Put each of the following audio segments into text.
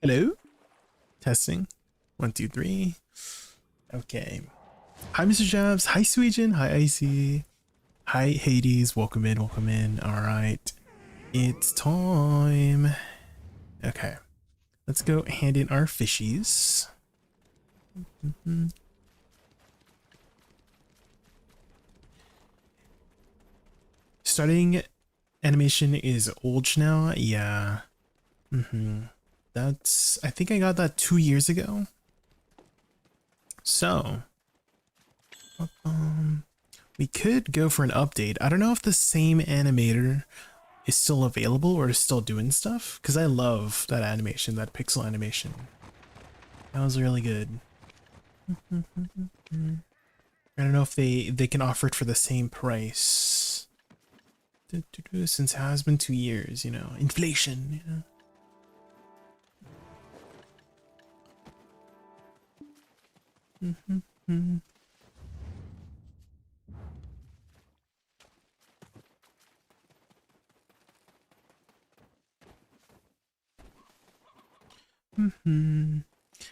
Hello? Testing. 1, 2, 3. Okay. Hi, Mr. Jabs. Hi, Sweetin. Hi, Icy. Hi, Hades. Welcome in. Welcome in. All right. It's time. Okay. Let's go hand in our fishies. Starting animation is old now. Yeah. That's, I think I got that 2 years ago. So, we could go for an update. I don't know if the same animator is still available or is still doing stuff, because I love that animation, that pixel animation. That was really good. I don't know if they can offer it for the same price. Since it has been 2 years, you know, inflation, you know.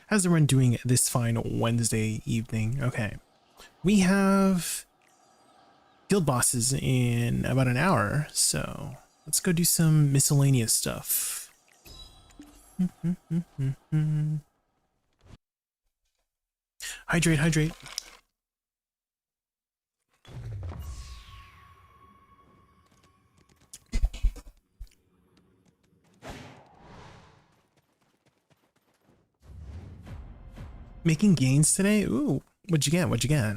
How's everyone doing this fine Wednesday evening? Okay. We have guild bosses in about an hour, so let's go do some miscellaneous stuff. Hydrate, hydrate. Making gains today? Ooh, what'd you get? What'd you get?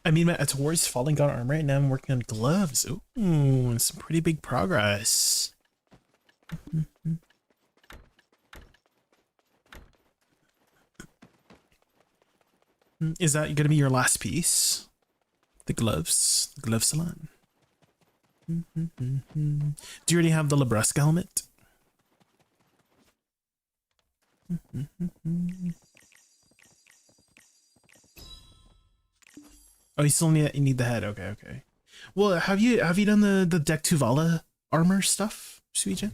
I mean, my towards falling god armor right now. I'm working on gloves. Ooh, some pretty big progress. Is that gonna be your last piece? The gloves, the glove salon. Do you already have the Labresca helmet? Oh, you still need the head. Okay, okay. Well, have you done the Deck Tuvala armor stuff, Suijin?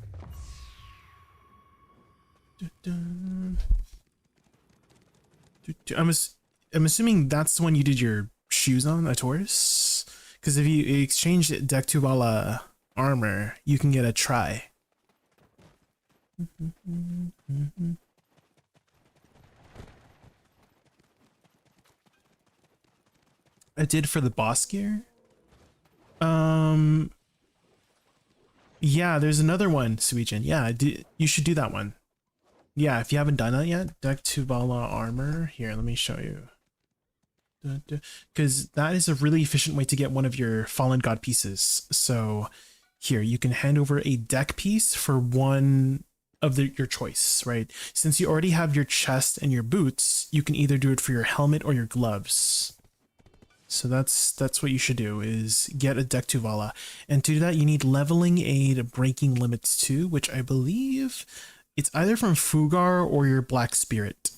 I'm assuming that's the one you did your shoes on, a Taurus. Because if you exchange Deck Tuvala armor, you can get a try. I did for the boss gear. Yeah, there's another one, Suijin. Yeah, you should do that one. Yeah, if you haven't done that yet, Deck Tuvala armor. Here, let me show you. Because that is a really efficient way to get one of your fallen god pieces. So here, you can hand over a deck piece for one of your choice, right? Since you already have your chest and your boots, you can either do it for your helmet or your gloves. So that's what you should do, is get a Deck Tuvala. And to do that, you need leveling aid, breaking limits 2, which I believe it's either from Fugar or your Black Spirit.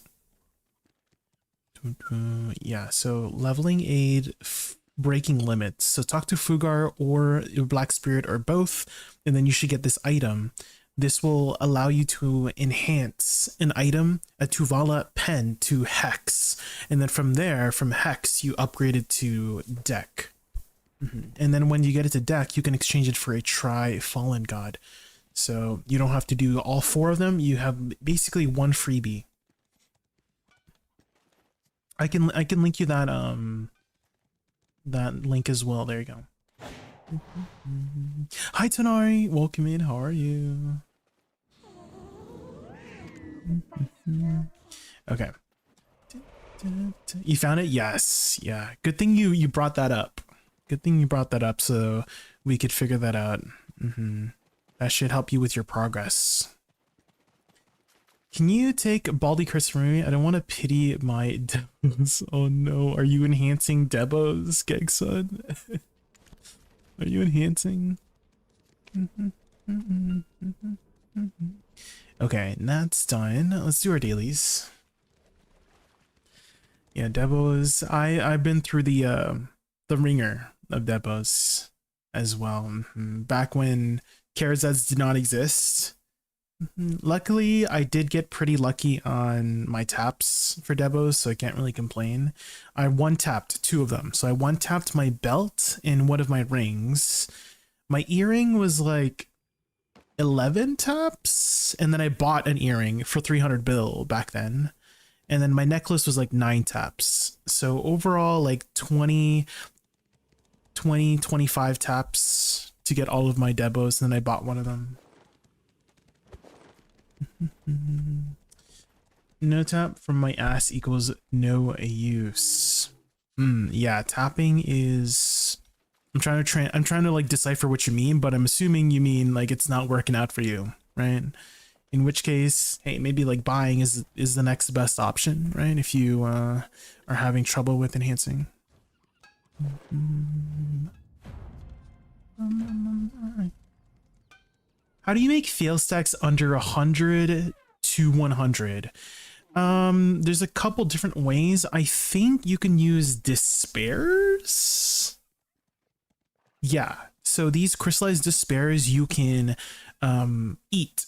Yeah, so leveling aid, breaking limits. So talk to Fugar or your Black Spirit or both, and then you should get this item. This will allow you to enhance an item, a Tuvala pen, to Hex. And then from there, from Hex, you upgrade it to Deck. And then when you get it to Deck, you can exchange it for a Fallen God. So you don't have to do all 4 of them. You have basically one freebie. I can link you that that link as well. There you go. Hi Tonari, welcome in. How are you? Okay. You found it? Yes. Yeah. Good thing you brought that up. Good thing you brought that up so we could figure that out. That should help you with your progress. Can you take Baldy Curse from me? I don't want to pity my Debos. Oh no, are you enhancing Debos, Gegson? Are you enhancing? Okay, that's done. Let's do our dailies. Yeah, Debos. I've been through the ringer of Debos as well. Back when Karazats did not exist. Luckily, I did get pretty lucky on my taps for Debos, so I can't really complain. I one-tapped 2 of them. So I one-tapped my belt in one of my rings. My earring was like 11 taps, and then I bought an earring for 300 bill back then. And then my necklace was like 9 taps. So overall, like 25 taps to get all of my Debos, and then I bought one of them. No tap from my ass equals no use. Yeah, tapping is... I'm trying to like decipher what you mean, but I'm assuming you mean like it's not working out for you, right? In which case, hey, maybe like buying is the next best option, right? If you are having trouble with enhancing. How do you make fail stacks under 100 to 100? There's a couple different ways. I think you can use despairs. Yeah, so these crystallized despairs you can eat,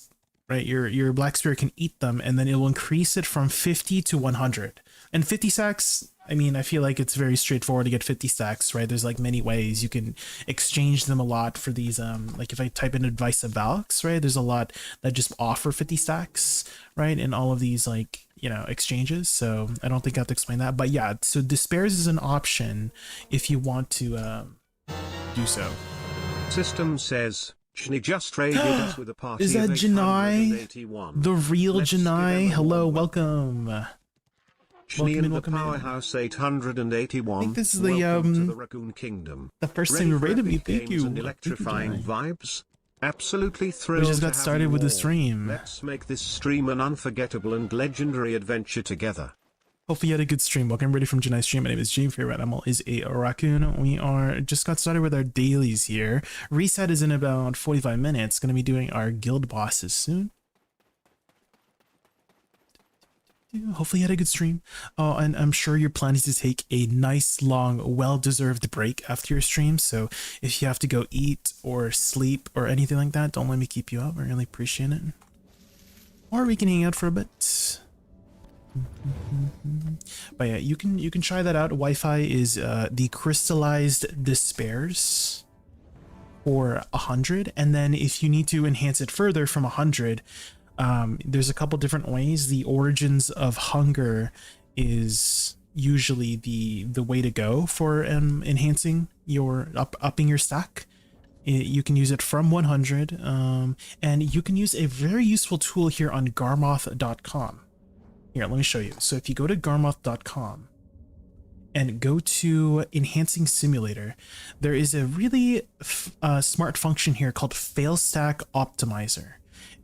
right? Your black spirit can eat them, and then it will increase it from 50 to 100. And 50 stacks, I mean, I feel like it's very straightforward to get 50 stacks, right? There's like many ways you can exchange them a lot for these. Like if I type in advice of Valks, right? There's a lot that just offer 50 stacks, right? In all of these like, you know, exchanges. So I don't think I have to explain that, but yeah, so despairs is an option if you want to do so. System says, Jni just raided us with a party. Is that Janai? The real Janai? Hello, welcome. Jni and the Powerhouse 881. I think this is to the Raccoon Kingdom. The first time you raided me. Thank you. And electrifying vibes. Absolutely thrilled. We just got started with the stream. Let's make this stream an unforgettable and legendary adventure together. Hopefully you had a good stream. Welcome everybody from Janai's stream. My name is Jay. Favorite animal is a raccoon. We are just got started with our dailies here. Reset is in about 45 minutes. Going to be doing our guild bosses soon. Hopefully you had a good stream. And I'm sure your plan is to take a nice, long, well-deserved break after your stream. So if you have to go eat or sleep or anything like that, don't let me keep you up. I really appreciate it. Or we can hang out for a bit. But yeah, you can try that out. Wi-Fi is the crystallized despairs for 100, and then if you need to enhance it further from 100, there's a couple different ways. The origins of hunger is usually the way to go for enhancing your upping your stack. You can use it from 100, and you can use a very useful tool here on garmoth.com. Here, let me show you. So if you go to garmoth.com and go to Enhancing Simulator, there is a really smart function here called Fail Stack Optimizer.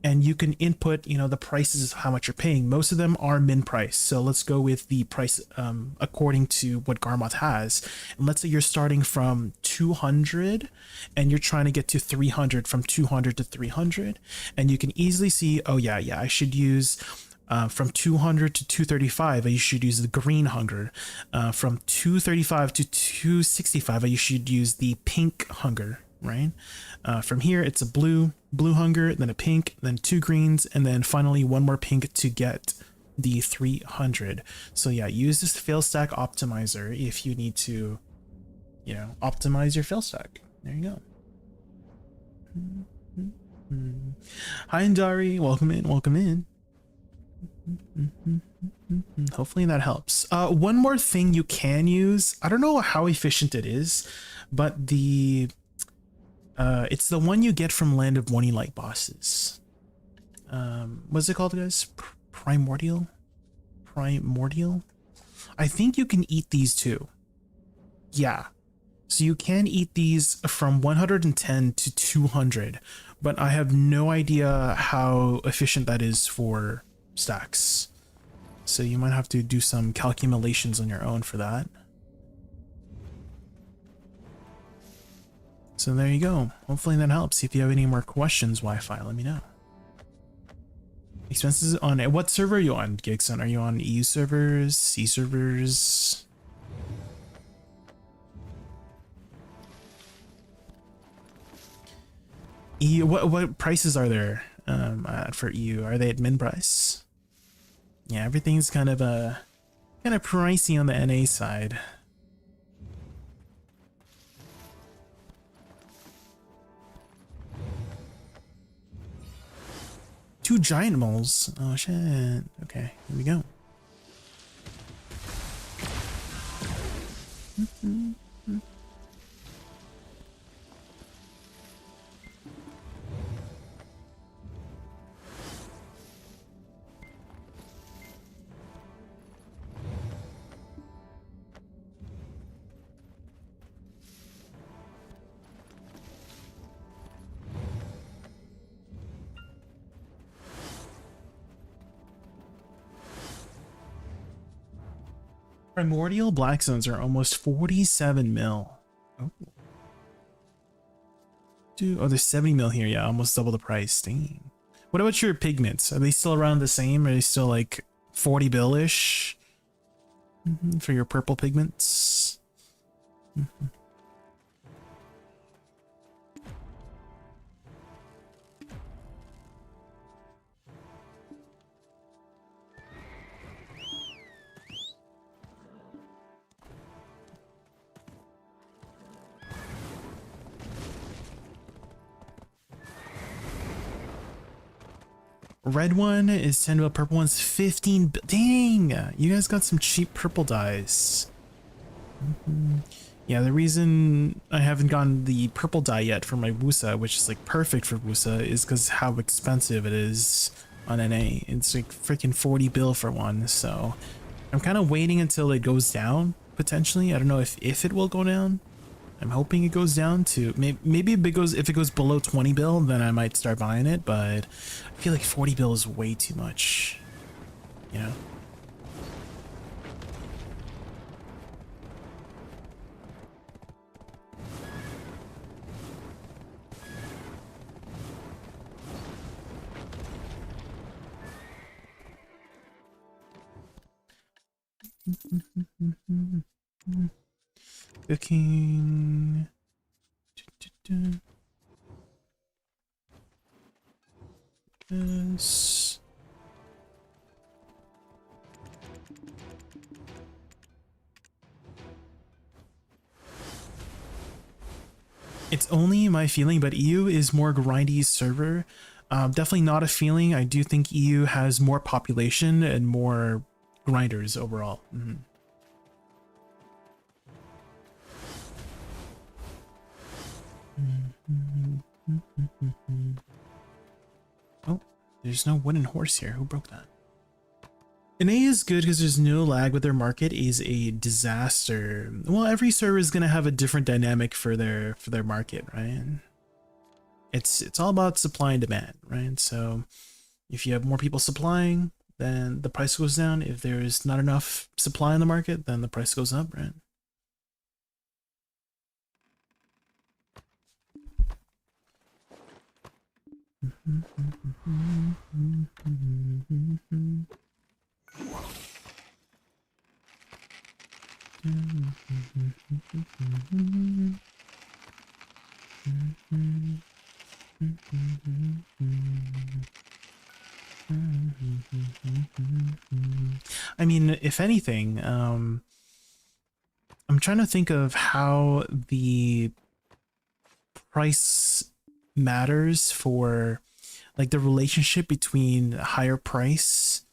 And you can input, you know, the prices of how much you're paying. Most of them are min price. So let's go with the price according to what Garmoth has. And let's say you're starting from 200 and you're trying to get to 300, from 200 to 300. And you can easily see, oh yeah, I should use from 200 to 235, I should use the green hunger. From 235 to 265, I should use the pink hunger, right? From here, it's a blue hunger, then a pink, then 2 greens, and then finally 1 more pink to get the 300. So yeah, use this fail stack optimizer if you need to, you know, optimize your fail stack. There you go. Hi, Indari. Welcome in. Hopefully that helps. One more thing you can use, I don't know how efficient it is, but the it's the one you get from Land of Morning Light bosses. What's it called, guys? Primordial? I think you can eat these too. Yeah. So you can eat these from 110 to 200, but I have no idea how efficient that is for stacks. So you might have to do some calculations on your own for that. So there you go. Hopefully that helps. If you have any more questions, Wi-Fi, let me know. Expenses on it. What server are you on, Gigson? Are you on EU servers, C servers? EU, what prices are there for EU? Are they at min price? Yeah, everything's kind of pricey on the NA side. Two giant moles. Oh shit. Okay, here we go. Primordial black zones are almost 47 mil. Oh. Dude, oh, there's 70 mil here. Yeah, almost double the price. Dang. What about your pigments? Are they still around the same? Are they still like 40 bill-ish for your purple pigments? Red one is 10 mil, purple one's 15. Dang, you guys got some cheap purple dyes. Yeah, the reason I haven't gotten the purple dye yet for my Woosa, which is like perfect for Woosa, is because how expensive it is on NA. It's like freaking 40 bill for one, so I'm kind of waiting until it goes down, potentially. I don't know if it will go down. I'm hoping it goes down to maybe if it goes below 20 bill, then I might start buying it, but I feel like 40 bill is way too much, you know? Cooking. This. It's only my feeling, but EU is more grindy server. Definitely not a feeling. I do think EU has more population and more grinders overall. Oh, there's no wooden horse here. Who broke that? NA is good because there's no lag, but their market is a disaster. Well, every server is gonna have a different dynamic for their market, right? It's all about supply and demand, right? So if you have more people supplying, then the price goes down. If there's not enough supply in the market, then the price goes up, right? I mean, if anything, I'm trying to think of how the price matters for like the relationship between higher price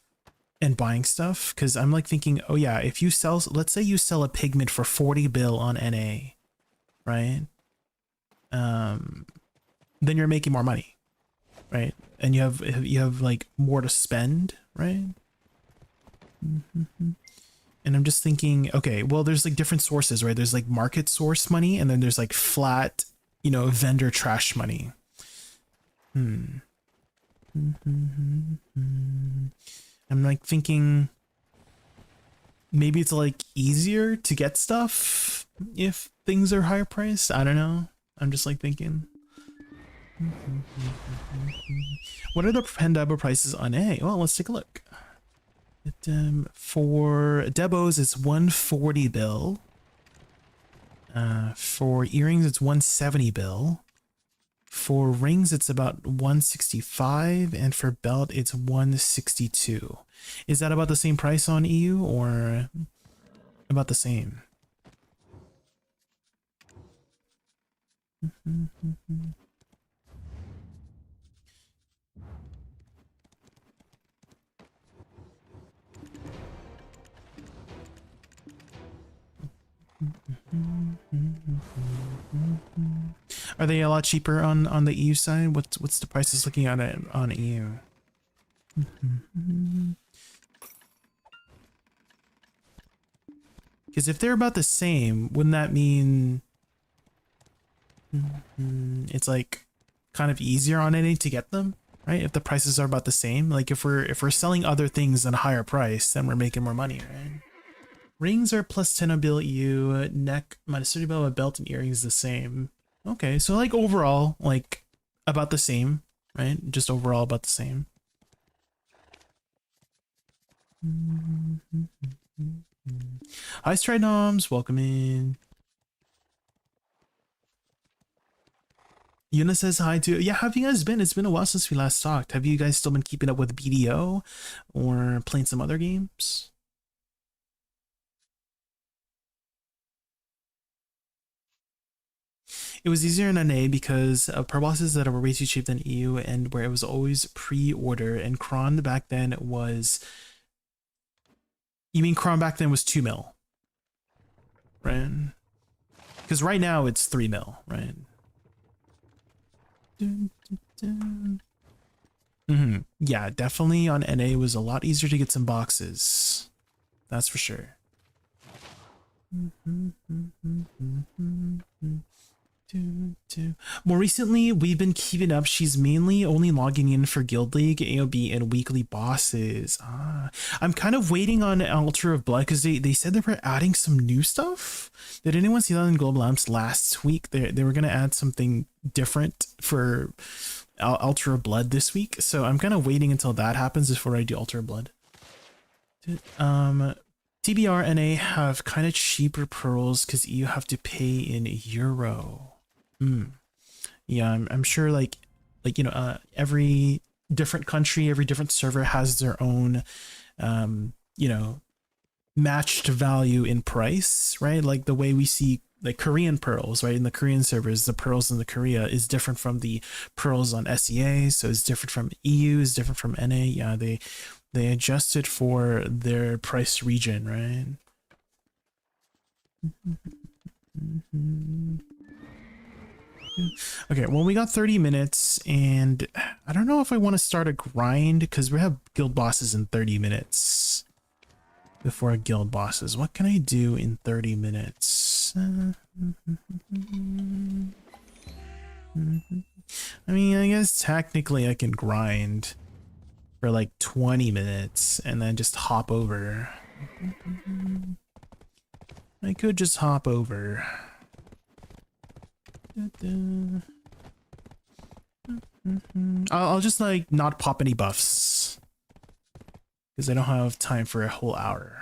and buying stuff, because I'm like thinking, oh yeah, if you sell, let's say you sell a pigment for 40 bill on NA, right? Then you're making more money, right? And you have like more to spend, right? And And I'm just thinking, okay, well, there's like different sources, right? There's like market source money, and then there's like flat, you know, vendor trash money. I'm like thinking maybe it's like easier to get stuff if things are higher priced. I don't know. I'm just like thinking. What are the Pandabo prices on A? Well, let's take a look. For Debos, it's 140 bill. For earrings, it's 170 bill. For rings, it's about 165, and for belt, it's 162. Is that about the same price on EU, or about the same? Are they a lot cheaper on the EU side? What's the prices looking at it on EU? Because if they're about the same, wouldn't that mean it's like kind of easier on NA to get them, right? If the prices are about the same, like if we're selling other things at a higher price, then we're making more money, right? Rings are plus 10 on bill EU, neck minus 30 bill, belt and earrings the same. Okay, so like overall, like about the same, right? Just overall about the same. Hi Stridoms, welcome in. Yuna says hi too. Yeah, how have you guys been? It's been a while since we last talked. Have you guys still been keeping up with BDO or playing some other games? It was easier in NA because of per bosses that were way too cheap than EU, and where it was always pre-order, and Kron back then was... You mean Kron back then was 2 mil? Right? Because right now it's 3 mil, right? Yeah, definitely on NA it was a lot easier to get some boxes. That's for sure. More recently, we've been keeping up. She's mainly only logging in for Guild League, AOB, and weekly bosses. I'm kind of waiting on Altar of Blood because they said they were adding some new stuff. Did anyone see that in Global Lamps last week? They were going to add something different for Altar of Blood this week. So I'm kind of waiting until that happens before I do Altar of Blood. TBR NA have kind of cheaper pearls because you have to pay in euro. Yeah, I'm sure like you know, every different country, every different server has their own you know, matched value in price, right? Like the way we see like Korean pearls, right? In the Korean servers, the pearls in the Korea is different from the pearls on SEA, so it's different from EU, is different from NA. Yeah, they adjusted for their price region, right? Okay, well, we got 30 minutes, and I don't know if I want to start a grind because we have guild bosses in 30 minutes before guild bosses. What can I do in 30 minutes? I mean, I guess technically I can grind for like 20 minutes and then just hop over. I could just hop over. I'll just like not pop any buffs because I don't have time for a whole hour.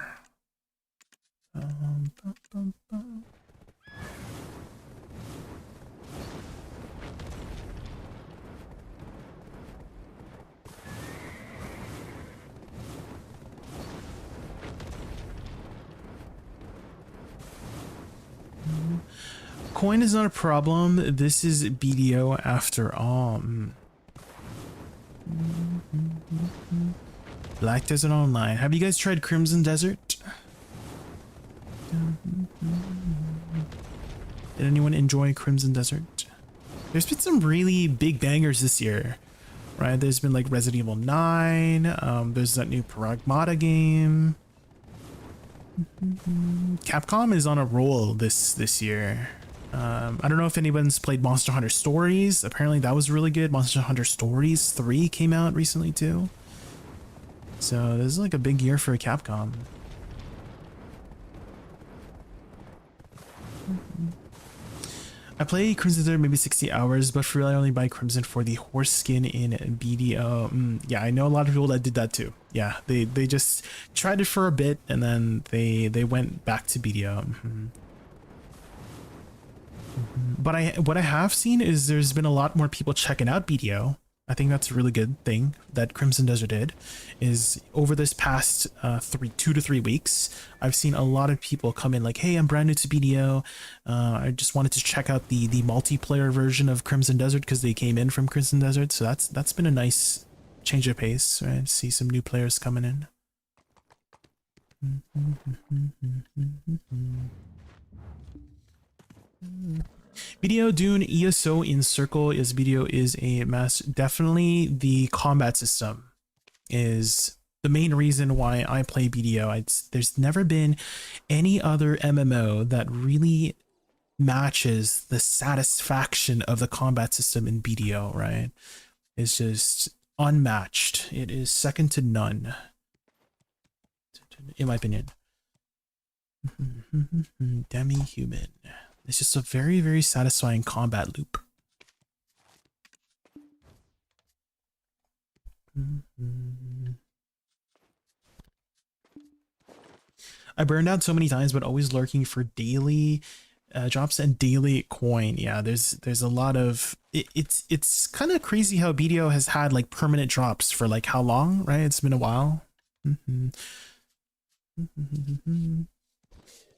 Coin is not a problem. This is BDO after all. Black Desert Online. Have you guys tried Crimson Desert? Did anyone enjoy Crimson Desert? There's been some really big bangers this year, right? There's been like Resident Evil 9. There's that new Pragmata game. Capcom is on a roll this year. I don't know if anyone's played Monster Hunter Stories. Apparently that was really good. Monster Hunter Stories 3 came out recently too. So this is like a big year for Capcom. I play Crimson Desert maybe 60 hours, but for real I only buy Crimson for the horse skin in BDO. Yeah, I know a lot of people that did that too. Yeah, they just tried it for a bit and then they went back to BDO. But what I have seen is there's been a lot more people checking out BDO. I think that's a really good thing that Crimson Desert did, is over this past 2 to 3 weeks, I've seen a lot of people come in like, hey, I'm brand new to BDO. I just wanted to check out the multiplayer version of Crimson Desert because they came in from Crimson Desert. So that's been a nice change of pace, right? See some new players coming in. BDO Dune ESO in Circle is BDO is a mess. Definitely the combat system is the main reason why I play BDO. There's never been any other MMO that really matches the satisfaction of the combat system in BDO, right? It's just unmatched. It is second to none, in my opinion. Demi-human. It's just a very, very satisfying combat loop. I burned out so many times, but always lurking for daily drops and daily coin. Yeah, there's a lot of it's kind of crazy how BDO has had like permanent drops for like how long, right? It's been a while.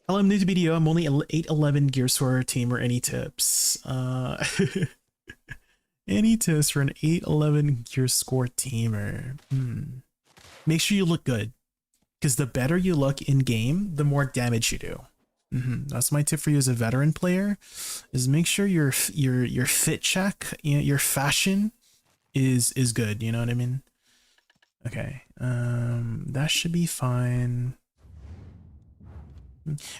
Hello, I'm new to BDO. I'm only 811 Gear Scorer teamer. Any tips? Any tips for an 811 Gear Score teamer? Make sure you look good, because the better you look in game, the more damage you do. That's my tip for you as a veteran player: is make sure your fit check, your fashion is good. You know what I mean? Okay, that should be fine.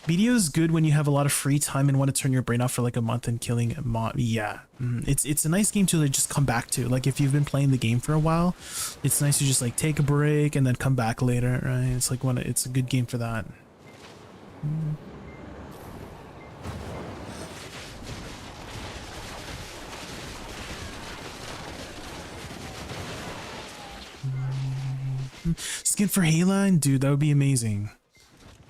BDO is good when you have a lot of free time and want to turn your brain off for like a month and killing a mob. Yeah, it's a nice game to like just come back to. Like if you've been playing the game for a while, it's nice to just like take a break and then come back later, right? It's like it's a good game for that. Skin for Hayline, dude, that would be amazing.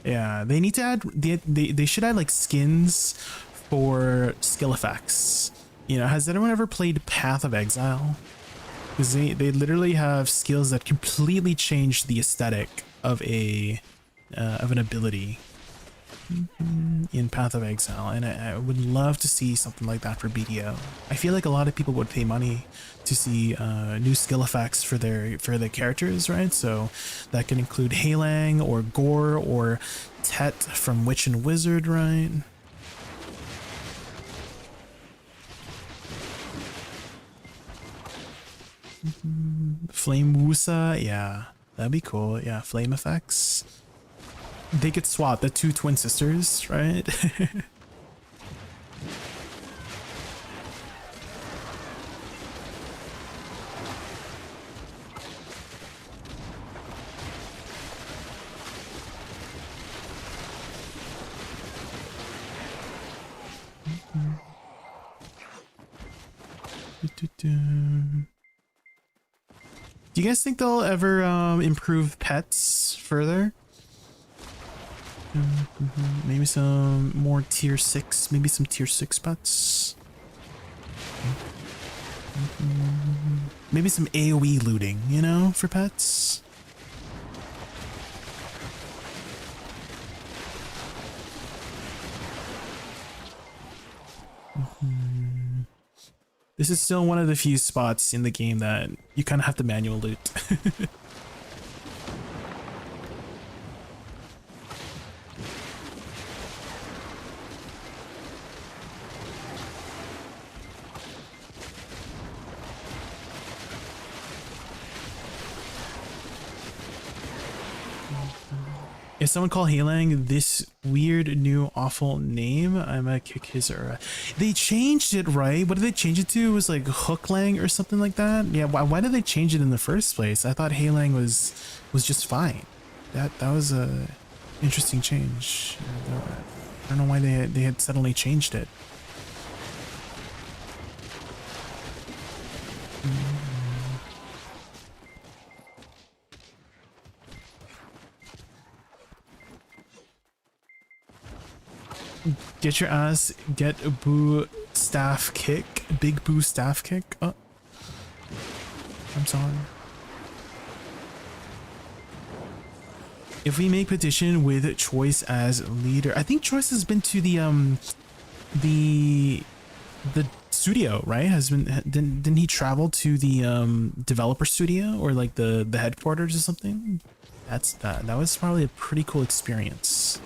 Yeah, they need to add, they should add like skins for skill effects. You know, has anyone ever played Path of Exile? Because they literally have skills that completely change the aesthetic of an ability in Path of Exile, and I would love to see something like that for BDO. I feel like a lot of people would pay money to see new skill effects for their characters, right? So that can include Heilang or Gore or Tet from Witch and Wizard, right? Flame Woosa, yeah, that'd be cool. Yeah, flame effects. They could swap the two twin sisters, right? Do you guys think they'll ever improve pets further? Maybe some more tier 6, maybe some tier 6 pets. Maybe some AoE looting, you know, for pets. This is still one of the few spots in the game that you kind of have to manual loot. If someone called Heilang this weird new awful name, I'm gonna kick his or they changed it, right? What did they change it to? It was like Hooklang or something like that. Yeah, why did they change it in the first place? I thought Heilang was just fine. That was a interesting change. I don't know why they had suddenly changed it. Get your ass, get a boo staff kick, big boo staff kick. Oh, I'm sorry. If we make petition with Choice as leader, I think Choice has been to the studio, right? Didn't he travel to the developer studio or like the headquarters or something? That was probably a pretty cool experience.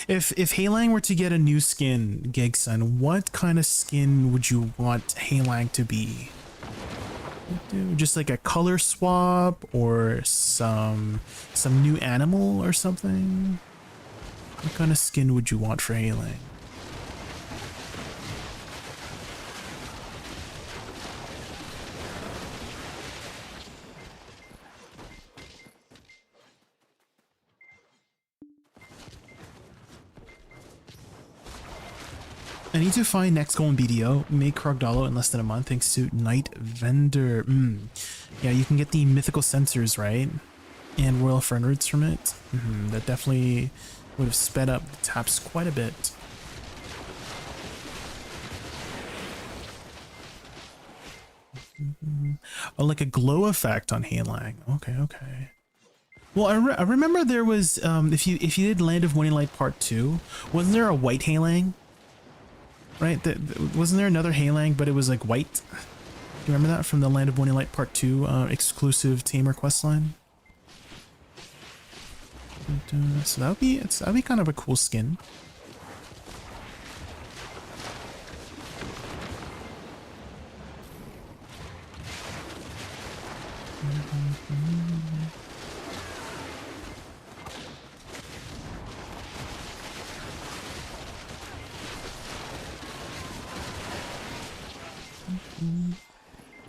If Heilang were to get a new skin, Gegson, what kind of skin would you want Heilang to be? Just like a color swap or some new animal or something? What kind of skin would you want for Heilang? I need to find next goal in BDO. Make Krogdalo in less than a month thanks to Night Vendor. Yeah, you can get the mythical sensors, right? And Royal Fern Roots from it. That definitely would have sped up the taps quite a bit. Oh, like a glow effect on Heilang. Okay. Well, I remember there was, if you did Land of Morning Light Part 2, wasn't there a white Heilang? Right, wasn't there another Heilang, but it was like white? Do you remember that from the Land of Morning Light Part 2 exclusive Tamer questline? So that'd be kind of a cool skin.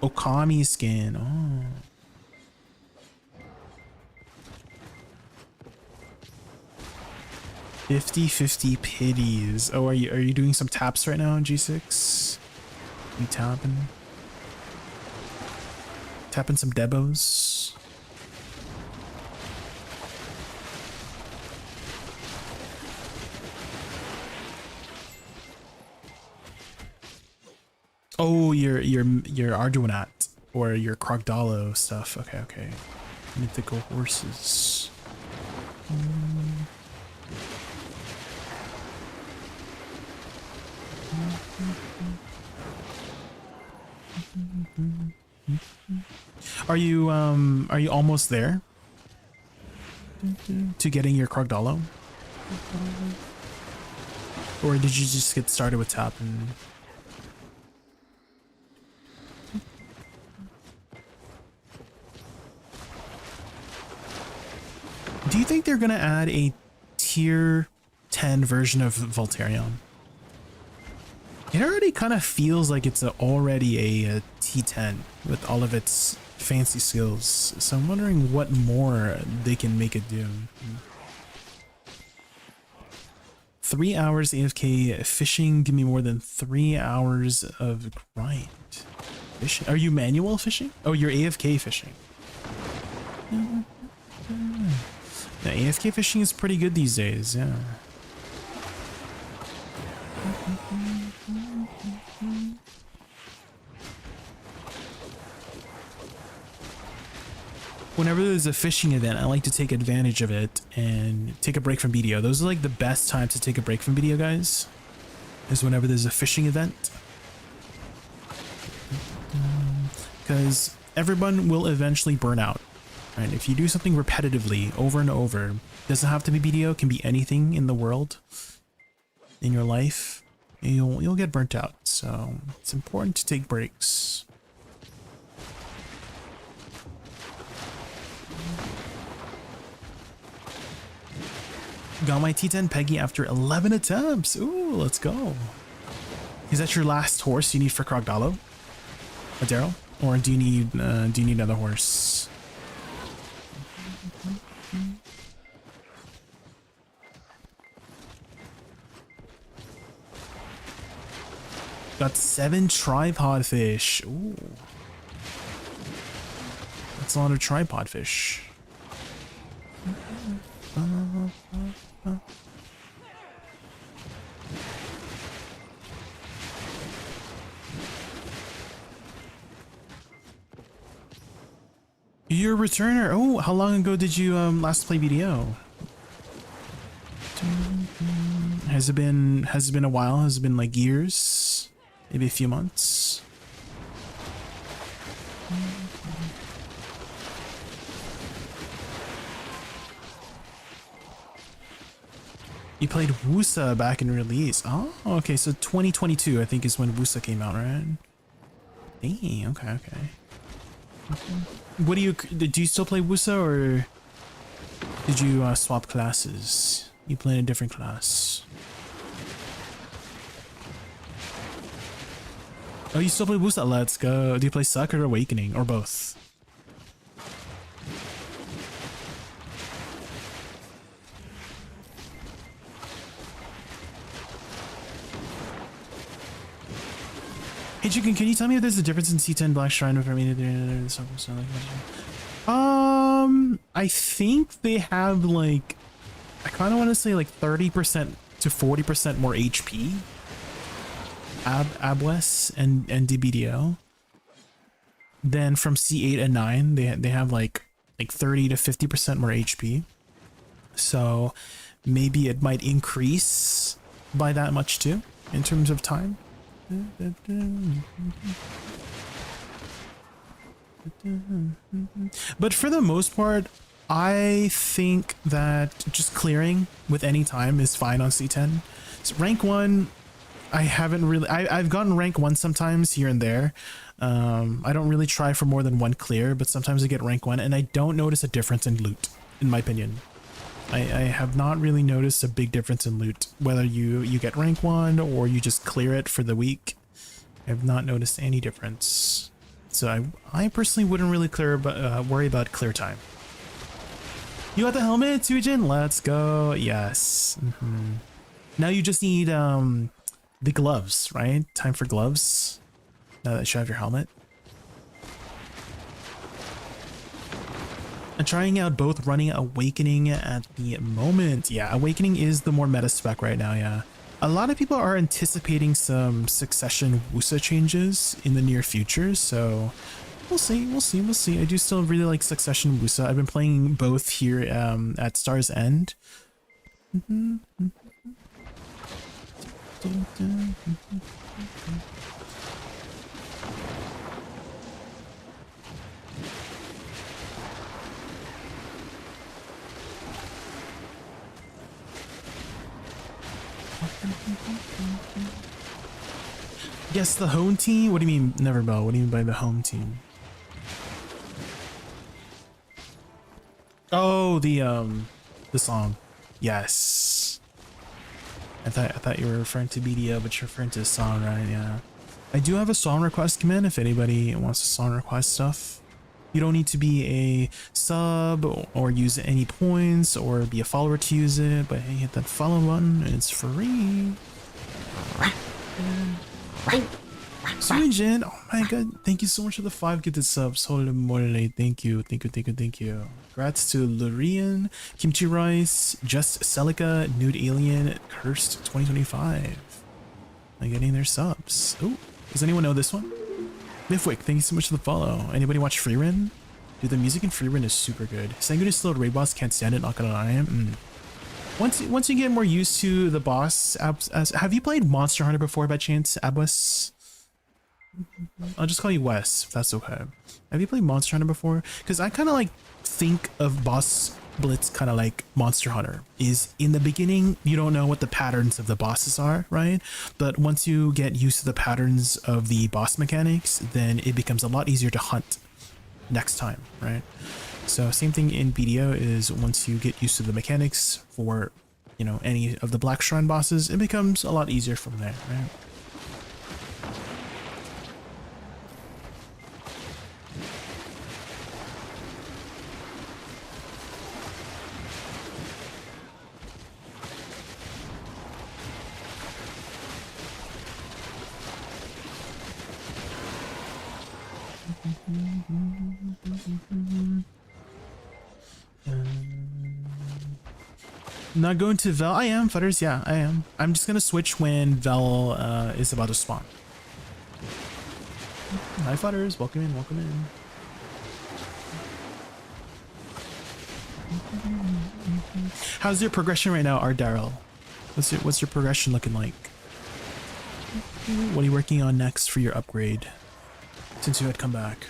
Okami skin. Oh. $50 pities. Oh, are you doing some taps right now on G6? You tapping some debos? Oh, your Arduinat or your Krogdalo stuff. Okay. Mythical horses. Are you almost there to getting your Krogdalo? Or did you just get started with tap and do you think they're gonna add a tier 10 version of Voltarion? It already kind of feels like it's already a T10 with all of its fancy skills. So I'm wondering what more they can make it do. 3 hours AFK fishing. Give me more than 3 hours of grind. Fishing? Are you manual fishing? Oh, you're AFK fishing. The AFK fishing is pretty good these days, yeah. Whenever there's a fishing event, I like to take advantage of it and take a break from BDO. Those are like the best time to take a break from BDO, guys. Is whenever there's a fishing event. Because everyone will eventually burn out. Right? If you do something repetitively over and over, doesn't have to be BDO, can be anything in the world, in your life, you'll get burnt out. So it's important to take breaks. Got my T10 Peggy after 11 attempts. Ooh, let's go. Is that your last horse you need for Krogdalo, Daryl? Or do you need another horse? Got 7 tripod fish. Ooh. That's a lot of tripod fish. You're a returner. Oh, how long ago did you last play BDO? Has it been a while? Has it been like years? Maybe a few months? You played Woosa back in release. Oh, okay, so 2022 I think is when Woosa came out, right? Dang, okay. What do you still play Woosa, or did you swap classes? You play in a different class. Oh, you still play Woosa? Let's go. Do you play Suck or Awakening, or both? Hey Chicken, can you tell me if there's a difference in C10 Black Shrine for me? I think they have like, I kind of want to say like 30% to 40% more HP. ABWES and DBDO. Then from C8 and 9, they have like 30 to 50% more HP. So maybe it might increase by that much too in terms of time. But for the most part, I think that just clearing with any time is fine on C10. So rank 1, I haven't really, I've gotten rank 1 sometimes here and there. I don't really try for more than 1 clear, but sometimes I get rank 1 and I don't notice a difference in loot, in my opinion. I have not really noticed a big difference in loot, whether you get rank 1 or you just clear it for the week. I have not noticed any difference. So I personally wouldn't really worry about clear time. You got the helmet, Tujin? Let's go. Yes. Now you just need the gloves, right? Time for gloves. Now that you have your helmet. I'm trying out both, running Awakening at the moment. Yeah, Awakening is the more meta spec right now, yeah. A lot of people are anticipating some Succession Woosa changes in the near future, so we'll see. I do still really like Succession Woosa. I've been playing both here at Star's End. Yes, the home team? What do you mean, Neverbell? What do you mean by the home team? Oh, the song. Yes. I thought you were referring to BDO, but you're referring to the song, right? Yeah. I do have a song request command if anybody wants to song request stuff. You don't need to be a sub or use any points or be a follower to use it, but hey, hit that follow button and it's free. Sujin, oh my god, thank you so much for the 5 gifted subs. Holy moly, thank you. Congrats to Lurian, Kimchi Rice, Just Celica, Nude Alien, Cursed 2025. I'm getting their subs. Oh, does anyone know this one? Nifwick, thank you so much for the follow. Anybody watch Freerun? Dude, the music in Freerun is super good. Sanguine is still a raid boss, can't stand it, not gonna lie. Once you get more used to the boss, have you played Monster Hunter before by chance, ABWES? I'll just call you Wes, if that's okay. Have you played Monster Hunter before? Because I kind of like think of Boss Blitz kind of like Monster Hunter. Is in the beginning, you don't know what the patterns of the bosses are, right? But once you get used to the patterns of the boss mechanics, then it becomes a lot easier to hunt next time, right? So same thing in BDO is once you get used to the mechanics for, you know, any of the Black Shrine bosses, it becomes a lot easier from there, right? Not going to Vel? I am, Futters, yeah, I am. I'm just gonna switch when Vel is about to spawn. Hi Futters, welcome in, welcome in. How's your progression right now, Daryl? What's your progression looking like? What are you working on next for your upgrade since you had come back?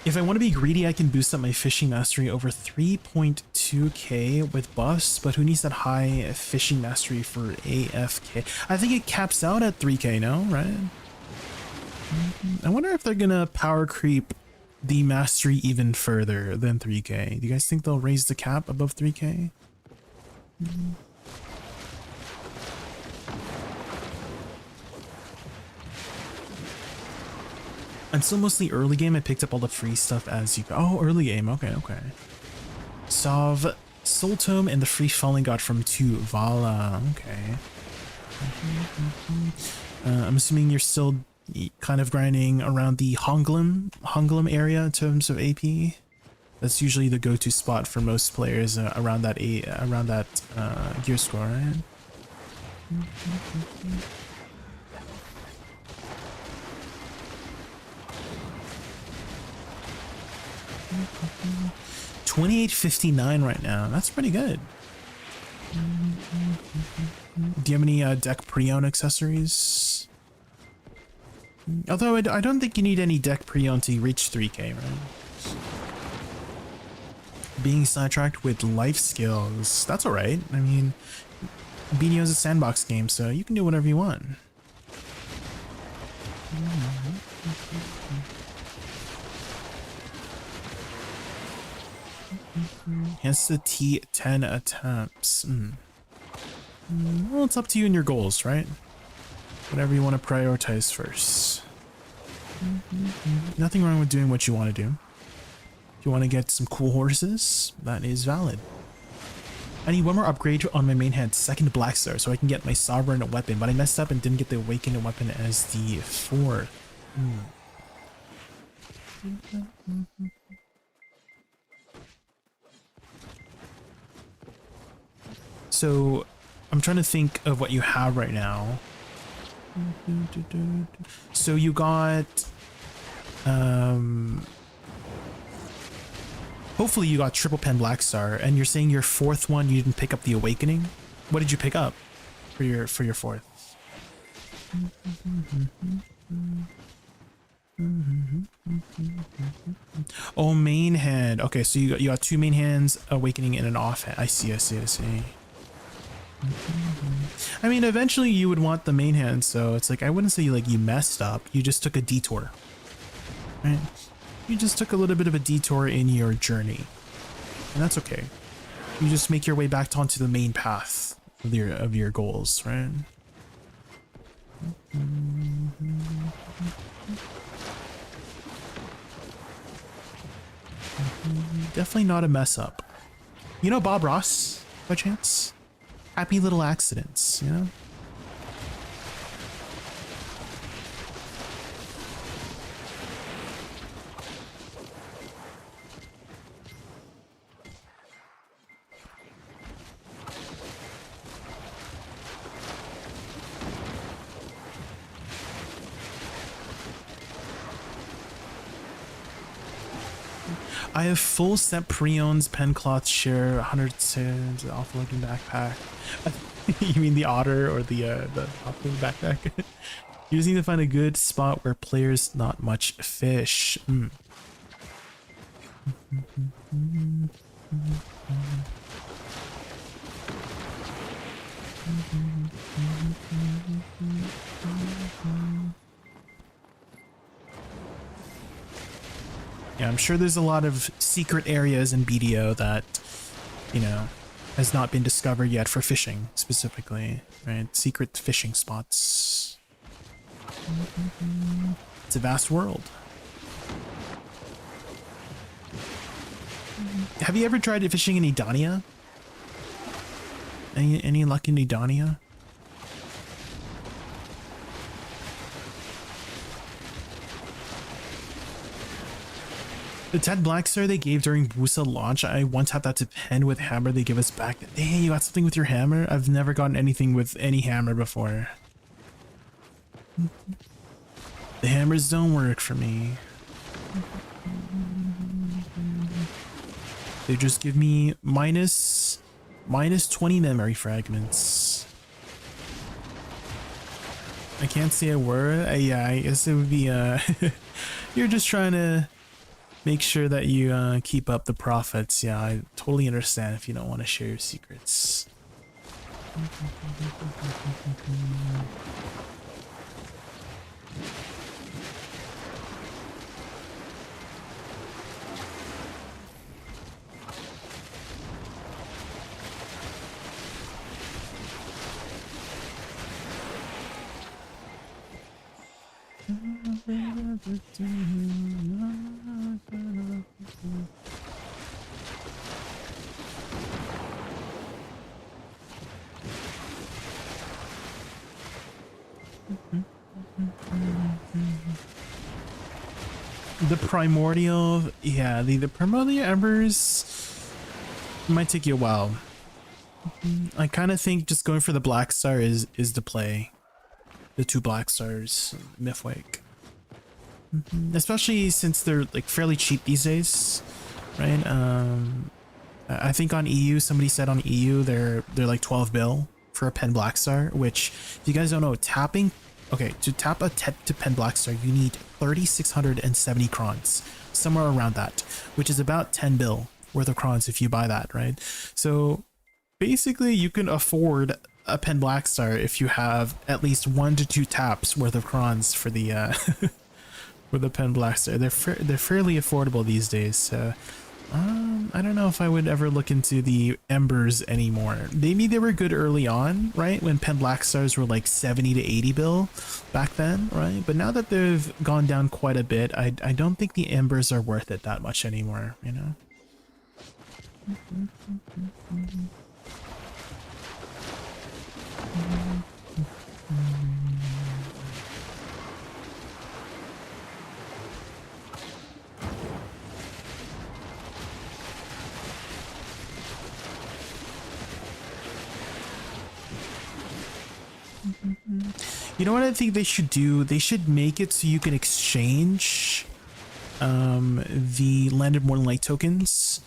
If I want to be greedy, I can boost up my fishing mastery over 3.2k with buffs, but who needs that high fishing mastery for AFK? I think it caps out at 3k, no? Right? I wonder if they're gonna power creep the mastery even further than 3k. Do you guys think they'll raise the cap above 3k? Until mostly early game, I picked up all the free stuff as you go. Oh, early game. Okay, okay. Sov, Soul Tome, and the free Falling God from 2. Vala. Okay. I'm assuming you're still kind of grinding around the Honglim area in terms of AP. That's usually the go-to spot for most players around that gear score, right? 2859 right now. That's pretty good. Do you have any deck pre-owned accessories? Although I don't think you need any deck pre-owned to reach 3k, right? Being sidetracked with life skills. That's alright. I mean, BDO is a sandbox game, so you can do whatever you want. Hence the T10 attempts. Well, it's up to you and your goals, right? Whatever you want to prioritize first. Nothing wrong with doing what you want to do. If you want to get some cool horses, that is valid. I need one more upgrade on my main hand, second Black Star, so I can get my Sovereign weapon, but I messed up and didn't get the Awakened weapon as the fourth. So I'm trying to think of what you have right now. So you got hopefully you got triple pen Black Star, and you're saying your fourth one you didn't pick up the Awakening. What did you pick up for your fourth? Oh, main hand. Okay, so you got two main hands, Awakening, and an off hand. I see. I mean, eventually you would want the main hand, so it's like I wouldn't say you messed up. You just took a detour, right? You just took a little bit of a detour in your journey, and that's okay. You just make your way back onto the main path of your goals, right? Definitely not a mess up. You know Bob Ross, by chance? Happy little accidents, you know? I have full set pre-owns, pen cloth share, 100 cents, off-looking backpack. You mean the otter or the off-looking backpack? You just need to find a good spot where players not much fish. Yeah, I'm sure there's a lot of secret areas in BDO that, you know, has not been discovered yet for fishing specifically, right? Secret fishing spots. It's a vast world. Have you ever tried fishing in Edania? Any luck in Edania? The Ted Black Star they gave during Woosa launch, I once had that to pen with hammer they give us back. Hey, you got something with your hammer? I've never gotten anything with any hammer before. The hammers don't work for me. They just give me minus 20 memory fragments. I can't say a word. Yeah, I guess it would be you're just trying to make sure that you keep up the profits. Yeah, I totally understand if you don't want to share your secrets. The primordial, yeah, the primordial embers might take you a while. I kind of think just going for the black star is the play. The 2 black stars, Mythwake. Especially since they're like fairly cheap these days, right? I think on EU, somebody said on EU they're like 12 bill for a pen black star, which if you guys don't know, to tap a to pen black star, you need 3,670 crons, somewhere around that, which is about 10 bill worth of crons if you buy that, right? So basically you can afford a pen black star if you have at least 1 to 2 taps worth of crons for the for the pen black star. They're fairly affordable these days, so I don't know if I would ever look into the embers anymore. Maybe they were good early on, right, when pen black stars were like 70 to 80 bill back then, right? But now that they've gone down quite a bit, I don't think the embers are worth it that much anymore, you know? You know what I think they should do? They should make it so you can exchange the landed mortal light tokens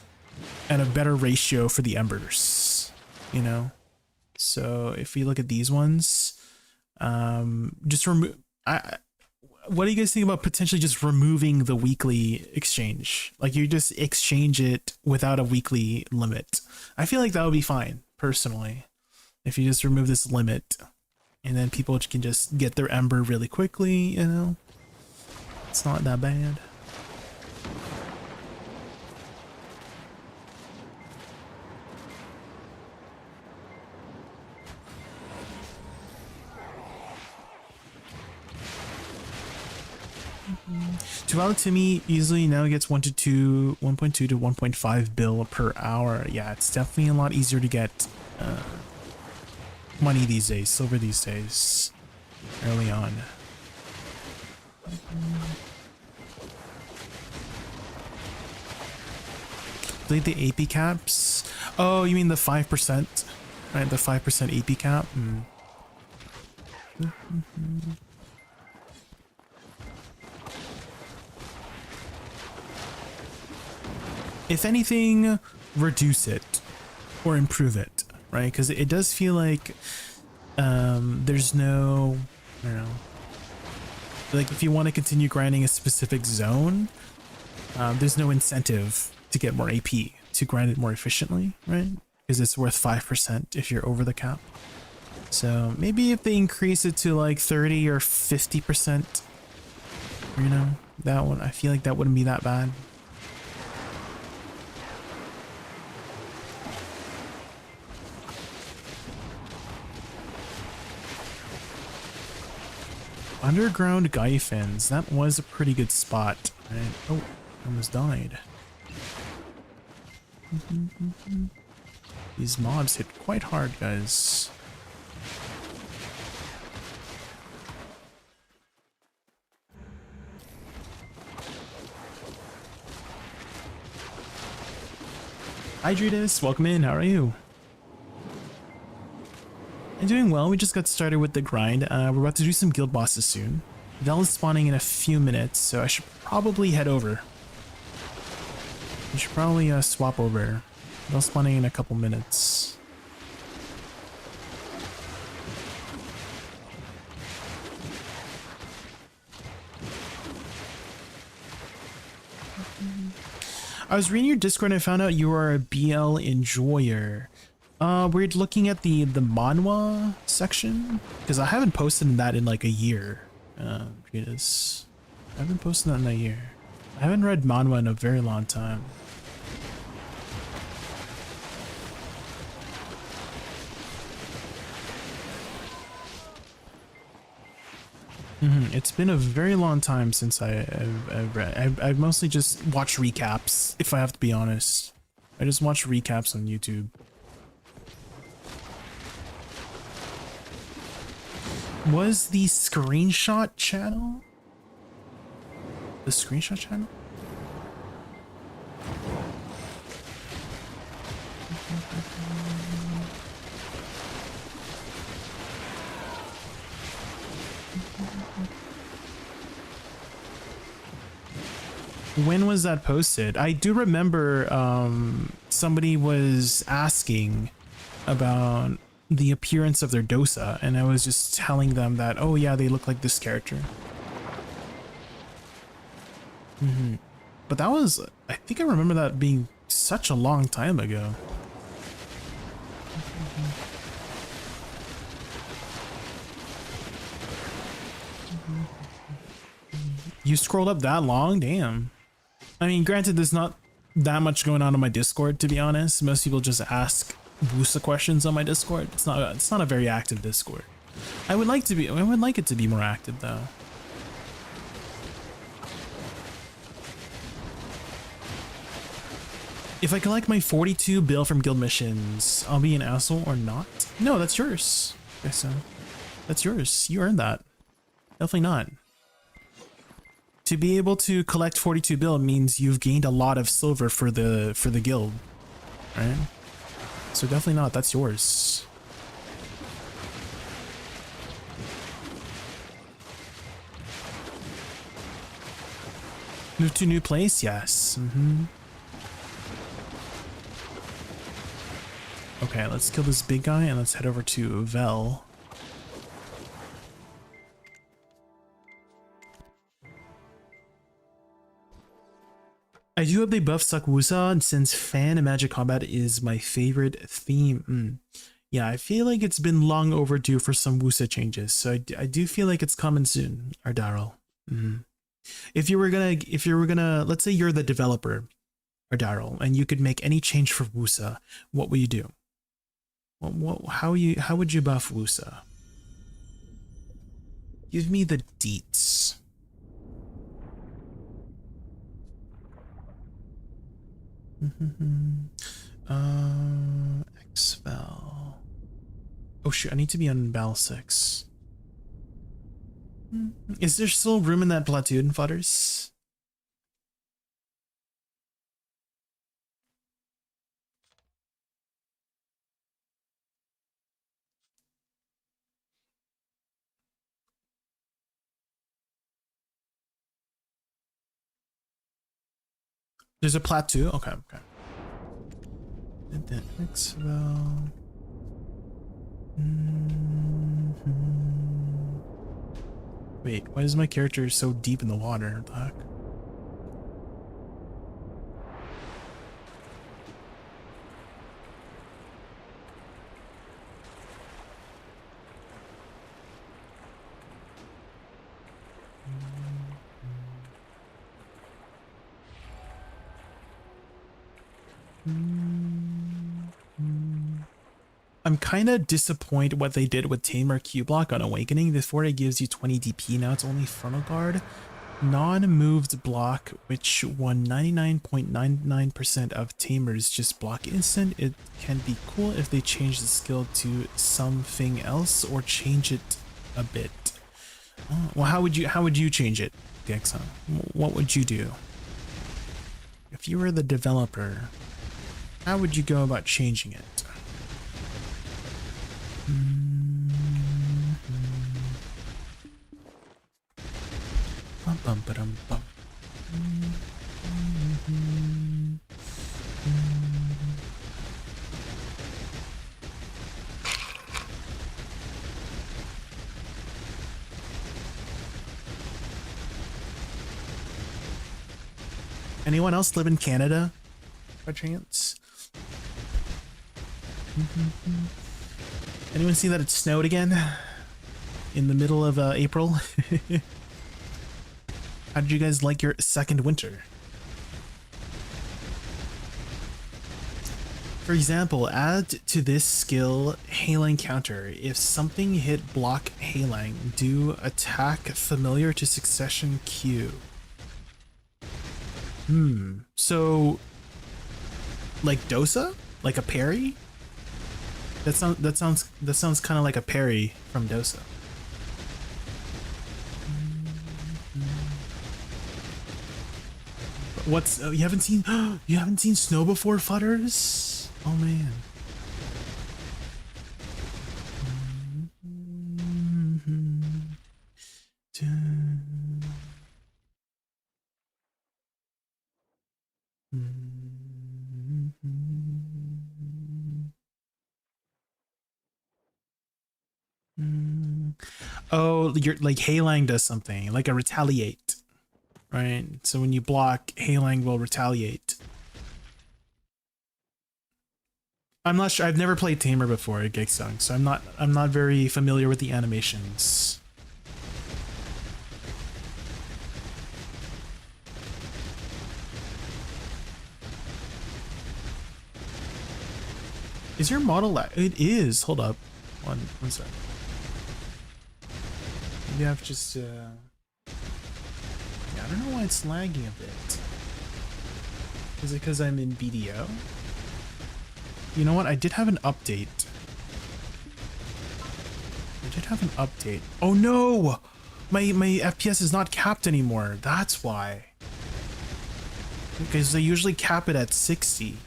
at a better ratio for the embers, you know? So if we look at these ones, just remove. What do you guys think about potentially just removing the weekly exchange? Like you just exchange it without a weekly limit. I feel like that would be fine, personally, if you just remove this limit. And then people can just get their ember really quickly, you know? It's not that bad. 2 to me easily now gets 1.2 to 1.5 bill per hour. Yeah, it's definitely a lot easier to get money these days, silver these days, early on. Played the AP caps. Oh, you mean the 5%? Right, the 5% AP cap. If anything, reduce it or improve it, right? Because it does feel like there's no, I don't know, like if you want to continue grinding a specific zone, there's no incentive to get more AP to grind it more efficiently, right? Because it's worth 5% if you're over the cap. So maybe if they increase it to like 30 or 50%, you know, that one, I feel like that wouldn't be that bad. Underground Gyphins, that was a pretty good spot. Right? Oh, almost died. These mobs hit quite hard, guys. Hi Judis, welcome in, how are you? I'm doing well, we just got started with the grind. We're about to do some guild bosses soon. Vel is spawning in a few minutes, so I should probably head over. We should probably swap over. Vel's spawning in a couple minutes. I was reading your Discord and I found out you are a BL enjoyer. We're looking at the manhwa section because I haven't posted that in like a year. I haven't posted that in a year. I haven't read manhwa in a very long time. It's been a very long time since I've read. I've mostly just watched recaps, if I have to be honest. I just watch recaps on YouTube. Was the screenshot channel? The screenshot channel? When was that posted? I do remember somebody was asking about the appearance of their dosa, and I was just telling them that, oh yeah, they look like this character. But that was, I think I remember that being such a long time ago. You scrolled up that long? Damn. I mean, granted, there's not that much going on my Discord, to be honest. Most people just ask Woosa questions on my Discord. It's not a very active Discord. I would like it to be more active though. If I collect my 42 bill from guild missions, I'll be an asshole or not? No, that's yours. Okay, so that's yours. You earned that. Definitely not. To be able to collect 42 bill means you've gained a lot of silver for the guild, right? So definitely not. That's yours. Move to a new place? Yes. Okay, let's kill this big guy and let's head over to Vel. I do hope they buff Suck Woosa, since fan and magic combat is my favorite theme. Yeah, I feel like it's been long overdue for some Woosa changes, so I do feel like it's coming soon, Ardaryl. If you were gonna, let's say you're the developer, Ardaryl, and you could make any change for Woosa, what would you do? How would you buff Woosa? Give me the deets. Xvel. Oh shoot, I need to be on Bal 6. Is there still room in that platoon, Futters? There's a plateau? Okay, okay. And then Xvel. Wait, why is my character so deep in the water? What the heck? I'm kind of disappointed what they did with Tamer Q block on Awakening. Before it gives you 20 DP, now it's only Frontal Guard. Non-moved block, which won 99.99% of Tamers just block instant. It can be cool if they change the skill to something else or change it a bit. Well, how would you change it, Dexon? What would you do? If you were the developer, how would you go about changing it? Bum, bum, ba-dum, bum. Anyone else live in Canada by chance? Anyone see that it snowed again in the middle of April? How did you guys like your second winter? For example, add to this skill Halang counter. If something hit block Halang, do attack familiar to succession Q. So like Dosa? Like a parry? That sounds kind of like a parry from Dosa. What's you haven't seen snow before, Futters? Oh man. Oh, you're like Halang does something like a retaliate, right? So when you block, Halang will retaliate. I'm not sure. I've never played Tamer before at Geeksung, so I'm not very familiar with the animations. Is your model? It is. Hold up. One sec. Maybe I've just. Yeah, I don't know why it's lagging a bit. Is it because I'm in BDO? You know what? I did have an update. Oh no! My FPS is not capped anymore. That's why. Because they usually cap it at 60.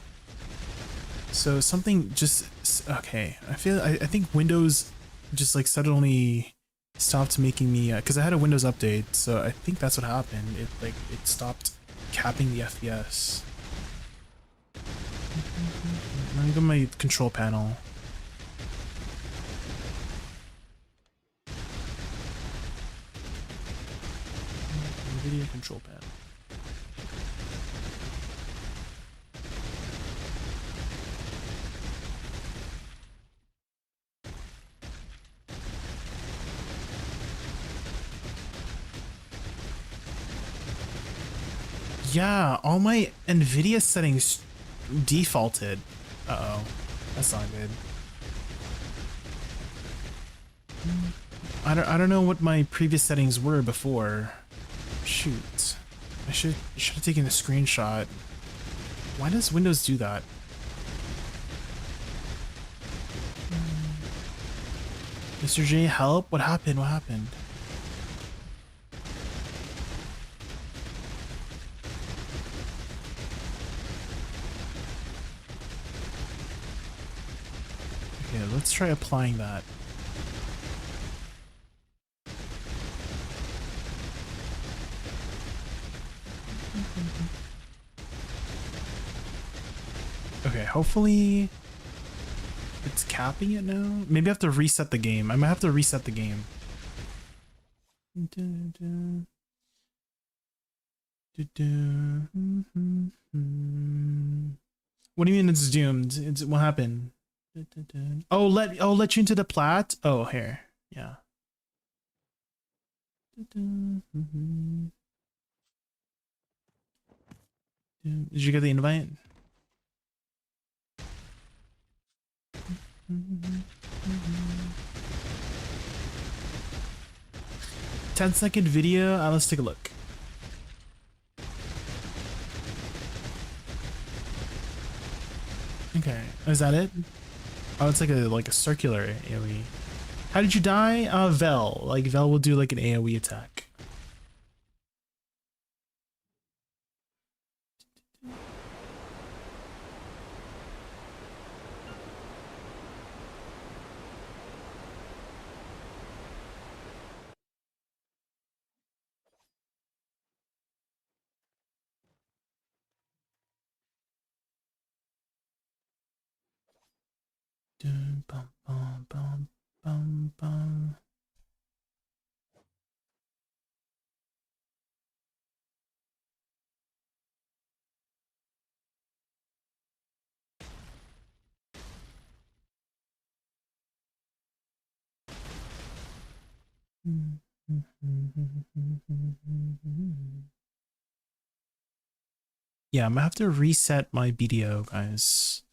So something just okay. I think Windows just like suddenly stopped making me because I had a Windows update. So I think that's what happened. It stopped capping the FPS. Let me go to my control panel. Video control panel. Yeah, all my NVIDIA settings defaulted. Uh-oh. That's not good. I don't know what my previous settings were before. Shoot. I should have taken a screenshot. Why does Windows do that? Mr. J, help! What happened? What happened? Okay, let's try applying that. Okay, hopefully it's capping it now. Maybe I have to reset the game. I might have to reset the game. What do you mean it's doomed? It's what happened? Oh, let you into the plat. Oh, here, yeah. Did you get the invite? 10-second video. Let's take a look. Okay, is that it? Oh, it's like a circular AoE. How did you die? Vel. Like Vel will do like an AoE attack. Bum, bum, bum, bum, bum. Yeah, I'm gonna have to reset my BDO, guys.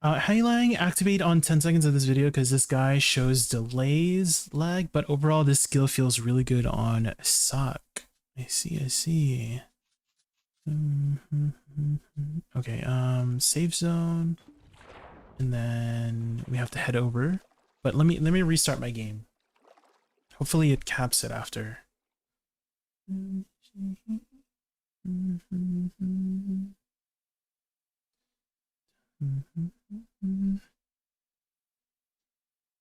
Highlighting activate on 10 seconds of this video because this guy shows delays lag, but overall this skill feels really good on Suck. I see. Okay, save zone, and then we have to head over. But let me restart my game. Hopefully it caps it after.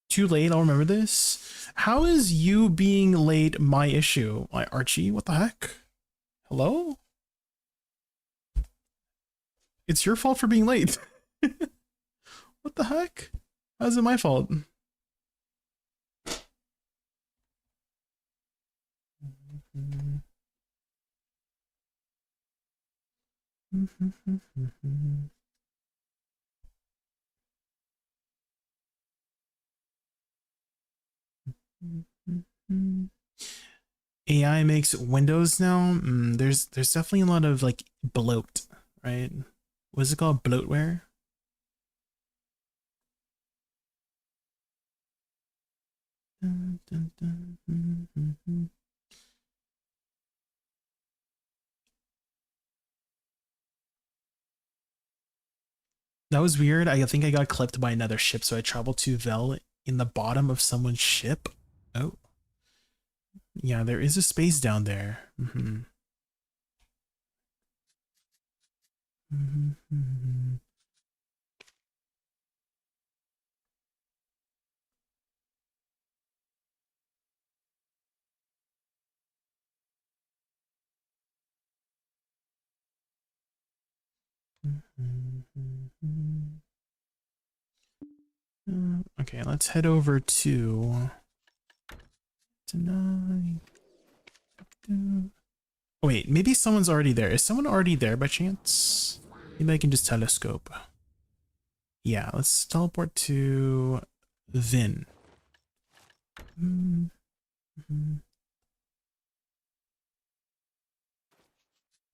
Too late, I'll remember this. How is you being late my issue? My Archie, what the heck? Hello? It's your fault for being late. What the heck? How's it my fault? AI makes Windows now. There's definitely a lot of like bloat, right? What's it called? Bloatware? That was weird. I think I got clipped by another ship, so I traveled to Vel in the bottom of someone's ship. Oh. Yeah, there is a space down there. Okay, let's head over to tonight. Oh, wait, maybe someone's already there. Is someone already there by chance? Maybe I can just telescope. Yeah, let's teleport to Vin.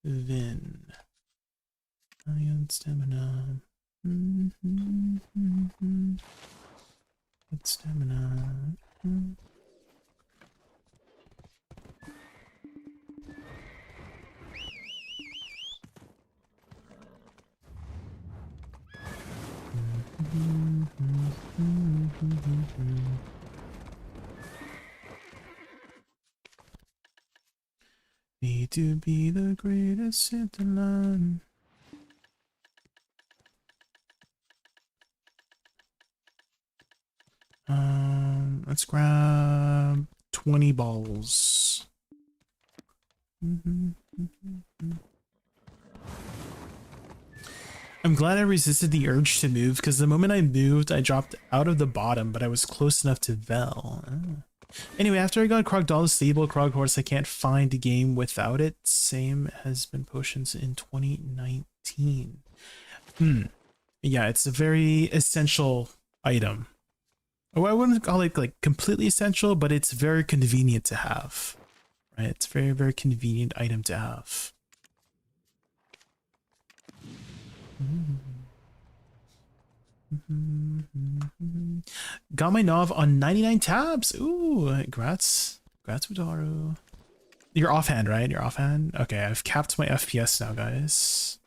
Vin. Ion stamina. Good stamina. Need to be the greatest in the land. Let's grab 20 balls. I'm glad I resisted the urge to move, because the moment I moved, I dropped out of the bottom, but I was close enough to Vel. Anyway, after I got Krogdoll stable, Krog Horse, I can't find a game without it. Same has been potions in 2019. Yeah, it's a very essential item. Oh, I wouldn't call it like completely essential, but it's very convenient to have. Right? It's a very, very convenient item to have. Got my Nov on 99 tabs. Ooh, congrats. Congrats, Wadaru. You're offhand, right? You're offhand? Okay, I've capped my FPS now, guys.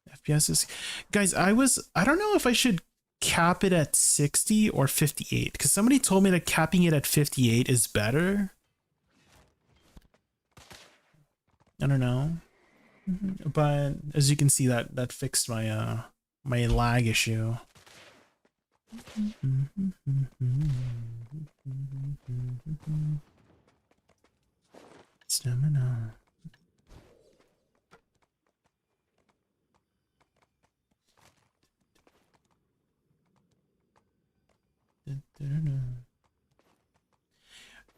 FPS is... Guys, I don't know if I should cap it at 60 or 58, because somebody told me that capping it at 58 is better. I don't know. But as you can see, that fixed my my lag issue. Stamina.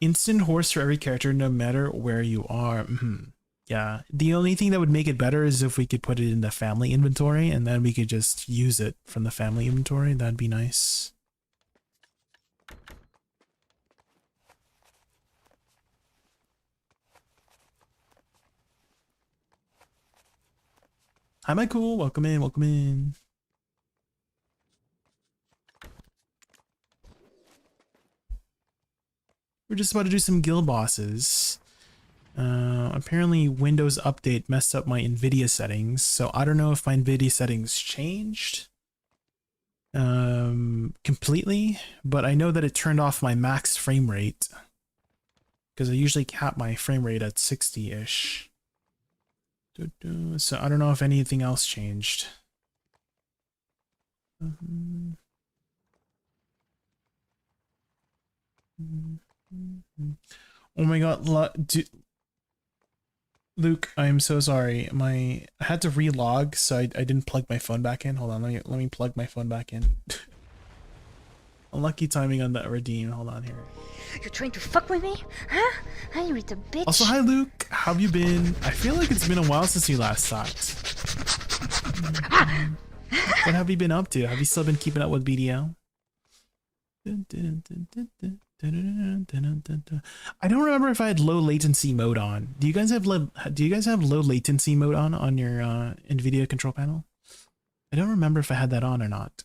Instant horse for every character, no matter where you are. Yeah, the only thing that would make it better is if we could put it in the family inventory, and then we could just use it from the family inventory. That'd be nice. Hi, Michael. Welcome in. Welcome in. We're just about to do some guild bosses. Apparently Windows Update messed up my NVIDIA settings, so I don't know if my NVIDIA settings changed completely, but I know that it turned off my max frame rate, because I usually cap my frame rate at 60-ish. So I don't know if anything else changed. Oh my god, Luke, I'm so sorry. I had to relog, so I didn't plug my phone back in. Hold on, let me plug my phone back in. Unlucky timing on that redeem. Hold on here. You're trying to fuck with me? Huh? You little bitch. Also, hi Luke. How have you been? I feel like it's been a while since you last talked. What have you been up to? Have you still been keeping up with BDL? I don't remember if I had low latency mode on. Do you guys have low latency mode on your NVIDIA control panel? I don't remember if I had that on or not.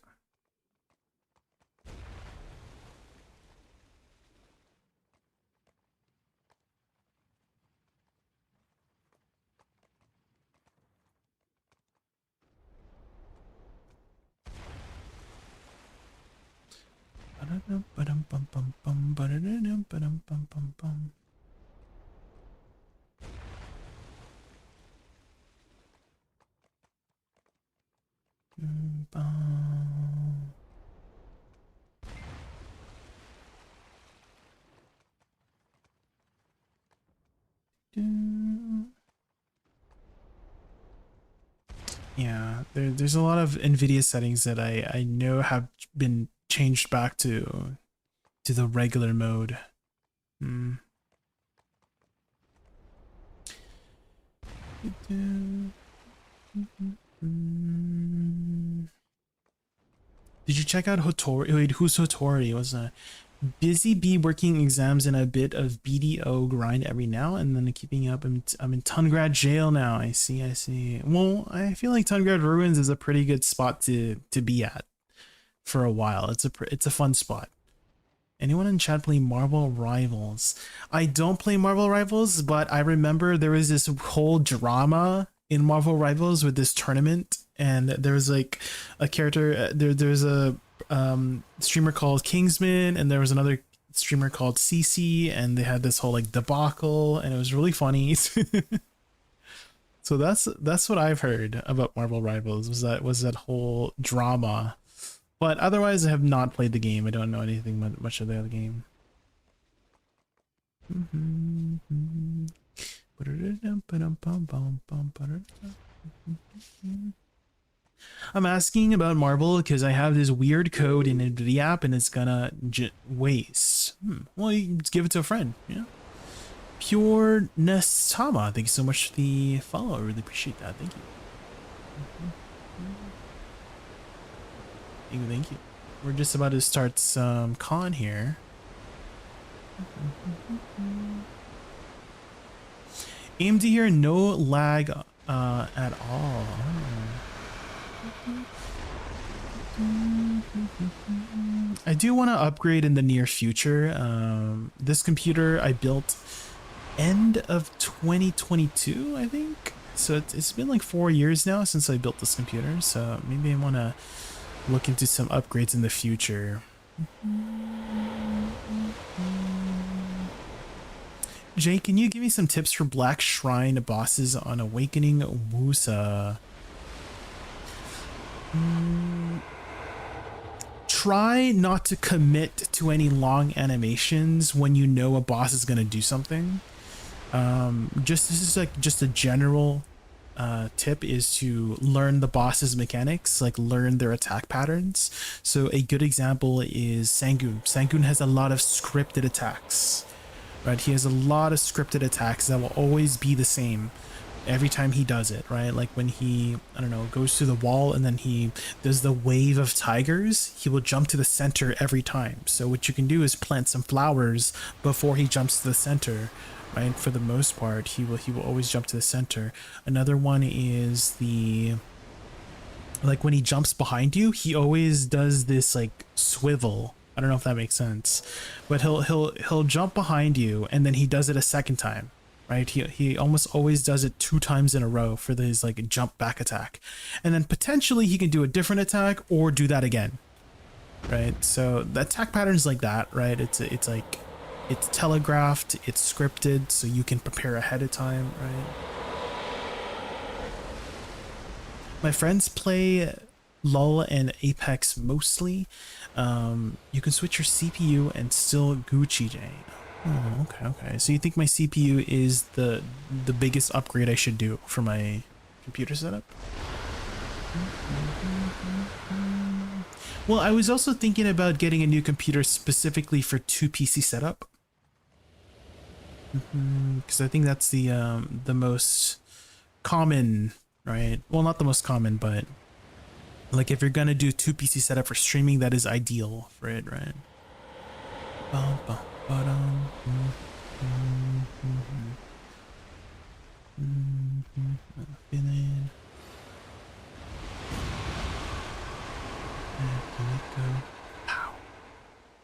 Yeah, there's a lot of NVIDIA settings that I know have been changed back to the regular mode. Did you check out Hotori? Wait, who's Hotori? Was busy bee working exams and a bit of BDO grind every now and then keeping up. I'm in Tungrad jail now. I see. Well, I feel like Tungrad Ruins is a pretty good spot to be at for a while. It's a fun spot. Anyone in chat play Marvel Rivals? I don't play Marvel Rivals, but I remember there was this whole drama in Marvel Rivals with this tournament, and there was like a character, there's a streamer called Kingsman, and there was another streamer called CC, and they had this whole like debacle, and it was really funny. So that's what I've heard about Marvel Rivals, was that whole drama. But otherwise, I have not played the game. I don't know anything much of the other game. I'm asking about Marvel because I have this weird code in the app and it's gonna waste. Well, you just give it to a friend, yeah. Pure Nestama, thank you so much for the follow. I really appreciate that. Thank you. Thank you. We're just about to start some con here. AMD here, no lag at all. I do want to upgrade in the near future. This computer I built end of 2022, I think. So it's been like 4 years now since I built this computer. So maybe I want to look into some upgrades in the future. Jay, can you give me some tips for Black Shrine bosses on Awakening Woosa? Try not to commit to any long animations when you know a boss is going to do something. This is like just a general tip, is to learn the boss's mechanics, like learn their attack patterns. So a good example is Sangoon. Sangoon has a lot of scripted attacks, right? He has a lot of scripted attacks that will always be the same every time he does it, right? Like when he, I don't know, goes to the wall and then he does the wave of tigers, he will jump to the center every time. So what you can do is plant some flowers before he jumps to the center, right? For the most part, he will always jump to the center. Another one is like when he jumps behind you, he always does this like swivel. I don't know if that makes sense, but he'll jump behind you and then he does it a second time, right? He almost always does it 2 times in a row for his like jump back attack, and then potentially he can do a different attack or do that again, right? So the attack patterns like that, right? It's like it's telegraphed, it's scripted, so you can prepare ahead of time, right? My friends play LoL and Apex mostly. You can switch your CPU and still Gucci Jay. Oh, okay. So you think my CPU is the biggest upgrade I should do for my computer setup? Well, I was also thinking about getting a new computer specifically for 2 PC setup. Because I think that's the most common, right? Well, not the most common, but like if you're gonna do 2 PC setup for streaming, that is ideal for it, right? Pow.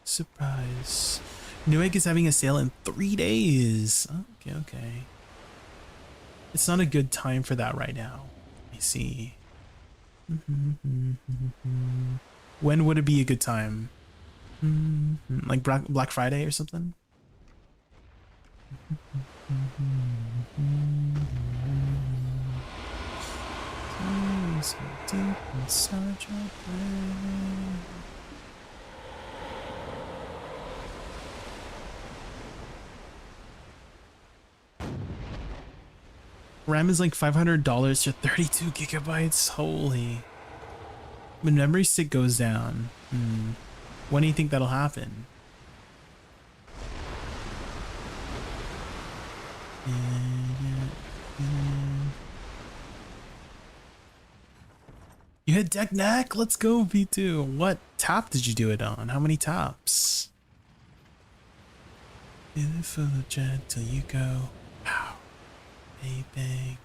Surprise. Newegg is having a sale in 3 days. Okay. It's not a good time for that right now. I see. When would it be a good time? Like Black Friday or something? So deep inside your brain. RAM is like $500 for 32 gigabytes. Holy. When memory stick goes down, when do you think that'll happen? You hit deck neck? Let's go, V2. What tap did you do it on? How many taps? Beautiful jet till you go. Pow. Bang, bang.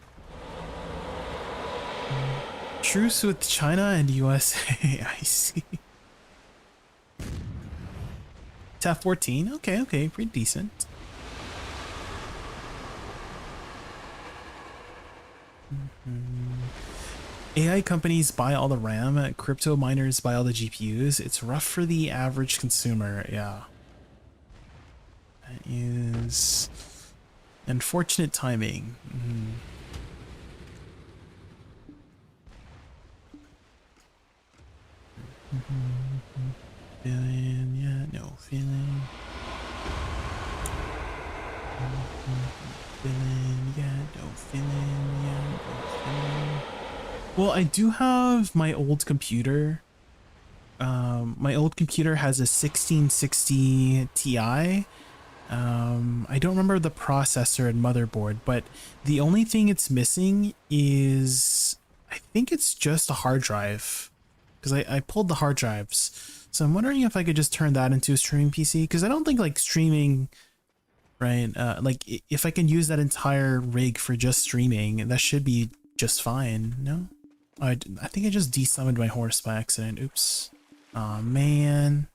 Truce with China and USA. I see. Tap 14. Okay, pretty decent. AI companies buy all the RAM, crypto miners buy all the GPUs. It's rough for the average consumer. Yeah. That is unfortunate timing. Feeling, yeah, no feeling. Feeling, yeah, no feeling, yeah, no feeling. Well, I do have my old computer. My old computer has a 1660 Ti. I don't remember the processor and motherboard, but the only thing it's missing is, I think it's just a hard drive, because I pulled the hard drives. So I'm wondering if I could just turn that into a streaming PC, because I don't think like streaming, right? Like if I can use that entire rig for just streaming, that should be just fine. No, I think I just desummoned my horse by accident. Oops. Aw, man.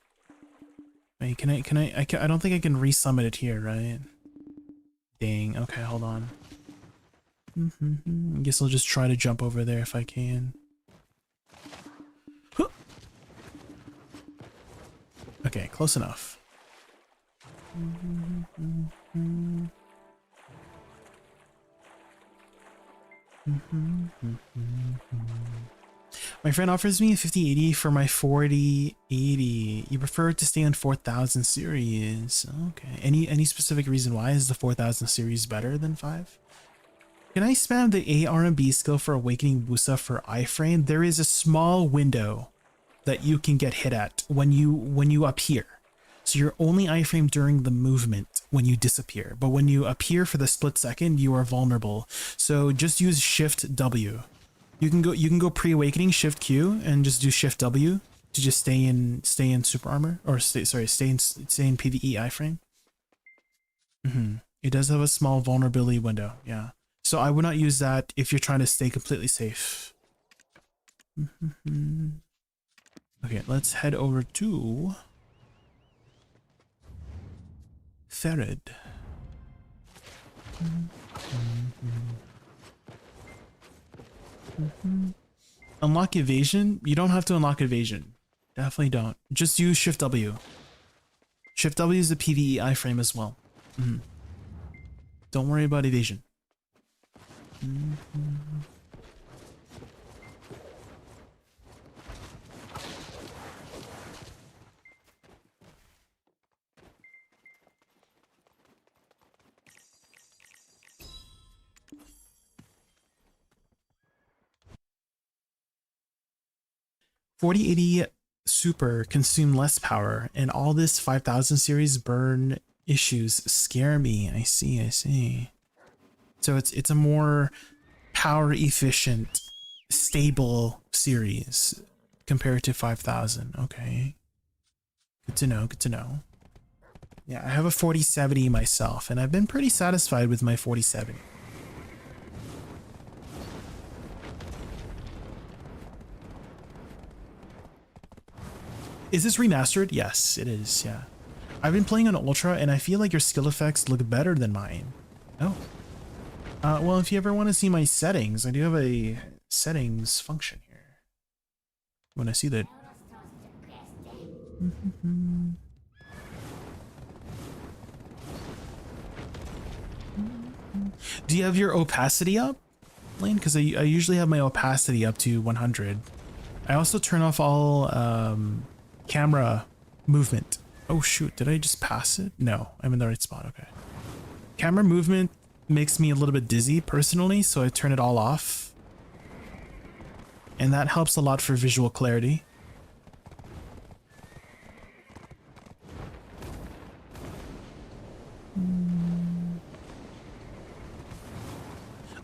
Wait, I don't think I can resummon it here, right? Dang, okay, hold on. I guess I'll just try to jump over there if I can. Huh. Okay, close enough. My friend offers me a 5080 for my 4080. You prefer to stay on 4000 series. Okay. Any specific reason why? Is the 4000 series better than 5? Can I spam the ARMB skill for Awakening Woosa for iframe? There is a small window that you can get hit at when you appear. So you're only iframe during the movement when you disappear, but when you appear for the split second, you are vulnerable. So just use Shift W. You can go pre-awakening Shift Q and just do Shift W to just stay in super armor, or stay in PvE iframe. It does have a small vulnerability window, yeah. So I would not use that if you're trying to stay completely safe. Okay, let's head over to Therid. Unlock evasion? You don't have to unlock evasion. Definitely don't. Just use Shift W. Shift W is the PvE iframe as well. Don't worry about evasion. 4080 Super consume less power, and all this 5000 series burn issues scare me. I see. So it's a more power efficient, stable series compared to 5000. Okay. Good to know. Yeah, I have a 4070 myself, and I've been pretty satisfied with my 4070. Is this remastered? Yes, it is, yeah. I've been playing on Ultra, and I feel like your skill effects look better than mine. Oh. Well, if you ever want to see my settings, I do have a settings function here. When I see that. Do you have your opacity up, Lane? Because I usually have my opacity up to 100. I also turn off all camera movement. Oh shoot, did I just pass it? No, I'm in the right spot. Okay. Camera movement makes me a little bit dizzy personally, so I turn it all off. And that helps a lot for visual clarity.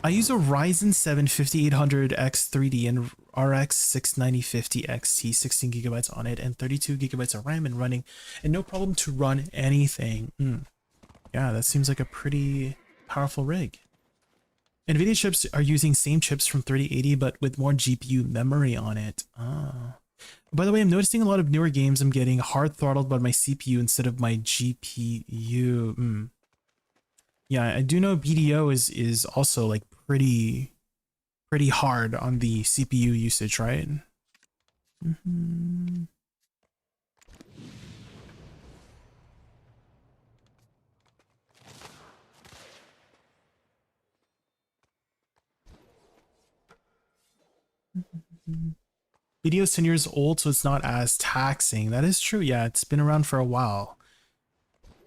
I use a Ryzen 7 5800X 3D and RX 69050 XT, 16 gigabytes on it and 32 gigabytes of RAM and running, and no problem to run anything. Yeah, that seems like a pretty powerful rig. NVIDIA chips are using same chips from 3080, but with more GPU memory on it. By the way, I'm noticing a lot of newer games I'm getting hard throttled by my CPU instead of my GPU. Yeah, I do know BDO is also like pretty pretty hard on the CPU usage, right? Video's 10 years old, so it's not as taxing. That is true. Yeah, it's been around for a while.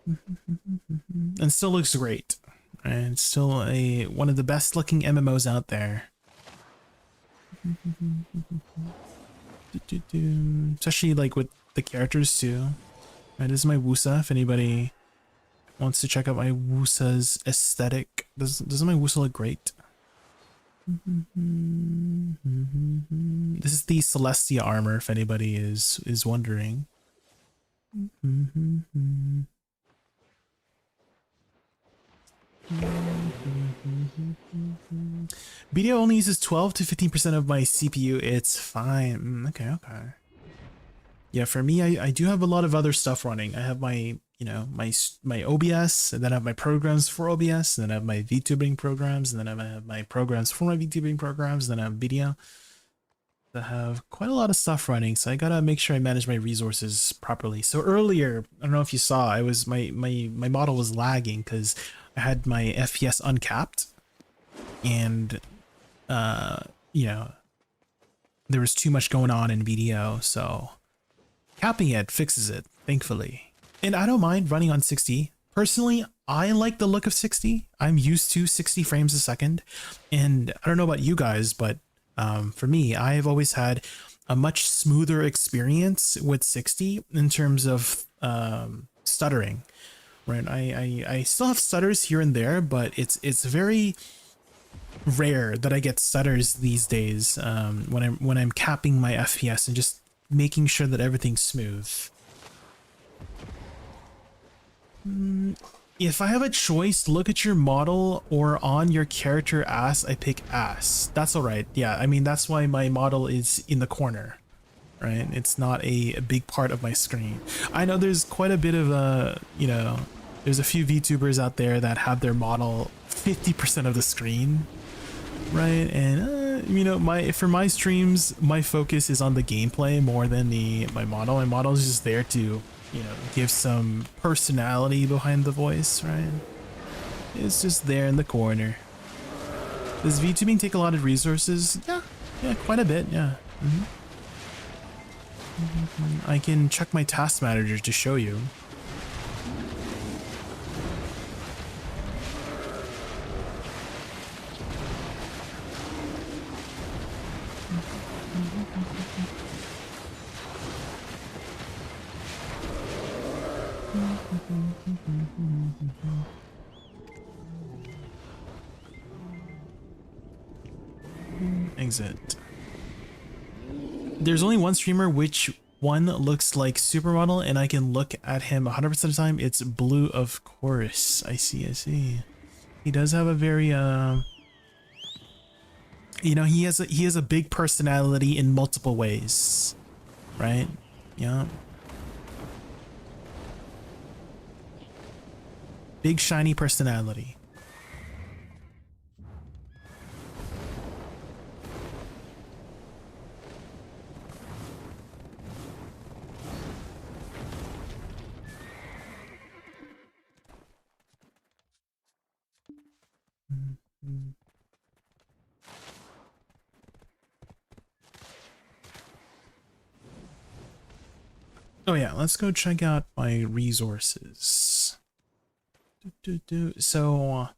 And still looks great. And it's still one of the best looking MMOs out there. Especially like with the characters too. Right, this is my Woosa. If anybody wants to check out my Woosa's aesthetic. Doesn't my Woosa look great? This is the Celestia armor, if anybody is wondering. Video only uses 12 to 15% of my CPU. It's fine. Okay. Yeah, for me, I do have a lot of other stuff running. I have my, you know, my OBS, and then I have my programs for OBS, and then I have my VTubing programs, and then I have my programs for my VTubing programs, and then I have video. I have quite a lot of stuff running, so I gotta make sure I manage my resources properly. So earlier, I don't know if you saw, I was my model was lagging because I had my FPS uncapped, and you know, there was too much going on in video, so capping it fixes it, thankfully. And I don't mind running on 60. Personally, I like the look of 60. I'm used to 60 frames a second, and I don't know about you guys, but for me, I have always had a much smoother experience with 60 in terms of stuttering. Right, I still have stutters here and there, but it's very rare that I get stutters these days when I'm capping my FPS and just making sure that everything's smooth. If I have a choice, look at your model or on your character ass, I pick ass. That's all right. Yeah, I mean, that's why my model is in the corner, right? It's not a big part of my screen. I know there's quite a bit of you know, there's a few VTubers out there that have their model 50% of the screen, right? And you know, for my streams, my focus is on the gameplay more than my model. My model is just there to, you know, give some personality behind the voice, right? It's just there in the corner. Does VTubing take a lot of resources? Yeah, quite a bit, yeah. I can check my task manager to show you. Exit. There's only one streamer which one looks like Supermodel, and I can look at him 100% of the time. It's Blue, of course. I see. He does have a very you know, he has a big personality in multiple ways, right? Yeah. Big shiny personality. Oh yeah, let's go check out my resources. So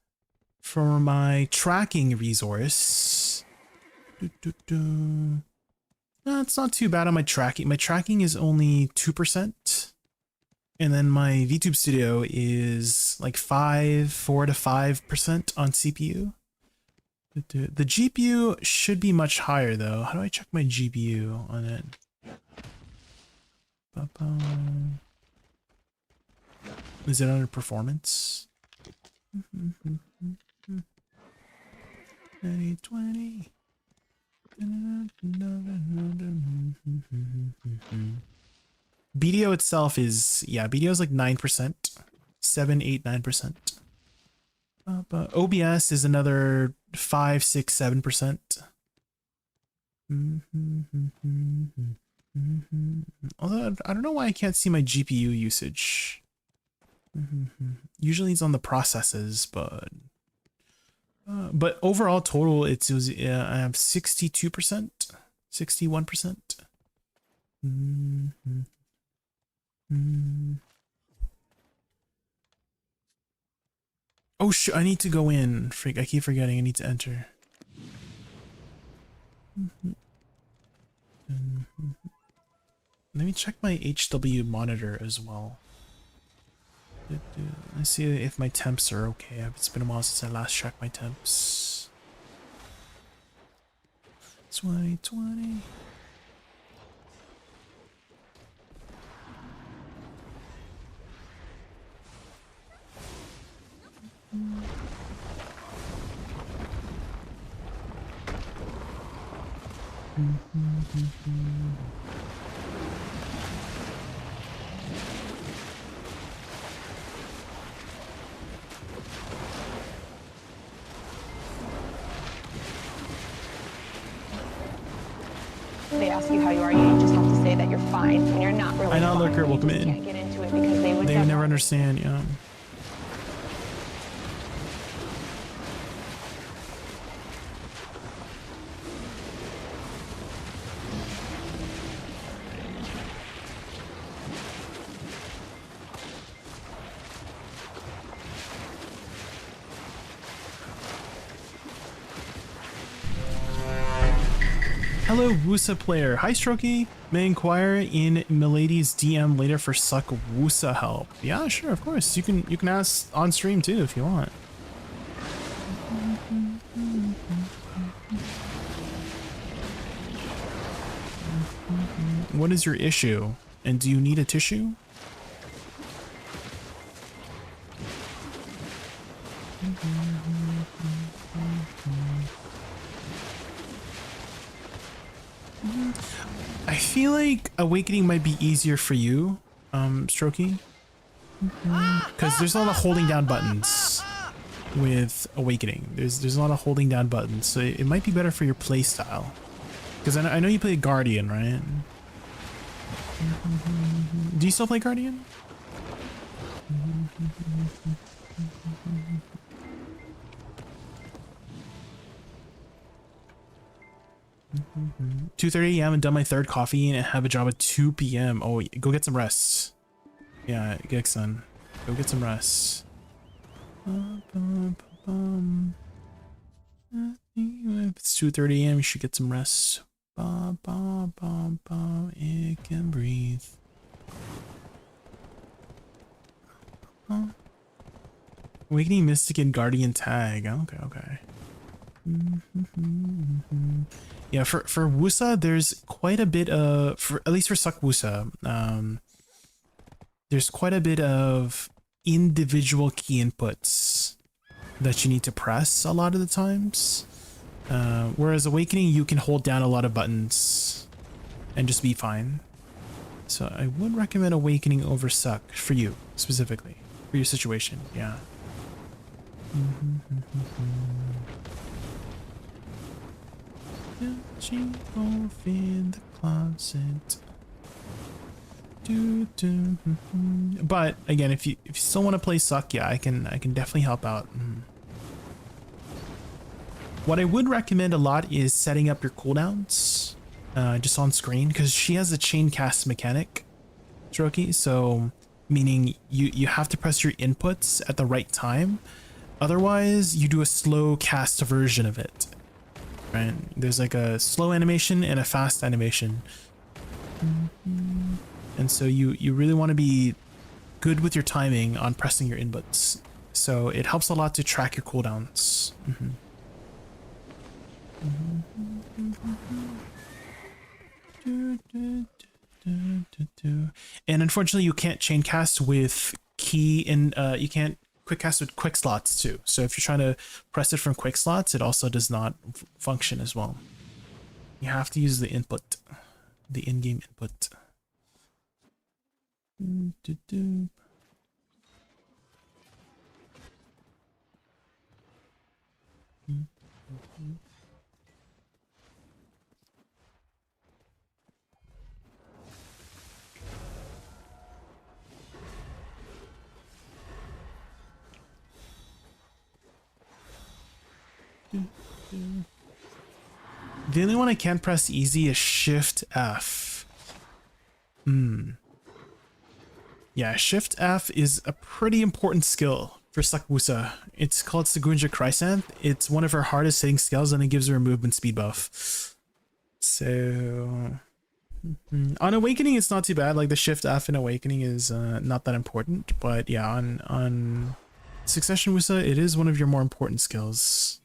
for my tracking resource, no, it's not too bad on my tracking. My tracking is only 2%. And then my VTube Studio is like 4 to 5% on CPU. The GPU should be much higher though. How do I check my GPU on it? Is it under performance? 2020. BDO itself is, yeah, BDO is like 9%, 7, 8, 9%. OBS is another 5, 6, 7%. Although I don't know why I can't see my GPU usage. Usually it's on the processes, but overall total it was I have 62%, 61%. Oh shit! I need to go in. Freak! I keep forgetting. I need to enter. Let me check my HW monitor as well. Let's see if my temps are okay. It's been a while since I last checked my temps. 2020. They ask you how you are, you just have to say that you're fine when you're not really I know, fine. Lurker, welcome You just in. can't get into it because they would They would never understand, yeah. Hello, Woosa player. Hi, Strokey. May I inquire in Milady's DM later for suck Woosa help? Yeah, sure, of course. You can ask on stream too if you want. What is your issue? And do you need a tissue? I feel like Awakening might be easier for you, Strokey. Because there's a lot of holding down buttons with Awakening. There's a lot of holding down buttons, so it might be better for your playstyle. Because I know you play Guardian, right? Do you still play Guardian? Mm-hmm. 2:30 a.m. and done my third coffee and have a job at 2 p.m. Oh, go get some rest. Yeah, Gixon, go get some rest. If it's 2:30 a.m., you should get some rest. It can breathe. Awakening Mystic and Guardian tag. Okay. Yeah, for Woosa, there's quite a bit of, at least for Suck Woosa, there's quite a bit of individual key inputs that you need to press a lot of the times. Whereas Awakening, you can hold down a lot of buttons and just be fine. So I would recommend Awakening over Suck for you, specifically, for your situation, yeah. Off in the closet. But again, if you still want to play Suck, yeah, I can definitely help out. What I would recommend a lot is setting up your cooldowns just on screen, because she has a chain cast mechanic, Strokey, so meaning you have to press your inputs at the right time. Otherwise, you do a slow cast version of it. Right? There's like a slow animation and a fast animation. And so you really want to be good with your timing on pressing your inputs. So it helps a lot to track your cooldowns. And unfortunately, you can't chain cast with key, and you can't quick cast with quick slots too. So if you're trying to press it from quick slots, it also does not function as well. You have to use the input, the in-game input. The only one I can't press easy is Shift F. Yeah, Shift F is a pretty important skill for Woosa. It's called Segunja Chrysanth. It's one of her hardest hitting skills and it gives her a movement speed buff. So on Awakening it's not too bad. Like the Shift F in Awakening is not that important, but yeah, on Succession Woosa it is one of your more important skills.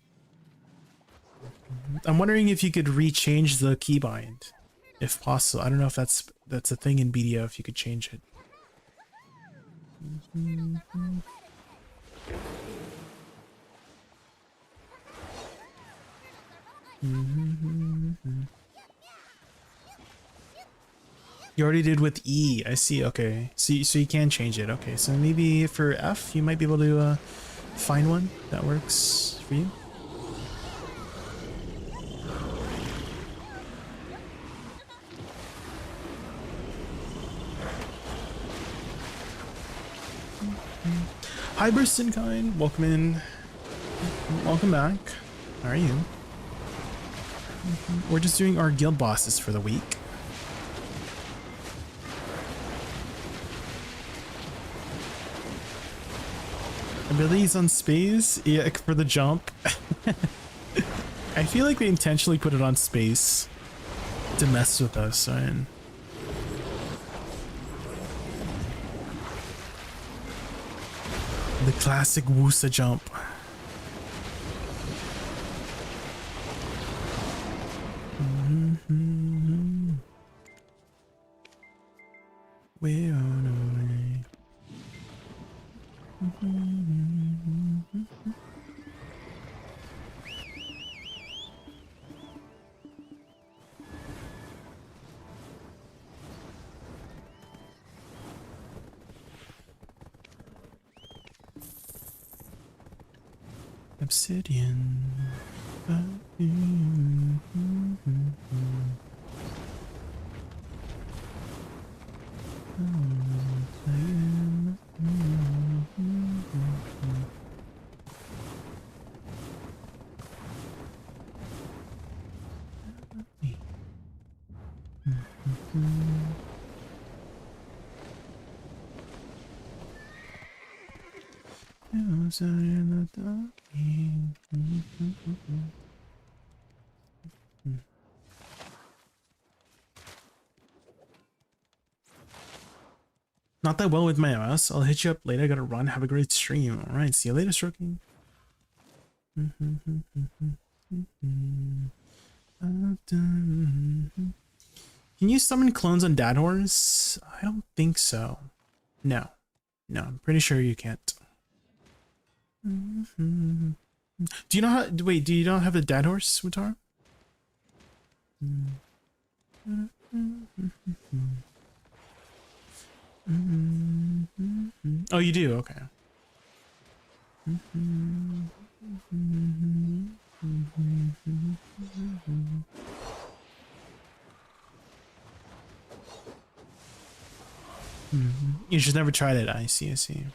I'm wondering if you could rechange the keybind if possible. I don't know if that's a thing in BDO, if you could change it. You already did with E. I see. Okay, so you can change it. Okay, so maybe for F you might be able to find one that works for you. Hi Burstenkind, welcome in. Welcome back. How are you? We're just doing our guild bosses for the week. Abilities on space? Yeah, for the jump. I feel like they intentionally put it on space to mess with us, right? The classic Woosa jump. We're on our way. Obsidian. Not that well with my mouse. I'll hit you up later. I gotta run. Have a great stream. All right. See you later, Stroking. Can you summon clones on Dad Horse? I don't think so. No. No, I'm pretty sure you can't. Do you know how... Wait, do you not have the Dad Horse, Wutara? Oh, you do? Okay. You just never tried it. I see, I see.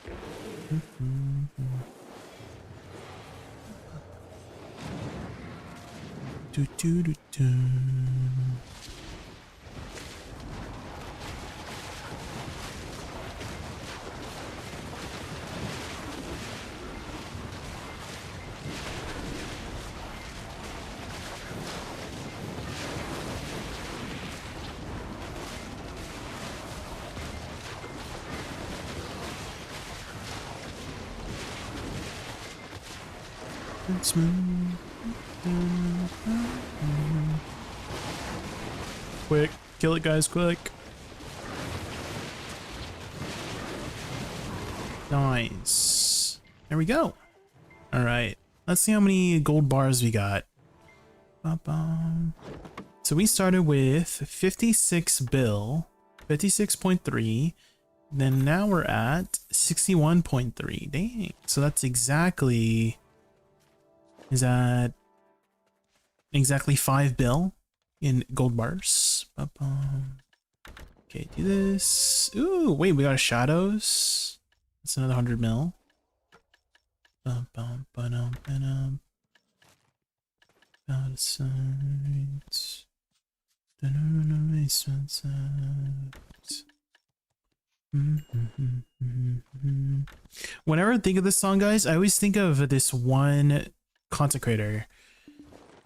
Do, do, do, do. Quick, kill it, guys, quick. Nice. There we go. All right, let's see how many gold bars we got. So we started with 56 bill, 56.3. Then now we're at 61.3. Dang. So that's exactly... Is that exactly 5 bill in gold bars? Okay, do this. Ooh, wait, we got a shadows. That's another 100 mil. Out of sight. Whenever I think of this song, guys, I always think of this one content creator.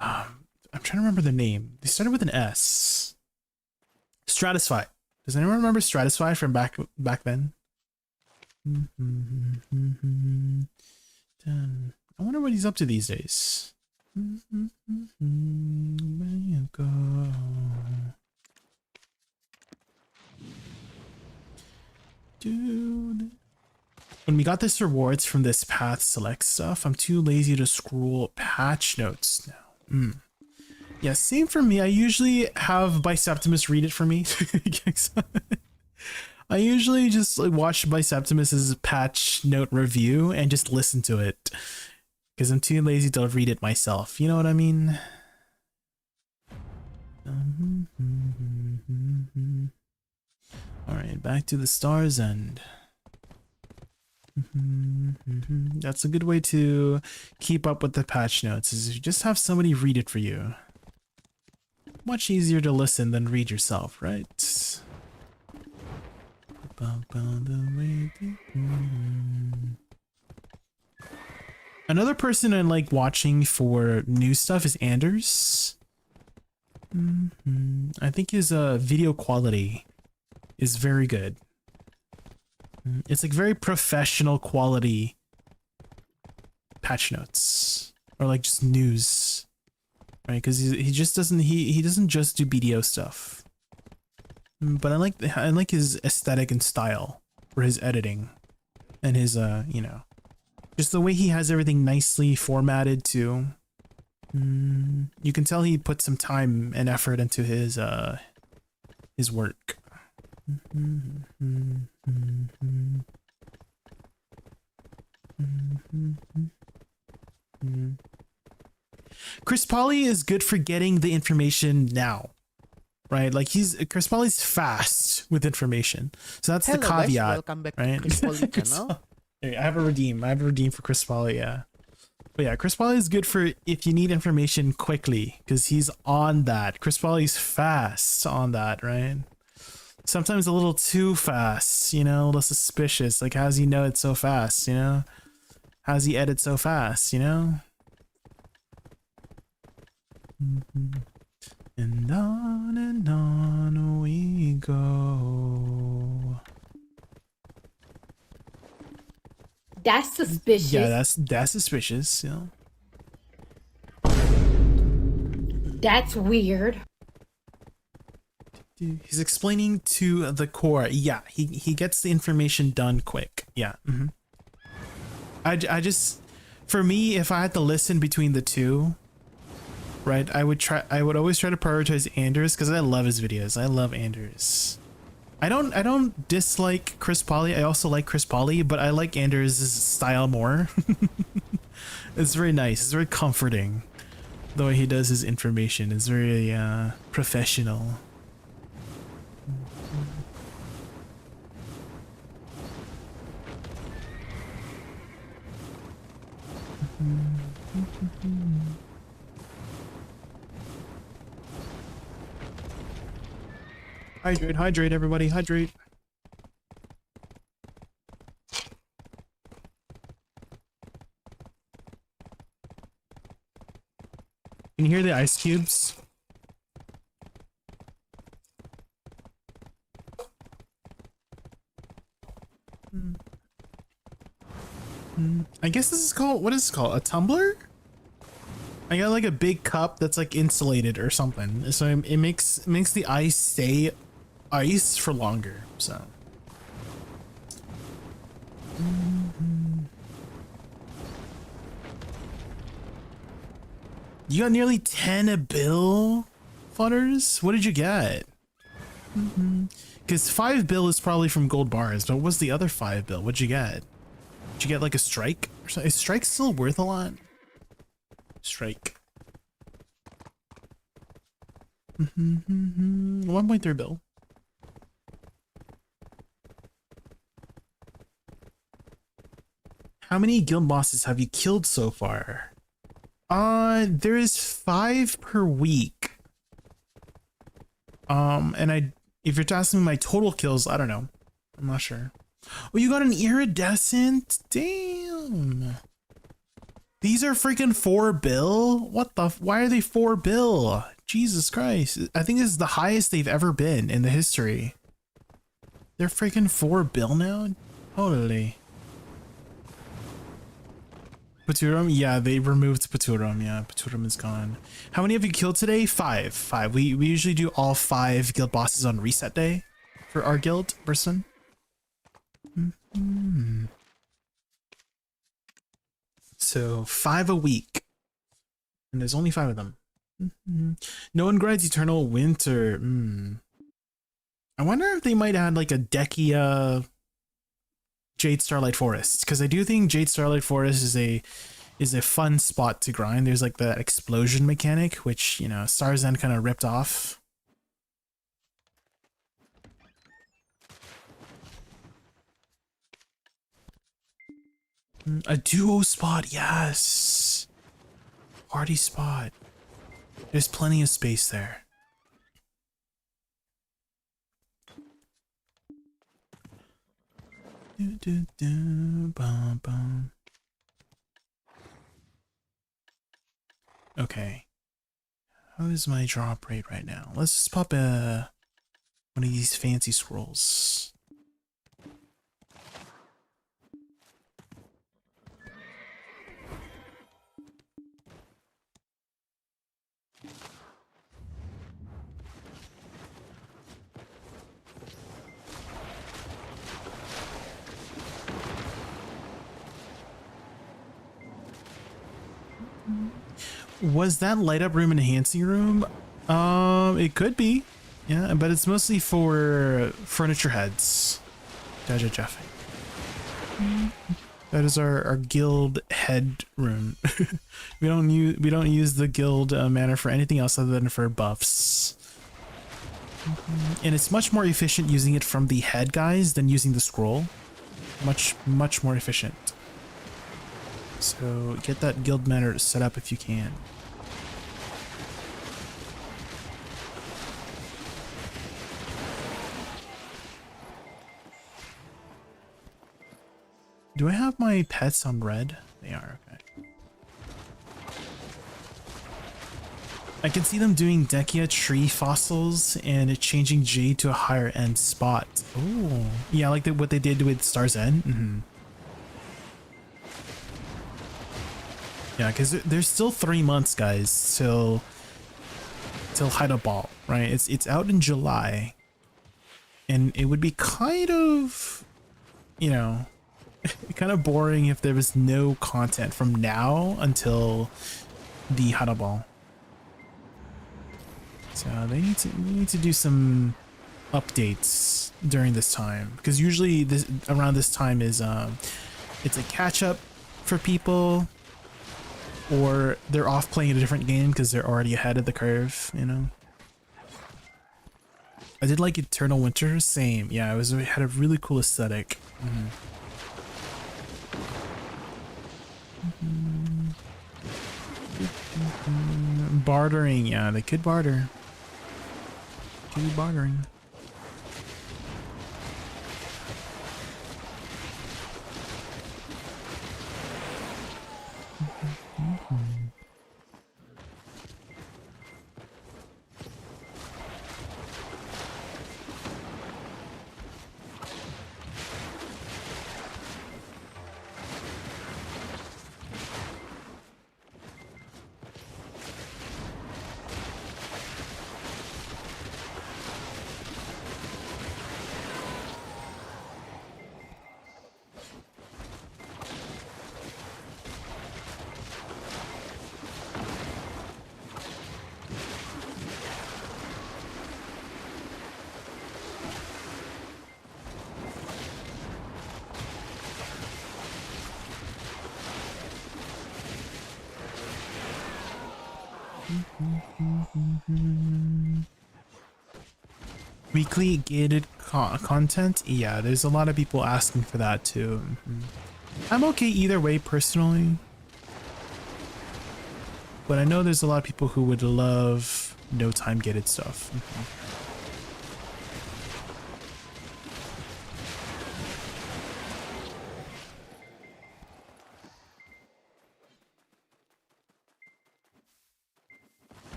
I'm trying to remember the name. They started with an S. Stratisfy. Does anyone remember Stratisfy from back then? I wonder what he's up to these days. Where you go? Dude. When we got this rewards from this path select stuff, I'm too lazy to scroll patch notes now. Yeah, same for me. I usually have Biceptimus read it for me. I usually just like watch Biceptimus's patch note review and just listen to it because I'm too lazy to read it myself. You know what I mean? All right, back to the Star's End. That's a good way to keep up with the patch notes, is if you just have somebody read it for you. Much easier to listen than read yourself, right? Another person I like watching for new stuff is Anders. I think his video quality is very good. It's like very professional quality patch notes or like just news, right? Because he just doesn't he doesn't just do BDO stuff. But I like his aesthetic and style for his editing and his you know, just the way he has everything nicely formatted too. You can tell he put some time and effort into his work. Chris Polly is good for getting the information now, right? Like Chris Polly's fast with information, so that's the caveat. Guys, welcome back right? to Chris Polly channel. I have a redeem for Chris Polly, yeah. But yeah, Chris Polly is good for if you need information quickly because he's on that. Chris Polly's fast on that, right? Sometimes a little too fast, you know, a little suspicious. Like, how's he know it's so fast, you know? How's he edit so fast, you know? And on we go. That's suspicious. Yeah, that's suspicious, you know? That's weird. He's explaining to the core. Yeah, he gets the information done quick. Yeah. I just, for me, if I had to listen between the two, right, I would always try to prioritize Anders because I love his videos. I love Anders. I don't dislike Chris Polly. I also like Chris Polly, but I like Anders' style more. It's very nice. It's very comforting. The way he does his information is very professional. Hydrate, everybody, hydrate. Can you hear the ice cubes? I guess this is called, what is this called? A tumbler? I got like a big cup that's like insulated or something. So it makes the ice stay ice for longer, so. You got nearly 10 bill funners? What did you get? Because 5 bill is probably from gold bars, but what's the other 5 bill? What'd you get? Did you get like a strike? Or something? Is strike still worth a lot? Strike. 1.3 bill. How many guild bosses have you killed so far? There is 5 per week. And if you're asking me my total kills, I don't know. I'm not sure. Oh, you got an iridescent? Damn. These are freaking 4 bill? What the? Why are they 4 bill? Jesus Christ. I think this is the highest they've ever been in the history. They're freaking 4 bill now? Holy. Paturum? Yeah, they removed Paturum. Yeah, Paturum is gone. How many have you killed today? 5. 5. We usually do all 5 guild bosses on reset day for our guild person. So 5 a week. And there's only 5 of them. No one grinds Eternal Winter. I wonder if they might add like a Dekia Jade Starlight Forest, because I do think Jade Starlight Forest is a fun spot to grind. There's like the explosion mechanic, which, you know, Star's End kind of ripped off. A duo spot, yes. Party spot. There's plenty of space there. Bum, bum. Okay. How is my drop rate right now? Let's just pop one of these fancy scrolls. Was that light up room an enhancing room? It could be. Yeah, but it's mostly for furniture heads. Jaja Jeff. That is our guild head room. we don't use the guild mana for anything else other than for buffs. And it's much more efficient using it from the head guys than using the scroll. Much more efficient. So get that guild mana set up if you can. Do I have my pets on red? They are, okay. I can see them doing Dekia tree fossils and changing Jade to a higher end spot. Oh, yeah, like what they did with Star's End. Yeah, because there's still 3 months, guys, till Hide a Ball, right? It's out in July, and it would be kind of, you know, kind of boring if there was no content from now until the Hide a Ball. So they need to do some updates during this time, because usually around this time is it's a catch up for people, or they're off playing a different game because they're already ahead of the curve, you know. I did like Eternal Winter, same. Yeah, it had a really cool aesthetic. Bartering, yeah, they could barter. Could be bartering. Weekly gated content? Yeah, there's a lot of people asking for that too. I'm okay either way personally. but I know there's a lot of people who would love no time gated stuff.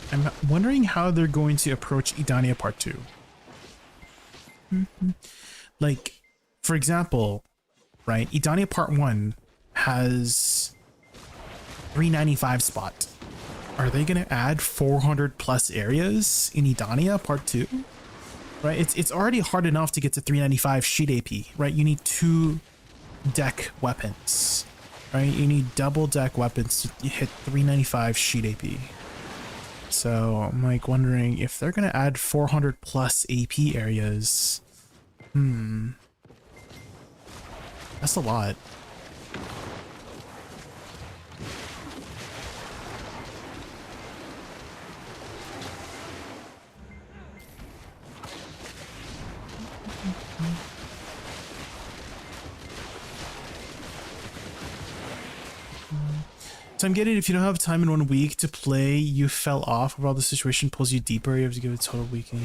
I'm wondering how they're going to approach Idania Part 2. Like, for example, right, Idania Part 1 has 395 spot. Are they going to add 400 plus areas in Idania Part 2? Right, it's already hard enough to get to 395 sheet AP, right? You need 2 deck weapons, right? You need double deck weapons to hit 395 sheet AP. So I'm like wondering if they're gonna add 400 plus AP areas. That's a lot. So I'm getting, if you don't have time in 1 week to play, you fell off while the situation pulls you deeper, you have to give it total weekly.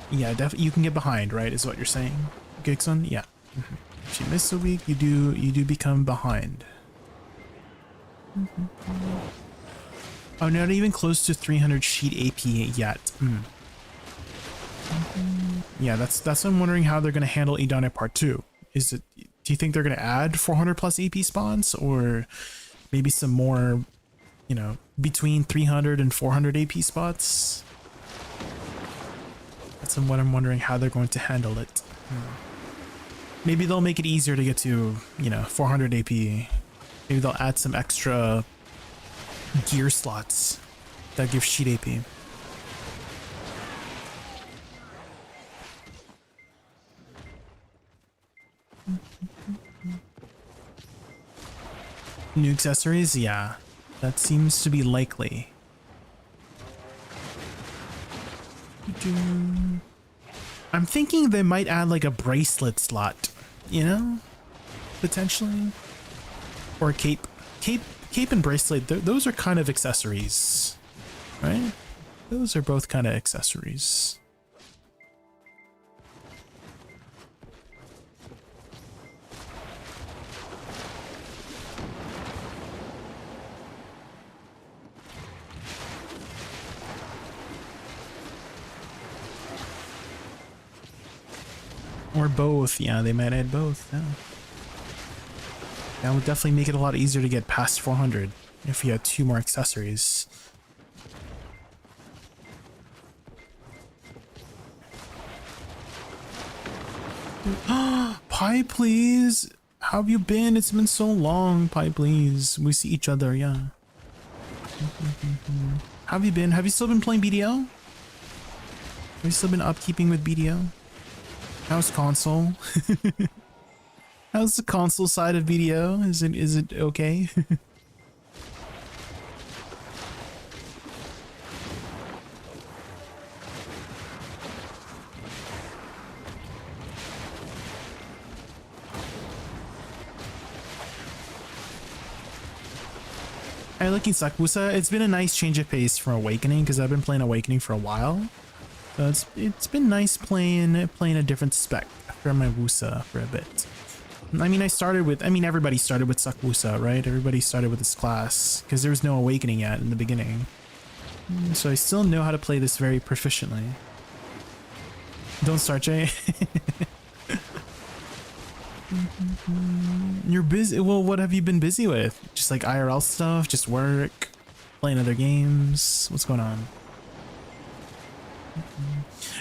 Yeah, definitely you can get behind, right? Is what you're saying, Gigson? Yeah. If you miss a week, you do become behind. Oh, not even close to 300 sheet AP yet. Yeah, that's what I'm wondering how they're gonna handle Idania Part 2. Is it? Do you think they're going to add 400 plus AP spawns, or maybe some more, you know, between 300 and 400 AP spots? That's what I'm wondering how they're going to handle it. Maybe they'll make it easier to get to, you know, 400 AP. Maybe they'll add some extra gear slots that give sheet AP. New accessories? Yeah, that seems to be likely. I'm thinking they might add like a bracelet slot, you know? Potentially. Or a cape. Cape and bracelet, those are kind of accessories, right? Those are both kind of accessories. Or both. Yeah, they might add both. Yeah. That would definitely make it a lot easier to get past 400 if you had 2 more accessories. Pie, please. How have you been? It's been so long. Pie, please. We see each other, yeah. How have you been? Have you still been playing BDO? Have you still been upkeeping with BDO? How's console? How's the console side of BDO? Is it okay? Hey, looking Sakusa, it's been a nice change of pace from Awakening because I've been playing Awakening for a while. So it's been nice playing a different spec for my Woosa for a bit. I mean, everybody started with Sakusa, right? Everybody started with this class because there was no Awakening yet in the beginning. So I still know how to play this very proficiently. Don't start, Jay. You're busy. Well, what have you been busy with? Just like IRL stuff, just work, playing other games. What's going on?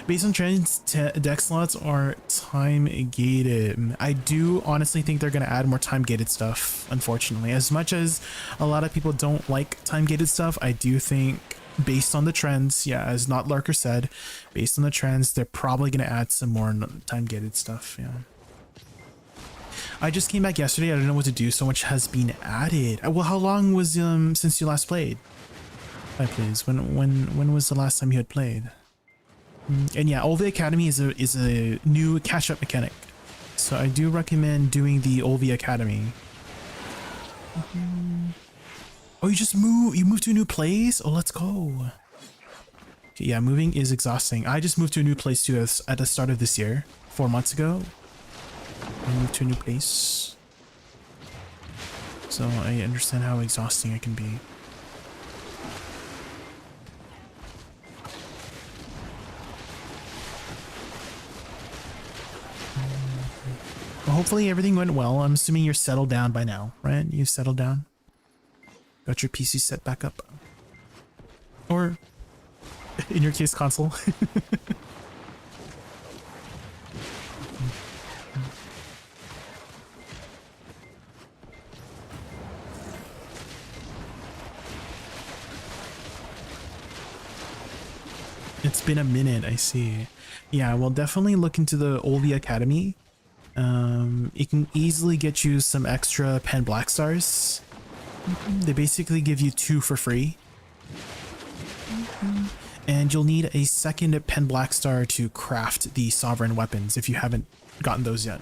Based on trends, deck slots are time gated. I do honestly think they're going to add more time gated stuff, unfortunately. As much as a lot of people don't like time gated stuff, I do think based on the trends, yeah, as Not Larker said, based on the trends, they're probably going to add some more time gated stuff, yeah. I just came back yesterday. I don't know what to do. So much has been added. Well, how long was since you last played? Hi, please. When was the last time you had played? And yeah, Olvi Academy is a new catch-up mechanic. So I do recommend doing the Olvi Academy. Oh, you moved to a new place? Oh, let's go. Okay, yeah, moving is exhausting. I just moved to a new place too at the start of this year, 4 months ago. I moved to a new place. So I understand how exhausting it can be. Well, hopefully everything went well. I'm assuming you're settled down by now, right? You've settled down? Got your PC set back up? Or, in your case, console? It's been a minute, I see. Yeah, well, definitely look into the Olvi Academy. It can easily get you some extra pen black stars. They basically give you 2 for free. And you'll need a second pen black star to craft the sovereign weapons if you haven't gotten those yet.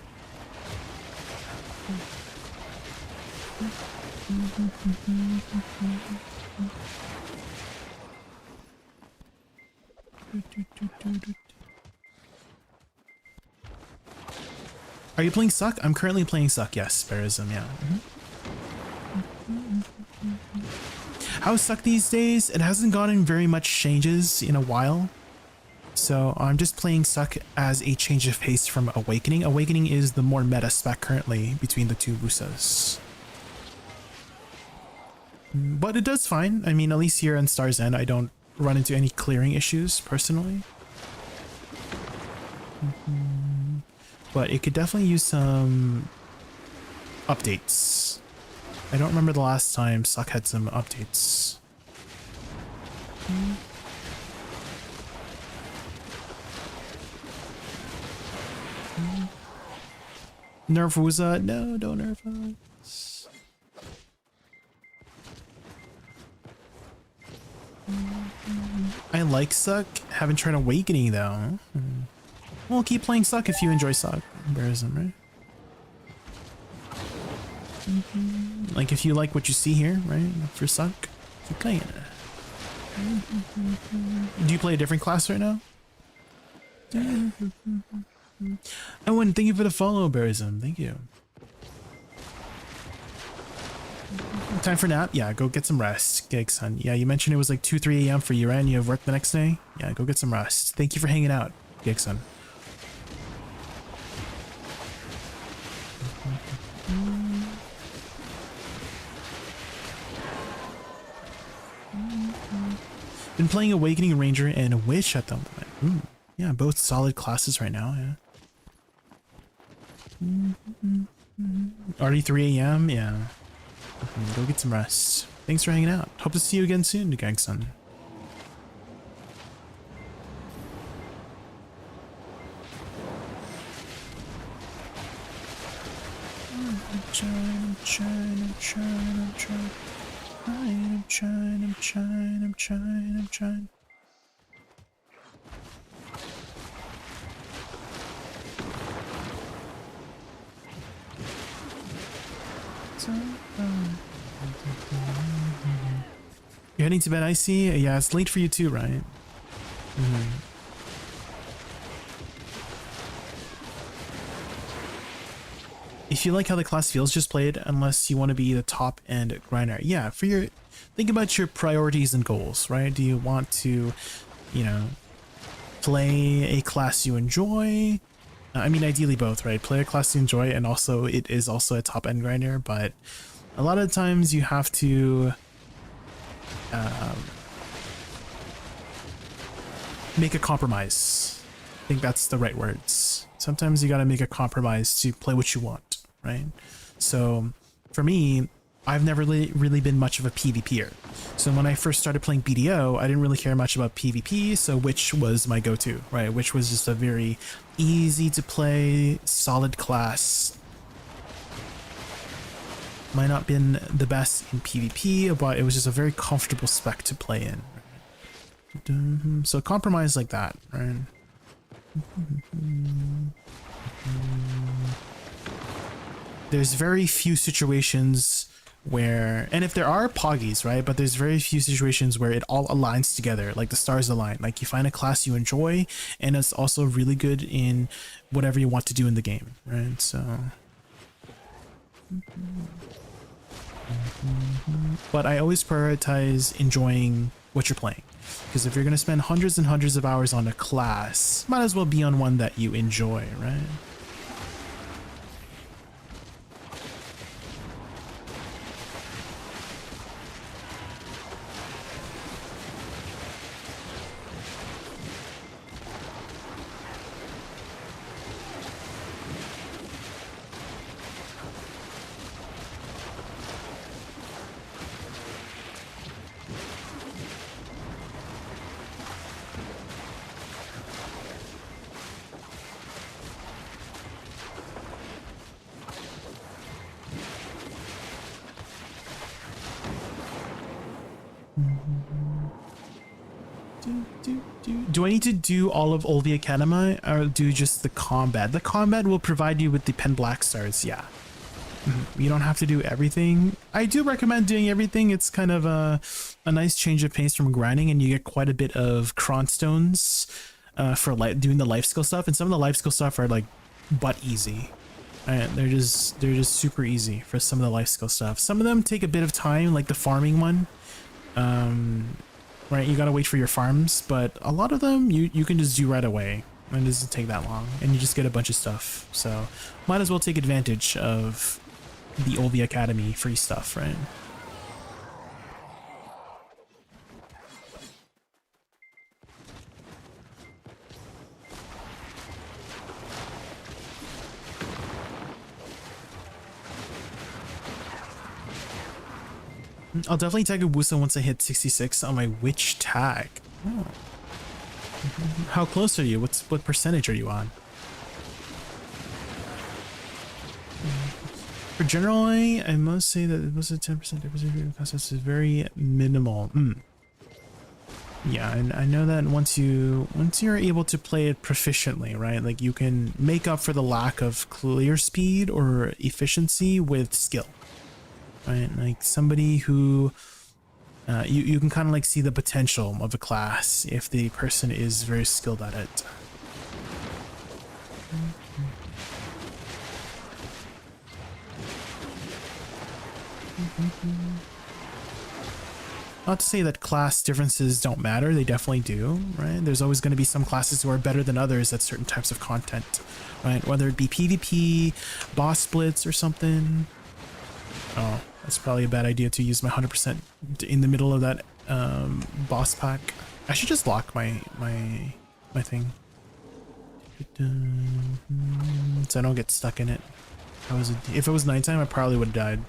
Are you playing Suck? I'm currently playing Suck, yes, Barism, yeah. How's Suck these days? It hasn't gotten very much changes in a while. So I'm just playing Suck as a change of pace from Awakening. Awakening is the more meta spec currently between the two Woosas. But it does fine. I mean, at least here in Star's End, I don't run into any clearing issues personally. But it could definitely use some updates. I don't remember the last time Suck had some updates. Nerf Woosa? No, don't nerf us. I like Suck. Haven't tried Awakening though. Well, keep playing Suck if you enjoy Suck. Embarrassing, right? Like if you like what you see here, right? For Suck, keep playing it. Do you play a different class right now? Oh, and thank you for the follow, Barism. Thank you. Time for nap? Yeah, go get some rest, Gig Son. Yeah, you mentioned it was like 2, 3 a.m. for you, right? And you have work the next day? Yeah, go get some rest. Thank you for hanging out, Gig Son. Been playing Awakening Ranger and Witch at the moment. Yeah, both solid classes right now, yeah. Already 3 a.m.? Yeah. Go get some rest. Thanks for hanging out. Hope to see you again soon, Gangson. I'm trying. You're heading to bed, I see. Yeah, it's late for you too, right? If you like how the class feels, just play it unless you want to be the top end grinder. Yeah, think about your priorities and goals, right? Do you want to, play a class you enjoy? I mean, ideally both, right? Play a class you enjoy, and also it is also a top end grinder, but a lot of times you have to make a compromise. I think that's the right words. Sometimes you gotta make a compromise to play what you want, right? So for me, I've never really been much of a PvPer. So when I first started playing BDO, I didn't really care much about PvP, so Witch was my go-to, right? Witch was just a very easy to play, solid class. Might not been the best in PvP, but it was just a very comfortable spec to play in. So compromise like that, right? There's very few situations where, and if there are poggies, right, but there's very few situations where it all aligns together, like the stars align. Like you find a class you enjoy, and it's also really good in whatever you want to do in the game, right? So, but I always prioritize enjoying what you're playing, because if you're going to spend hundreds and hundreds of hours on a class, might as well be on one that you enjoy, right? Do I need to do all of Olvi Academy or do just the combat? The combat will provide you with the pen black stars, yeah. You don't have to do everything. I do recommend doing everything. It's kind of a nice change of pace from grinding, and you get quite a bit of cron stones for doing the life skill stuff. And some of the life skill stuff are like butt easy. They're just super easy for some of the life skill stuff. Some of them take a bit of time, like the farming one. Right, you gotta wait for your farms, but a lot of them you can just do right away. And it doesn't take that long, and you just get a bunch of stuff. So might as well take advantage of the Olvi Academy free stuff, right? I'll definitely tag a Woosa once I hit 66 on my witch tag. Oh. How close are you? What percentage are you on? For generally, I must say that it was a 10% process is very minimal. Yeah, and I know that once you're able to play it proficiently, right? Like you can make up for the lack of clear speed or efficiency with skill. Right, like somebody who you can kind of like see the potential of a class if the person is very skilled at it. Not to say that class differences don't matter, they definitely do, right? There's always going to be some classes who are better than others at certain types of content, right? Whether it be PvP, boss splits, or something. Oh, that's probably a bad idea to use my 100% in the middle of that boss pack. I should just lock my thing. So I don't get stuck in it. If it was nighttime, I probably would have died.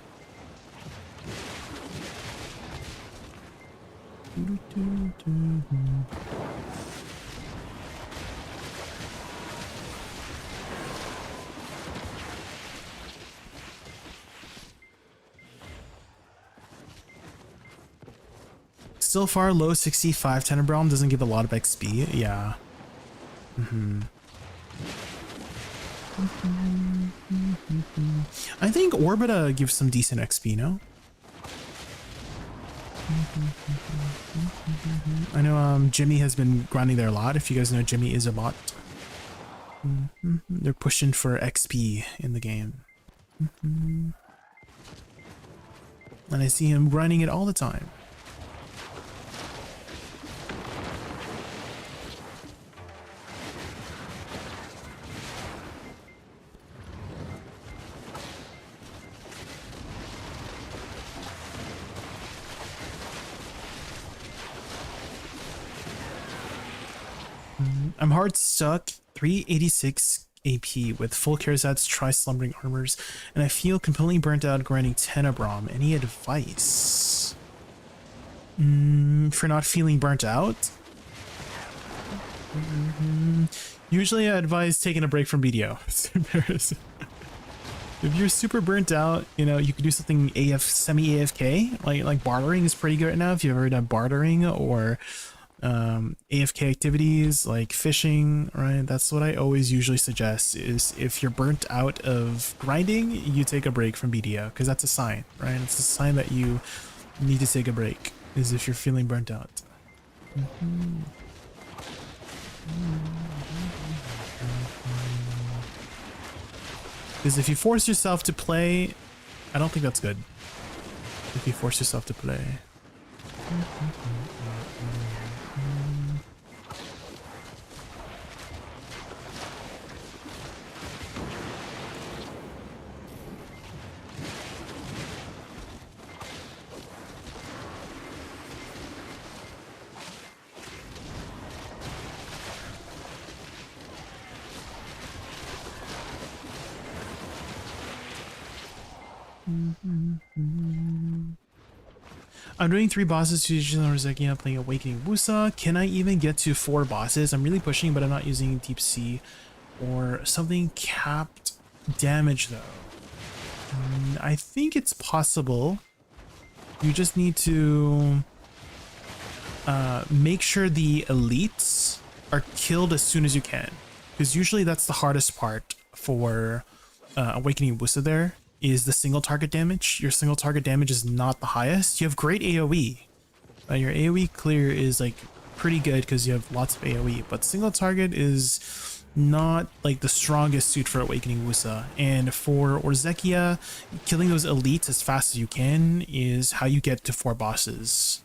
Still far low 65 Tenebrum doesn't give a lot of XP. Yeah. I think Orbita gives some decent XP, no? I know Jimmy has been grinding there a lot. If you guys know, Jimmy is a bot. They're pushing for XP in the game. And I see him grinding it all the time. I'm hard stuck, 386 AP with full Karazad's Tri-Slumbering Armors, and I feel completely burnt out grinding Tenebrum. Any advice? For not feeling burnt out? Usually I advise taking a break from BDO. If you're super burnt out, you know, you could do something semi-AFK, like bartering is pretty good right now. If you've ever done bartering or AFK activities like fishing, right? That's what I always usually suggest is if you're burnt out of grinding, you take a break from BDO because that's a sign, right? It's a sign that you need to take a break is if you're feeling burnt out. Because if you force yourself to play, I don't think that's good. If you force yourself to play. I'm doing 3 bosses to Rizeki. I'm playing Awakening Woosa. Can I even get to 4 bosses? I'm really pushing, but I'm not using Deep Sea or something capped damage though. I think it's possible. You just need to make sure the elites are killed as soon as you can, because usually that's the hardest part for Awakening Woosa there. Is the single target damage. Your single target damage is not the highest. You have great AoE. Your AoE clear is like pretty good because you have lots of AoE, but single target is not like the strongest suit for Awakening Woosa. And for Orzekia, killing those elites as fast as you can is how you get to 4 bosses.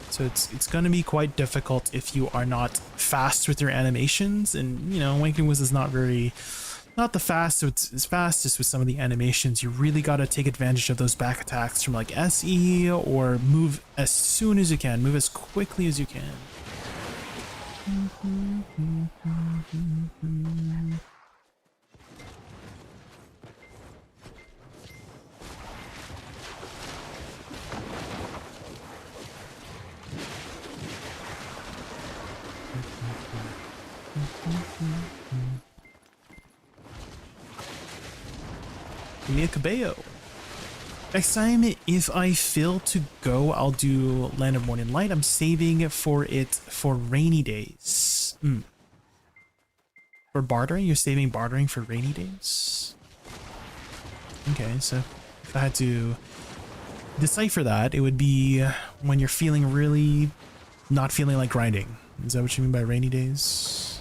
So it's going to be quite difficult if you are not fast with your animations, and you know, Awakening Woosa is not the fastest with some of the animations. You really got to take advantage of those back attacks from like SE or move as soon as you can, move as quickly as you can. Give me a Cabello. Next time, if I fail to go, I'll do Land of Morning Light. I'm saving for it for rainy days. For bartering, you're saving bartering for rainy days? Okay, so if I had to decipher that, it would be when you're feeling really not feeling like grinding. Is that what you mean by rainy days?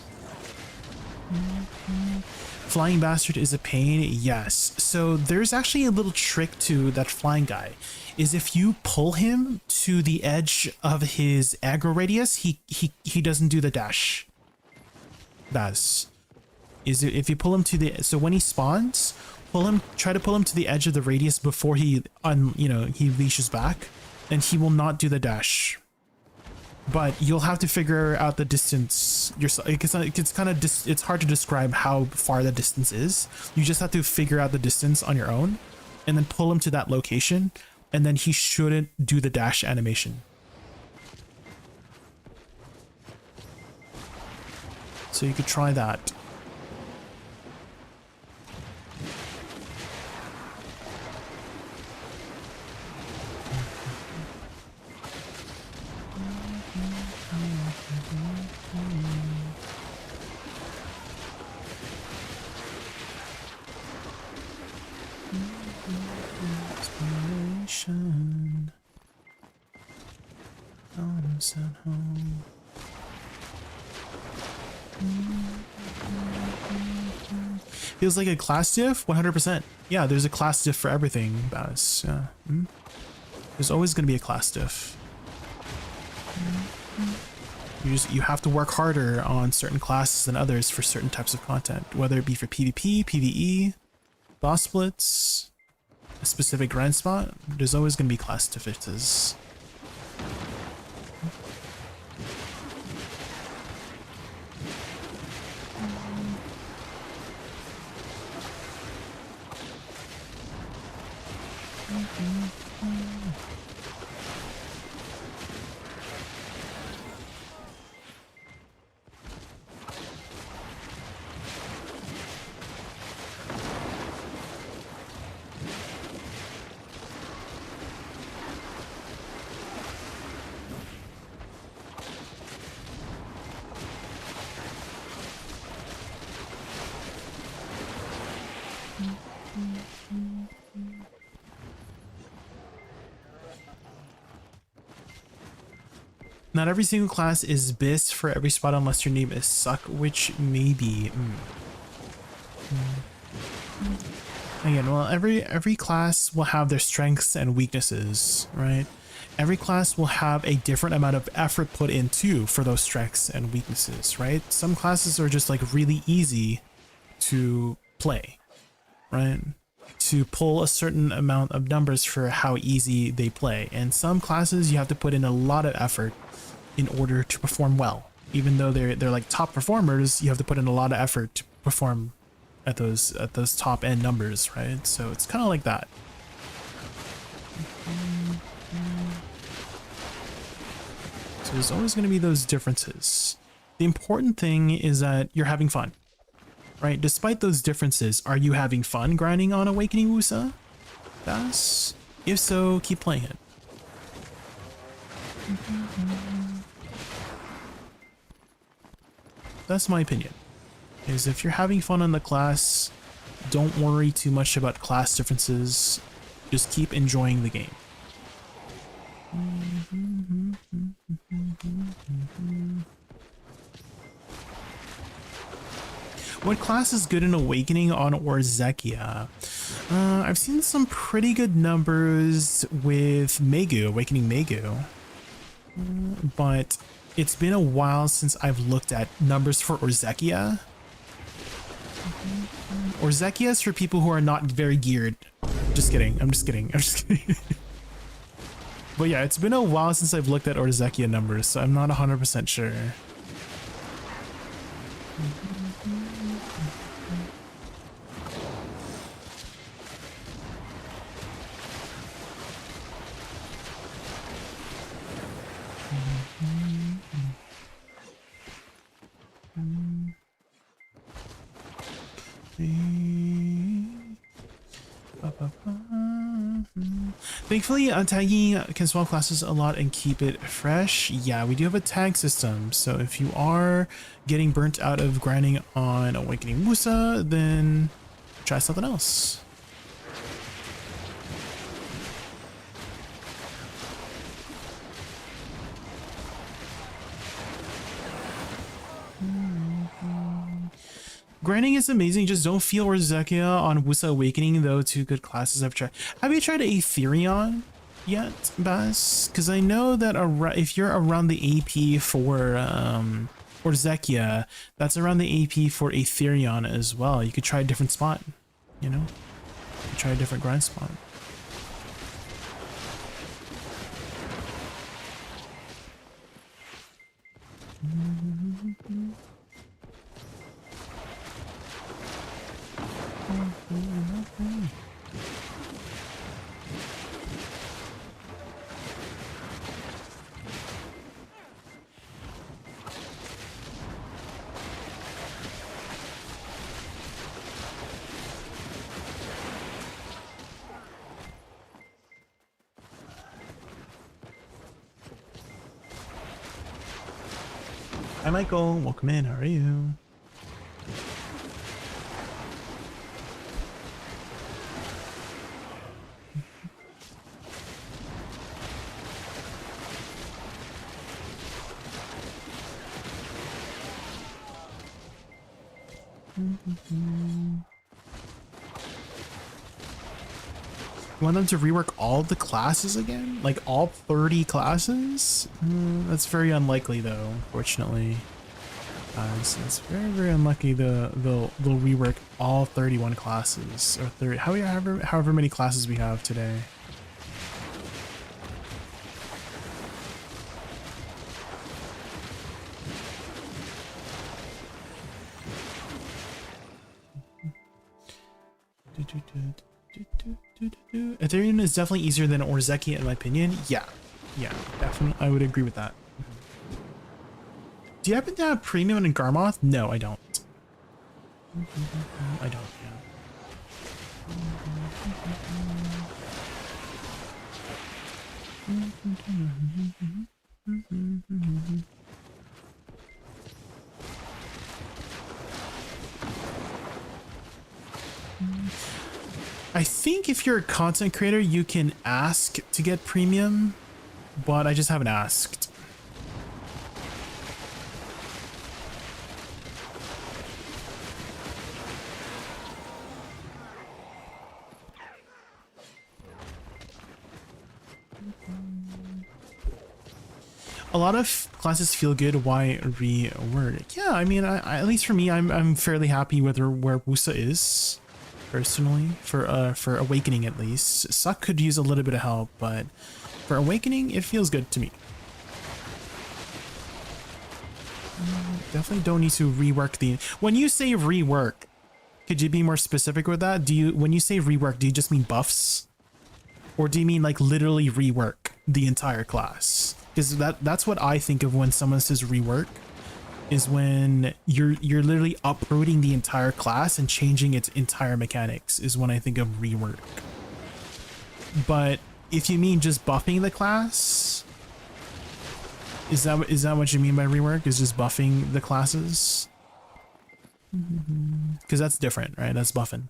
Flying Bastard is a pain, yes. So there's actually a little trick to that flying guy, is if you pull him to the edge of his aggro radius, he doesn't do the dash. Baz. Is it if you pull him to the, so when he spawns, try to pull him to the edge of the radius before he he leashes back, and he will not do the dash. But you'll have to figure out the distance yourself. It's hard to describe how far the distance is. You just have to figure out the distance on your own, and then pull him to that location, and then he shouldn't do the dash animation. So you could try that. Feels like a class diff? 100%. Yeah, there's a class diff for everything, Baz. Yeah. There's always going to be a class diff. You have to work harder on certain classes than others for certain types of content, whether it be for PvP, PvE, boss splits, a specific grind spot. There's always going to be class differences. Not every single class is BIS for every spot unless your name is Suck, which may be. Again, well, every class will have their strengths and weaknesses, right? Every class will have a different amount of effort put into for those strengths and weaknesses, right? Some classes are just like really easy to play, right? To pull a certain amount of numbers for how easy they play. And some classes you have to put in a lot of effort in order to perform well. Even though they're like top performers, you have to put in a lot of effort to perform at those top end numbers, right? So it's kind of like that. So there's always going to be those differences. The important thing is that you're having fun, right? Despite those differences, are you having fun grinding on Awakening Woosa? Yes. If so, keep playing it. That's my opinion. Is if you're having fun on the class, don't worry too much about class differences. Just keep enjoying the game. What class is good in Awakening on Orzekia? I've seen some pretty good numbers with Megu, Awakening Megu. But it's been a while since I've looked at numbers for Orzekia. Orzekia is for people who are not very geared. Just kidding. I'm just kidding. But yeah, it's been a while since I've looked at Orzekia numbers, so I'm not 100% sure. Thankfully, untagging can swap classes a lot and keep it fresh. Yeah, we do have a tag system, so if you are getting burnt out of grinding on Awakening Woosa, then try something else. Grinding is amazing, just don't feel Orzekia on Woosa Awakening, though two good classes I've tried. Have you tried Aetherion yet, Bas? Because I know that if you're around the AP for Orzekia, that's around the AP for Aetherion as well. You could try a different spot, you know? You could try a different grind spot. Hi Michael, welcome in, how are you? You want them to rework all the classes again? Like all 30 classes? That's very unlikely though, unfortunately. It's very, very unlucky they'll rework all 31 classes. Or 30, however many classes we have today. Ethereum is definitely easier than Orzekia in my opinion. Yeah, definitely. I would agree with that. Do you happen to have premium in Garmoth? No, I don't. I don't, yeah. I think if you're a content creator, you can ask to get premium, but I just haven't asked. a lot of classes feel good. Why reword? Yeah, I mean, at least for me, I'm fairly happy with where Woosa is, personally. For Awakening at least. Suck could use a little bit of help, but for Awakening, it feels good to me. Definitely don't need to rework the. When you say rework, could you be more specific with that? When you say rework, do you just mean buffs? Or do you mean like literally rework the entire class? Because that's what I think of when someone says rework, is when you're literally uprooting the entire class and changing its entire mechanics is when I think of rework. But if you mean just buffing the class, is that what you mean by rework? Is just buffing the classes? Because that's different, right? That's buffing.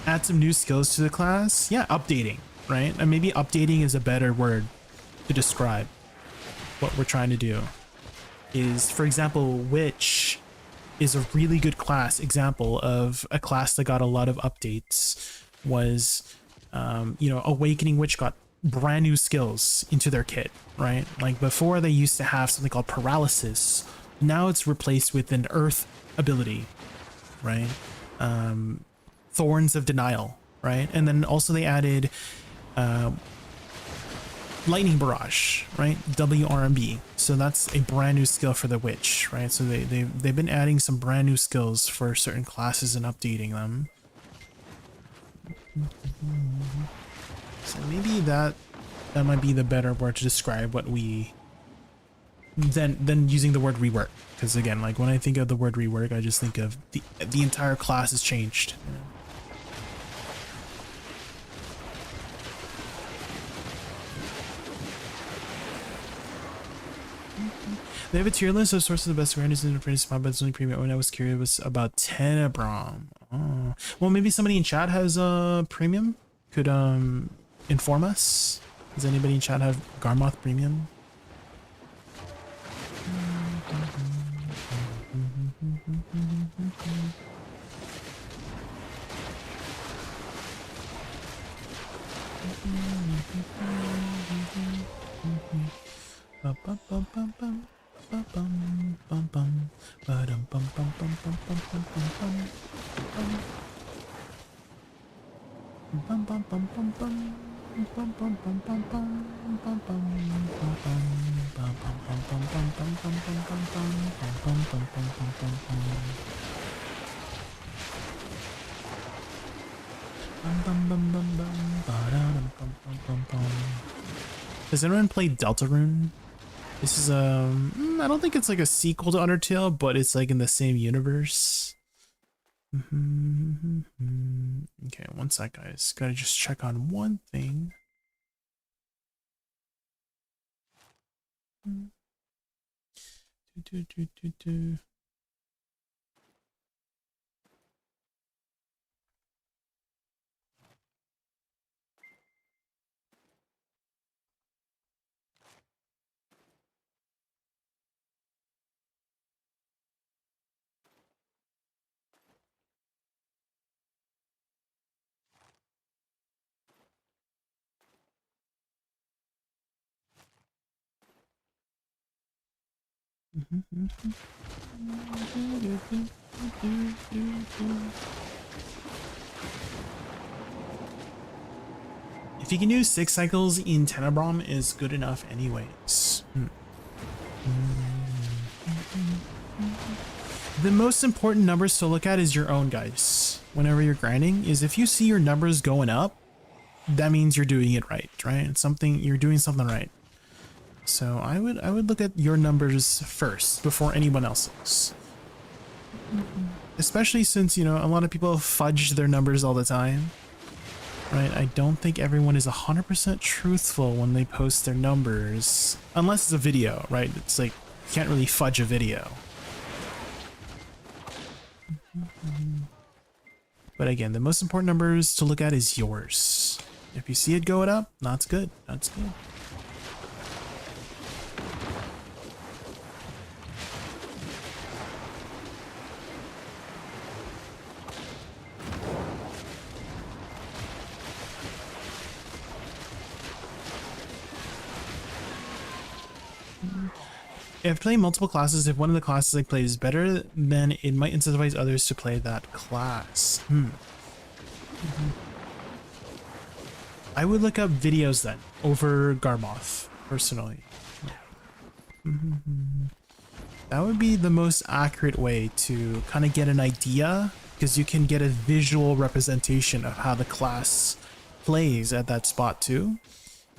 Add some new skills to the class. Yeah, updating, right? And maybe updating is a better word to describe what we're trying to do. Is, for example, Witch is a really good class example of a class that got a lot of updates. Was, you know, Awakening Witch got brand new skills into their kit, right? Like before they used to have something called paralysis. Now it's replaced with an earth ability, right? Thorns of Denial, right? And then also they added Lightning Barrage, right? WRMB. So that's a brand new skill for the Witch, right? So they've been adding some brand new skills for certain classes and updating them. So maybe that might be the better word to describe what we than using the word rework. Because again, like when I think of the word rework, I just think of the entire class has changed. They have a tier list of sources of the best awareness in the British spot, but it's only premium. When I was curious about Tenebrom. Oh, well, maybe somebody in chat has a premium. Could inform us. Does anybody in chat have Garmoth premium? Has anyone played Deltarune? This is I don't think it's like a sequel to Undertale, but it's like in the same universe. Okay, one sec, guys. Gotta just check on one thing. If you can do 6 cycles in Tenebrom is good enough anyways. The most important numbers to look at is your own, guys. Whenever you're grinding, is if you see your numbers going up, that means you're doing it right, right? You're doing something right. So I would look at your numbers first before anyone else's. Especially since, you know, a lot of people fudge their numbers all the time. Right? I don't think everyone is 100% truthful when they post their numbers. Unless it's a video, right? It's like, you can't really fudge a video. But again, the most important numbers to look at is yours. If you see it going up, that's good. That's good. If playing multiple classes, if one of the classes I play is better, then it might incentivize others to play that class. I would look up videos then over Garmoth, personally. That would be the most accurate way to kind of get an idea, because you can get a visual representation of how the class plays at that spot too,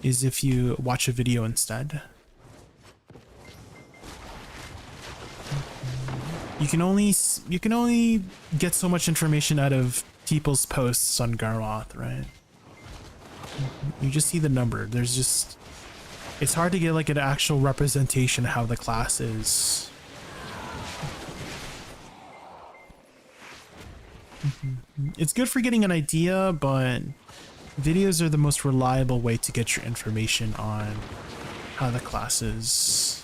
is if you watch a video instead. You can only get so much information out of people's posts on Garmoth, right? You just see the number. There's just, it's hard to get like an actual representation of how the class is. It's good for getting an idea, but videos are the most reliable way to get your information on how the class is.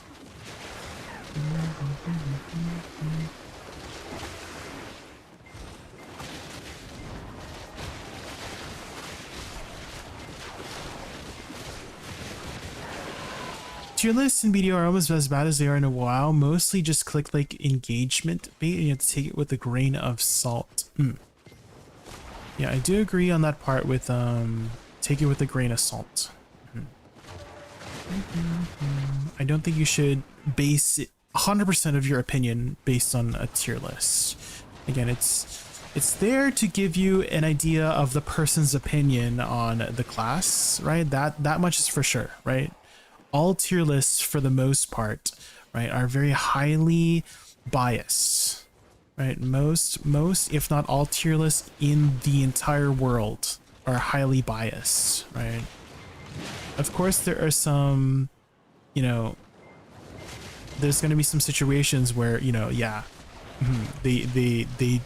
Tier lists in BDO are almost as bad as they are in a WoW. Mostly just click like engagement bait and you have to take it with a grain of salt. Yeah, I do agree on that part with take it with a grain of salt. I don't think you should base 100% of your opinion based on a tier list. Again, it's there to give you an idea of the person's opinion on the class, right? That much is for sure, right? All tier lists, for the most part, right, are very highly biased, right? Most, if not all tier lists in the entire world are highly biased, right? Of course, there are some, you know, there's going to be some situations where, you know, yeah, they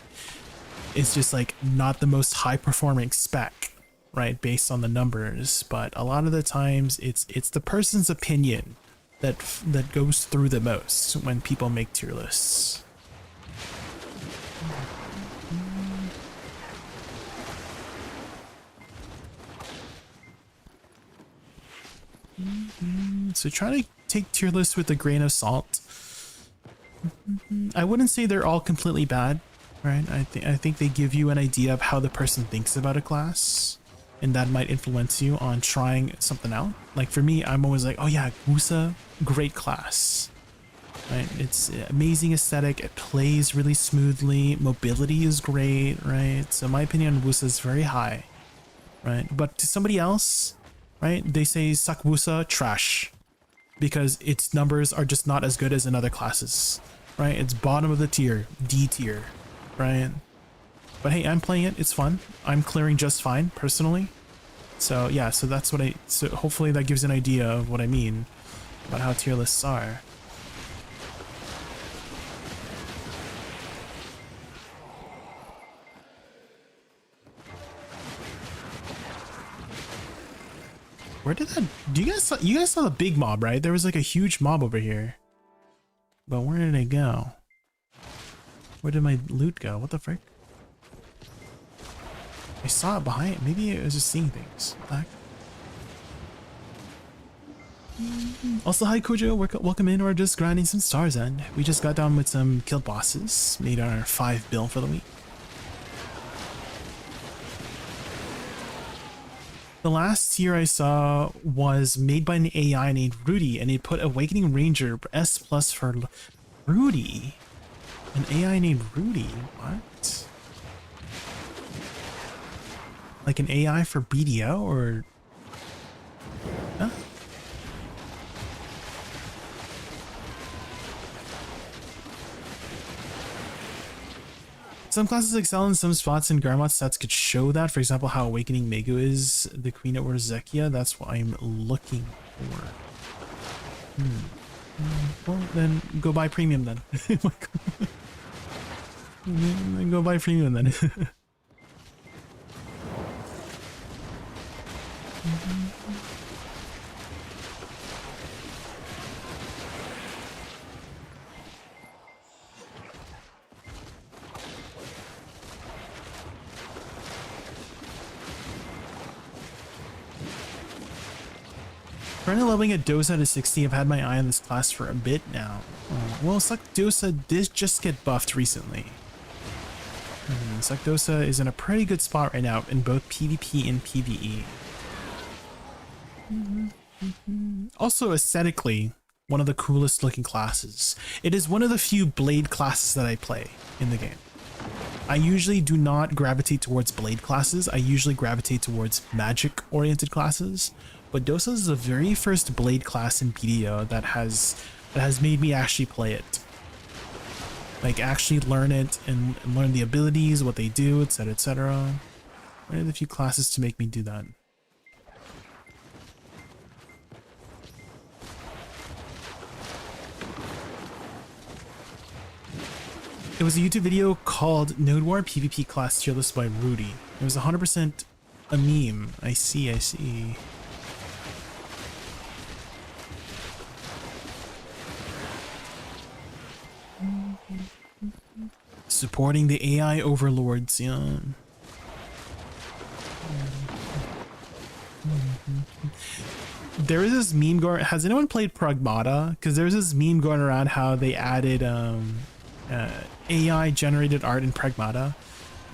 it's just like not the most high performing spec, right, based on the numbers, but a lot of the times it's the person's opinion that goes through the most when people make tier lists. So try to take tier lists with a grain of salt. I wouldn't say they're all completely bad, right? I think they give you an idea of how the person thinks about a class, and that might influence you on trying something out. Like for me, I'm always like, oh yeah, Woosa, great class, right? It's amazing aesthetic, it plays really smoothly, mobility is great, right? So my opinion on Woosa is very high, right? But to somebody else, right, they say suck Woosa, trash, because its numbers are just not as good as in other classes, right? It's bottom of the tier, D tier, right? But hey, I'm playing it, it's fun. I'm clearing just fine, personally. So yeah, so that's what so hopefully that gives an idea of what I mean about how tier lists are. Where did that, you guys saw the big mob, right? There was like a huge mob over here. But where did it go? Where did my loot go? What the frick? I saw it behind. Maybe I was just seeing things. What the heck? Also, hi Kojo, welcome in. We're just grinding some stars, and we just got done with some killed bosses. Made our 5 bill for the week. The last tier I saw was made by an AI named Rudy, and it put Awakening Ranger S+ for Rudy. An AI named Rudy? What? Like an AI for BDO, or... Huh? Some classes excel in some spots, and Garmoth stats could show that. For example, how Awakening Megu is the Queen of Urzekia. That's what I'm looking for. Well, then go buy premium then. Then go buy premium then. Currently leveling a Dosa to 60. I've had my eye on this class for a bit now. Well, Suckdosa did just get buffed recently. Suckdosa is in a pretty good spot right now in both PvP and PvE. Also, aesthetically, one of the coolest looking classes. It is one of the few blade classes that I play in the game. I usually do not gravitate towards blade classes. I usually gravitate towards magic oriented classes. But Dosa is the very first blade class in BDO that has made me actually play it. Like actually learn it and learn the abilities, what they do, etc, etc. One of the few classes to make me do that. It was a YouTube video called Node War PvP Class Tier List by Rudy. It was 100% a meme. I see, I see. Supporting the AI overlords, yeah. There is this meme going. Has anyone played Pragmata? Because there's this meme going around how they added AI generated art in Pragmata,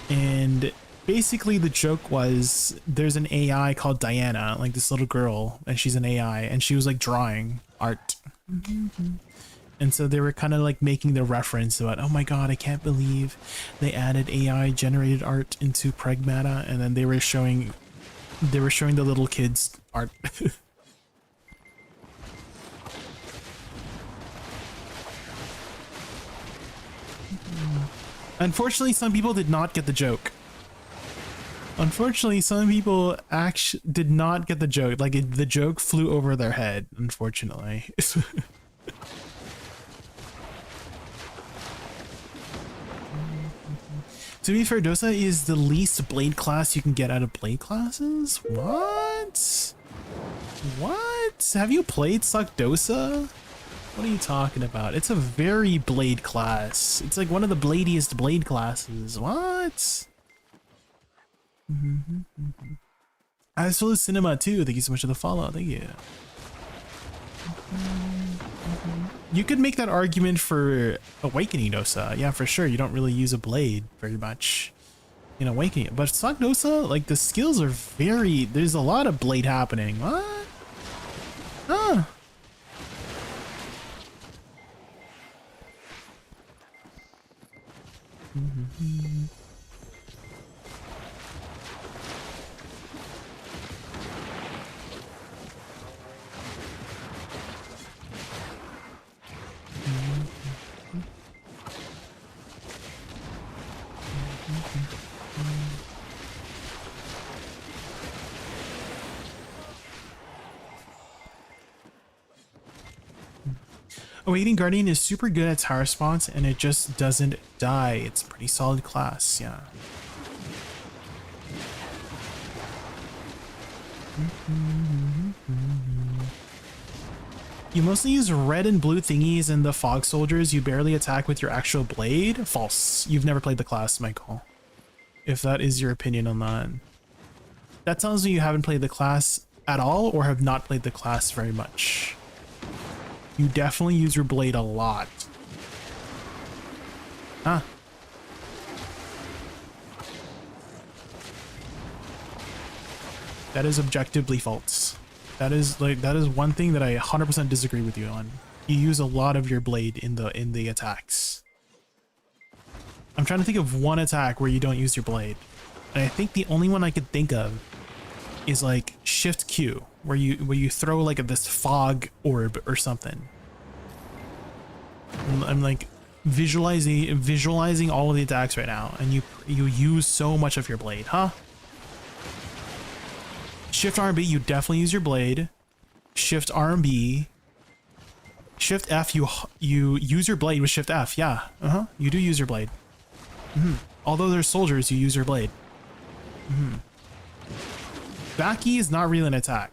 and basically the joke was there's an AI called Diana, like this little girl, and she's an AI, and she was like drawing art. And so they were kind of like making the reference about, oh my god, I can't believe they added AI generated art into Pragmata, and then they were showing the little kids art. Unfortunately, some people did not get the joke. Unfortunately, some people actually did not get the joke. Like the joke flew over their head, unfortunately. To be fair, Dosa is the least blade class you can get out of blade classes? What? What? Have you played Suckdosa? What are you talking about? It's a very blade class. It's like one of the bladiest blade classes. What? Absolute Cinema too. Thank you so much for the follow. Thank you. You could make that argument for Awakening Dosa. Yeah, for sure. You don't really use a blade very much in Awakening. But Suckdosa, like the skills are very... There's a lot of blade happening. What? Huh. Awaiting Guardian is super good at tower spawns and it just doesn't die. It's a pretty solid class, yeah. You mostly use red and blue thingies and the fog soldiers. You barely attack with your actual blade? False. You've never played the class, Michael. If that is your opinion on that. That tells me you haven't played the class at all or have not played the class very much. You definitely use your blade a lot. Huh. That is objectively false. That is one thing that I 100% disagree with you on. You use a lot of your blade in the attacks. I'm trying to think of one attack where you don't use your blade. And I think the only one I could think of is like Shift Q, where you throw like this fog orb or something. I'm like visualizing all of the attacks right now, and you use so much of your blade, huh? Shift R and B, you definitely use your blade. Shift R and B. Shift F, you use your blade with Shift F. Yeah, you do use your blade. Although there's soldiers, you use your blade. Back E is not really an attack.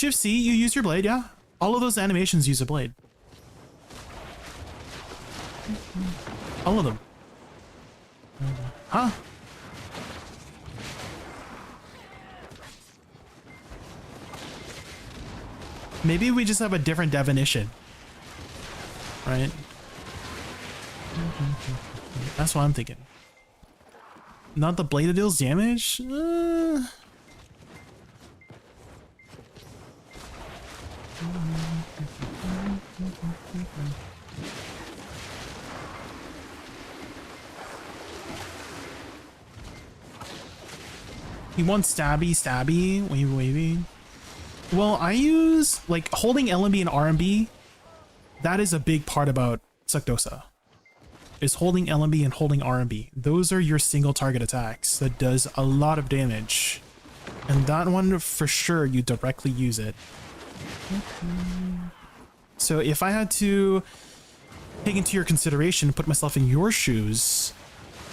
Shift C, you use your blade, yeah. All of those animations use a blade. All of them. Huh? Maybe we just have a different definition. Right? That's what I'm thinking. Not the blade that deals damage? He wants stabby, wavy. Well, I use, like, holding LMB and RMB. That is a big part about Sucdosa. Is holding LMB and holding RMB. Those are your single target attacks that does a lot of damage. And that one, for sure, you directly use it. So if I had to take into your consideration, put myself in your shoes,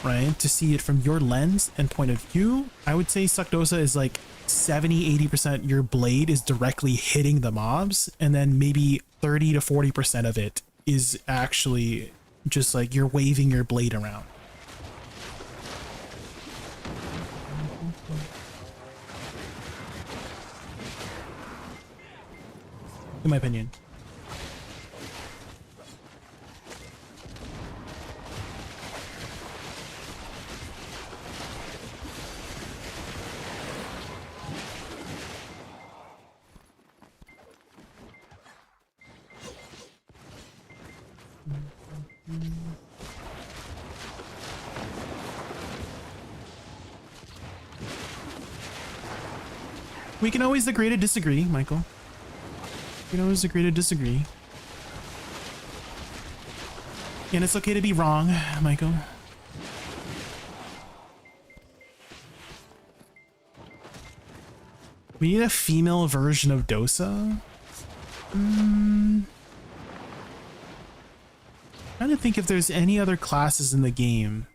right, to see it from your lens and point of view, I would say Sucdosa is like 70-80% your blade is directly hitting the mobs, and then maybe 30 to 40% of it is actually just like you're waving your blade around. In my opinion. We can always agree to disagree, Michael. We can always agree to disagree. And it's okay to be wrong, Michael. We need a female version of Dosa. Trying to think if there's any other classes in the game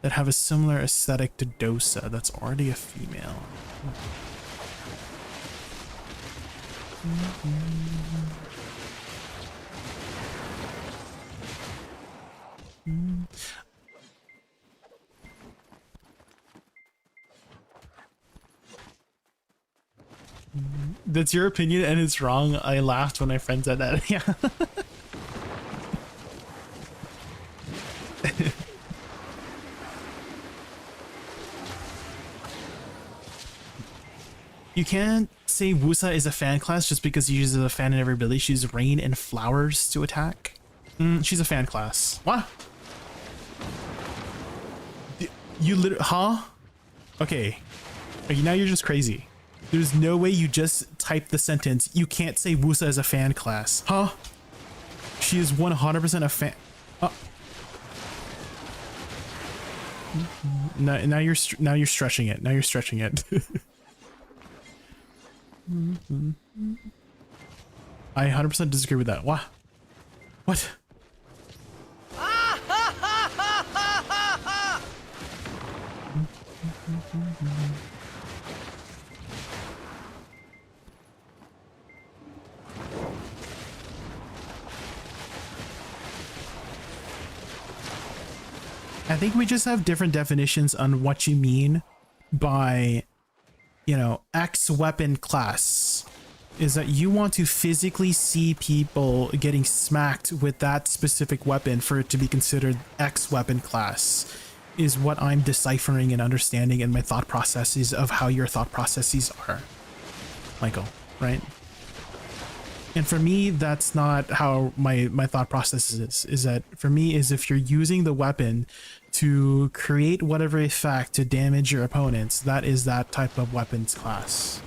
that have a similar aesthetic to Dosa that's already a female. That's your opinion and it's wrong. I laughed when my friend said that. Yeah. You can't say Woosa is a fan class just because she uses a fan in every ability. She uses rain and flowers to attack. She's a fan class. What? You literally, huh? Okay. Okay, now you're just crazy. There's no way you just type the sentence, you can't say Woosa is a fan class. Huh? She is 100% a fan. Now you're stretching it. Now you're stretching it. I 100% disagree with that. What? What? I think we just have different definitions on what you mean by, you know, X weapon class. Is that you want to physically see people getting smacked with that specific weapon for it to be considered X weapon class, is what I'm deciphering and understanding in my thought processes of how your thought processes are, Michael, right? And for me, that's not how my thought process is that for me is if you're using the weapon to create whatever effect to damage your opponents, that is that type of weapons class.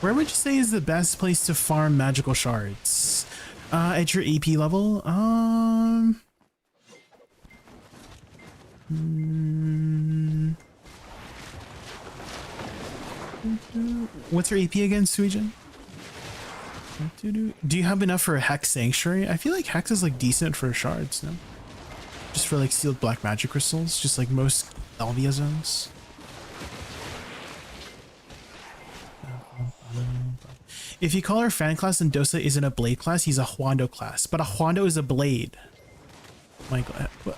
Where would you say is the best place to farm magical shards? At your AP level? What's your AP again, Suijin? Do you have enough for a Hex Sanctuary? I feel like Hex is like decent for shards, no? Just for like sealed black magic crystals, just like most Elvia zones. If you call her fan class and Dosa isn't a blade class, he's a Huando class. But a Huando is a blade. Michael, what?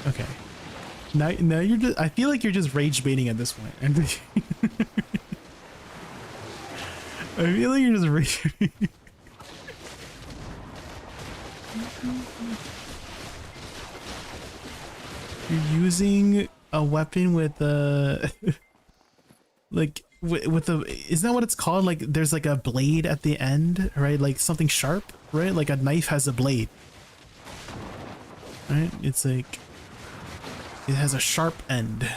Okay. Now you're just, I feel like you're just rage baiting at this point. I feel like you're just rage baiting. You're using a weapon with a like with a, isn't that what it's called? Like there's like a blade at the end, right? Like something sharp, right? Like a knife has a blade, right? It's like it has a sharp end.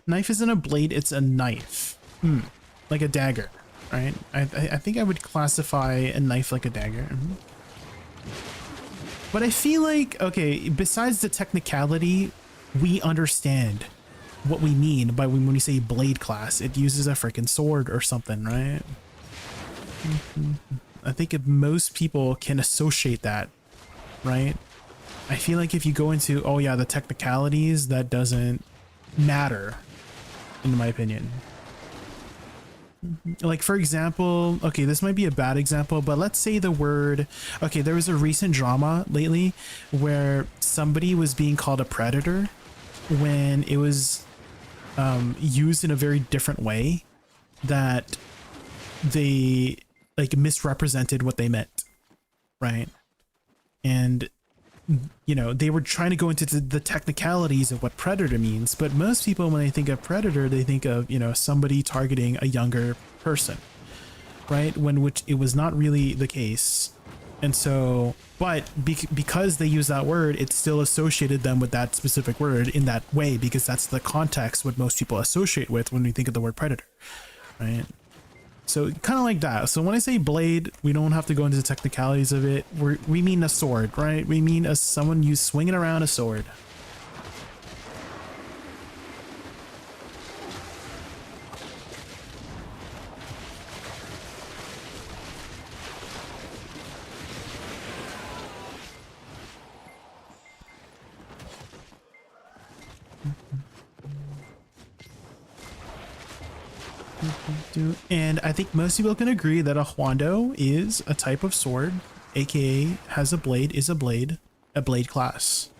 Knife isn't a blade, it's a knife. Like a dagger, right? I think I would classify a knife like a dagger. But I feel like, okay, besides the technicality, we understand what we mean by when we say blade class. It uses a freaking sword or something, right? I think if most people can associate that, right? I feel like if you go into, oh yeah, the technicalities, that doesn't matter, in my opinion. Like, for example, okay, this might be a bad example, but let's say the word, okay, there was a recent drama lately where somebody was being called a predator when it was used in a very different way, that they like misrepresented what they meant, right? And you know, they were trying to go into the technicalities of what predator means, but most people, when they think of predator, they think of, you know, somebody targeting a younger person, right? Which it was not really the case. And so, but because they use that word, it still associated them with that specific word in that way, because that's the context what most people associate with when we think of the word predator, right? So kind of like that. So when I say blade, we don't have to go into the technicalities of it. We mean a sword, right? We mean someone swinging around a sword. And I think most people can agree that a Huando is a type of sword, aka has a blade, is a blade class.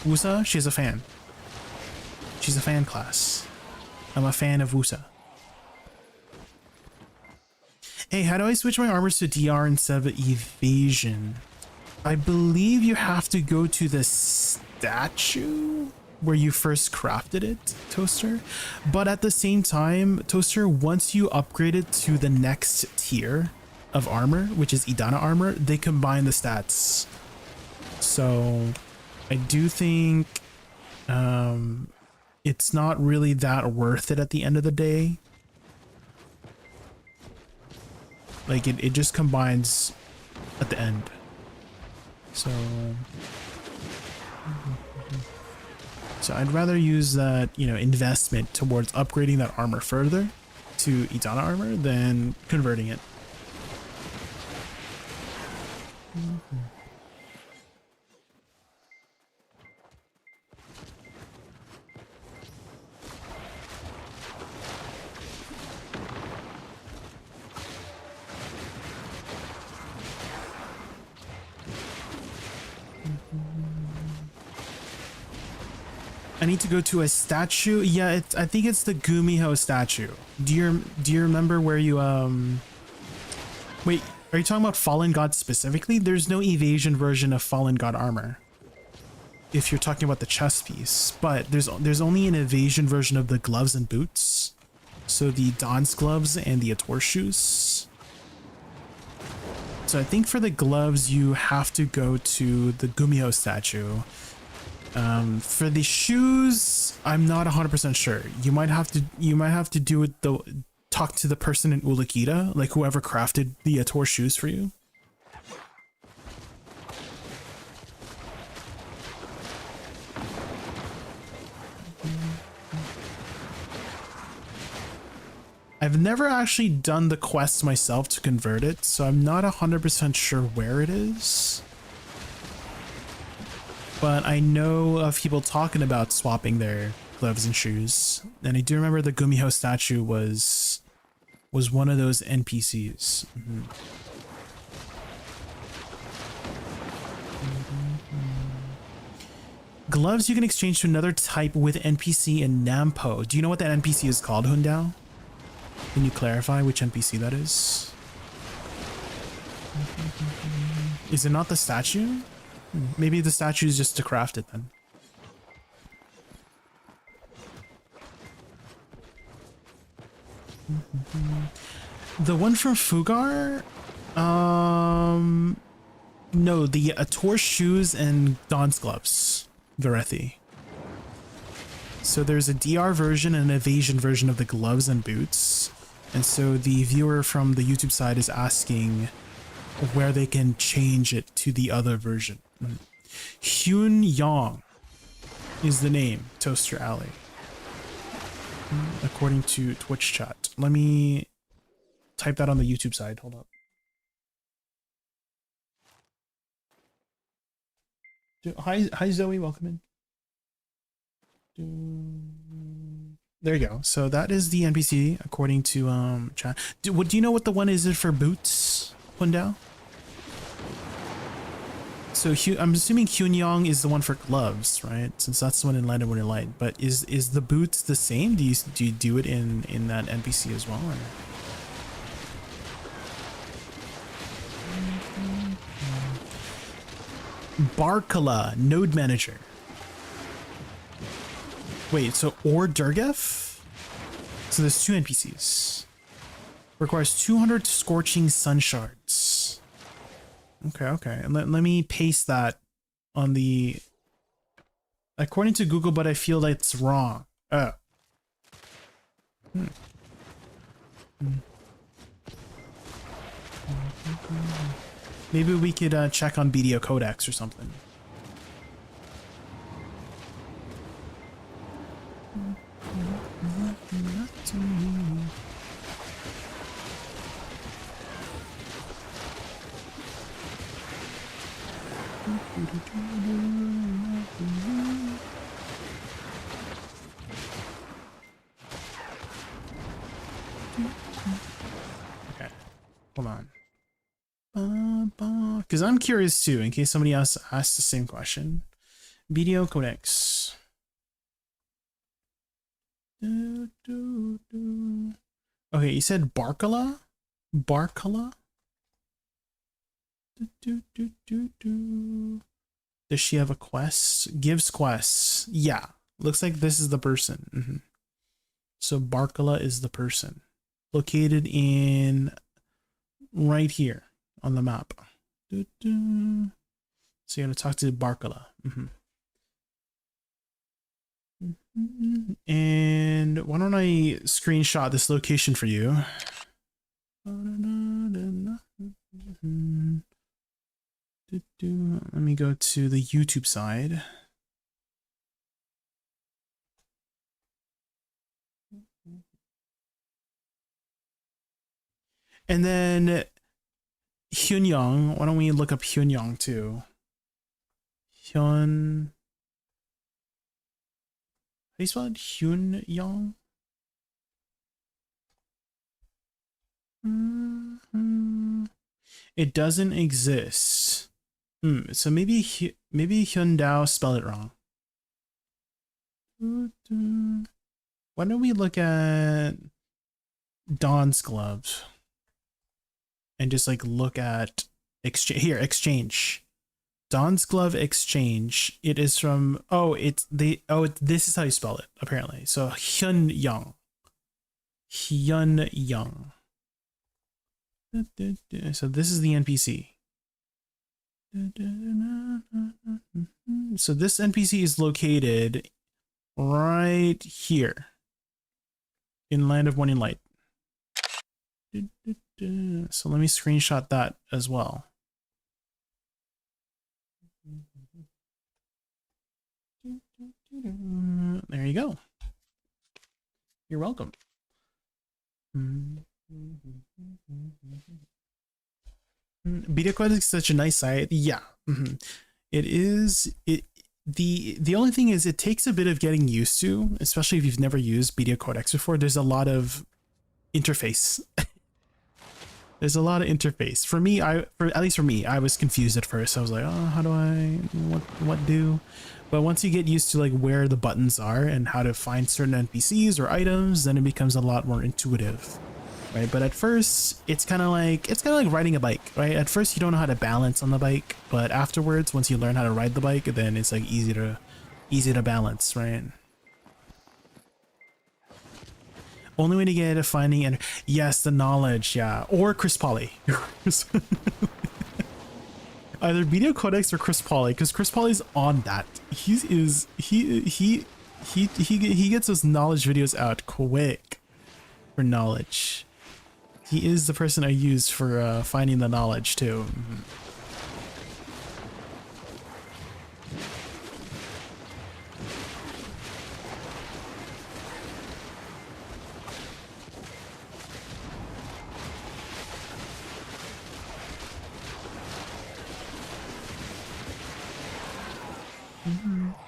Woosa, she's a fan. She's a fan class. I'm a fan of Woosa. Hey, how do I switch my armors to DR instead of evasion? I believe you have to go to the statue where you first crafted it, Toaster. But at the same time, Toaster, once you upgrade it to the next tier of armor, which is Idana armor, they combine the stats. So I do think it's not really that worth it at the end of the day. Like it just combines at the end. So I'd rather use that, you know, investment towards upgrading that armor further to Idana armor than converting it. I need to go to a statue. Yeah, I think it's the Gumiho statue. Do you remember where you wait, are you talking about Fallen God specifically? There's no evasion version of Fallen God armor, if you're talking about the chest piece, but there's only an evasion version of the gloves and boots. So the Dawn's gloves and the Ator shoes. So I think for the gloves you have to go to the Gumiho statue. For the shoes, I'm not 100% sure. You might have to do it talk to the person in Ulukita, like whoever crafted the Ator shoes for you. I've never actually done the quest myself to convert it, so I'm not 100% sure where it is. But I know of people talking about swapping their gloves and shoes, and I do remember the Gumiho statue was one of those NPCs. Gloves you can exchange to another type with NPC in Nampo. Do you know what that NPC is called, Hundao? Can you clarify which NPC that is? Is it not the statue? Maybe the statue is just to craft it then. The one from Fugar? No, the Ator shoes and Dawn's gloves. Varethi. So there's a DR version and an evasion version of the gloves and boots. And so the viewer from the YouTube side is asking where they can change it to the other version. Hyun Yong is the name, Toaster Alley. According to Twitch chat. Let me type that on the YouTube side. Hold up. Hi Zoe, welcome in. There you go. So that is the NPC according to chat. Do you know what the one is it for boots, Hundao? So I'm assuming Hyunyong is the one for gloves, right? Since that's the one in Land of Winter Light. But is the boots the same? Do you do it in that NPC as well? Or? Barkala, node manager. Wait, so or Durgef? So there's two NPCs. Requires 200 scorching sun shards. Okay. And let me paste that on the... According to Google, but I feel like it's wrong. Oh. Maybe we could check on BDO Codex or something. Okay, hold on. Because I'm curious too, in case somebody else asks the same question. BDO Codex. Okay, you said Barkala? Barkala? Does she have a quest? Gives quests. Yeah, looks like this is the person. So Barkala is the person. Located in right here on the map. So you're gonna talk to Barkala. And why don't I screenshot this location for you? Let me go to the YouTube side. And then Hyunyong, why don't we look up Hyunyong too? Hyun... How do you spell it? Hyunyong? It doesn't exist. So maybe Hyundao spelled it wrong. Why don't we look at Dawn's gloves and just like look at exchange. Dawn's glove exchange. It is from this is how you spell it apparently. So Hyunyong. So this is the NPC. So this NPC is located right here in Land of Morning Light. So let me screenshot that as well. There you go. You're welcome. Video Code is such a nice site. Yeah, it is. The only thing is it takes a bit of getting used to, especially if you've never used Media Codex before. There's a lot of interface. There's a lot of interface. For me, at least for me, I was confused at first. I was like, oh, how do I, what do? But once you get used to like where the buttons are and how to find certain NPCs or items, then it becomes a lot more intuitive, right? But at first, it's kind of like riding a bike, right? At first, you don't know how to balance on the bike, but afterwards, once you learn how to ride the bike, then it's like easy to balance, right? Only way to get a finding, and yes, the knowledge, yeah, or Chris Polly. Either Video Codex or Chris Polly, because Chris Polly's on that. He gets those knowledge videos out quick for knowledge. He is the person I use for finding the knowledge too.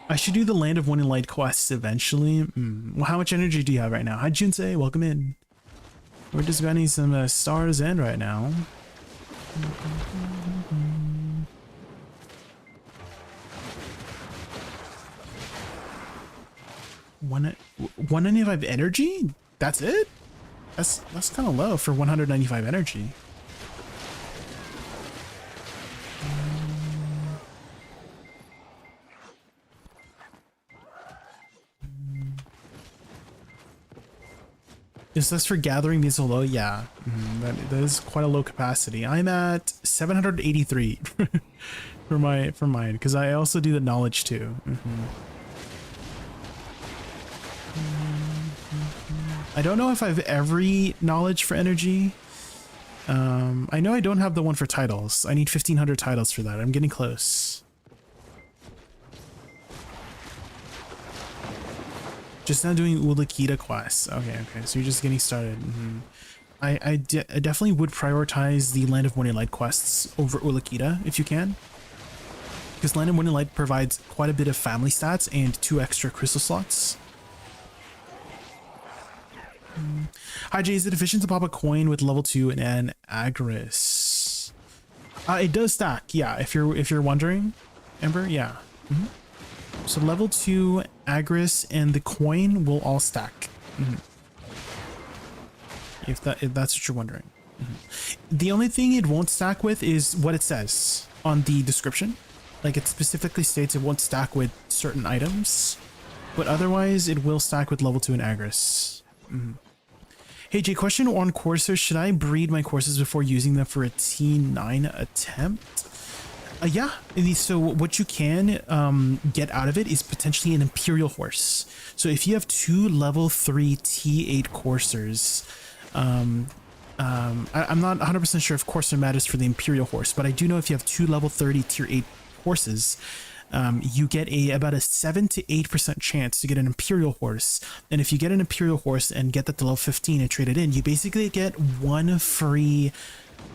I should do the Land of One and Light quests eventually. Well, how much energy do you have right now? Hi, Junsei. Welcome in. We're just getting some stars in right now. 195 energy? That's it? That's kind of low for 195 energy. Is this for gathering these low? Yeah, that is quite a low capacity. I'm at 783 for mine because I also do the knowledge too. I don't know if I have every knowledge for energy. I know I don't have the one for titles. I need 1500 titles for that. I'm getting close. Just now doing Ulakita quests. Okay, so you're just getting started. I definitely would prioritize the Land of One and Light quests over Ulakita if you can, because Land of One and Light provides quite a bit of family stats and 2 extra crystal slots. Hi Jay, is it efficient to pop a coin with level 2 and Agris? It does stack, yeah. If you're wondering, Ember, yeah. So level 2 Agris and the coin will all stack. If that's what you're wondering. The only thing it won't stack with is what it says on the description. Like it specifically states it won't stack with certain items, but otherwise it will stack with level 2 and Agris. Hey Jay, question on coursers. Should I breed my courses before using them for a T9 attempt? Yeah, so what you can get out of it is potentially an Imperial horse. So if you have 2 level 3 T8 coursers, I'm not 100% sure if courser matters for the Imperial horse, but I do know if you have 2 level 30 tier 8 horses, you get about a 7 to 8% chance to get an Imperial horse. And if you get an Imperial horse and get that to level 15 and trade it in, you basically get 1 free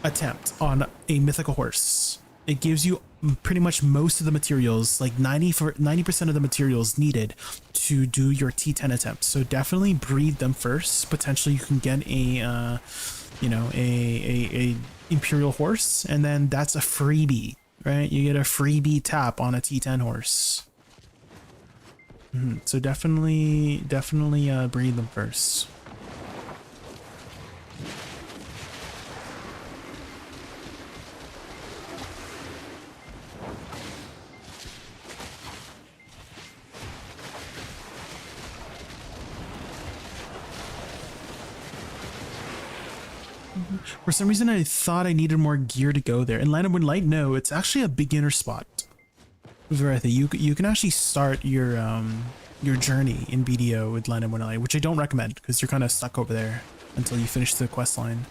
attempt on a mythical horse. It gives you pretty much most of the materials, like 90% of the materials needed to do your T10 attempt. So definitely breed them first. Potentially you can get a Imperial horse, and then that's a freebie, right? You get a freebie tap on a T10 horse. So definitely breed them first. For some reason, I thought I needed more gear to go there. In Land of One Light, no, it's actually a beginner spot. Veretha, you can actually start your journey in BDO with Land of One Light, which I don't recommend because you're kind of stuck over there until you finish the quest line.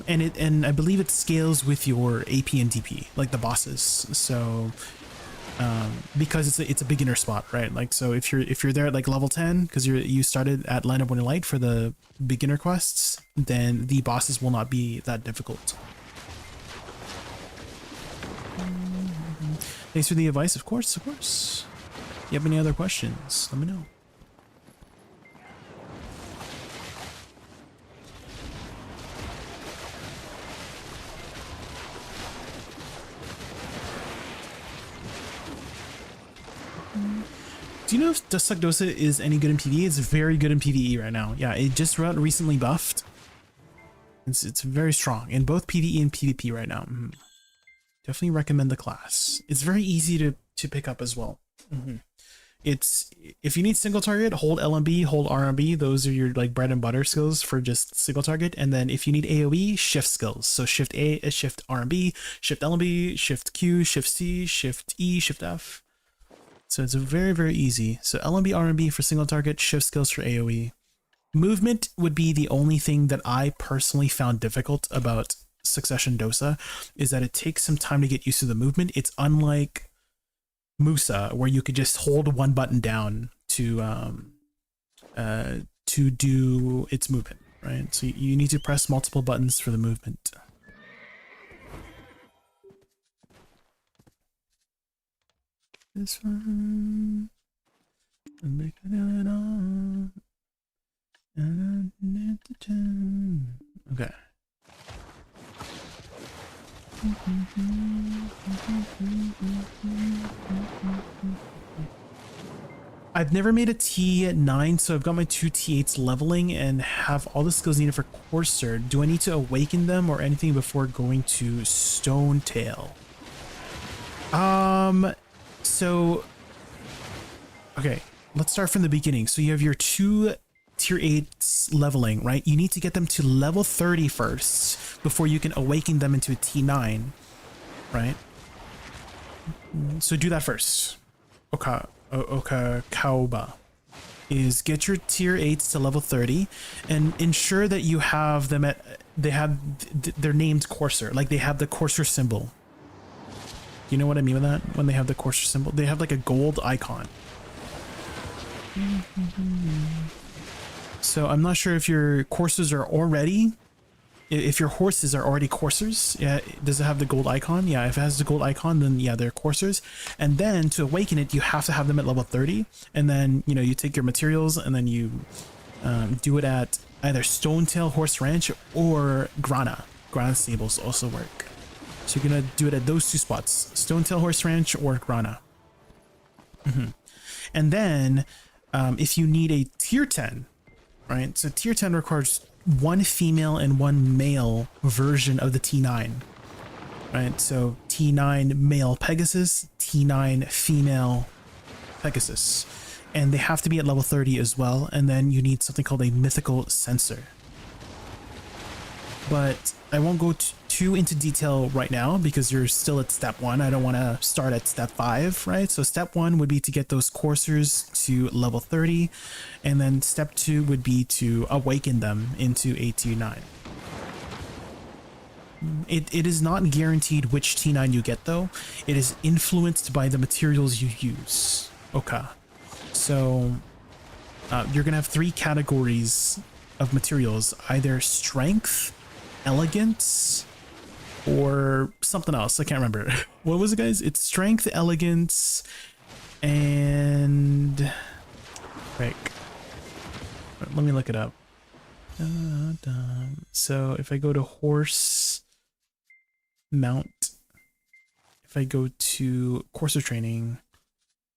And I believe it scales with your AP and DP, like the bosses. So because it's a beginner spot, right? Like, so if you're there at like level 10 because you started at Line of Winter Light for the beginner quests, then the bosses will not be that difficult. Thanks for the advice, of course, of course. If you have any other questions, let me know. Do you know if Dust Dosa is any good in PvE? It's very good in PvE right now. Yeah, it just recently buffed. It's very strong in both PvE and PvP right now. Definitely recommend the class. It's very easy to pick up as well. It's, if you need single target, hold LMB, hold RMB. Those are your like bread and butter skills for just single target. And then if you need AoE, shift skills. So shift A, shift RMB, shift LMB, shift Q, shift C, shift E, shift F. So it's very, very easy. So LMB, RMB for single target, shift skills for AoE. Movement would be the only thing that I personally found difficult about Succession Dosa, is that it takes some time to get used to the movement. It's unlike Musa, where you could just hold one button down to do its movement, right? So you need to press multiple buttons for the movement. This one. Okay. I've never made a T9, so I've got my two T8s leveling and have all the skills needed for Courser. Do I need to awaken them or anything before going to Stone Tail? So, okay, let's start from the beginning. So you have your two tier 8s leveling, right? You need to get them to level 30 first before you can awaken them into a T9, right? So do that first. Kauba is get your tier 8s to level 30 and ensure that you have them at, they're named Courser, like they have the Courser symbol. You know what I mean with that? When they have the Courser symbol, they have like a gold icon. So I'm not sure if your coursers are already, if your horses are already coursers. Yeah, does it have the gold icon? Yeah, if it has the gold icon, then yeah, they're coursers. And then to awaken it, you have to have them at level 30. And then, you know, you take your materials and then you do it at either Stonetail Horse Ranch or Grana. Grana stables also work. So you're gonna do it at those two spots, Stonetail Horse Ranch or Grana. And then if you need a tier 10, right? So tier 10 requires one female and one male version of the T9, right? So T9 male Pegasus, T9 female Pegasus, and they have to be at level 30 as well. And then you need something called a mythical sensor. But I won't go too into detail right now because you're still at step 1. I don't want to start at step 5, right? So step 1 would be to get those coursers to level 30. And then step 2 would be to awaken them into a T9. It is not guaranteed which T9 you get though. It is influenced by the materials you use. Okay. So you're going to have 3 categories of materials, either strength, elegance, or something else. I can't remember. What was it, guys? It's strength, elegance, and like, let me look it up. So if I go to horse mount, if I go to courser training,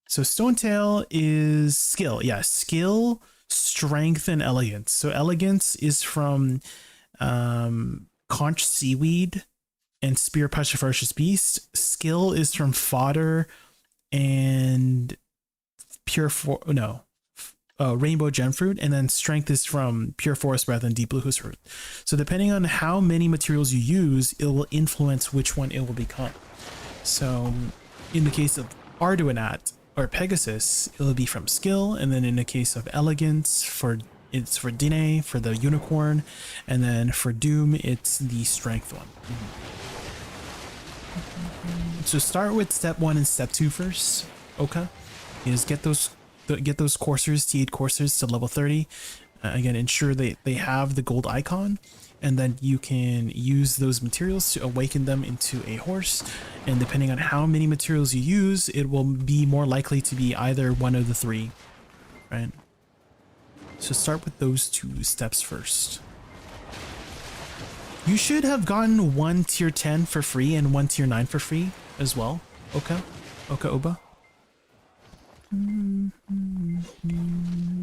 so Stonetail is skill. Yeah, skill, strength, and elegance. So elegance is from Conch Seaweed and Spear Punch of Ferocious Beast. Skill is from Fodder and Rainbow Gem Fruit, and then strength is from Pure Forest Breath and Deep Blue Husk Fruit. So depending on how many materials you use, it will influence which one it will become. So in the case of Arduinat or Pegasus, it will be from skill, and then in the case of elegance for it's for Dine for the unicorn, and then for Doom it's the strength one. So start with step 1 and step 2 first. Okay, you just get those coursers, T8 coursers to level 30. Again, ensure they have the gold icon, and then you can use those materials to awaken them into a horse. And depending on how many materials you use, it will be more likely to be either one of the 3, right? So start with those 2 steps first. You should have gotten 1 tier 10 for free and 1 tier 9 for free as well. Okay, Oba.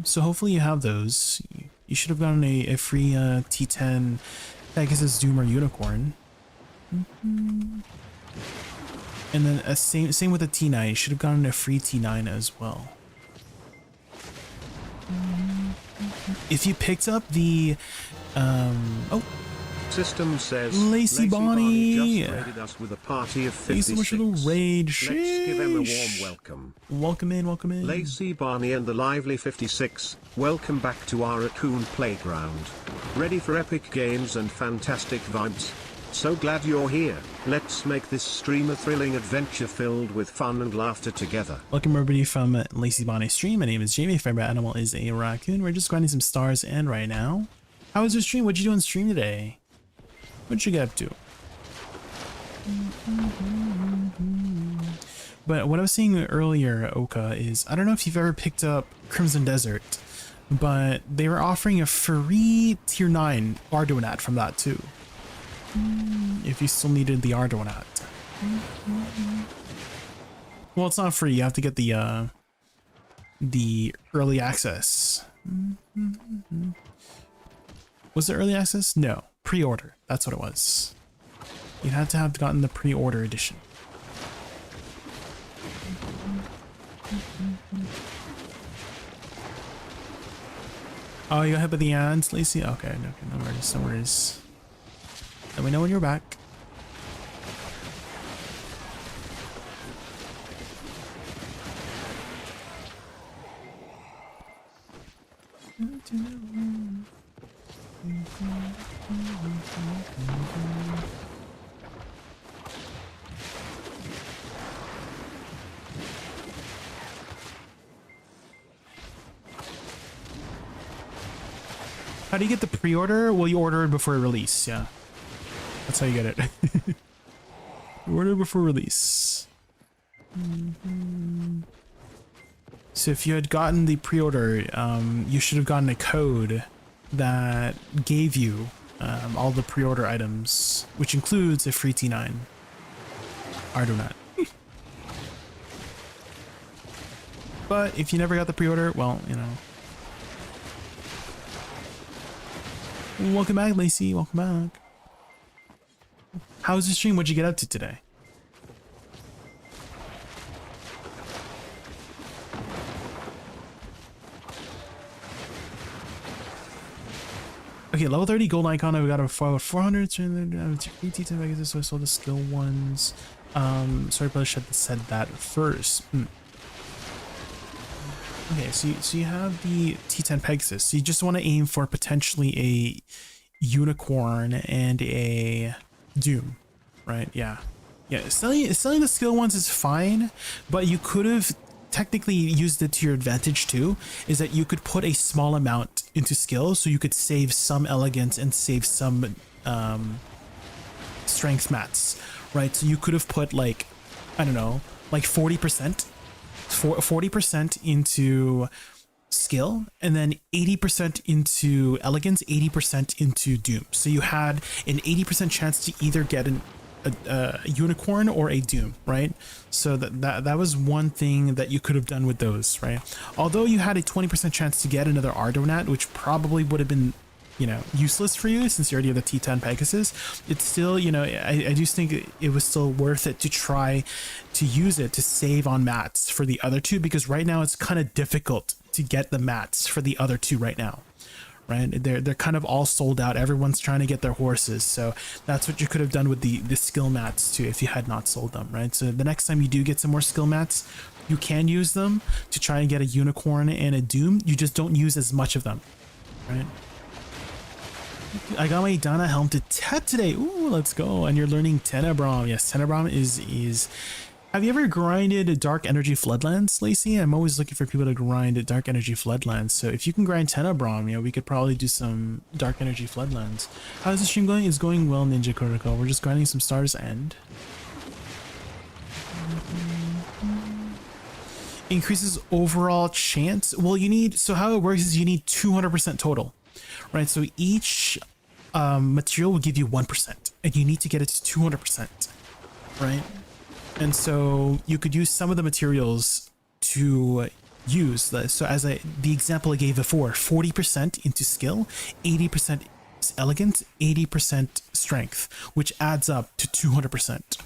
So hopefully you have those. You should have gotten a free T10 Pegasus, Doom, or Unicorn. And then same with the T9. You should have gotten a free T9 as well. If you picked up the System says Lacy Bonnie just raided us with a party of 56. Thanks so much for the raid. Let's give him a warm Sheesh. welcome. Welcome in. Lacy Barney and the lively 56, welcome back to our Raccoon playground. Ready for epic games and fantastic vibes? So glad you're here. Let's make this stream a thrilling adventure filled with fun and laughter together. Welcome everybody from Lacy Bonnie stream. My name is Jamie. Favorite animal is a raccoon. We're just grinding some stars, and right now, how was your stream? What'd you do on stream today? What'd you get up to? But what I was seeing earlier, Oka, is I don't know if you've ever picked up Crimson Desert, but they were offering a free tier 9 Ardonat from that too. If you still needed the Ardonat. Well, it's not free. You have to get the early access. Was it early access? No. Pre-order. That's what it was. You'd have to have gotten the pre-order edition. Oh, you got hit by the ants, Lacey? Okay, no worries, no worries. Let me know when you're back. How do you get the pre-order? Well, you order it before release, yeah. That's how you get it. You order before release. So if you had gotten the pre-order, you should have gotten a code that gave you all the pre-order items, which includes a free T9 Ardonat. But if you never got the pre-order, well, you know. Welcome back, Lacey. Welcome back. How was the stream? What'd you get up to today? Okay, level 30 gold icon. I've got a 400. So I saw the skill ones. Sorry, probably should have said that first. Okay, so you have the T10 Pegasus. So you just want to aim for potentially a unicorn and a Doom, right? Yeah. Selling the skill ones is fine, but you could have technically used it to your advantage too. Is that you could put a small amount into skill, so you could save some elegance and save some strength mats, right? So you could have put like, I don't know, like 40%. 40% into skill, and then 80% into elegance, 80% into Doom. So you had an 80% chance to either get a unicorn or a Doom, right? So that was one thing that you could have done with those, right? Although you had a 20% chance to get another Ardonat, which probably would have been, you know, useless for you since you already have the T10 Pegasus. It's still, you know, I just think it was still worth it to try to use it to save on mats for the other two, because right now it's kind of difficult to get the mats for the other two right now, right? They're kind of all sold out. Everyone's trying to get their horses, so that's what you could have done with the skill mats too if you had not sold them, right? So the next time you do get some more skill mats, you can use them to try and get a unicorn and a Doom. You just don't use as much of them. right? I got my Dana helm to Tet today. Ooh, let's go. And you're learning Tenebrom. Yes, Tenebrom is... Have you ever grinded Dark Energy Floodlands, Lacey? I'm always looking for people to grind Dark Energy Floodlands. So if you can grind Tenebrom, you know, we could probably do some Dark Energy Floodlands. How's the stream going? It's going well, Ninja Protocol. We're just grinding some Stars End. Increases overall chance. Well, you need... So how it works is you need 200% total. Right, so each material will give you 1%, and you need to get it to 200%, right? And so you could use some of the materials to use this. So as the example I gave before, 40% into skill, 80% elegance, 80% strength, which adds up to 200%.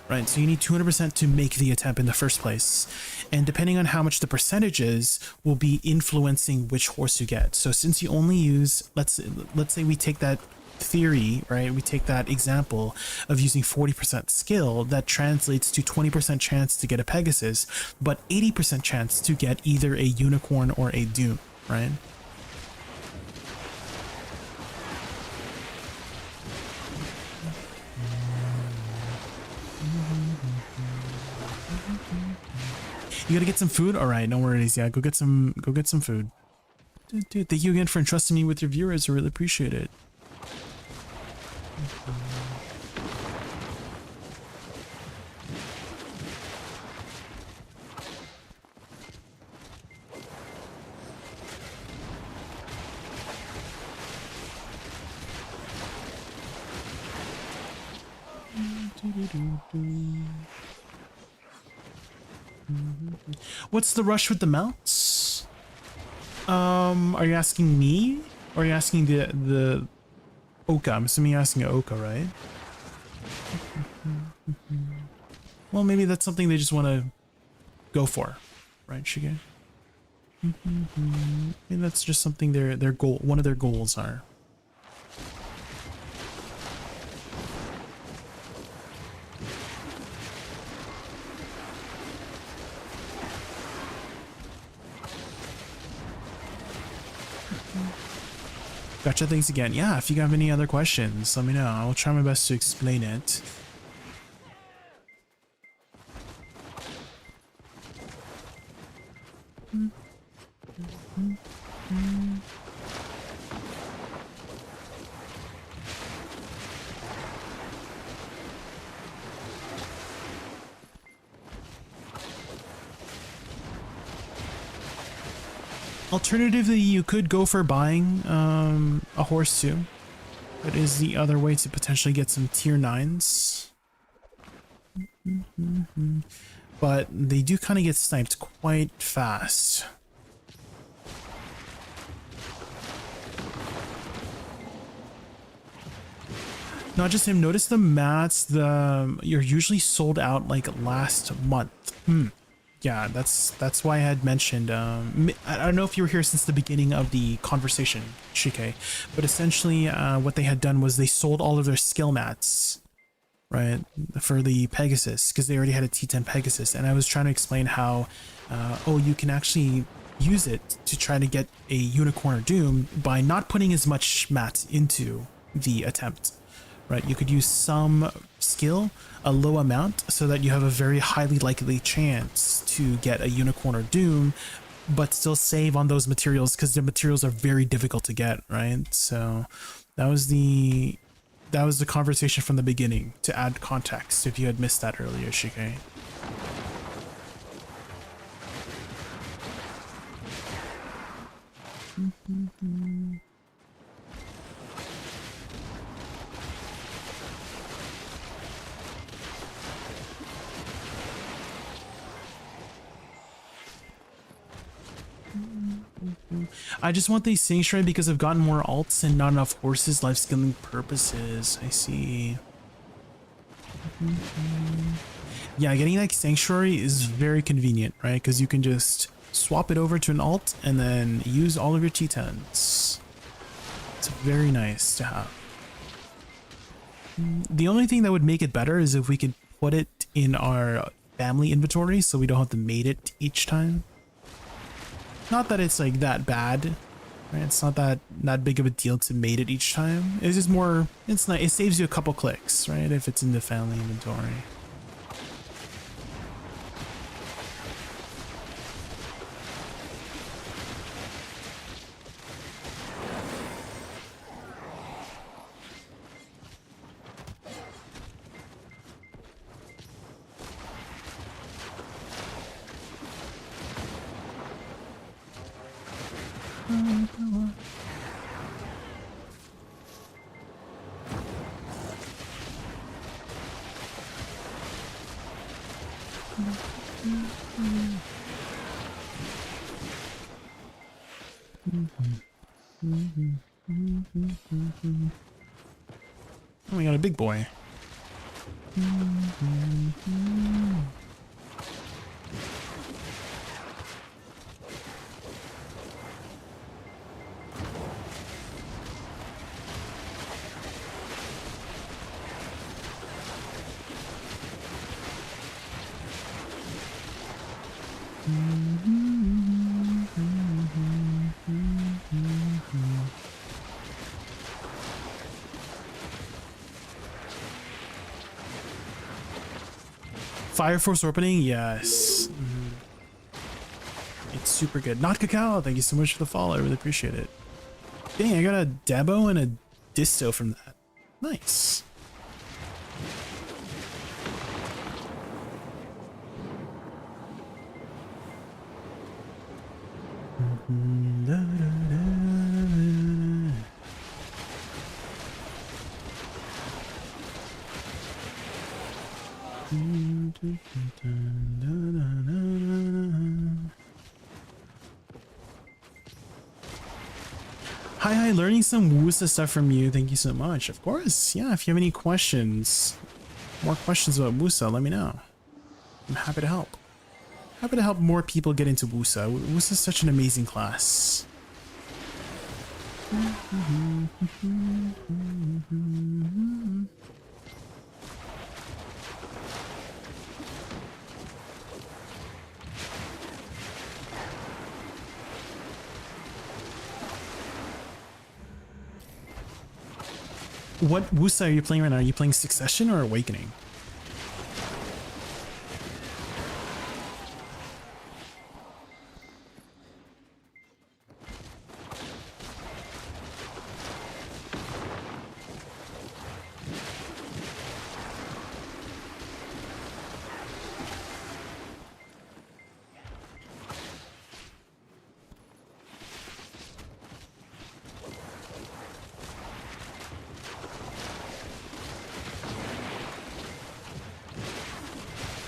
Right, so you need 200% to make the attempt in the first place, and depending on how much the percentage is will be influencing which horse you get. So since you only use, let's say we take that theory, right, we take that example of using 40% skill, that translates to 20% chance to get a Pegasus, but 80% chance to get either a unicorn or a Doom, right? You gotta get some food? Alright, no worries. Yeah, go get some food. Dude, thank you again for entrusting me with your viewers. I really appreciate it. What's the rush with the mounts? Are you asking me? Or are you asking the Oka? I'm assuming you're asking Oka, right? Well, maybe that's something they just want to go for, right, Shige? Maybe that's just something their goal, one of their goals are. Gotcha, thanks again. Yeah, if you have any other questions, let me know. I'll try my best to explain it. Alternatively, you could go for buying a horse too. That is the other way to potentially get some tier 9s. But they do kind of get sniped quite fast. Not just him, notice the mats, you're usually sold out like last month. Yeah, that's why I had mentioned, I don't know if you were here since the beginning of the conversation, Shike, but essentially what they had done was they sold all of their skill mats, right, for the Pegasus, because they already had a T10 Pegasus, and I was trying to explain how, oh, you can actually use it to try to get a Unicorn or Doom by not putting as much mats into the attempt. Right, you could use some skill, a low amount, so that you have a very highly likely chance to get a Unicorn or Doom, but still save on those materials because the materials are very difficult to get, right? So that was the conversation from the beginning to add context if you had missed that earlier, Shike. I just want the Sanctuary because I've gotten more alts and not enough horses life skilling purposes. I see. Yeah, getting like Sanctuary is very convenient, right? Because you can just swap it over to an alt and then use all of your T10s. It's very nice to have. The only thing that would make it better is if we could put it in our family inventory so we don't have to mate it each time. Not that it's like that bad, Right? It's not that big of a deal to mate it each time. It's just more, it's nice. It saves you a couple clicks, right? If it's in the family inventory. Oh, we got a big boy. Fire Force opening, yes. It's super good. Not Cacao, thank you so much for the follow. I really appreciate it. Dang, I got a Dabo and a Disto from that. Nice. Hi, learning some Woosa stuff from you. Thank you so much. Of course, yeah, if you have any questions, more questions about Woosa, let me know. I'm happy to help. Happy to help more people get into Woosa. Woosa is such an amazing class. What Woosa are you playing right now? Are you playing Succession or Awakening?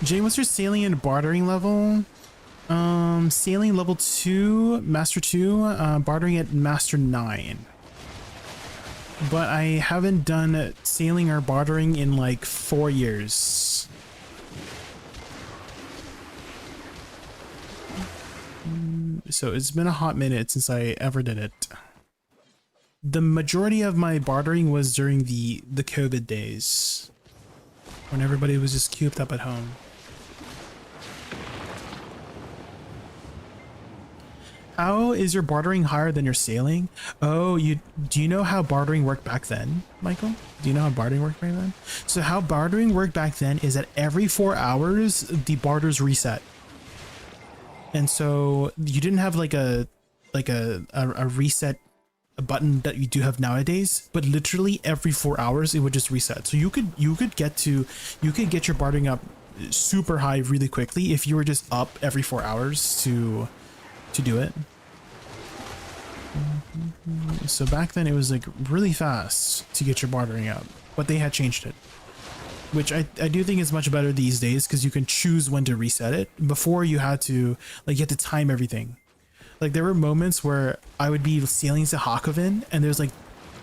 Jay, what's your sailing and bartering level? Sailing level 2, Master 2, bartering at Master 9. But I haven't done sailing or bartering in like 4 years. So it's been a hot minute since I ever did it. The majority of my bartering was during the COVID days, when everybody was just cooped up at home. How is your bartering higher than your sailing? Oh, do you know how bartering worked back then, Michael? Do you know how bartering worked back then? So how bartering worked back then is that every 4 hours the barters reset. And so you didn't have like a reset button that you do have nowadays, but literally every 4 hours it would just reset. So you could get your bartering up super high really quickly if you were just up every 4 hours to do it. So back then it was like really fast to get your bartering up, but they had changed it, which I do think is much better these days because you can choose when to reset it. Before you had to time everything. Like there were moments where I would be sailing to Hakovin and there's like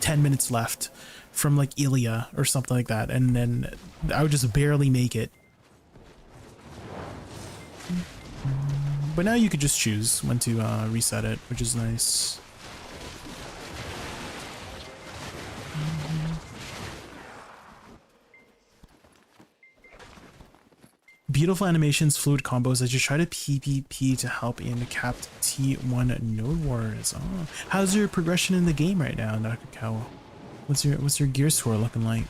10 minutes left from like Ilya or something like that, and then I would just barely make it. But now you could just choose when to reset it, which is nice. beautiful animations, fluid combos as you try to PvP to help in capped T1 node wars. Oh. How's your progression in the game right now, Dr. Cow? What's your gear score looking like?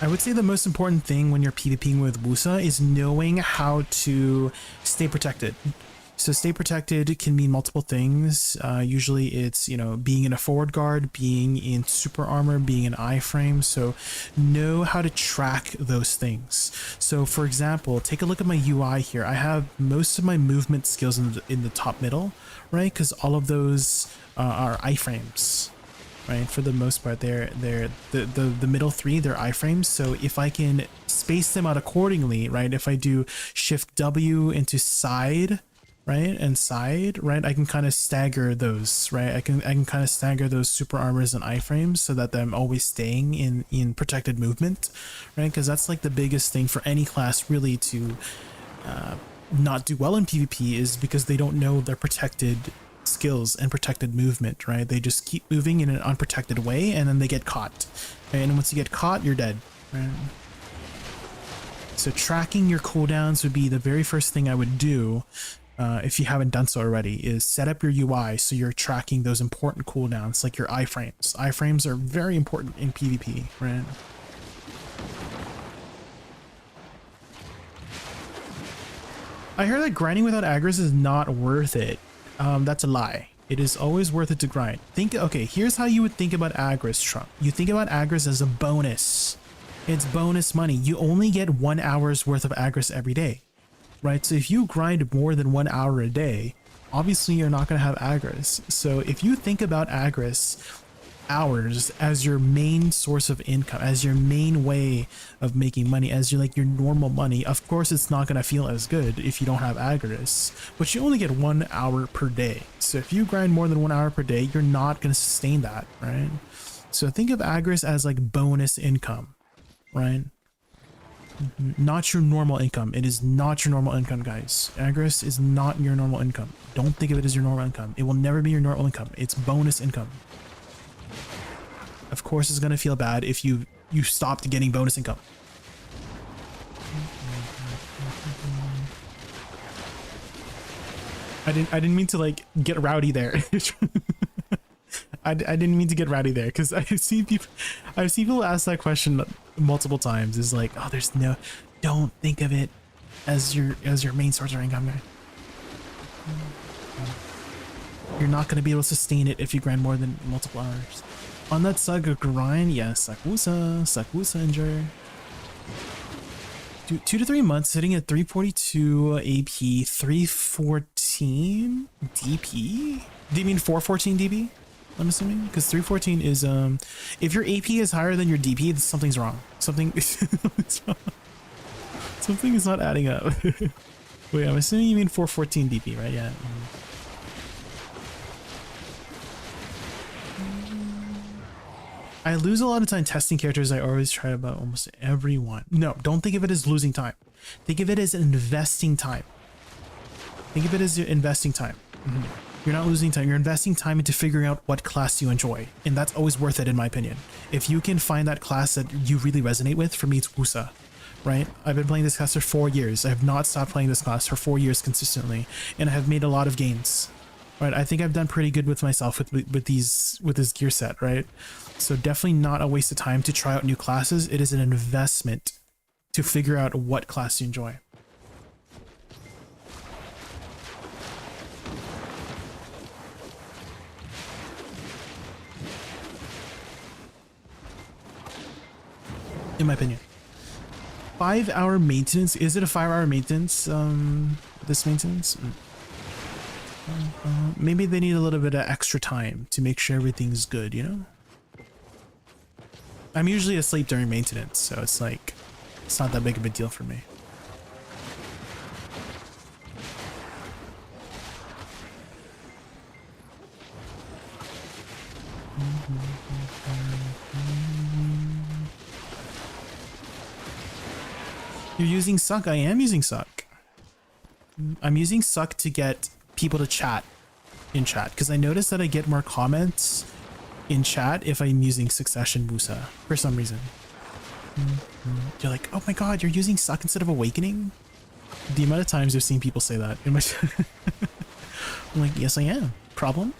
I would say the most important thing when you're PvPing with Woosa is knowing how to stay protected. So stay protected can mean multiple things. Usually it's, you know, being in a forward guard, being in super armor, being in iframe. So know how to track those things. So for example, take a look at my UI here. I have most of my movement skills in the top middle, right? Because all of those are iframes. Right, for the most part, they're the middle three, they're iframes. So if I can space them out accordingly, right? If I do Shift W into side, right, and side, right, I can kind of stagger those, right? I can kind of stagger those super armors and iframes so that I'm always staying in protected movement, right? Because that's like the biggest thing for any class really to not do well in PvP is because they don't know their protected skills and protected movement, right? They just keep moving in an unprotected way and then they get caught, right? And once you get caught, you're dead, right? So tracking your cooldowns would be the very first thing I would do if you haven't done so already, is set up your UI so you're tracking those important cooldowns like your iframes. Iframes are very important in PvP, right? I heard that grinding without aggro's is not worth it. That's a lie. It is always worth it to grind. Okay, here's how you would think about aggro's, Trump. You think about aggro's as a bonus. It's bonus money. You only get 1 hour's worth of aggro's every day, right? So if you grind more than 1 hour a day, obviously you're not going to have aggro's. So if you think about aggro's hours as your main source of income, as your main way of making money, as your normal money, of course it's not going to feel as good if you don't have aggro's, but you only get 1 hour per day. So if you grind more than 1 hour per day, you're not going to sustain that, right? So think of aggro's as like bonus income, right? Not your normal income. It is not your normal income, guys. Aggro's is not your normal income. Don't think of it as your normal income. It will never be your normal income. It's bonus income. Of course, it's gonna feel bad if you stopped getting bonus income. I didn't mean to like get rowdy there. I didn't mean to get rowdy there because I've seen people ask that question multiple times. It's like, oh, don't think of it as your main source of income. You're not gonna be able to sustain it if you grind more than multiple hours. On that saga grind, yes, suck Woosa Enjoyer. 2 to 3 months, sitting at 342 AP, 314 DP. Do you mean 414 DP? I'm assuming, because 314 is if your AP is higher than your DP, something's wrong. Something is not adding up. Wait, I'm assuming you mean 414 DP, right? Yeah. I lose a lot of time testing characters. I always try about almost everyone. No, don't think of it as losing time. Think of it as investing time. Think of it as investing time. You're not losing time. You're investing time into figuring out what class you enjoy. And that's always worth it in my opinion. If you can find that class that you really resonate with, for me it's Woosa, right? I've been playing this class for 4 years. I have not stopped playing this class for 4 years consistently. And I have made a lot of gains. Right, I think I've done pretty good with myself with this gear set, right? So definitely not a waste of time to try out new classes. It is an investment to figure out what class you enjoy. In my opinion. 5-hour maintenance. Is it a 5-hour maintenance? This maintenance? Maybe they need a little bit of extra time to make sure everything's good, you know? I'm usually asleep during maintenance, so it's like, it's not that big of a deal for me. You're using Suck? I am using Suck. I'm using Suck to get people to chat in chat because I noticed that I get more comments in chat if I'm using Succession Woosa for some reason. You're like, oh my god, you're using Suck instead of Awakening? The amount of times I've seen people say that in my I'm like, yes I am. Problem?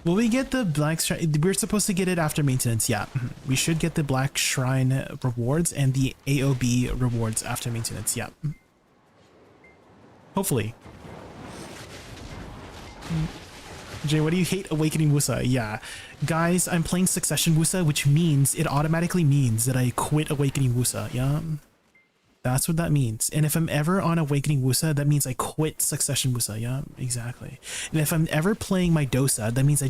Will we get the Black Shrine? We're supposed to get it after maintenance, yeah. We should get the Black Shrine rewards and the AOB rewards after maintenance, yeah. Hopefully. Jay, what do you hate? Awakening Woosa? Yeah. Guys, I'm playing Succession Woosa, which means it automatically means that I quit Awakening Woosa, yeah? That's what that means. And if I'm ever on Awakening Woosa, that means I quit Succession Woosa. Yeah, exactly. And if I'm ever playing my Dosa, that means I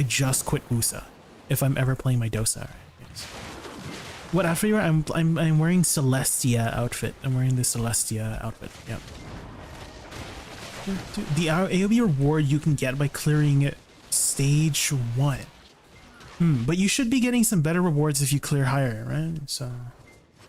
just quit Woosa. If I'm ever playing my Dosa. Yes. What outfit you wear? I'm wearing Celestia outfit. I'm wearing the Celestia outfit. Yep. The AOB reward you can get by clearing stage 1. But you should be getting some better rewards if you clear higher, right? So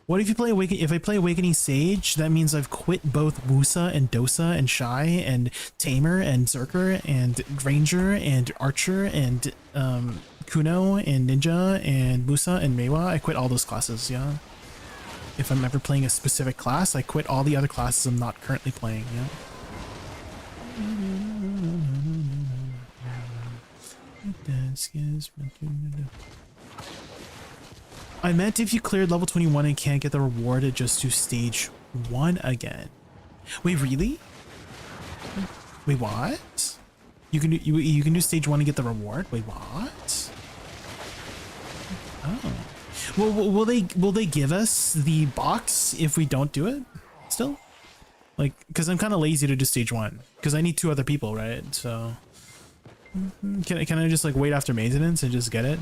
what if you play if I play Awakening Sage, that means I've quit both Woosa and Dosa and Shy and Tamer and Zerker and Ranger and Archer and Kuno and Ninja and Musa and Meiwa. I quit all those classes, yeah. If I'm ever playing a specific class, I quit all the other classes I'm not currently playing, yeah. I meant if you cleared level 21 and can't get the reward, it just do stage 1 again. Wait, really? Wait, what? You can do you can do stage 1 and get the reward? Wait, what? Oh. Well, will they give us the box if we don't do it still? Like, because I'm kind of lazy to do stage 1 because I need 2 other people, right? So can I just like wait after maintenance and just get it?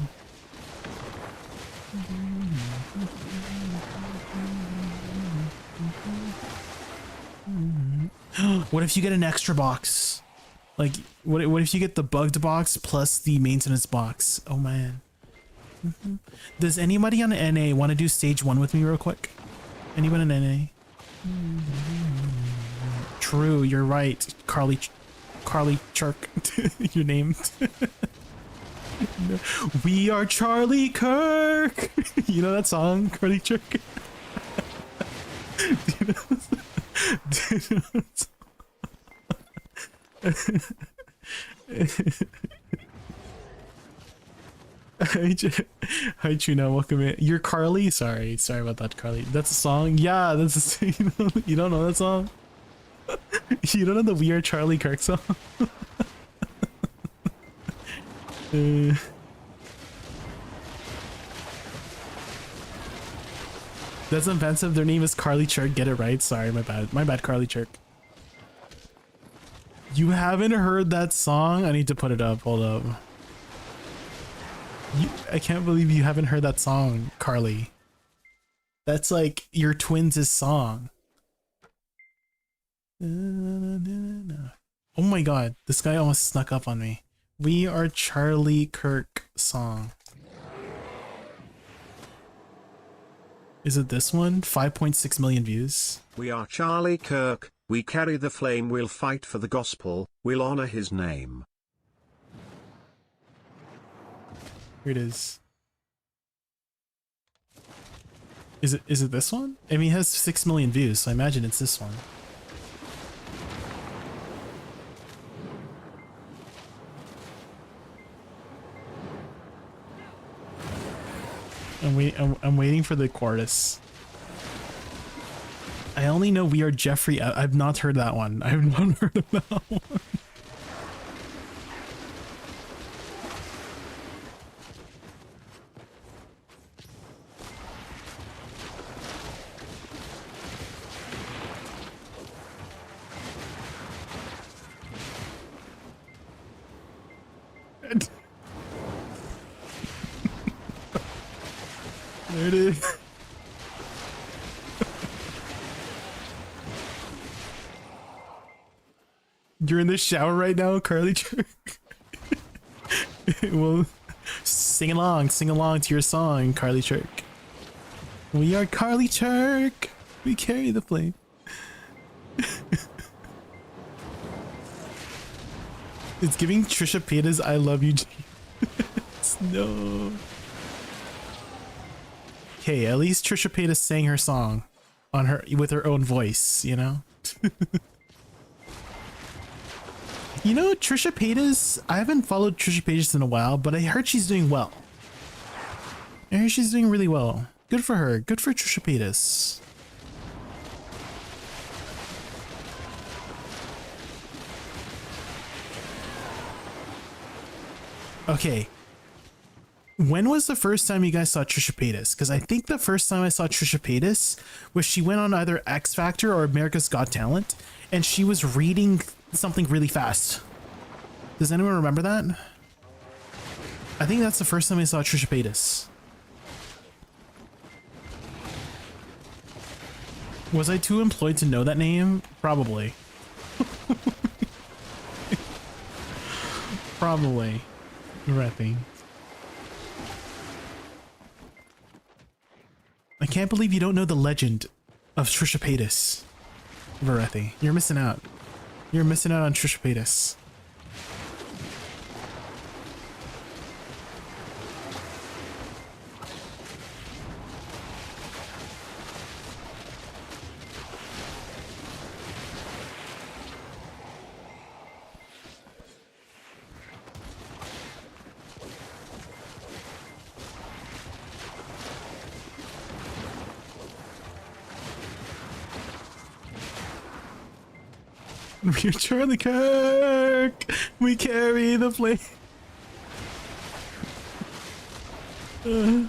What if you get an extra box? Like, what if you get the bugged box plus the maintenance box? Oh man. Does anybody on NA want to do stage 1 with me real quick? Anyone in NA? True, you're right. Carly Chirk. Your name. We are Charlie Kirk. You know that song, Carly Chirk? Do you know Hi Tuna, welcome in. You're Carly? Sorry about that, Carly. That's a song? Yeah, that's a, you don't know that song? You don't know the We Are Charlie Kirk song? That's offensive. Their name is Carly Chirk. Get it right. Sorry, my bad, Carly Chirk. You haven't heard that song? I need to put it up. Hold up. I can't believe you haven't heard that song, Carly. That's like your twins' song. Oh my god, this guy almost snuck up on me. We Are Charlie Kirk song. Is it this one? 5.6 million views. We are Charlie Kirk, we carry the flame, we'll fight for the gospel, we'll honor his name. Here it is. Is it this one? I mean, it has 6 million views, so I imagine it's this one. I'm waiting for the chorus. I only know We Are Jeffrey. I've not heard that one. I have not heard of that one. There it is. You're in the shower right now, Carly Chirk. Well, sing along to your song, Carly Chirk. We are Carly Chirk. We carry the flame. It's giving Trisha Paytas I love you. No. Okay, at least Trisha Paytas sang her song on her with her own voice, you know? You know, Trisha Paytas, I haven't followed Trisha Paytas in a while, but I heard she's doing well. I heard she's doing really well. Good for her. Good for Trisha Paytas. Okay. When was the first time you guys saw Trisha Paytas? Because I think the first time I saw Trisha Paytas was she went on either X Factor or America's Got Talent, and she was reading something really fast. Does anyone remember that? I think that's the first time I saw Trisha Paytas. Was I too employed to know that name? Probably. Probably. Repping. I can't believe you don't know the legend of Trisha Paytas, Varethi. You're missing out. You're missing out on Trisha Paytas. We're Charlie Kirk. We carry the flame. You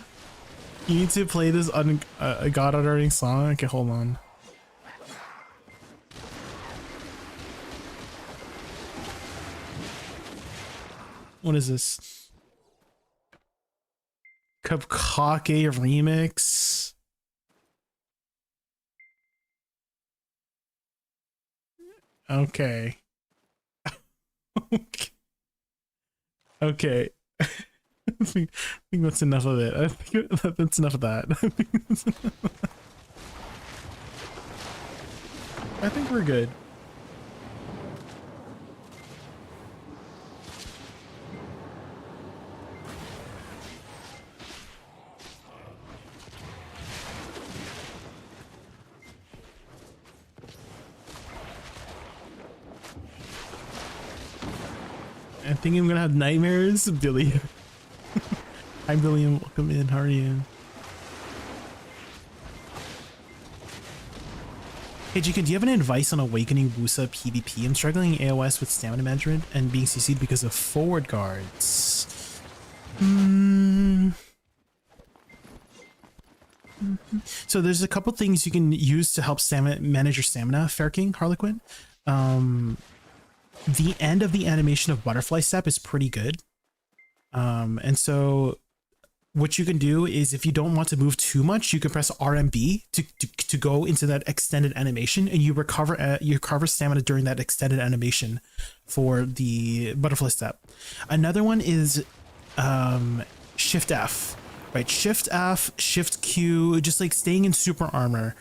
need to play this on a God honoring song. Okay, hold on. What is this? Kapkake remix. Okay. Okay. Okay. I think that's enough of it. I think that's enough of that. I think we're good. I think I'm gonna have nightmares, Billy. Hi, Billy, and welcome in. How are you? Hey, Jaykun, do you have any advice on awakening Woosa PvP? I'm struggling in AOS with stamina management and being CC'd because of forward guards. So there's a couple things you can use to help manage your stamina, Fair King, Harlequin. The end of the animation of butterfly step is pretty good. And so what you can do is, if you don't want to move too much, you can press RMB to go into that extended animation, and you recover stamina during that extended animation for the butterfly step. Another one is Shift F, right? Shift F, Shift Q, just like staying in super armor.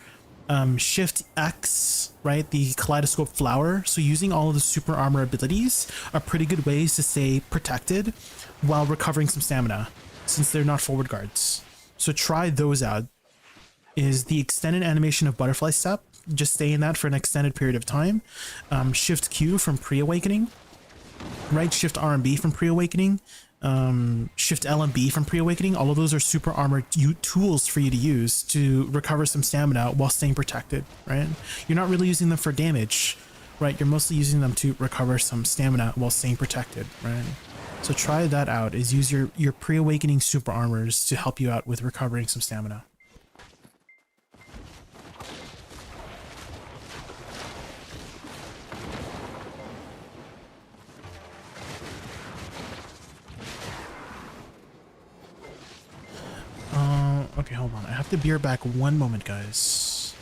Shift X, right? The kaleidoscope flower. So using all of the super armor abilities are pretty good ways to stay protected while recovering some stamina, since they're not forward guards. So try those out. Is the extended animation of butterfly step. Just stay in that for an extended period of time. Shift Q from pre-awakening, right? Shift RMB from pre-awakening. Shift L and B from pre-awakening. All of those are super armor tools for you to use to recover some stamina while staying protected, right? You're not really using them for damage, right? You're mostly using them to recover some stamina while staying protected, right? So try that out, is use your pre-awakening super armors to help you out with recovering some stamina. Okay, hold on. I have to be back one moment, guys.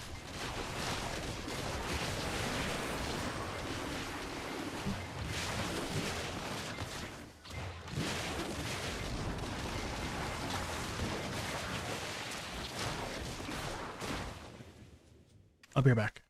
I'll be right back.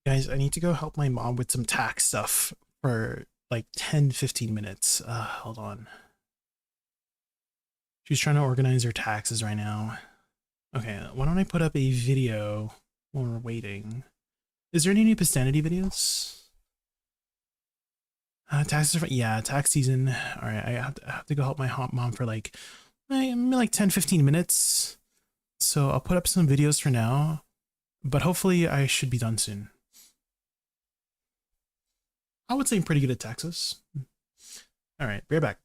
Guys, I need to go help my mom with some tax stuff for like 10-15 minutes. Hold on. She's trying to organize her taxes right now. Okay, why don't I put up a video while we're waiting? Is there any new Pastanity videos? Taxes are, yeah, tax season. All right, I have to go help my mom for like 10-15 minutes. So I'll put up some videos for now, but hopefully I should be done soon. I would say I'm pretty good at taxes. All right, be right back.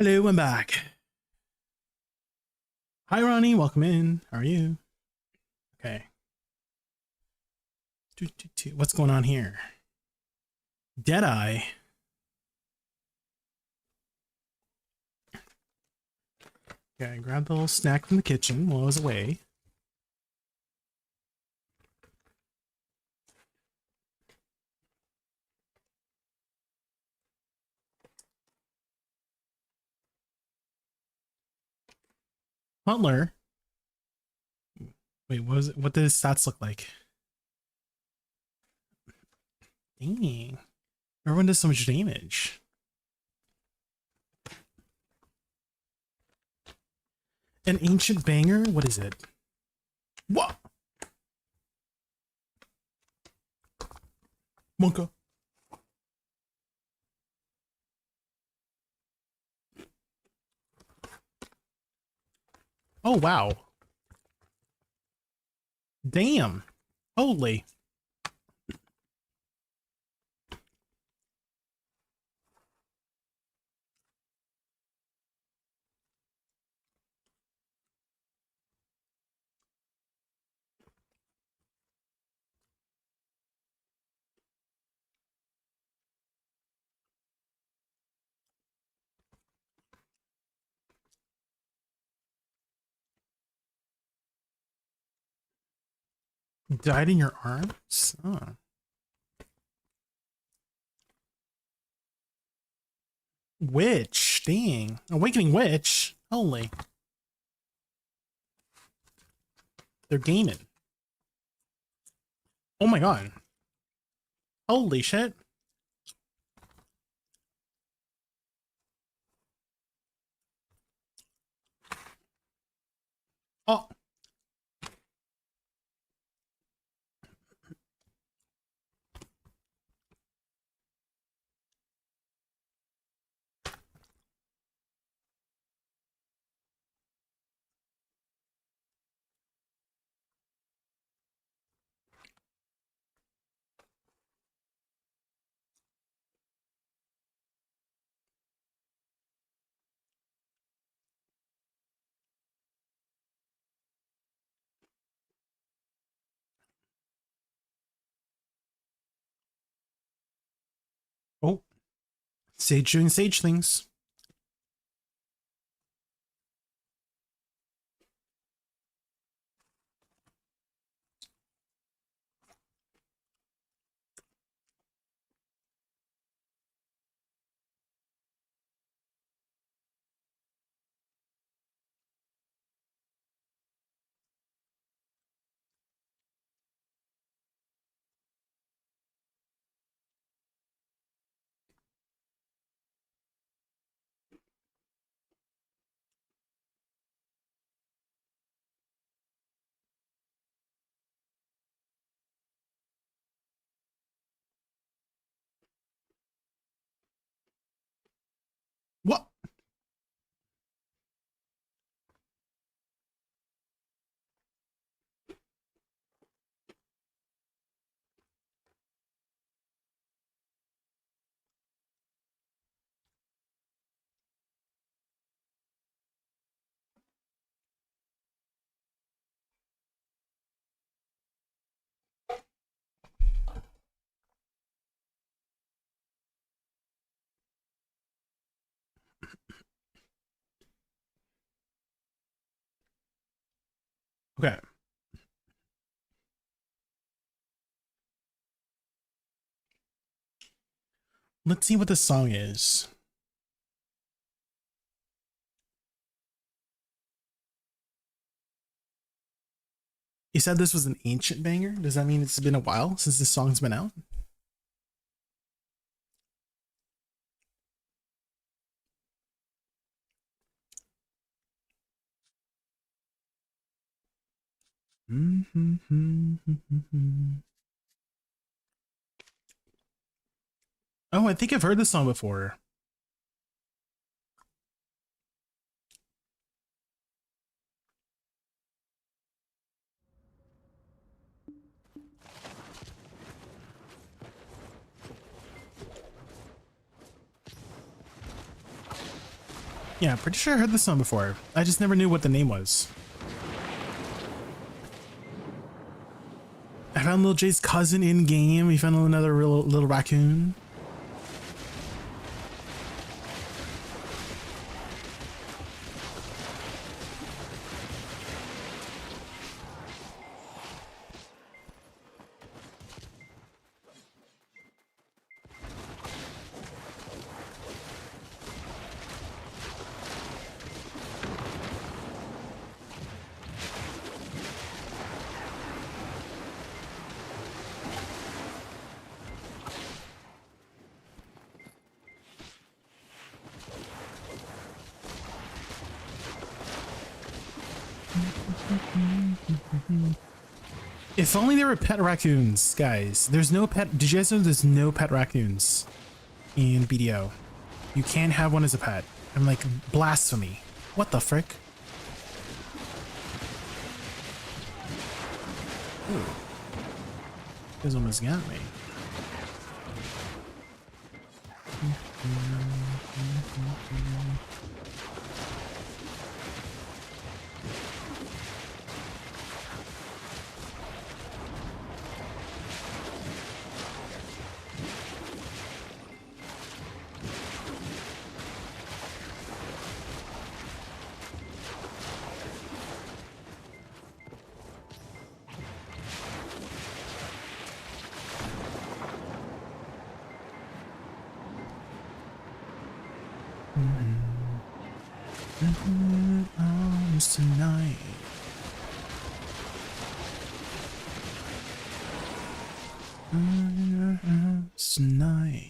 Hello, I'm back. Hi, Ronnie. Welcome in. How are you? Okay. What's going on here? Deadeye. Okay, grab the little snack from the kitchen while I was away. Butler. Wait, what was it? What did his stats look like? Dang. Everyone does so much damage. An ancient banger? What is it? What? Monka. Oh, wow. Damn. Holy. Died in your arms? Oh. Witch. Dang. Awakening Witch. Holy. They're gaming. Oh my god. Holy shit. Oh. Oh. Sage doing sage things. What? Okay. Let's see what the song is. You said this was an ancient banger? Does that mean it's been a while since this song's been out? Oh, I think I've heard this song before. Yeah, pretty sure I heard this song before. I just never knew what the name was. I found Lil J's cousin in game. We found another little raccoon. If only there were pet raccoons, guys. There's no pet. Did you guys know there's no pet raccoons in BDO? You can't have one as a pet. I'm like, blasphemy. What the frick? Ooh. This almost got me. Arms tonight. Arms tonight.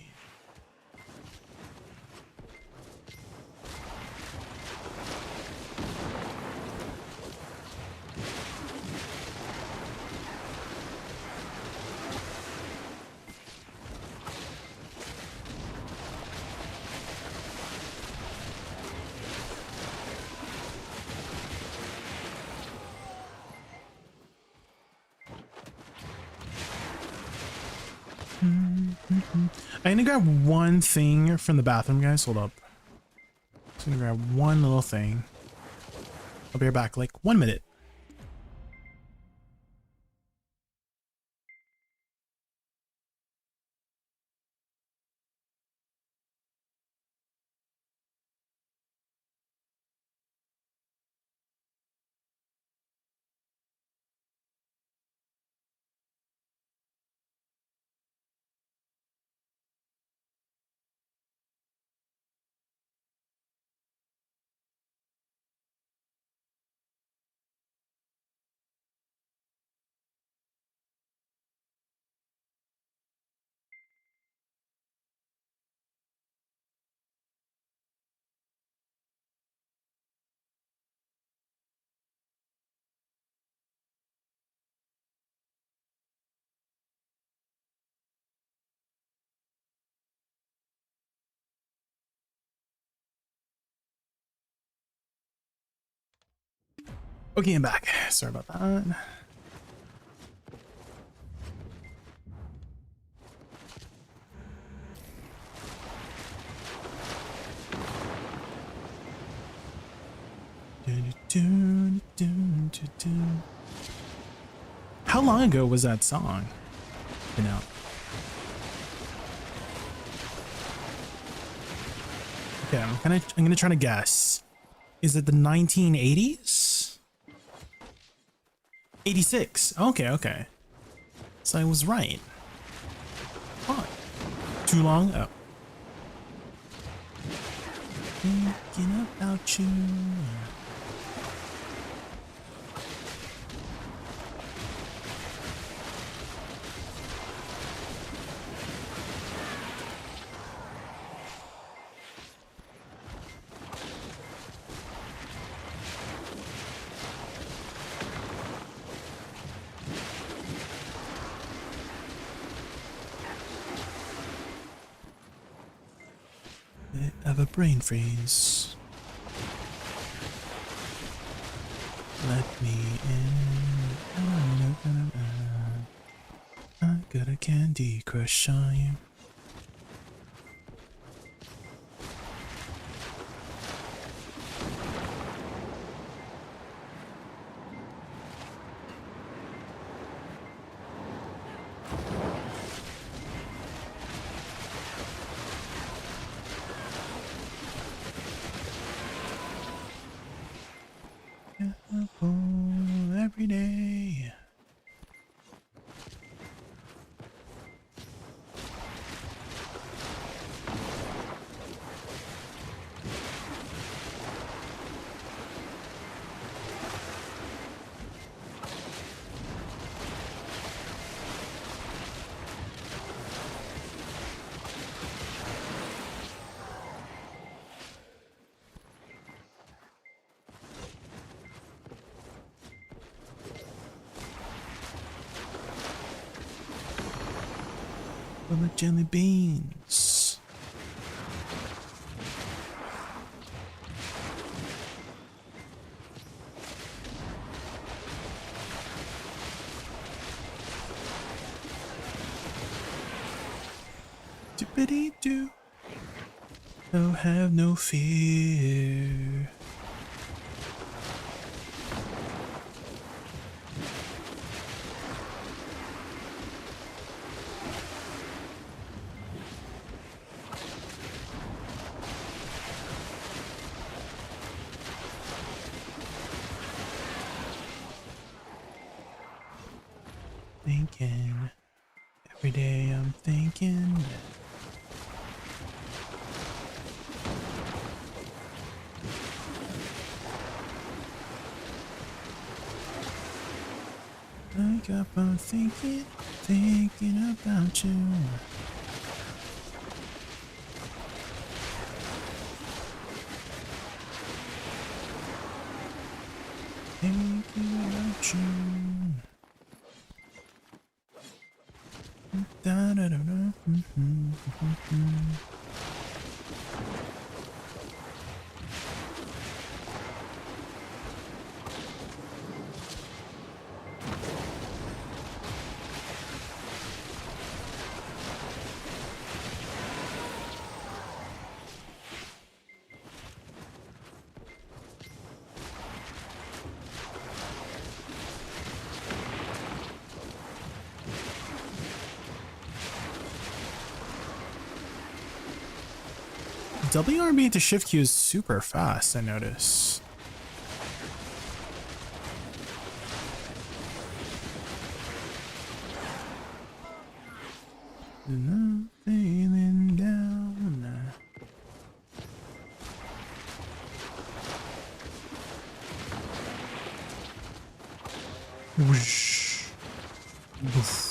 I'm gonna grab one thing from the bathroom, guys. Hold up. Just gonna grab one little thing. I'll be right back, like 1 minute. Okay, I'm back. Sorry about that. How long ago was that song? You know. Okay, I'm gonna try to guess. Is it the 1980s? 86. Okay, okay. So I was right. What? Too long? Oh. Thinking about you. Of a brain freeze. Let me in. I got a candy crush on you. Every day. Full of jelly beans. Dippity doo. Oh, have no fear. Thinking, every day I'm thinking. I got on thinking about you. Thinking about you. Da, da, da, da. WRB to shift Q is super fast, I notice. Not feeling down. Whoosh. Boof.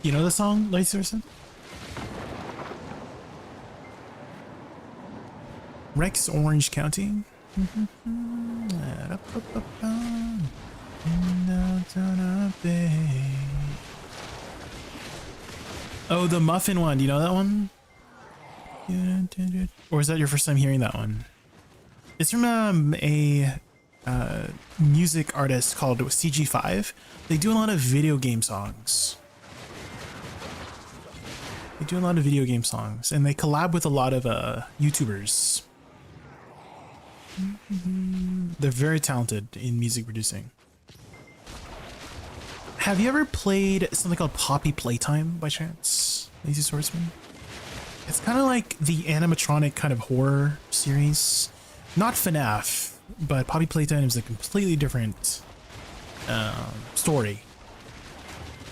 You know the song, Lightsource? Rex Orange County. Oh, the muffin one. Do you know that one? Or is that your first time hearing that one? It's from a music artist called CG5. They do a lot of video game songs. They do a lot of video game songs, and they collab with a lot of YouTubers. They're very talented in music producing. Have you ever played something called Poppy Playtime by chance, Lazy Swordsman? It's kind of like the animatronic kind of horror series. Not FNAF, but Poppy Playtime is a completely different story.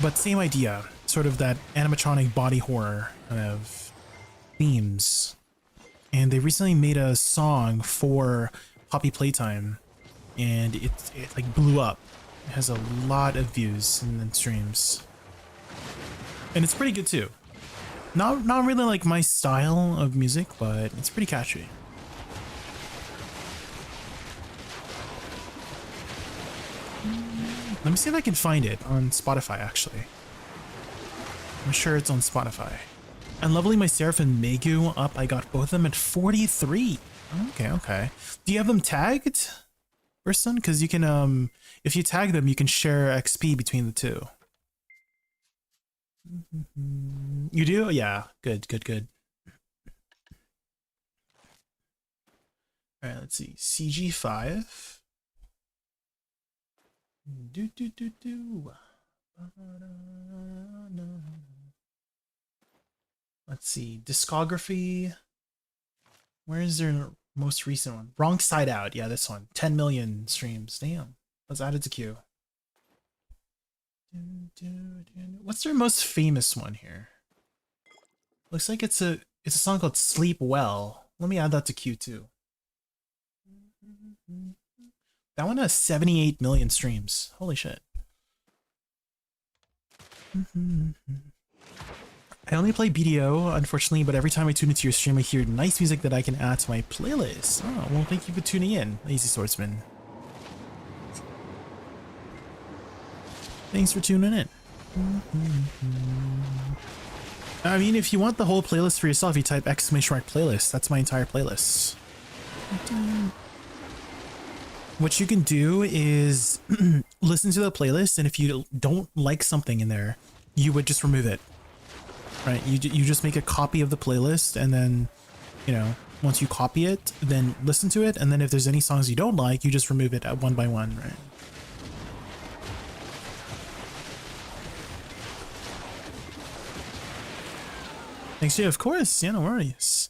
But same idea, sort of that animatronic body horror kind of themes. And they recently made a song for Poppy Playtime, and it like blew up. It has a lot of views and streams, and it's pretty good too. Not really like my style of music, but it's pretty catchy. Let me see if I can find it on Spotify, actually. I'm sure it's on Spotify. And Lovely Myself and Megu up, I got both of them at 43. Okay, okay. Do you have them tagged, Urson? Because you can, if you tag them, you can share XP between the two. You do? Yeah, good, good, good. All right, let's see. CG5. Do, do, do, do. Let's see. Discography. Where is their most recent one? Wrong Side Out. Yeah, this one. 10 million streams. Damn. Let's add it to queue. What's their most famous one here? Looks like it's a song called Sleep Well. Let me add that to queue too. That one has 78 million streams. Holy shit. I only play BDO, unfortunately, but every time I tune into your stream, I hear nice music that I can add to my playlist. Oh, well, thank you for tuning in, Lazy Swordsman. Thanks for tuning in. I mean, if you want the whole playlist for yourself, you type !playlist. That's my entire playlist. What you can do is listen to the playlist, and if you don't like something in there, you would just remove it. Right? You just make a copy of the playlist, and then, you know, once you copy it, then listen to it, and then if there's any songs you don't like, you just remove it one by one, right? Thanks, Jay. Of course. Yeah, no worries.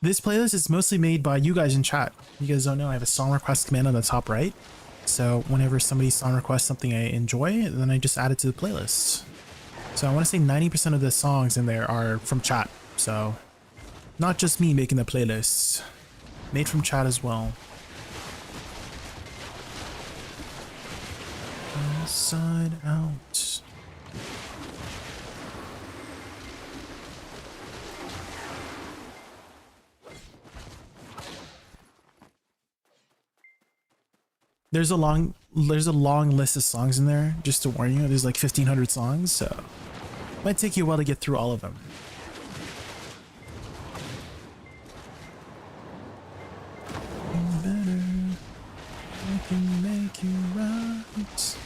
This playlist is mostly made by you guys in chat. You guys don't know, I have a song request command on the top right. So whenever somebody song requests something I enjoy, then I just add it to the playlist. So I want to say 90% of the songs in there are from chat. So not just me making the playlist. Made from chat as well. Inside Out. There's a long list of songs in there, just to warn you. There's like 1,500 songs, so it might take you a while to get through all of them. Better, I can make you right.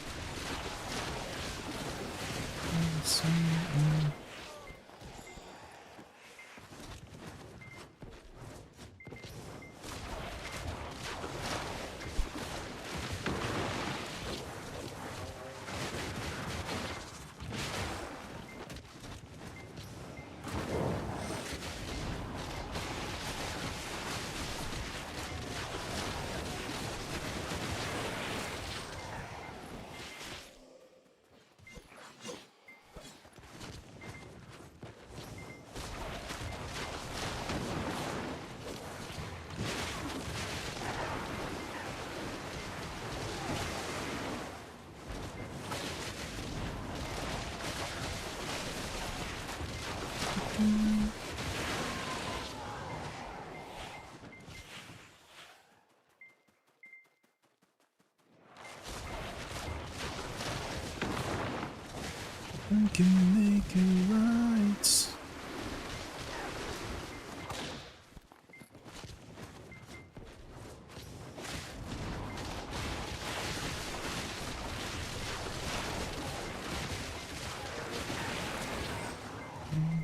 I can make it right.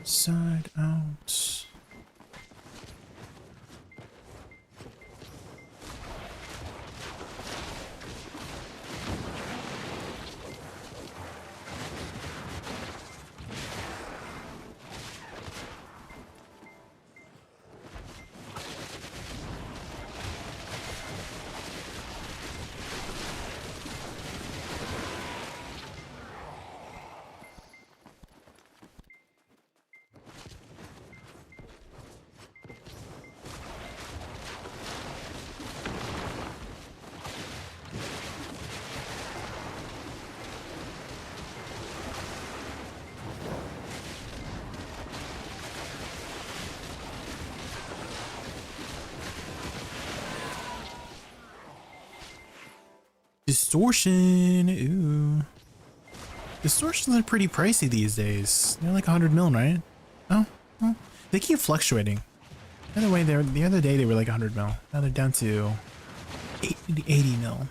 Inside Out. Distortion. Ooh. Distortions are pretty pricey these days. They're like 100 mil, right? Oh, well, they keep fluctuating. The other day they were like 100 mil. Now they're down to 80 mil.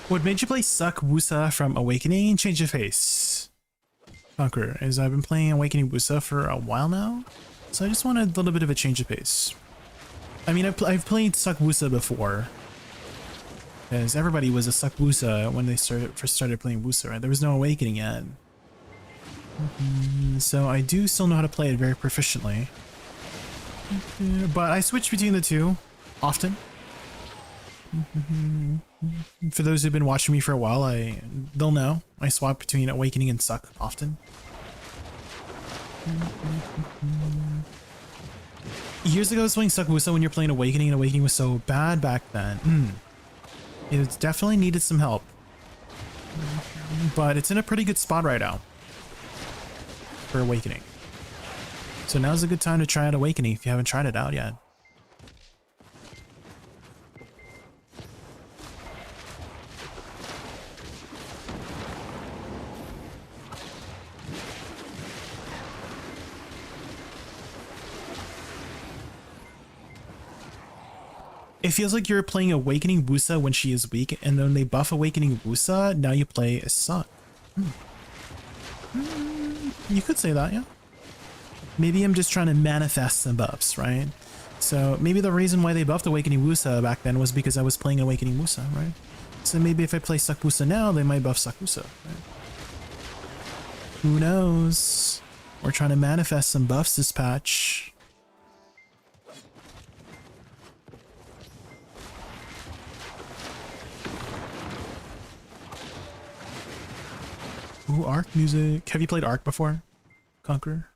What made you play Suck Woosa from Awakening and change your face? Conqueror, as I've been playing Awakening Woosa for a while now, so I just wanted a little bit of a change of pace. I mean, I've played Suck Woosa before, as everybody was a Suck Woosa when they first started playing Woosa, right? There was no Awakening yet. So I do still know how to play it very proficiently. But I switch between the two often. For those who've been watching me for a while, they'll know I swap between Awakening and Suck often. Years ago I was playing Suck Woosa when you're playing Awakening, and Awakening was so bad back then. It definitely needed some help. But it's in a pretty good spot right now for Awakening. So now's a good time to try out Awakening if you haven't tried it out yet. It feels like you're playing Awakening Woosa when she is weak, and then they buff Awakening Woosa, now you play as Suck. You could say that, yeah. Maybe I'm just trying to manifest some buffs, right? So maybe the reason why they buffed Awakening Woosa back then was because I was playing Awakening Woosa, right? So maybe if I play Suck Woosa now, they might buff Suck Woosa, right? Who knows? We're trying to manifest some buffs this patch. Ooh, Arc music. Have you played Arc before, Conqueror?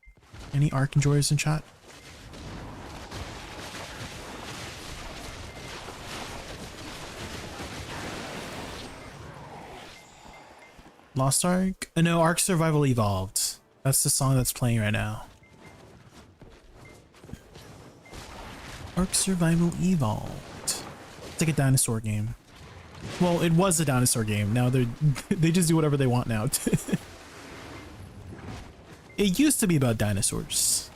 Any Arc enjoyers in chat? Lost Ark? No, Ark Survival Evolved. That's the song that's playing right now. Ark Survival Evolved. It's like a dinosaur game. Well, it was a dinosaur game. Now they just do whatever they want now. It used to be about dinosaurs.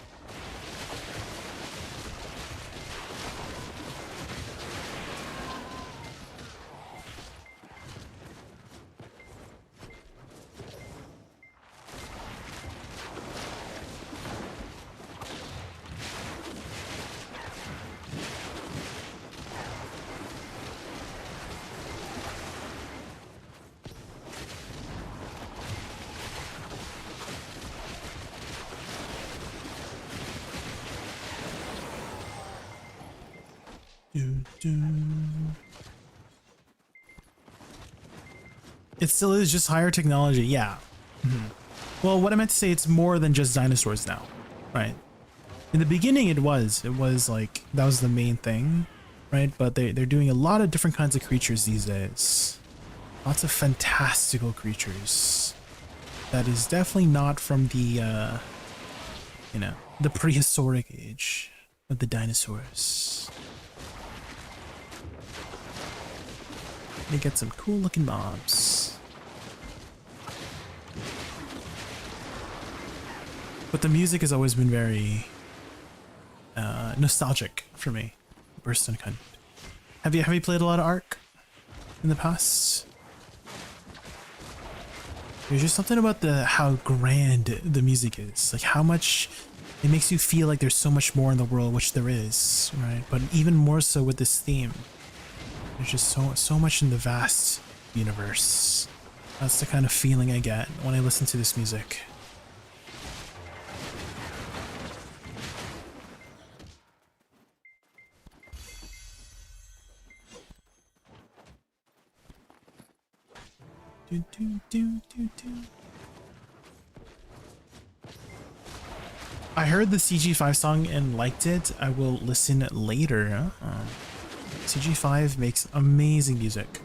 It still is just higher technology, yeah. Well, what I meant to say, it's more than just dinosaurs now, right? In the beginning it was like, that was the main thing, right? But they're doing a lot of different kinds of creatures these days. Lots of fantastical creatures. That is definitely not from the, you know, the prehistoric age of the dinosaurs. They get some cool looking mobs. But the music has always been very nostalgic for me. Burston kind. Have you played a lot of Ark in the past? There's just something about how grand the music is. Like how much it makes you feel like there's so much more in the world, which there is, right? But even more so with this theme. There's just so much in the vast universe. That's the kind of feeling I get when I listen to this music. Do, do, do, do, do. I heard the CG5 song and liked it. I will listen later. CG5 makes amazing music.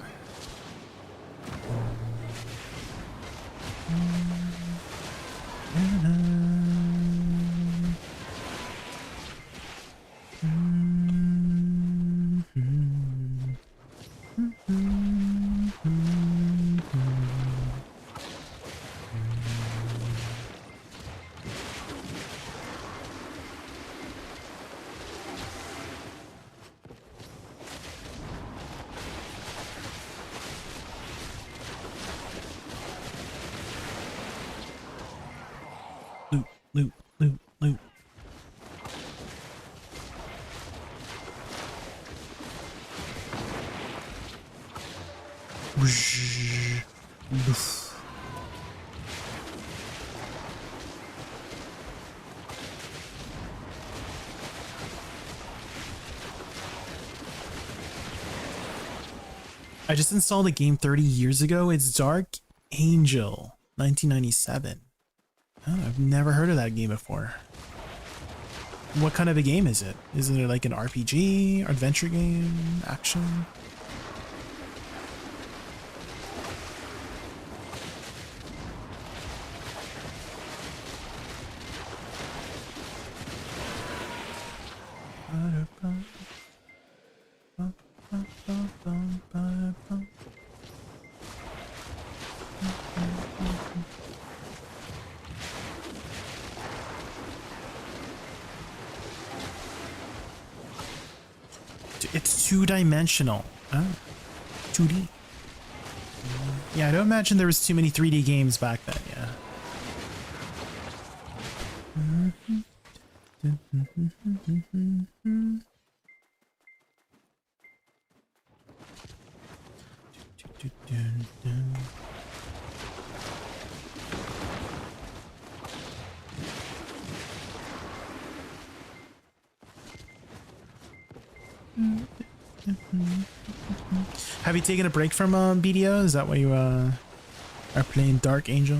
Loot, loot, loot. I just installed a game 30 years ago. It's Dark Angel 1997. Oh, I've never heard of that game before. What kind of a game is it? Is it like an RPG, adventure game, action? It's two-dimensional. Oh, 2D. Yeah, I don't imagine there was too many 3D games back then, yeah. Have you taken a break from BDO? Is that why you are playing Dark Angel?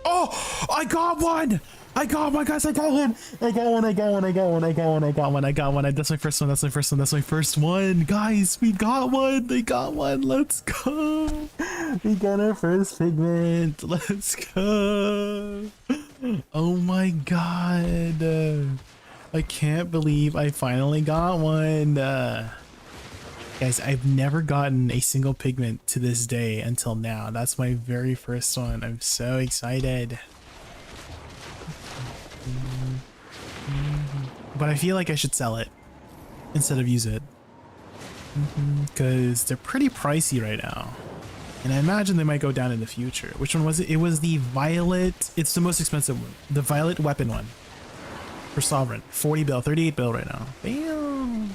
Oh, I got one! I got one, guys! I got one! I got one! I got one! I got one! I got one! I got one! I got one! That's my first one! That's my first one! That's my first one! Guys, we got one! They got one! Let's go! We got our first pigment! Let's go! Oh my god! I can't believe I finally got one! Guys, I've never gotten a single pigment to this day until now. That's my very first one. I'm so excited. But I feel like I should sell it instead of use it. Because they're pretty pricey right now. And I imagine they might go down in the future. Which one was it? It was the violet. It's the most expensive one. The violet weapon one. For Sovereign. 40 bill, 38 bill right now. Bam!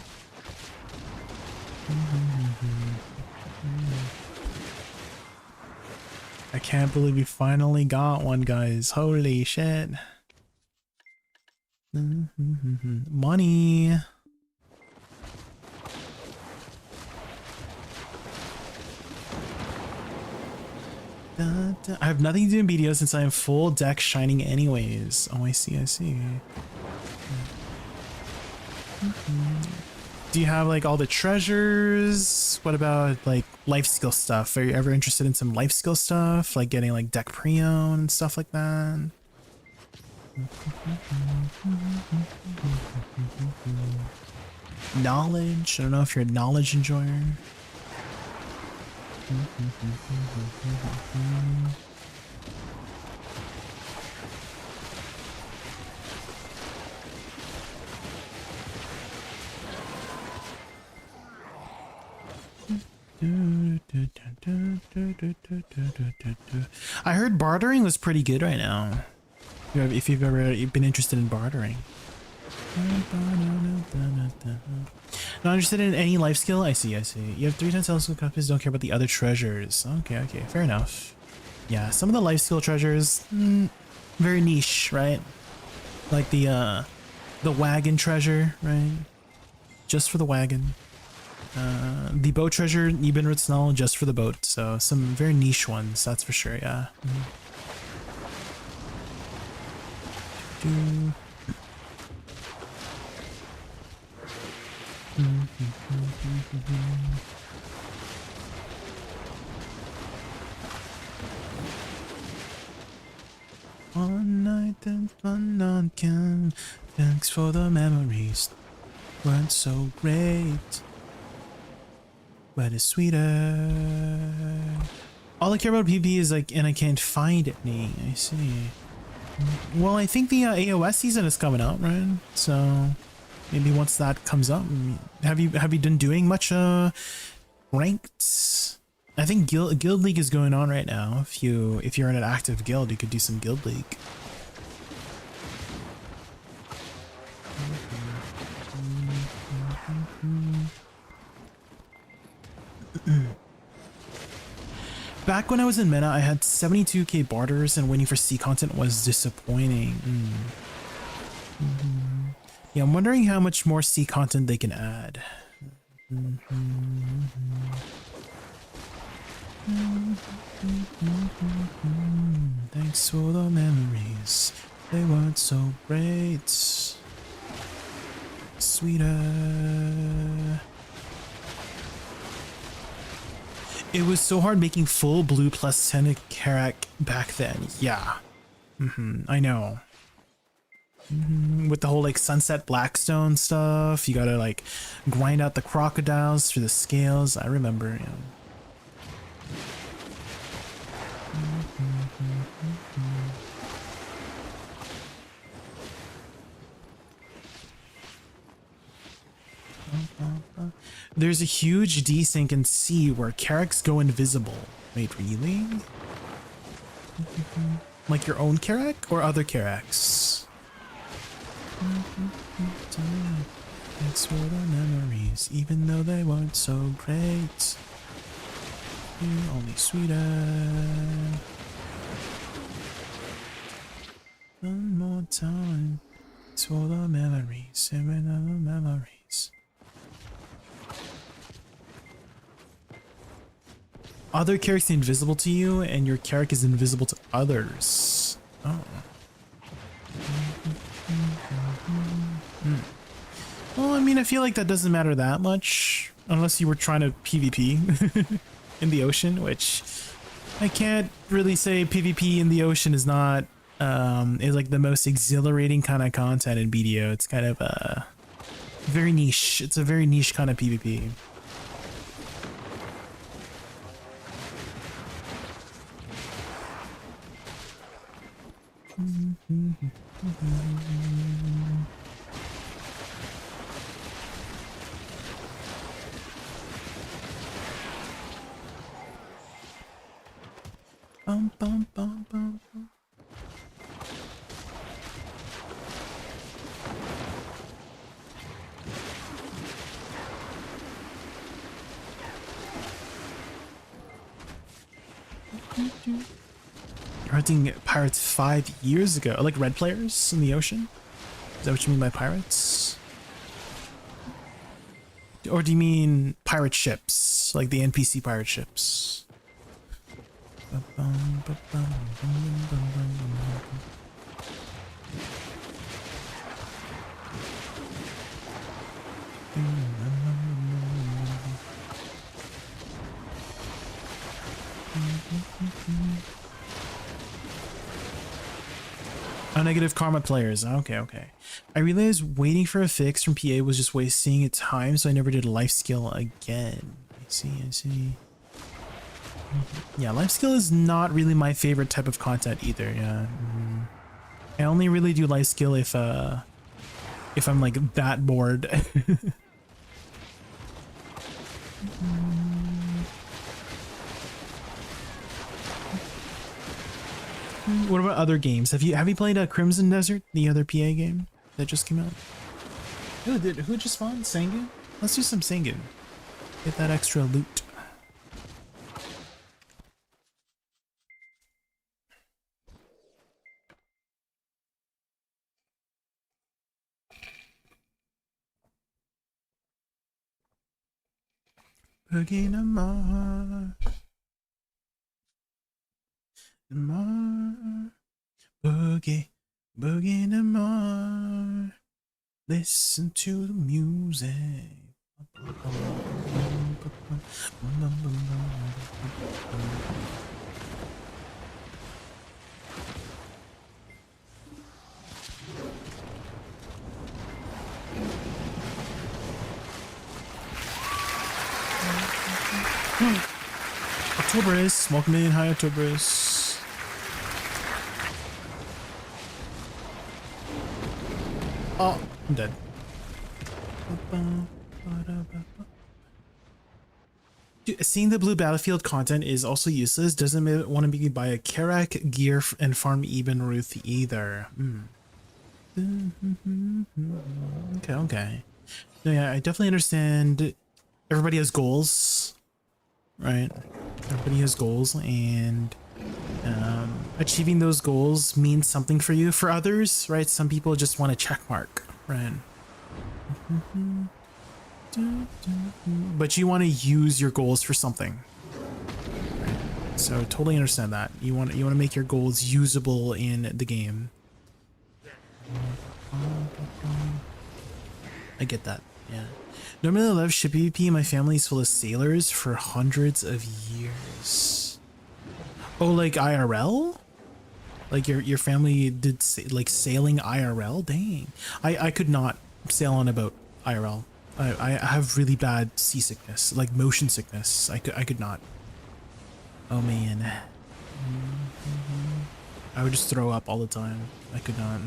I can't believe we finally got one, guys. Holy shit. Money. I have nothing to do in BDO since I am full deck shining anyways. Oh, I see, I see. Do you have like all the treasures? What about like life skill stuff? Are you ever interested in some life skill stuff? Like getting like deck pre-owned and stuff like that? Knowledge? I don't know if you're a knowledge enjoyer. I heard bartering was pretty good right now. If you've ever been interested in bartering. Not interested in any life skill? I see, I see. You have 3 times telescope copies, don't care about the other treasures. Okay, okay, fair enough. Yeah, some of the life skill treasures, very niche, right? Like the wagon treasure, right? Just for the wagon. The boat treasure, Ebenrutsnall, just for the boat. So some very niche ones, that's for sure, yeah. One night and fun on can. Thanks for the memories. Weren't so great. But it's sweeter. All I care about PvP is like, and I can't find any. I see. Well, I think the AOS season is coming out, right? So maybe once that comes up, have you been doing much ranked? I think Guild League is going on right now. If you're in an active guild, you could do some Guild League. Back when I was in Meta, I had 72k barters, and waiting for C content was disappointing. Yeah, I'm wondering how much more C content they can add. Thanks for the memories. They weren't so great. Sweeter. It was so hard making full blue plus 10 Karak back then. Yeah. I know. With the whole like Sunset Blackstone stuff, you gotta like grind out the crocodiles through the scales. I remember, yeah. There's a huge desync in C where Karaks go invisible. Wait, really? Like your own Karak or other Karaks? Thanks for the memories, even though they weren't so great. You're only sweeter. One more time. Thanks for the memories, even though the memories. Other Karaks are invisible to you, and your Karak is invisible to others. Oh. Well, I mean, I feel like that doesn't matter that much, unless you were trying to PvP in the ocean, which I can't really say PvP in the ocean is not, is like the most exhilarating kind of content in BDO. It's kind of, very niche. It's a very niche kind of PvP. Bum, bum, bum, bum, bum. You're hunting pirates 5 years ago, like red players in the ocean? Is that what you mean by pirates? Or do you mean pirate ships, like the NPC pirate ships? Oh, negative karma players. Okay, okay. I realized waiting for a fix from PA was just wasting its time, so I never did a life skill again. I see, I see. Yeah, life skill is not really my favorite type of content either, yeah. I only really do life skill if I'm like that bored. What about other games? Have you played Crimson Desert, the other PA game that just came out? Who just spawned? Sangu? Let's do some Sangu. Get that extra loot. Boogie to Mars. Mars. Boogie. Boogie to Mars. Listen to the music. Octoberus, welcome in. Hi, Octoberus. Oh, I'm dead. Dude, seeing the blue battlefield content is also useless. Doesn't want to buy a Karak gear and farm Eben Ruth either. Okay, okay. No, yeah, I definitely understand. Everybody has goals, right? Everybody has goals, and achieving those goals means something for you. For others, right? Some people just want a check mark, right? But you want to use your goals for something, right? So totally understand that. You want to make your goals usable in the game. I get that. Yeah. Normally I love ship PvP. My family is full of sailors for hundreds of years. Oh, like IRL? Like your family did like sailing IRL? Dang. I could not sail on a boat IRL. I have really bad seasickness, like motion sickness. I could not. Oh man. I would just throw up all the time. I could not.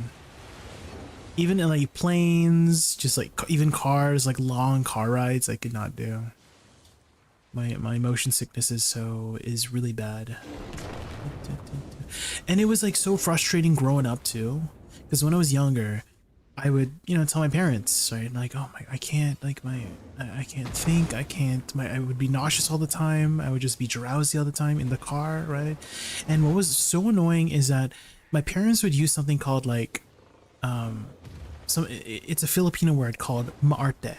Even in like planes, just like even cars, like long car rides, I could not do. My motion sickness is really bad. And it was like so frustrating growing up too, because when I was younger, I would, tell my parents, right? Like, oh my, I can't, like I can't think, I would be nauseous all the time. I would just be drowsy all the time in the car, right? And what was so annoying is that my parents would use something called like, it's a Filipino word called maarte,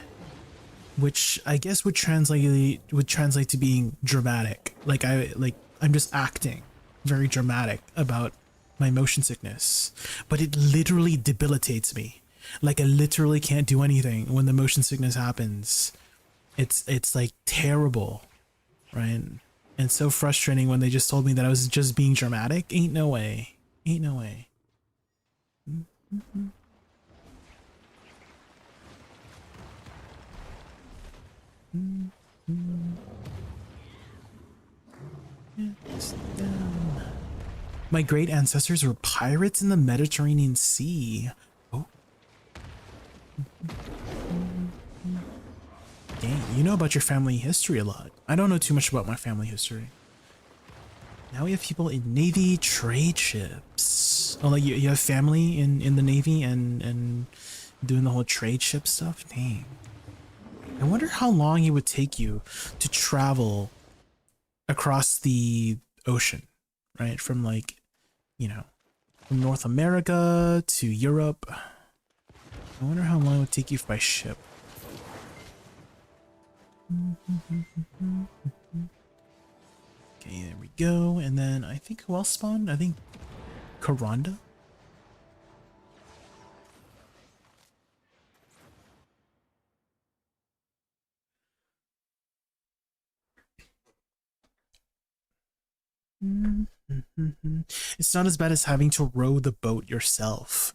which I guess would translate to being dramatic. Like I'm just acting very dramatic about my motion sickness, but it literally debilitates me. Like I literally can't do anything when the motion sickness happens. It's like terrible, right? And so frustrating when they just told me that I was just being dramatic. Ain't no way. Ain't no way. My great ancestors were pirates in the Mediterranean Sea. Oh. Dang, you know about your family history a lot. I don't know too much about my family history. Now we have people in Navy trade ships. Oh, like you have family in the Navy and doing the whole trade ship stuff? Dang. I wonder how long it would take you to travel across the ocean, right? From like, from North America to Europe. I wonder how long it would take you by ship. Okay, there we go. And then I think who else spawned? I think Karanda? It's not as bad as having to row the boat yourself.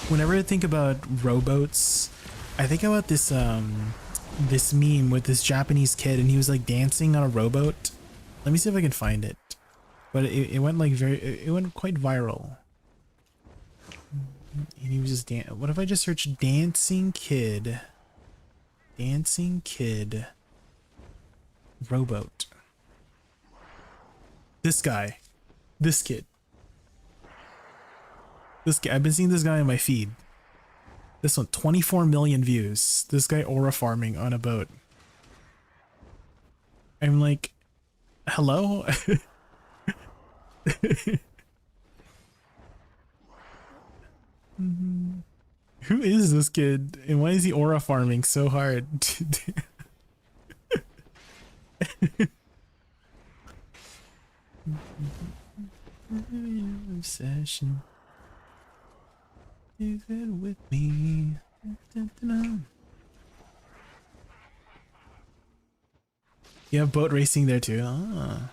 Whenever I think about rowboats, I think about this this meme with this Japanese kid, and he was like dancing on a rowboat. Let me see if I can find it. But it went like it went quite viral. And he was just what if I just search dancing kid rowboat? This guy, this kid. This guy, I've been seeing this guy on my feed. This one, 24 million views. This guy aura farming on a boat. I'm like, hello? Who is this kid? And why is he aura farming so hard? Obsession. Is it with me? You have boat racing there too. Ah.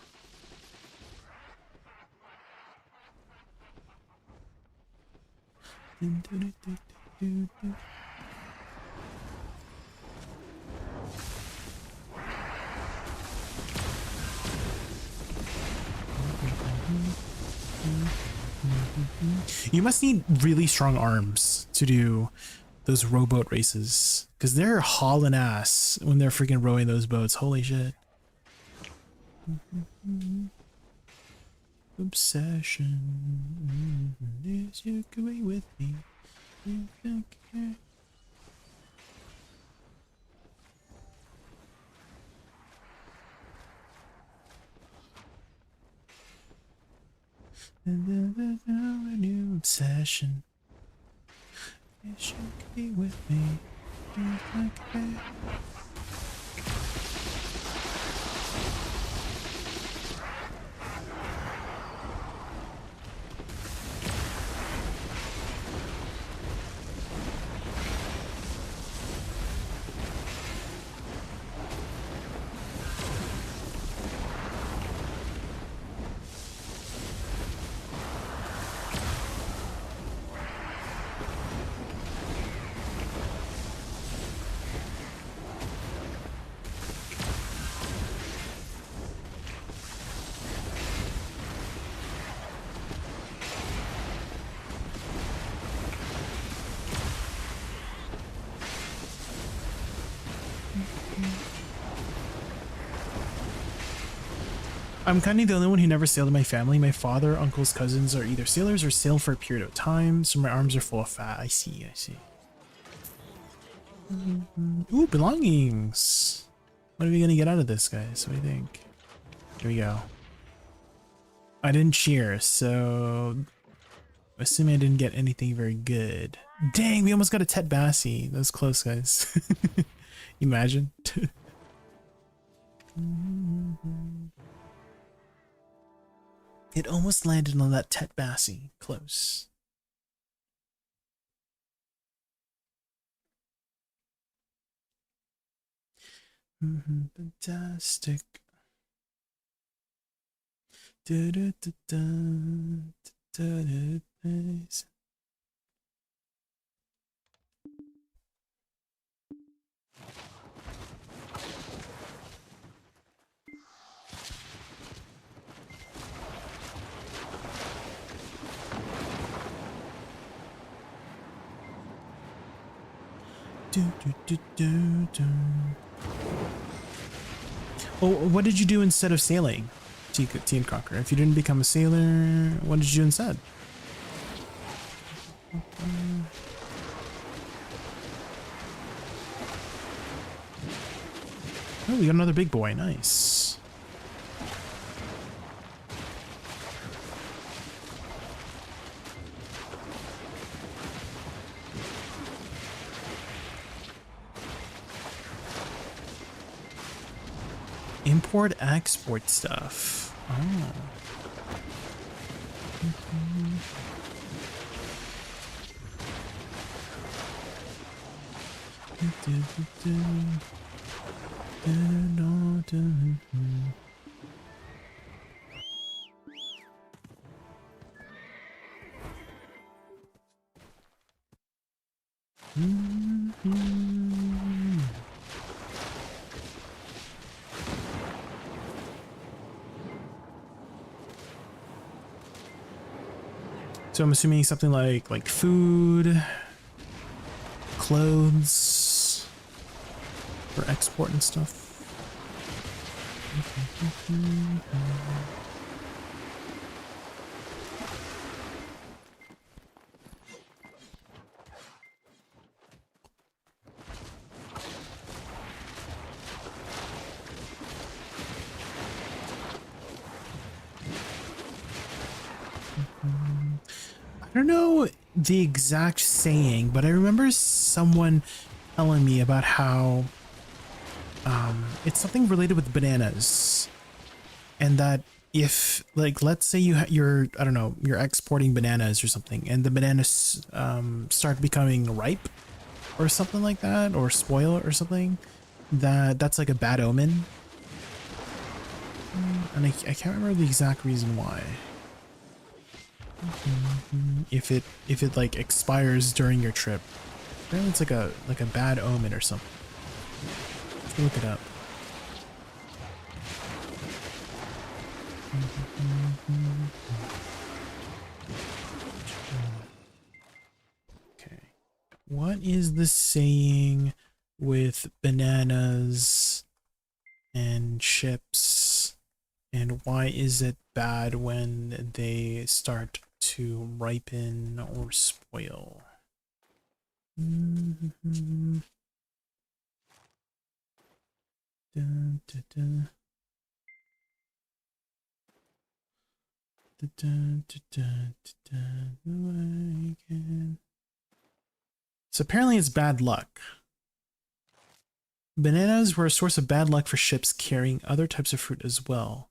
You must need really strong arms to do those rowboat races, because they're hauling ass when they're freaking rowing those boats. Holy shit. Obsession is you away with me. You don't care. A new obsession. Yes, you could be with me. You don't care. I'm kind of the only one who never sailed in my family. My father, uncles, cousins are either sailors or sailed for a period of time, so my arms are full of fat. I see, I see. Ooh, belongings! What are we gonna get out of this, guys? What do you think? Here we go. I didn't cheer, so assuming I didn't get anything very good. Dang, we almost got a Tet Bassie. That was close, guys. Imagine. It almost landed on that Tet Bassie. Close. Fantastic. Oh, what did you do instead of sailing, Teen Conqueror? If you didn't become a sailor, what did you do instead? Oh, we got another big boy. Nice. import export stuff. Oh. So I'm assuming something like food, clothes for export and stuff. I don't know the exact saying, but I remember someone telling me about how it's something related with bananas, and that if, like, let's say you're I don't know, you're exporting bananas or something, and the bananas start becoming ripe or something like that, or spoil or something, that's like a bad omen. And I can't remember the exact reason why. If it like expires during your trip, apparently it's like a bad omen or something. Let's look it up. Okay, what is the saying with bananas and chips, and why is it bad when they start to ripen or spoil? Dun, dun, dun. Dun, dun, dun, dun, dun, dun. So apparently it's bad luck. Bananas were a source of bad luck for ships carrying other types of fruit as well.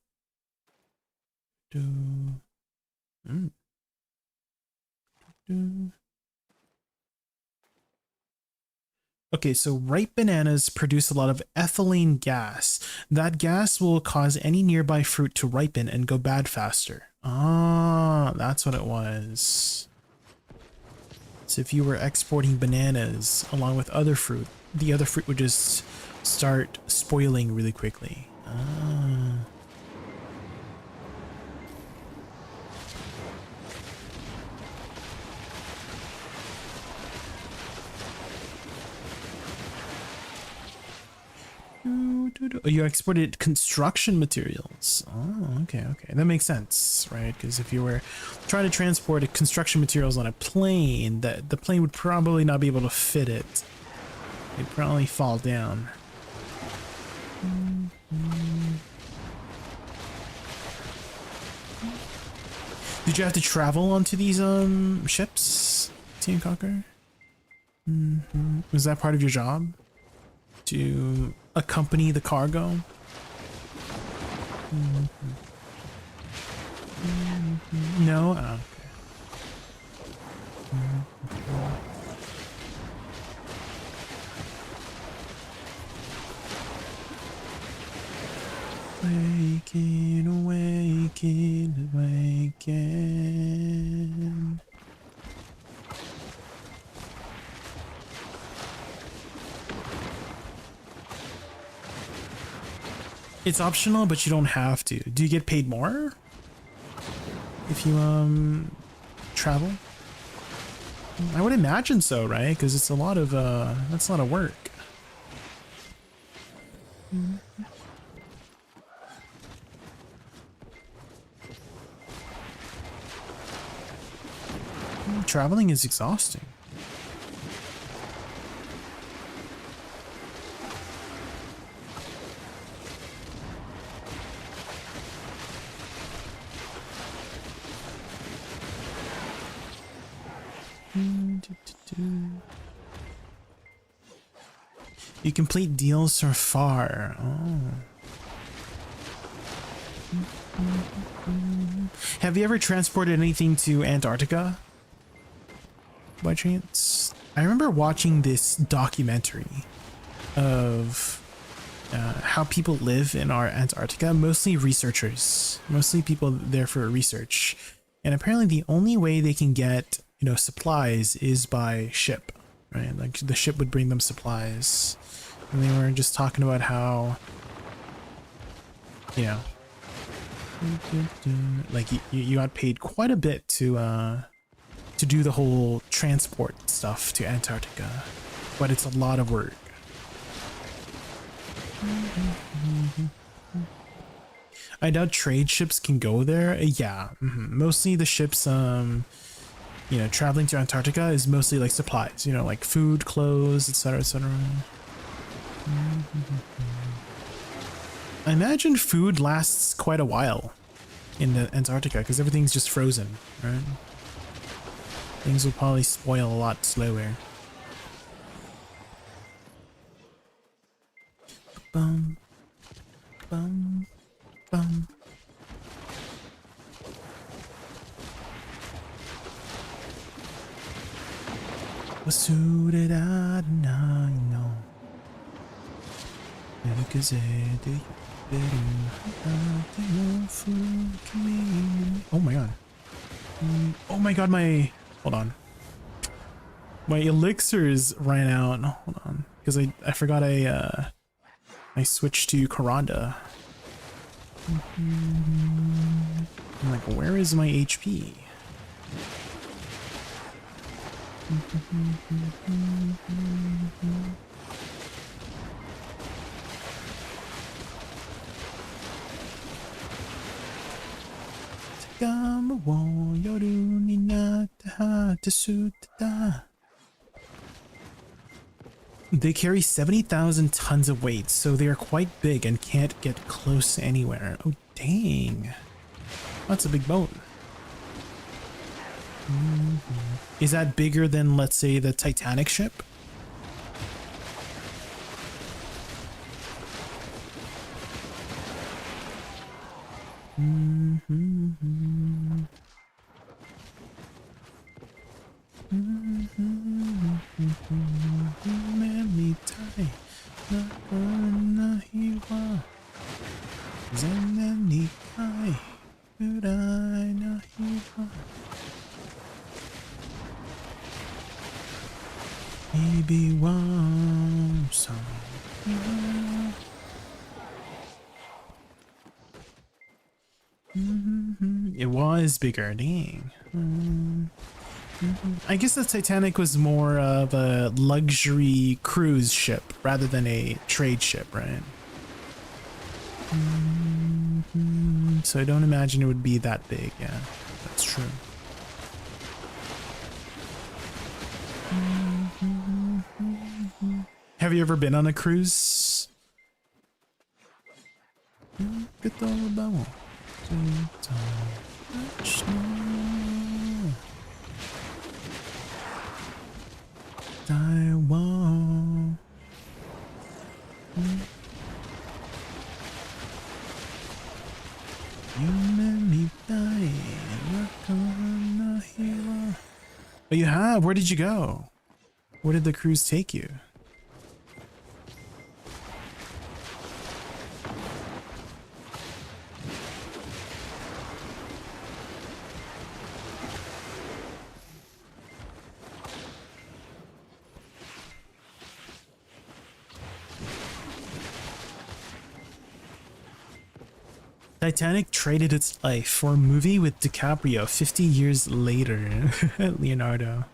Okay, so ripe bananas produce a lot of ethylene gas. That gas will cause any nearby fruit to ripen and go bad faster. Ah, that's what it was. So if you were exporting bananas along with other fruit, the other fruit would just start spoiling really quickly. Ah. Oh, you exported construction materials. Oh, okay. That makes sense, right? Because if you were trying to transport construction materials on a plane, the plane would probably not be able to fit it. It'd probably fall down. Did you have to travel onto these ships, Team Conquer? Was that part of your job? To accompany the cargo? No? Oh, okay. Waking, awaken, awaken. It's optional, but you don't have to. Do you get paid more if you travel? I would imagine so, right? Because it's a lot of that's a lot of work. Traveling is exhausting. You complete deals from far. Oh. Have you ever transported anything to Antarctica? By chance? I remember watching this documentary of how people live in our Antarctica, mostly researchers, mostly people there for research. And apparently the only way they can get, supplies is by ship, right? Like the ship would bring them supplies. And they were just talking about how, like you got paid quite a bit to do the whole transport stuff to Antarctica, but it's a lot of work. I doubt trade ships can go there. Yeah, mostly the ships, traveling to Antarctica is mostly like supplies, like food, clothes, etc., etc. I imagine food lasts quite a while in the Antarctica because everything's just frozen, right? Things will probably spoil a lot slower. Bum, bum, bum. Oh my god. Oh my god, hold on. My elixirs ran out. Hold on. Because I forgot I switched to Karanda. I'm like, where is my HP? They carry 70,000 tons of weight, so they are quite big and can't get close anywhere. Oh, dang. That's a big boat. Is that bigger than, let's say, the Titanic ship? Maybe one song. It was bigger, dang. I guess the Titanic was more of a luxury cruise ship rather than a trade ship, right? So I don't imagine it would be that big, yeah, that's true. Have you ever been on a cruise? Taiwan. Oh, you have? Where did you go? Where did the cruise take you? Titanic traded its life for a movie with DiCaprio 50 years later. Leonardo.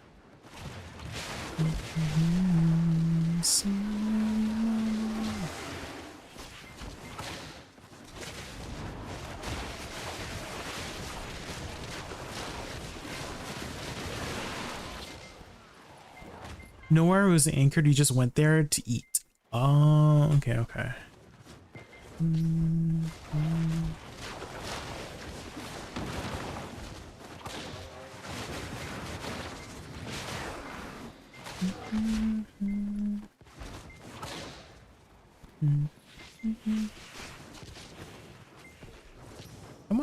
Nowhere was anchored, you just went there to eat. Oh, okay, okay.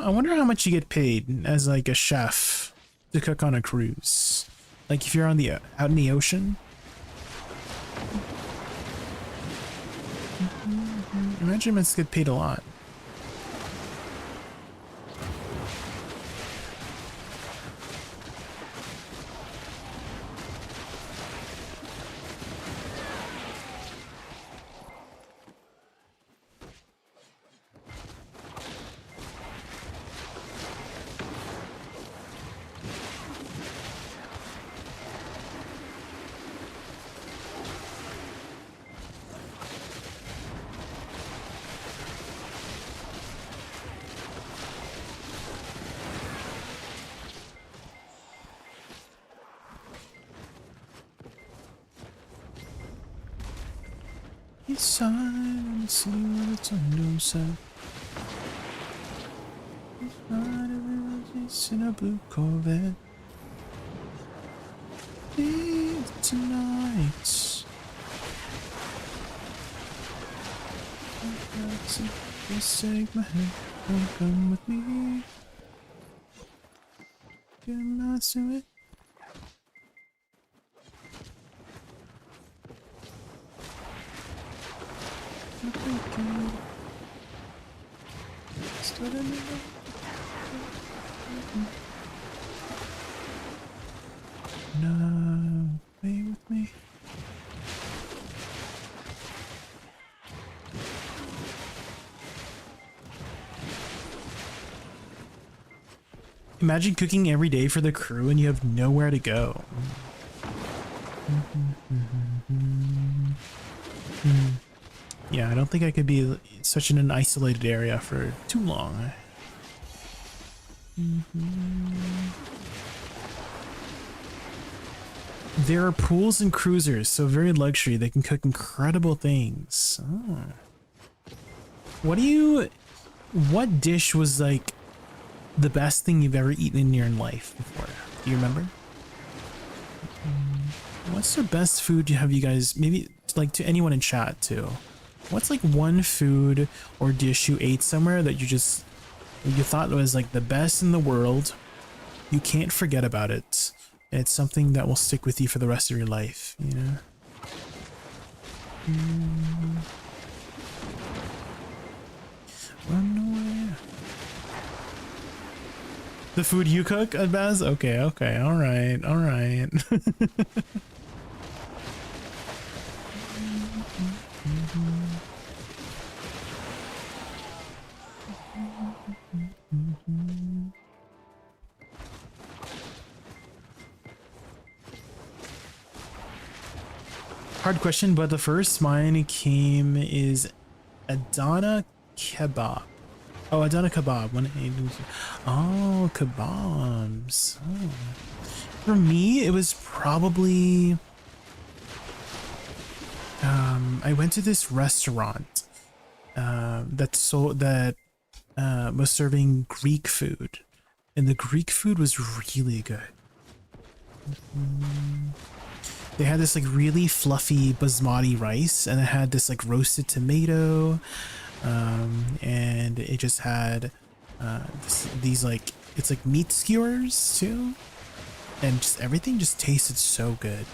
I wonder how much you get paid as like a chef to cook on a cruise. Like if you're on the out in the ocean. Imagine you must get paid a lot. Inside and see what it's under side. It's in a blue Corvette. It's tonight. Just take my hand and come with me. Get my to it. No, play with me. Imagine cooking every day for the crew and you have nowhere to go. Yeah, I don't think I could be such in an isolated area for too long. There are pools and cruisers, so very luxury. They can cook incredible things. Oh. What dish was like the best thing you've ever eaten in your life before? Do you remember? What's the best food have you guys, maybe like to anyone in chat too? What's like one food or dish you ate somewhere that you thought was like the best in the world? You can't forget about it. And it's something that will stick with you for the rest of your life, you know? Run away. The food you cook, Baz? Okay, alright. Hard question, but the first mine is Adana kebab. Oh, Adana kebab. Oh, kebabs. Oh. For me, it was probably I went to this restaurant that was serving Greek food, and the Greek food was really good. They had this like really fluffy basmati rice, and it had this like roasted tomato, and it just had these like, it's like meat skewers too, and just everything just tasted so good.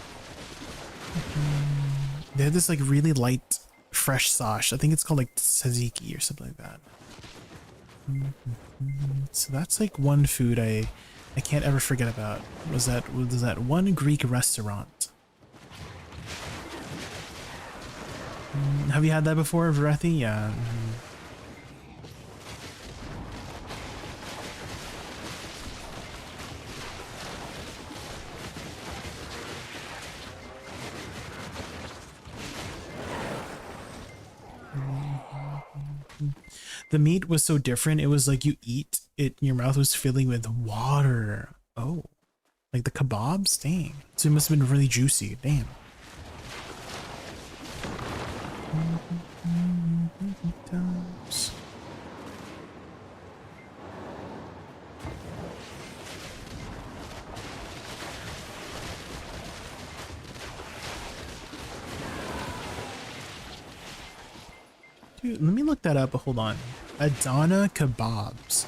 They had this like really light fresh sauce. I think it's called like tzatziki or something like that. So that's like one food I can't ever forget about. Was that one Greek restaurant? Have you had that before, Vrethi? Yeah. The meat was so different. It was like you eat it, your mouth was filling with water. Oh, like the kebabs? Dang. So it must have been really juicy. Damn. Dude, let me look that up. Hold on. Adana kebabs.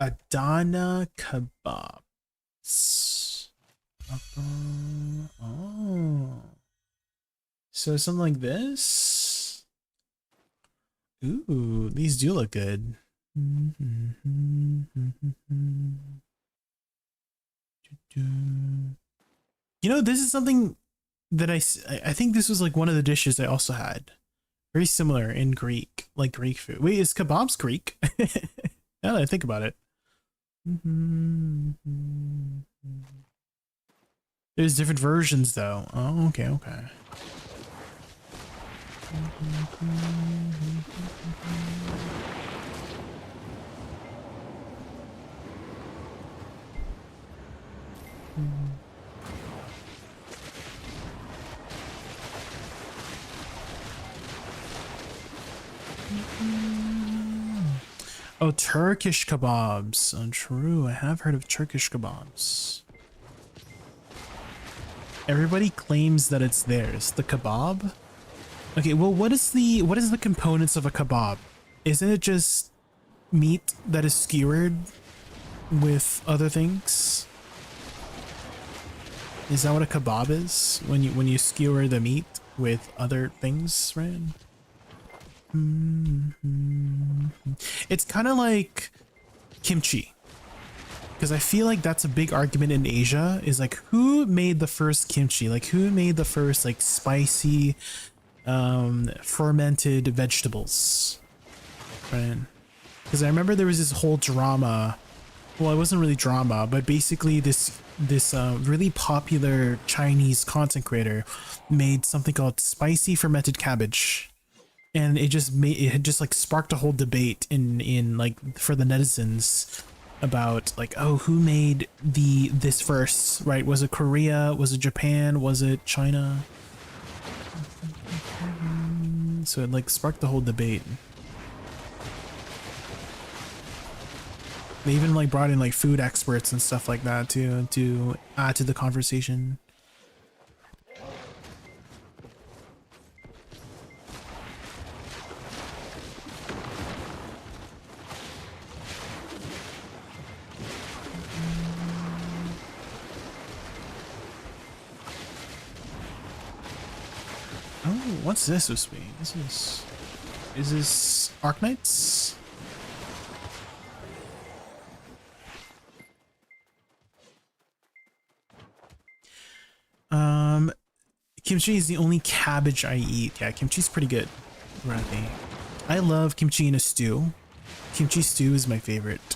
Adana kebabs. Oh. So something like this? Ooh, these do look good. You know, this is something that I think this was like one of the dishes I also had. Very similar in Greek, like Greek food. Wait, is kebabs Greek? Now that I think about it. There's different versions though. Oh, okay, okay. Oh, Turkish kebabs. Oh, true. I have heard of Turkish kebabs. Everybody claims that it's theirs. The kebab? Okay, well, what is the components of a kebab? Isn't it just meat that is skewered with other things? Is that what a kebab is? When you skewer the meat with other things, right? It's kind of like kimchi, because I feel like that's a big argument in Asia, is like, who made the first kimchi? Like, who made the first like spicy fermented vegetables, right? Because I remember there was this whole drama. Well, it wasn't really drama, but basically this really popular Chinese content creator made something called spicy fermented cabbage, and it had just like sparked a whole debate in like for the netizens about like, oh, who made this first, right? Was it Korea? Was it Japan? Was it China? So it like sparked the whole debate. They even like brought in like food experts and stuff like that to add to the conversation. Oh, what's this supposed to be? Is this Arknights? Kimchi is the only cabbage I eat. Yeah, kimchi's pretty good. Right. I love kimchi in a stew. Kimchi stew is my favorite.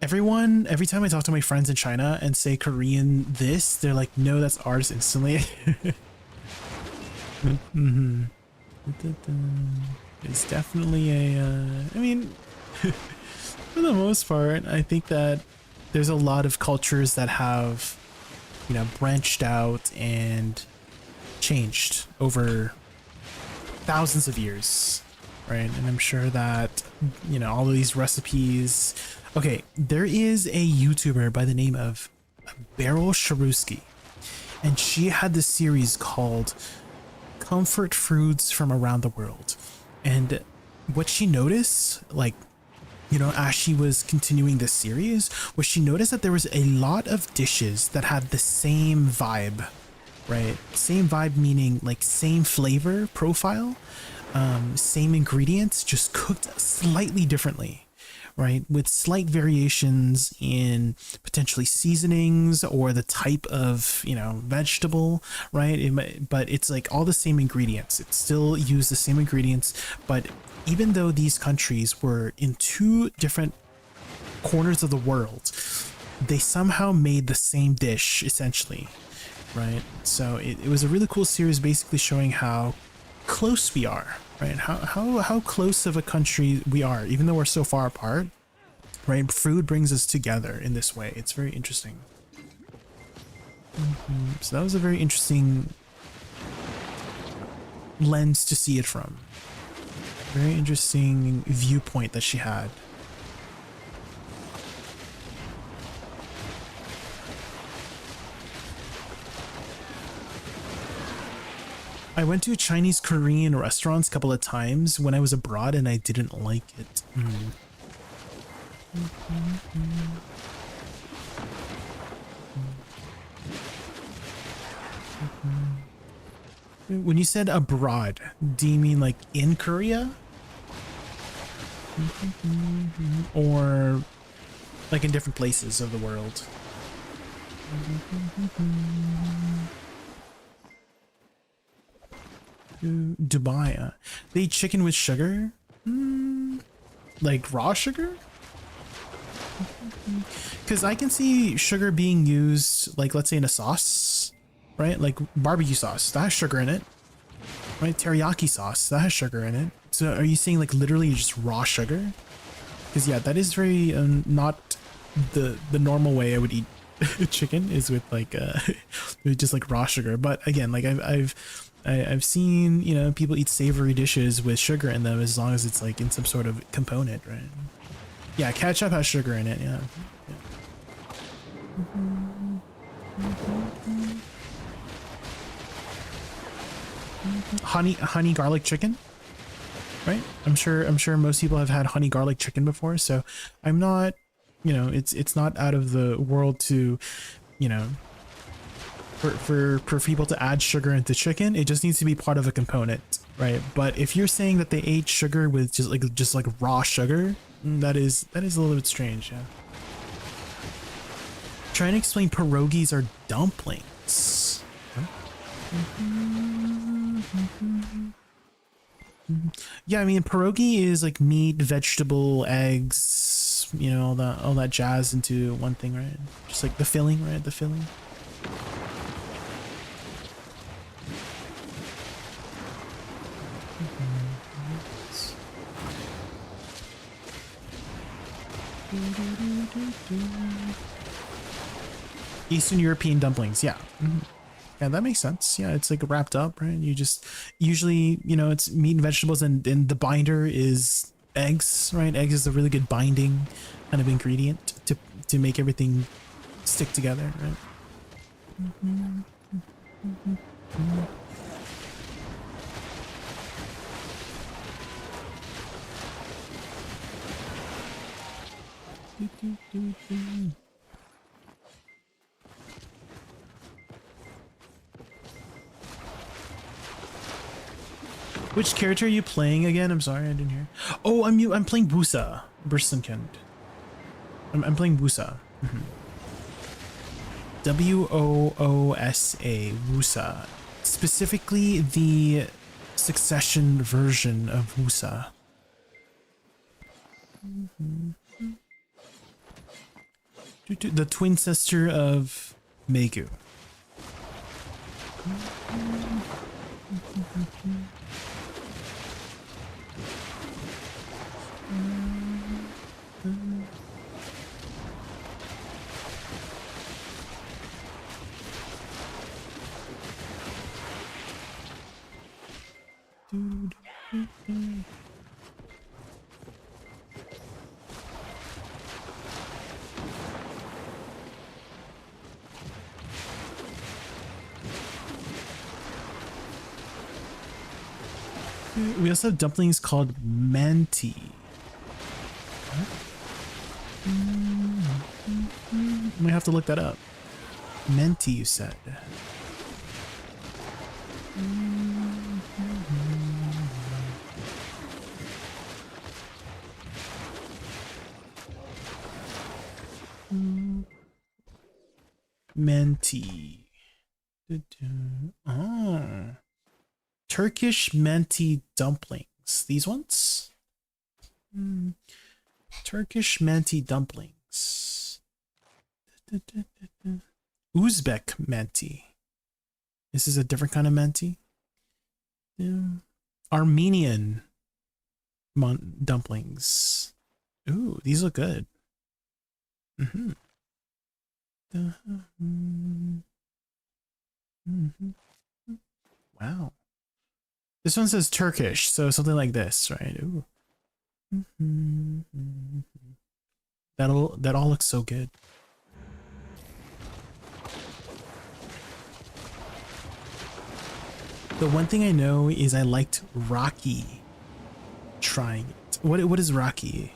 Every time I talk to my friends in China and say Korean this, they're like, no, that's ours instantly. It's definitely a, I mean, for the most part, I think that there's a lot of cultures that have, you know, branched out and changed over thousands of years, right? And I'm sure that, you know, all of these recipes. Okay, there is a YouTuber by the name of Beryl Sharuski, and she had this series called Comfort Foods from Around the World. And what she noticed, like, you know, as she was continuing this series, was she noticed that there was a lot of dishes that had the same vibe, right? Same vibe meaning like same flavor profile, same ingredients, just cooked slightly differently, right? With slight variations in potentially seasonings or the type of, you know, vegetable, right? But it's like all the same ingredients. It still used the same ingredients, but even though these countries were in two different corners of the world, they somehow made the same dish essentially, right? So it was a really cool series, basically showing how close we are, right? How close of a country we are, even though we're so far apart, right? Food brings us together in this way. It's very interesting. So that was a very interesting lens to see it from. Very interesting viewpoint that she had. I went to Chinese Korean restaurants a couple of times when I was abroad and I didn't like it. When you said abroad, do you mean like in Korea? Or like in different places of the world? Dubai. They eat chicken with sugar? Like raw sugar? Because I can see sugar being used, like let's say in a sauce, right? Like barbecue sauce, that has sugar in it, right? Teriyaki sauce, that has sugar in it. So are you saying like literally just raw sugar? Because yeah, that is very not the normal way I would eat chicken, is with like with just like raw sugar. But again, like I've seen, you know, people eat savory dishes with sugar in them as long as it's like in some sort of component, right? Yeah, ketchup has sugar in it. Yeah. Honey garlic chicken, right? I'm sure most people have had honey garlic chicken before, so I'm not, you know, it's not out of the world to, you know, for people to add sugar into chicken. It just needs to be part of a component, right? But if you're saying that they ate sugar with just like raw sugar, that is a little bit strange. Yeah. Trying to explain pierogies are dumplings. Yeah, I mean pierogi is like meat, vegetable, eggs, you know, all that jazz into one thing, right? Just like the filling, right? The filling. Eastern European dumplings, yeah. Yeah, that makes sense. Yeah, it's like wrapped up, right? You just usually, you know, it's meat and vegetables, and the binder is eggs, right? Eggs is a really good binding kind of ingredient to make everything stick together, right? Which character are you playing again? I'm sorry, I didn't hear. Oh, I'm playing Woosa. Burstenkind. I'm playing Woosa. Woosa. Woosa. Specifically the succession version of Woosa. The twin sister of Megu. We also have dumplings called manti. We have to look that up. Menti, you said. Menti. Oh. Turkish menti dumplings. These ones? Turkish menti dumplings. Uzbek menti. This is a different kind of menti. Yeah. Armenian dumplings. Ooh, these look good. Wow. This one says Turkish, so something like this, right? Ooh. That all looks so good. The one thing I know is I liked Rocky trying it. What is Rocky?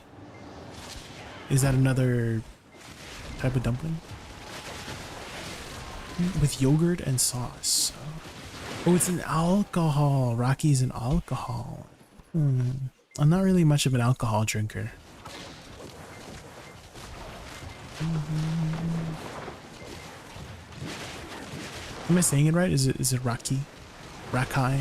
Is that another type of dumpling? With yogurt and sauce. Oh, it's an alcohol. Rocky's an alcohol. I'm not really much of an alcohol drinker. Am I saying it right? Is it Rocky? Rakai?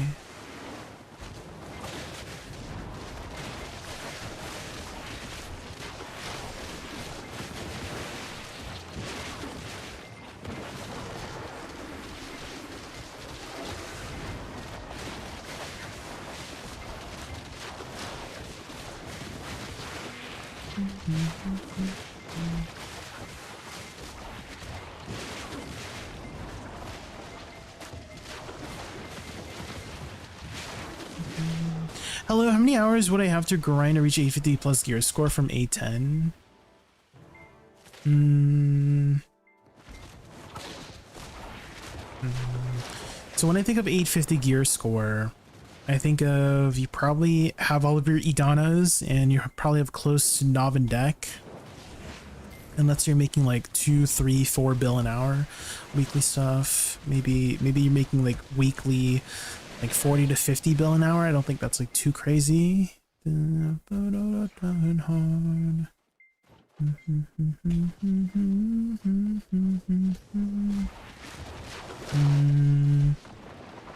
Hello, how many hours would I have to grind to reach 850 plus gear score from A10? So when I think of 850 gear score, I think of you probably have all of your Idanas and you probably have close to Nav and Deck. Unless you're making like 2, 3, 4 bill an hour weekly stuff. Maybe you're making like weekly like 40 to 50 bill an hour. I don't think that's like too crazy. I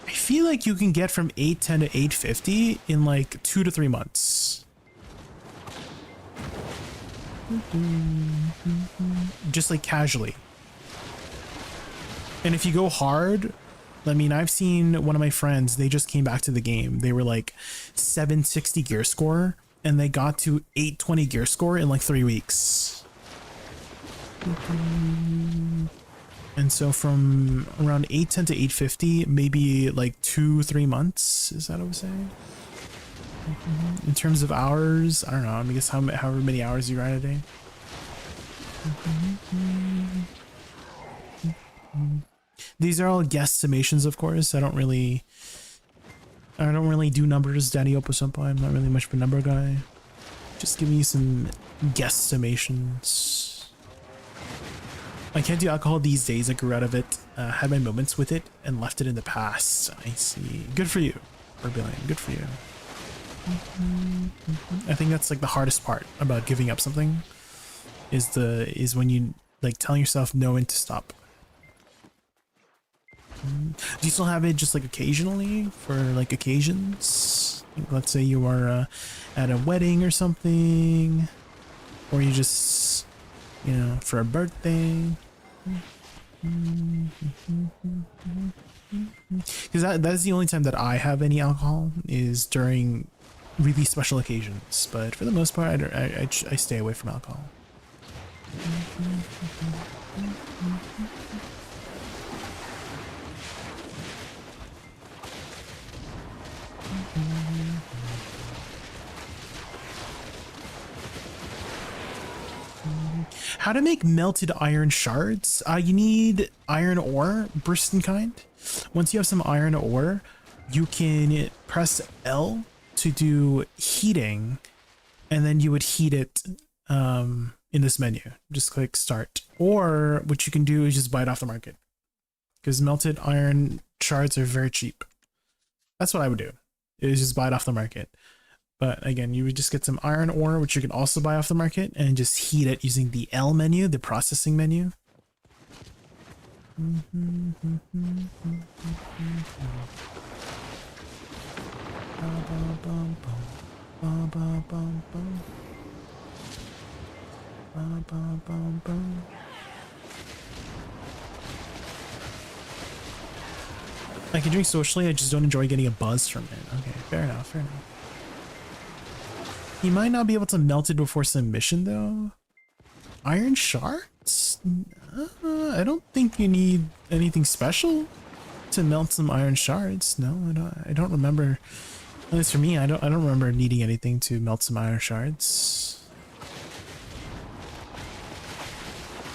feel like you can get from 810 to 850 in like 2 to 3 months. Just like casually. And if you go hard, I mean, I've seen one of my friends, they just came back to the game. They were like 760 gear score and they got to 820 gear score in like 3 weeks. And so from around 810 to 850, maybe like 2-3 months. Is that what I'm saying? In terms of hours, I don't know. I guess however many hours you ride a day. These are all guesstimations, of course. I don't really do numbers, Daddy Oppo-senpai. I'm not really much of a number guy. Just giving you some guesstimations. I can't do alcohol these days. I grew out of it, had my moments with it, and left it in the past. I see. Good for you, Burbillion. Good for you. I think that's like the hardest part about giving up something is when you like telling yourself no when to stop. Do you still have it just like occasionally for like occasions? Like, let's say you are at a wedding or something, or you just, you know, for a birthday. Because that is the only time that I have any alcohol is during really special occasions. But for the most part, I stay away from alcohol. How to make melted iron shards? You need iron ore, Briston kind. Once you have some iron ore, you can press L to do heating, and then you would heat it in this menu. Just click start. Or what you can do is just buy it off the market, because melted iron shards are very cheap. That's what I would do, is just buy it off the market. But again, you would just get some iron ore, which you can also buy off the market, and just heat it using the L menu, the processing menu. I can drink socially, I just don't enjoy getting a buzz from it. Okay, fair enough, fair enough. You might not be able to melt it before submission though. Iron shards? I don't think you need anything special to melt some iron shards. No, I don't remember. At least for me, I don't remember needing anything to melt some iron shards.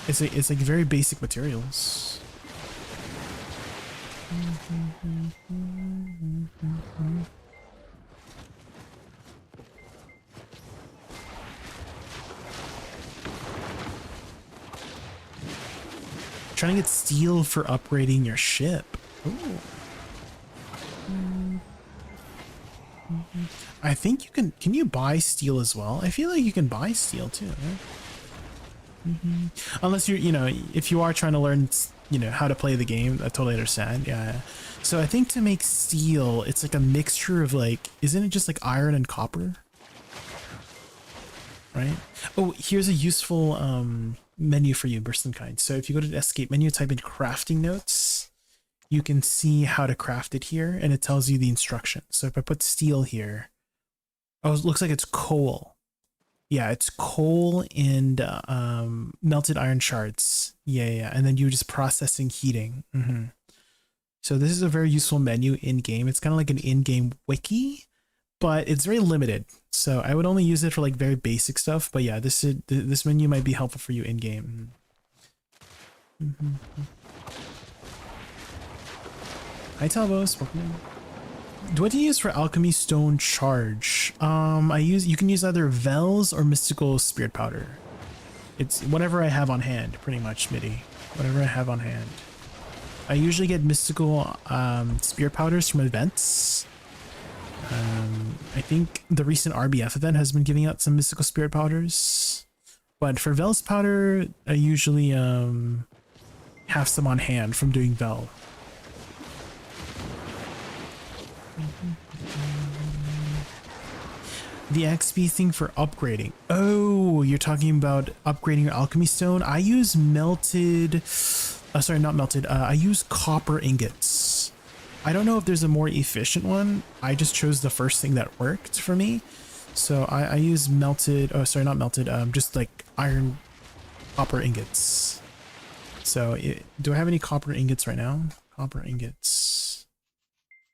It's like very basic materials. Trying to get steel for upgrading your ship. Ooh. I think you can you buy steel as well? I feel like you can buy steel too, right? Unless you're, you know, if you are trying to learn, you know, how to play the game, I totally understand. Yeah. So I think to make steel, it's like a mixture of like, isn't it just like iron and copper? Right? Oh, here's a useful menu for you, Burston Kind. So if you go to the escape menu, type in crafting notes, you can see how to craft it here, and it tells you the instructions. So if I put steel here, oh, it looks like it's coal. Yeah, it's coal and melted iron shards. Yeah. And then you're just processing heating. So this is a very useful menu in-game. It's kind of like an in-game wiki, but it's very limited. So I would only use it for like very basic stuff. But yeah, this menu might be helpful for you in-game. Hi Talbos, welcome in. What do you use for alchemy stone charge? You can use either Vels or mystical spirit powder. It's whatever I have on hand, pretty much, MIDI. Whatever I have on hand. I usually get mystical spirit powders from events. I think the recent RBF event has been giving out some mystical spirit powders. But for Vel's powder, I usually have some on hand from doing Vel. The XP thing for upgrading. Oh, you're talking about upgrading your alchemy stone. I use melted, sorry, not melted. I use copper ingots. I don't know if there's a more efficient one. I just chose the first thing that worked for me. So I use melted, oh, sorry, not melted. Just like iron copper ingots. So do I have any copper ingots right now? Copper ingots.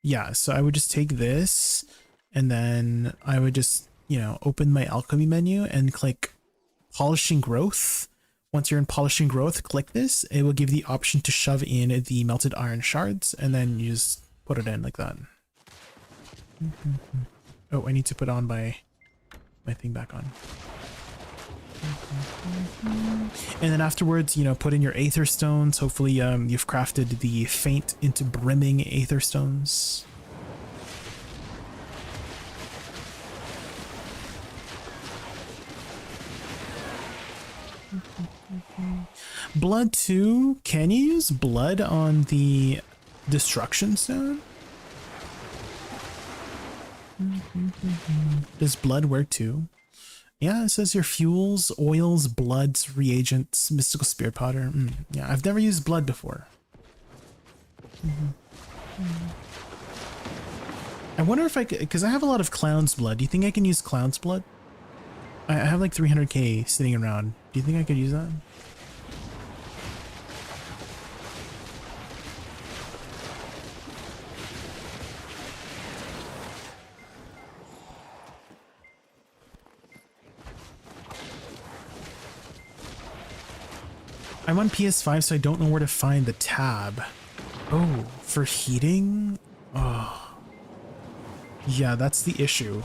Yeah, so I would just take this and then I would just, you know, open my alchemy menu and click polishing growth. Once you're in polishing growth, click this. It will give the option to shove in the melted iron shards and then you just put it in like that. Oh, I need to put on my thing back on. And then afterwards, you know, put in your aether stones. Hopefully you've crafted the faint into brimming aether stones. Blood 2, can you use blood on the destruction stone? Does blood work too? Yeah, it says your fuels, oils, bloods, reagents, mystical spirit powder. Yeah, I've never used blood before. I wonder if I could, because I have a lot of clown's blood. Do you think I can use clown's blood? I have like 300k sitting around. Do you think I could use that? I'm on PS5, so I don't know where to find the tab. Oh, for heating? Oh. Yeah, that's the issue.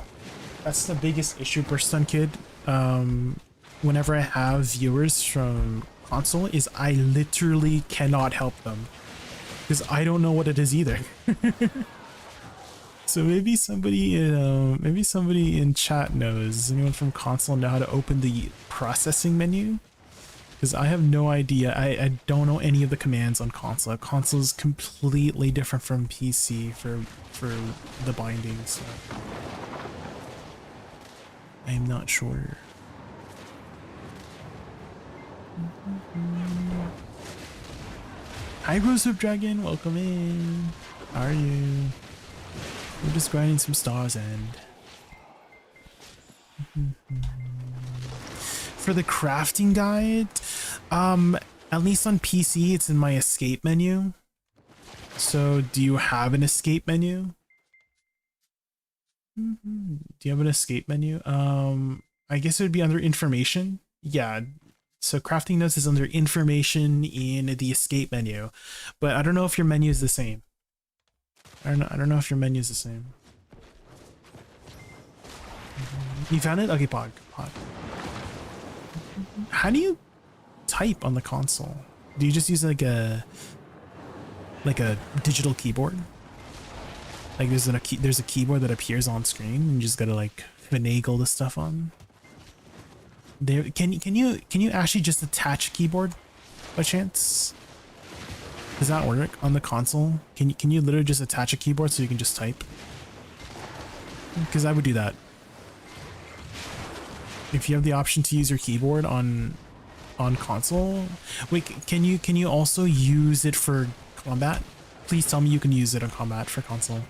That's the biggest issue, Burstun Kid. Whenever I have viewers from console, is I literally cannot help them. Because I don't know what it is either. So maybe somebody in chat knows. Does anyone from console know how to open the processing menu? Because I have no idea. I don't know any of the commands on console. Console is completely different from PC for the bindings. So I'm not sure. Hi Rose of Dragon, welcome in. How are you? We're just grinding some Stars End. For the crafting guide, at least on PC, it's in my escape menu. So do you have an escape menu? Do you have an escape menu? I guess it would be under information. Yeah. So crafting notes is under information in the escape menu, but I don't know if your menu is the same. I don't know if your menu is the same. You found it? Okay, Pog. How do you type on the console? Do you just use like a digital keyboard? Like there's a keyboard that appears on screen and you just gotta like finagle the stuff on. There can you actually just attach a keyboard by chance? Does that work on the console? Can you literally just attach a keyboard so you can just type? Because I would do that. If you have the option to use your keyboard on console. Wait, can you also use it for combat? Please tell me you can use it on combat for console.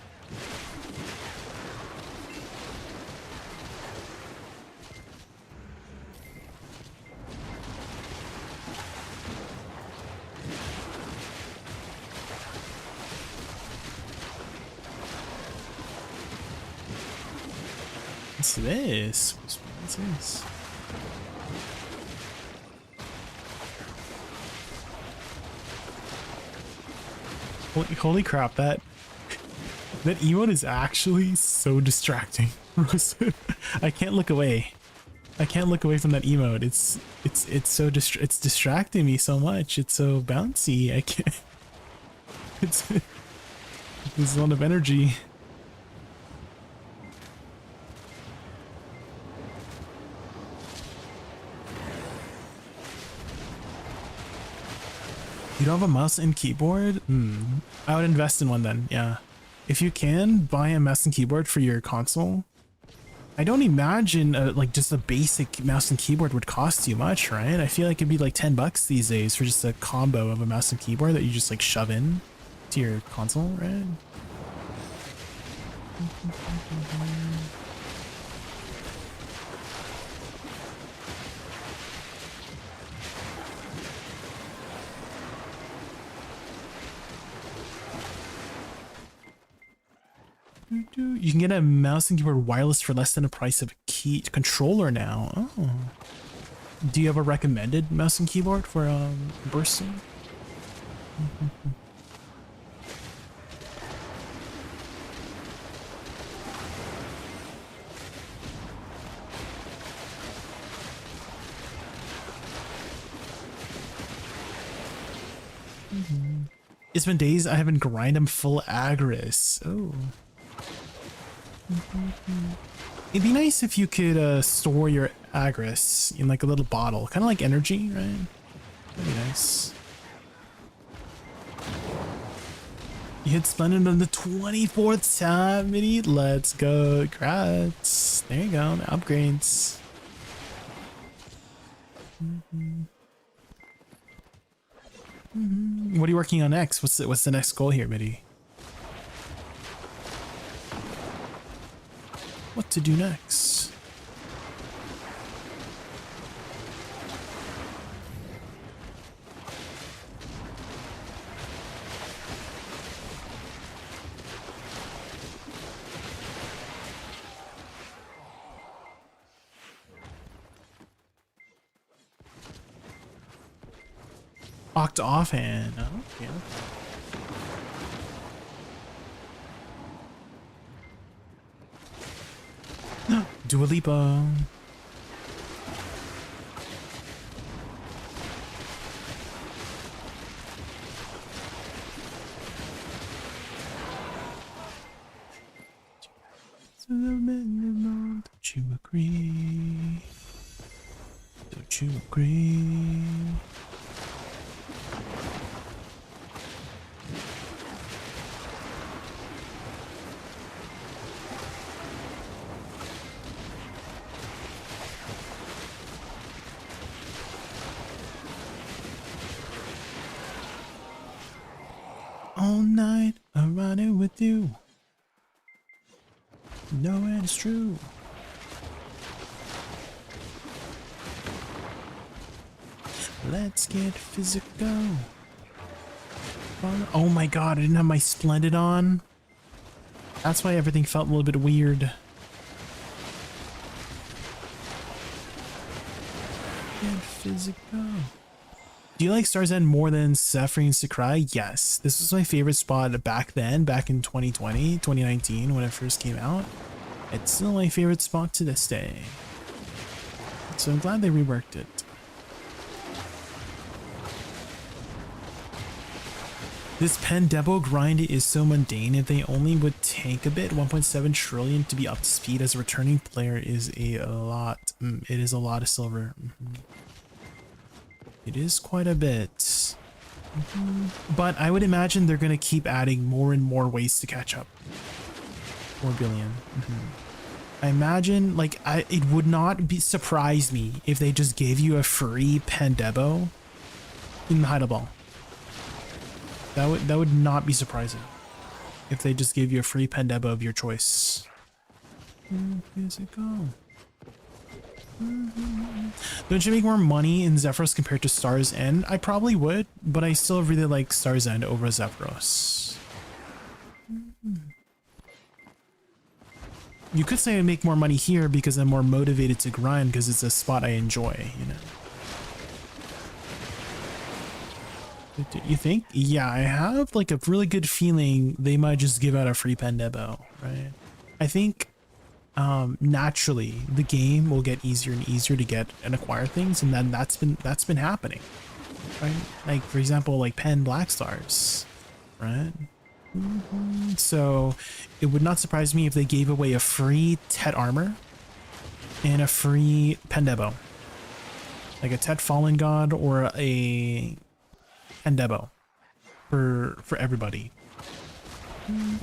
What's this? What's this? Holy crap, that emote is actually so distracting. I can't look away. I can't look away from that emote. It's so it's distracting me so much. It's so bouncy. I can't. There's a lot of energy. You don't have a mouse and keyboard? I would invest in one then, yeah. If you can, buy a mouse and keyboard for your console. I don't imagine like just a basic mouse and keyboard would cost you much, right? I feel like it'd be like 10 bucks these days for just a combo of a mouse and keyboard that you just like shove in to your console, right? You can get a mouse and keyboard wireless for less than the price of a key controller now. Oh. Do you have a recommended mouse and keyboard for bursting? It's been days I haven't grind. I'm full agris. Oh. It'd be nice if you could store your agris in like a little bottle, kind of like energy, right? That'd be nice. You hit Splendid on the 24th time, Mini. Let's go. Congrats. There you go. Upgrades. What are you working on next? What's the next goal here, Midi? What to do next? Oct offhand. Oh, yeah. Dua Lipa. Don't you agree? Don't you agree? All night I'm riding with you. No, it's true. Let's get physical. Oh my god, I didn't have my Splendid on. That's why everything felt a little bit weird. Get physical. Do you like Star's End more than Zephyrine Sakurai? Yes. This was my favorite spot back then, back in 2020, 2019, when it first came out. It's still my favorite spot to this day. So I'm glad they reworked it. This Pendebo grind is so mundane. If they only would take a bit, 1.7 trillion to be up to speed as a returning player is a lot. It is a lot of silver. It is quite a bit. But I would imagine they're going to keep adding more and more ways to catch up. 4 billion. I imagine, like, it would not surprise me if they just gave you a free Pendebo in the Hide Ball. That would not be surprising if they just gave you a free Pendebo of your choice. Where does it go? Don't you make more money in Zephyros compared to Star's End? I probably would, but I still really like Star's End over Zephyros. You could say I make more money here because I'm more motivated to grind because it's a spot I enjoy, you know. You think? Yeah, I have like a really good feeling they might just give out a free Pendebo, right? I think naturally the game will get easier and easier to get and acquire things, and then that's been happening, right? Like for example, like Pen Black Stars, right? So it would not surprise me if they gave away a free Tet armor and a free Pendebo, like a Tet Fallen God or a Pendebo for everybody.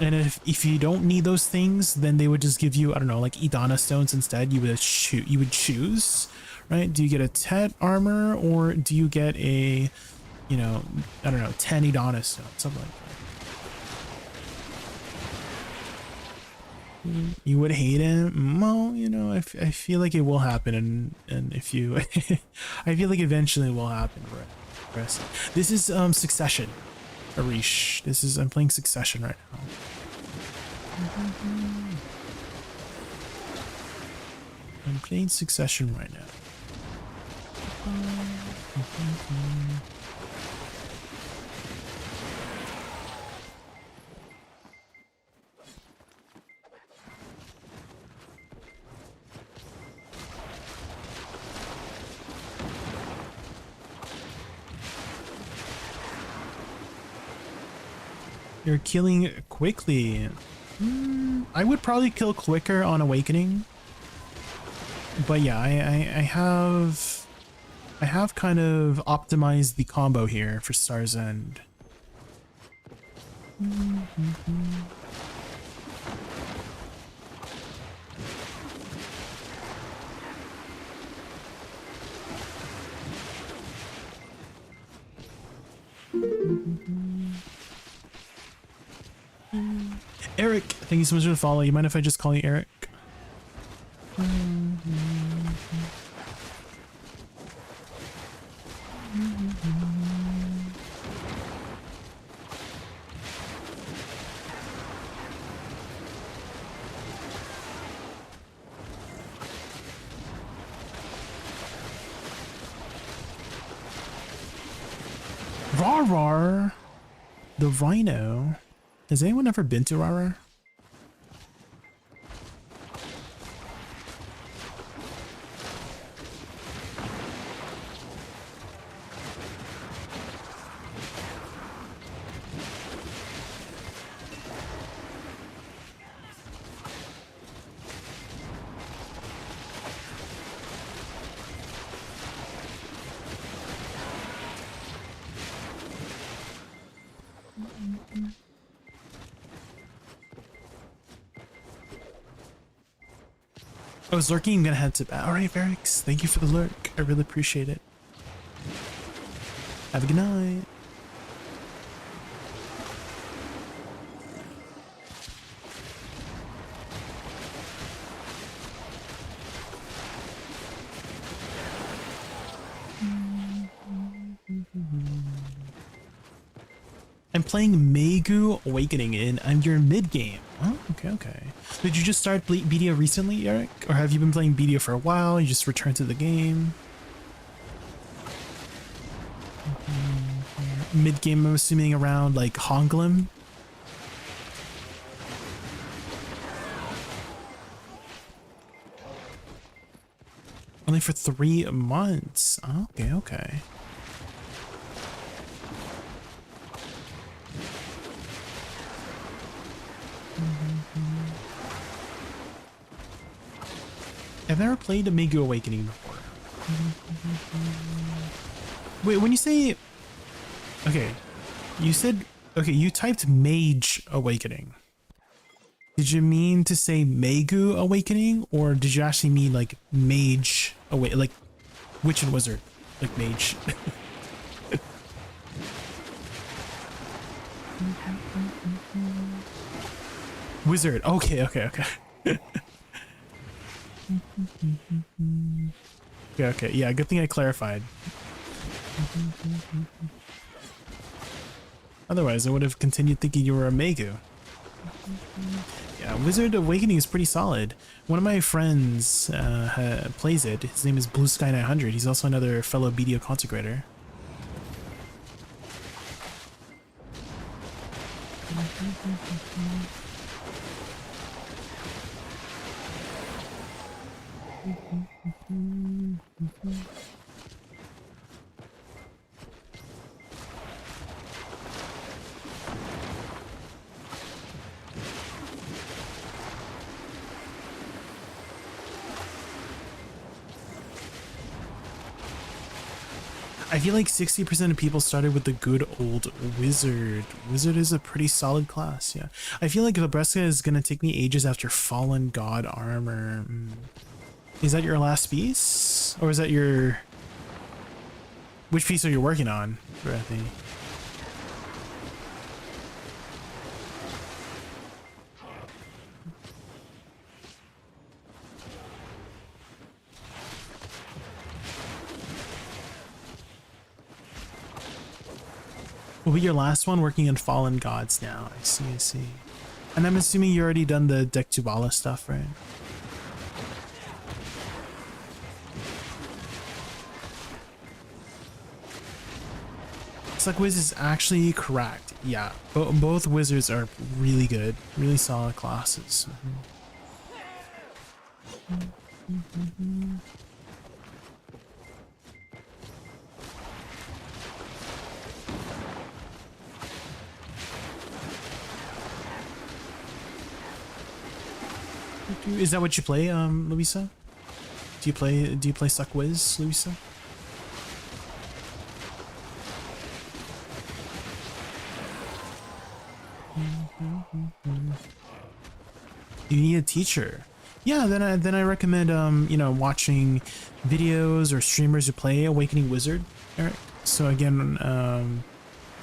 And if you don't need those things, then they would just give you, I don't know, like Idana stones instead. You would choose, right? Do you get a Tet armor or do you get a, you know, I don't know, 10 Idana stones, something like that. You would hate it? Well, you know, I feel like it will happen, and if you I feel like eventually it will happen. Right? This is Succession, Arish. I'm playing Succession right now. I'm playing Succession right now. You're killing quickly. I would probably kill quicker on Awakening. But yeah, I have kind of optimized the combo here for Star's End. Eric, thank you so much for the follow. You mind if I just call you Eric? Rar, the Rhino. Has anyone ever been to Rara? I was lurking, I'm gonna head to bed. Alright, Varix, thank you for the lurk. I really appreciate it. Have a good night. I'm playing Megu Awakening and you're mid-game. Oh, okay. Did you just start BDO recently, Eric? Or have you been playing BDO for a while? You just returned to the game? mid-game, I'm assuming around like Honglim. Only for 3 months. Okay, okay. I've never played a Megu Awakening before. Wait, when you say... Okay, you said... Okay, you typed Mage Awakening. Did you mean to say Megu Awakening? Or did you actually mean like Mage Awakening? Like Witch and Wizard? Like Mage? Wizard. Okay, okay, okay. Okay, okay. Yeah, good thing I clarified. Otherwise, I would have continued thinking you were a Megu. Yeah, Wizard Awakening is pretty solid. One of my friends plays it. His name is Blue Sky 900. He's also another fellow BDO Consecrator. I feel like 60% of people started with the good old Wizard. Wizard is a pretty solid class, yeah. I feel like Labreska is gonna take me ages after Fallen God Armor. Is that your last piece? Or is that your... Which piece are you working on, Breathy? Will be your last one working on Fallen Gods now. I see, I see. And I'm assuming you already done the Deck Tubala stuff, right? Suckwiz is actually correct. Yeah, both wizards are really good, really solid classes. Is that what you play, Louisa? Do you play Suckwiz, Louisa? You need a teacher. Yeah, then I recommend you know, watching videos or streamers who play Awakening Wizard. Eric. So again,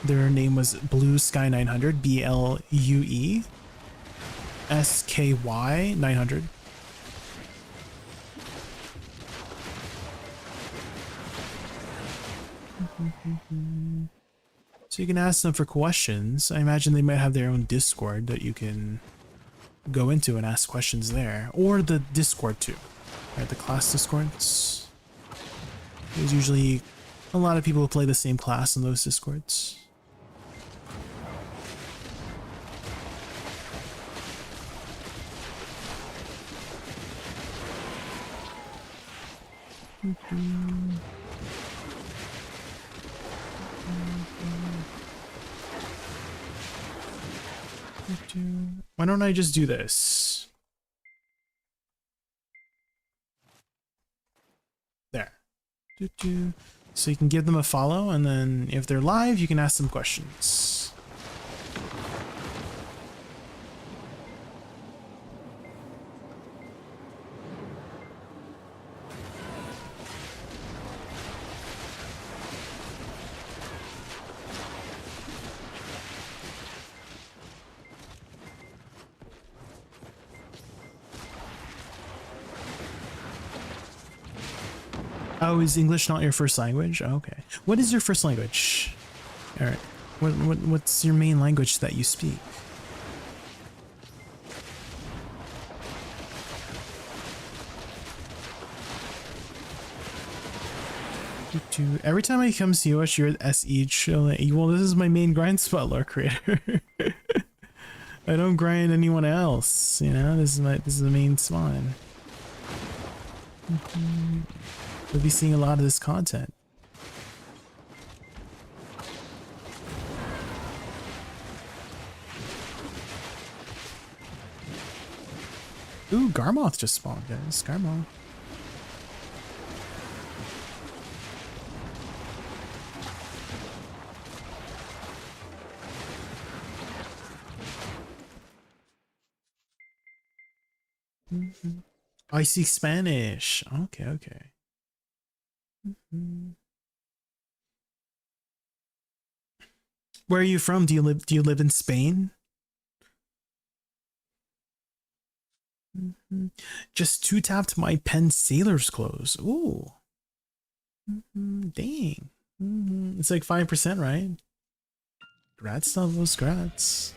their name was Blue Sky 900, BLUE SKY 900. So you can ask them for questions. I imagine they might have their own Discord that you can go into and ask questions there, or the Discord too, right? The class Discords. There's usually a lot of people who play the same class in those Discords. Why don't I just do this? There. So you can give them a follow, and then if they're live, you can ask them questions. Oh, is English not your first language? Oh, okay. What is your first language? Alright. What's your main language that you speak? Every time I come see you, you're at SE chilling. Well, this is my main grind spot, lore creator. I don't grind anyone else. You know, this is the main spawn. You'll be seeing a lot of this content. Ooh, Garmoth just spawned, guys. Garmoth. I speak Spanish. Okay, okay. Where are you from? Do you live in Spain? Just 2-tapped my pen sailor's clothes. Ooh. Dang. It's like 5%, right? Grats, those grats.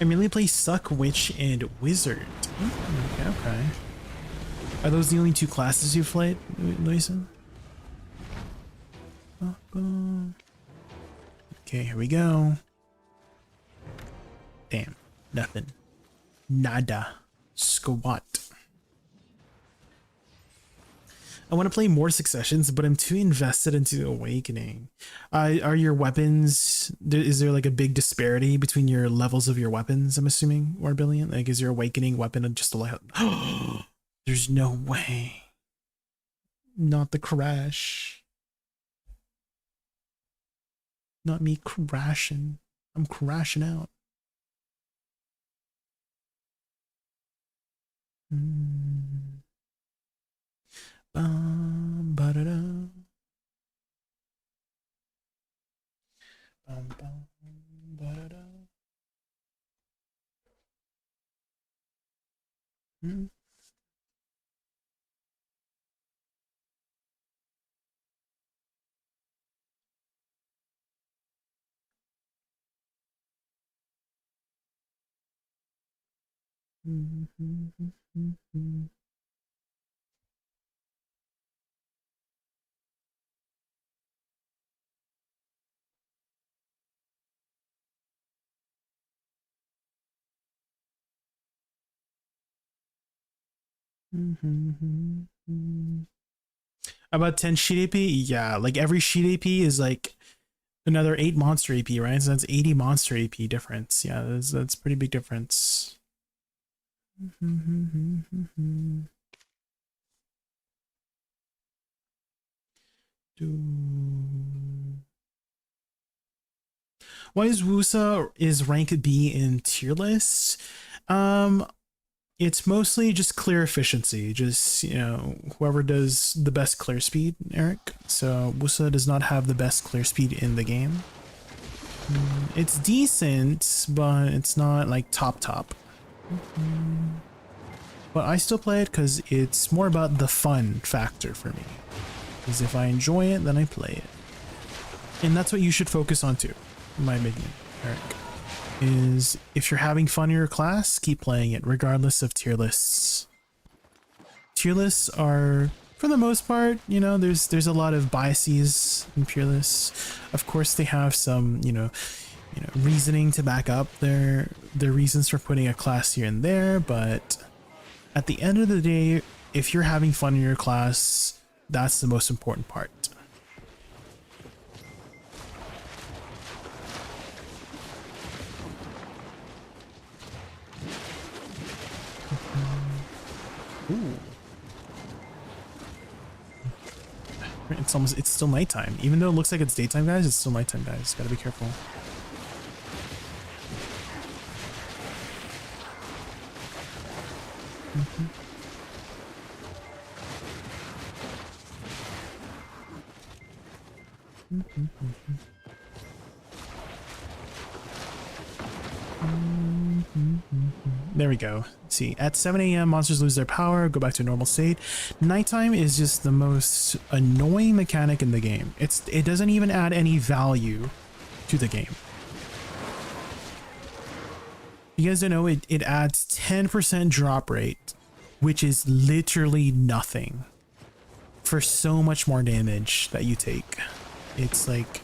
I mainly play Suck, Witch, and Wizard. Okay, okay. Are those the only 2 classes you've played, Luisa? Okay, here we go. Damn, nothing. Nada. Squat. I want to play more Successions, but I'm too invested into Awakening. Are your weapons... Is there like a big disparity between your levels of your weapons, I'm assuming, Warbillion? Like, is your Awakening weapon just a lot... There's no way. Not the crash. Not me crashing. I'm crashing out. Ba-da-da. Ba-da-da. About 10 sheet AP? Yeah, like every sheet AP is like another 8 monster AP, right? So that's 80 monster AP difference. Yeah, that's pretty big difference. Why is Woosa rank B in tier list? It's mostly just clear efficiency. Just, you know, whoever does the best clear speed, Eric. So Woosa does not have the best clear speed in the game. It's decent, but it's not like top. But I still play it because it's more about the fun factor for me. Because if I enjoy it, then I play it. And that's what you should focus on too, in my opinion, Eric. Is if you're having fun in your class, keep playing it regardless of tier lists. Tier lists are, for the most part, you know, there's a lot of biases in tier lists. Of course, they have some, you know, reasoning to back up their reasons for putting a class here and there, but at the end of the day, if you're having fun in your class, that's the most important part. Ooh. It's still nighttime. Even though it looks like it's daytime, guys, it's still nighttime, guys. Gotta be careful. There we go. See, at 7 a.m. monsters lose their power, go back to a normal state. Nighttime is just the most annoying mechanic in the game. It doesn't even add any value to the game. You guys don't know, it adds 10% drop rate, which is literally nothing for so much more damage that you take. It's like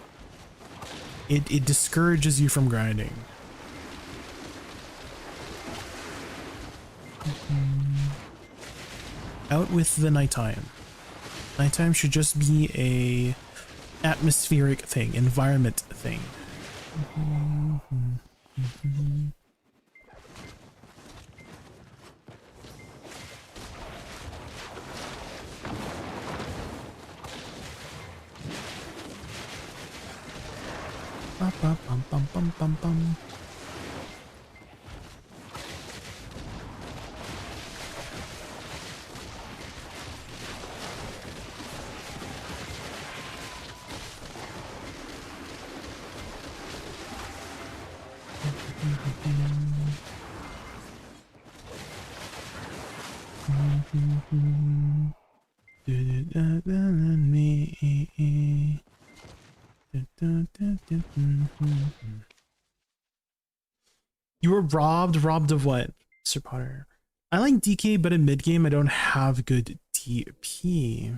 it discourages you from grinding. Out with the nighttime. Nighttime should just be a atmospheric thing, environment thing. Bum, bum, bum, bum, bum, bum. You were robbed of what, Sir Potter? I like DK, but in mid game I don't have good TP.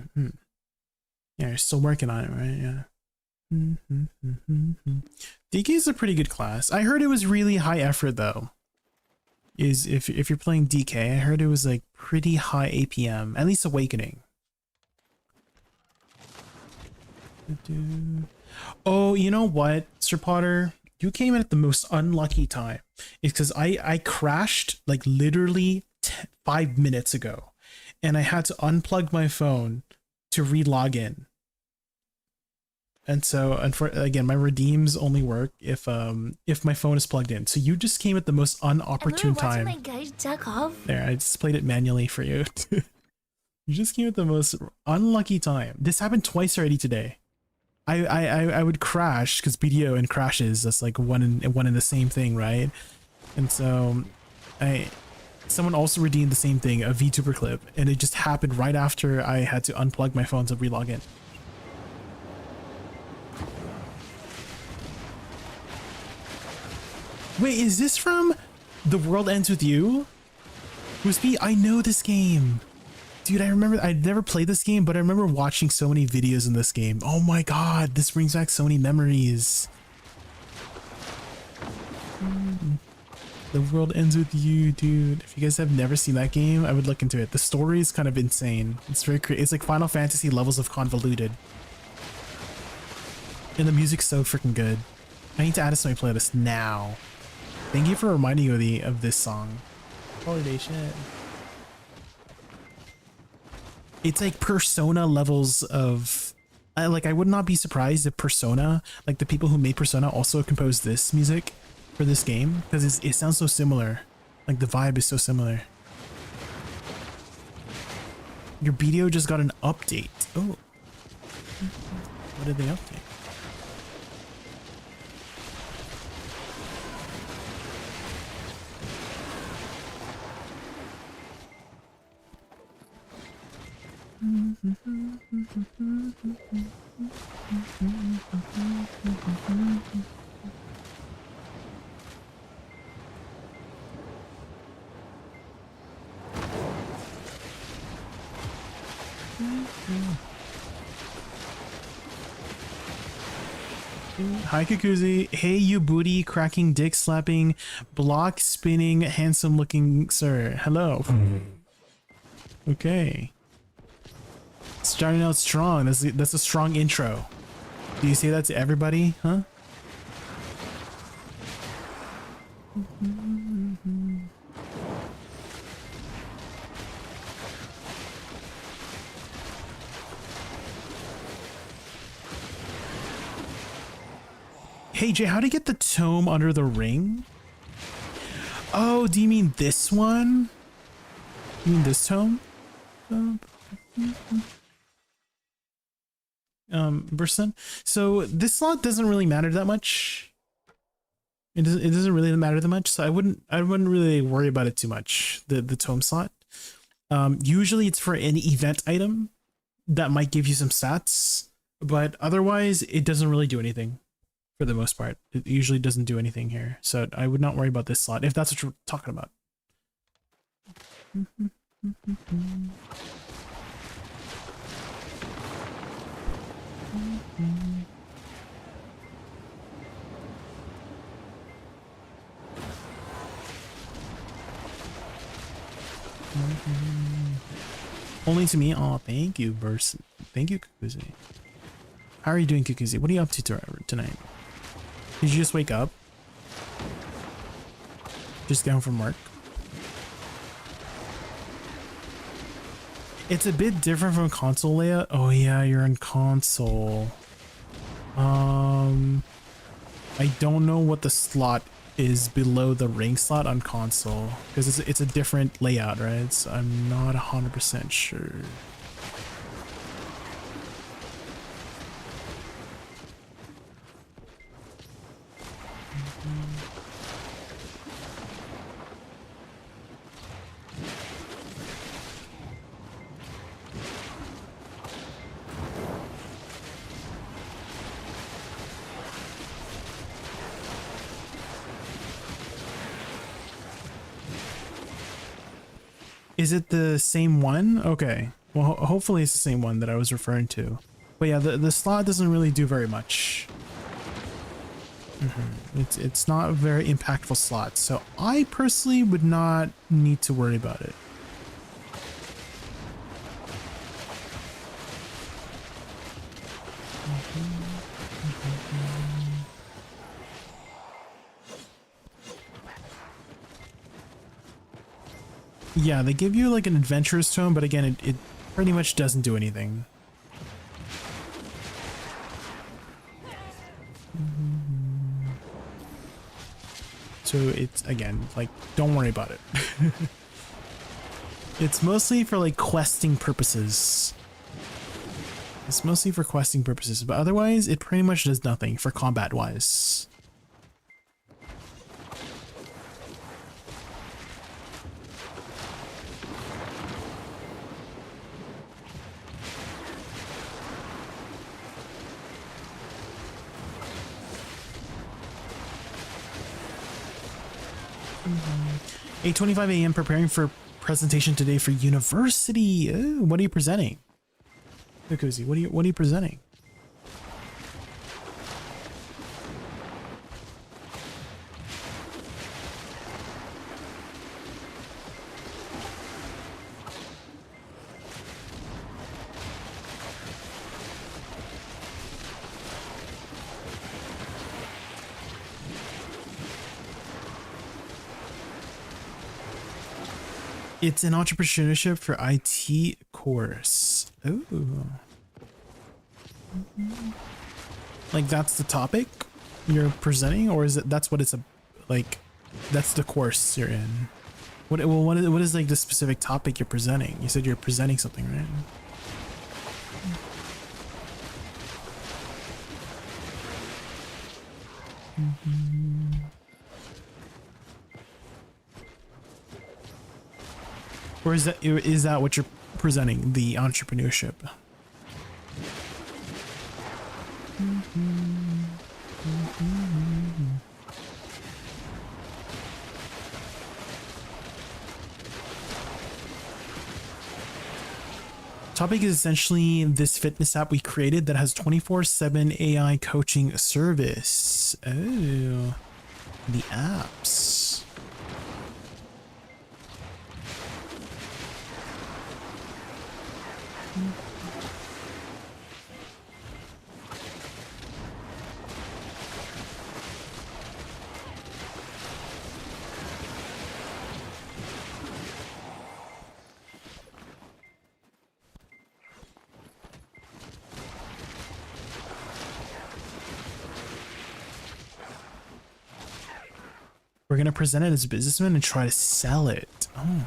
Yeah, you're still working on it, right? Yeah. DK is a pretty good class. I heard it was really high effort though. If you're playing DK, I heard it was like pretty high APM, at least Awakening. Oh, you know what, Sir Potter? You came in at the most unlucky time. It's because I crashed like literally 5 minutes ago, and I had to unplug my phone to re-log in. And so, again, my redeems only work if my phone is plugged in. So you just came at the most unopportune time. My guys jack off. There, I just played it manually for you. You just came at the most unlucky time. This happened twice already today. I would crash because BDO and crashes, that's like one in the same thing, right? And so someone also redeemed the same thing, a VTuber clip, and it just happened right after I had to unplug my phone to relog in. Wait, is this from The World Ends With You? Woosa, I know this game. Dude, I remember, I'd never played this game, but I remember watching so many videos in this game. Oh my god, this brings back so many memories. The World Ends With You, dude. If you guys have never seen that game, I would look into it. The story is kind of insane. It's very it's like Final Fantasy levels of convoluted. And the music's so freaking good. I need to add this to my playlist now. Thank you for reminding me of this song. Holiday shit. It's like Persona levels of... I would not be surprised if Persona, like the people who made Persona, also composed this music for this game, because it sounds so similar. Like the vibe is so similar. Your BDO just got an update. Oh. What did they update? Hi Kukuzi. Hey you booty cracking, dick slapping, block spinning, handsome looking sir. Hello. Okay. Starting out strong. That's a strong intro. Do you say that to everybody? Huh? Hey Jay, how to get the tome under the ring? Oh, do you mean this one? You mean this tome? Burson. So this slot doesn't really matter that much. It doesn't really matter that much. So I wouldn't really worry about it too much. The tome slot. Usually it's for an event item that might give you some stats, but otherwise it doesn't really do anything for the most part. It usually doesn't do anything here. So I would not worry about this slot if that's what you're talking about. Only to me. Oh, thank you, Burst. Thank you, Kukuzi. How are you doing, Kukuzi? What are you up to tonight? Did you just wake up? Just down from work? It's a bit different from console layout. Oh yeah, you're in console. I don't know what the slot is below the ring slot on console because it's a different layout, right? So I'm not 100% sure. Is it the same one? Okay. Well, hopefully it's the same one that I was referring to. But yeah, the slot doesn't really do very much. It's not a very impactful slot, so I personally would not need to worry about it. Yeah, they give you like an adventurous tone, but again, it pretty much doesn't do anything. So it's, again, like, don't worry about it. It's mostly for like questing purposes. It's mostly for questing purposes, but otherwise it pretty much does nothing for combat wise. Mm-hmm. 8:25 a.m. preparing for presentation today for university. Ooh, what are you presenting? Kukuzi, what are you presenting? It's an entrepreneurship for IT course. Ooh. Like that's the topic you're presenting, or is it that's what it's a like? That's the course you're in. What is like the specific topic you're presenting? You said you're presenting something, right? Or is that what you're presenting, the entrepreneurship? Topic is essentially this fitness app we created that has 24/7 AI coaching service. Oh, the apps. We're going to present it as a businessman and try to sell it. Oh.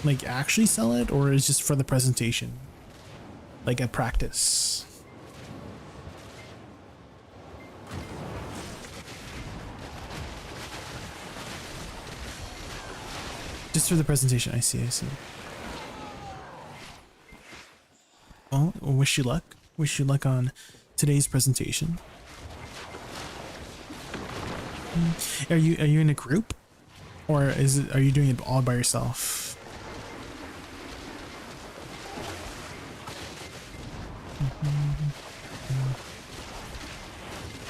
Like actually sell it, or is just for the presentation? like at practice. Just for the presentation. I see. Well, wish you luck. Wish you luck on today's presentation. Are you in a group, or are you doing it all by yourself?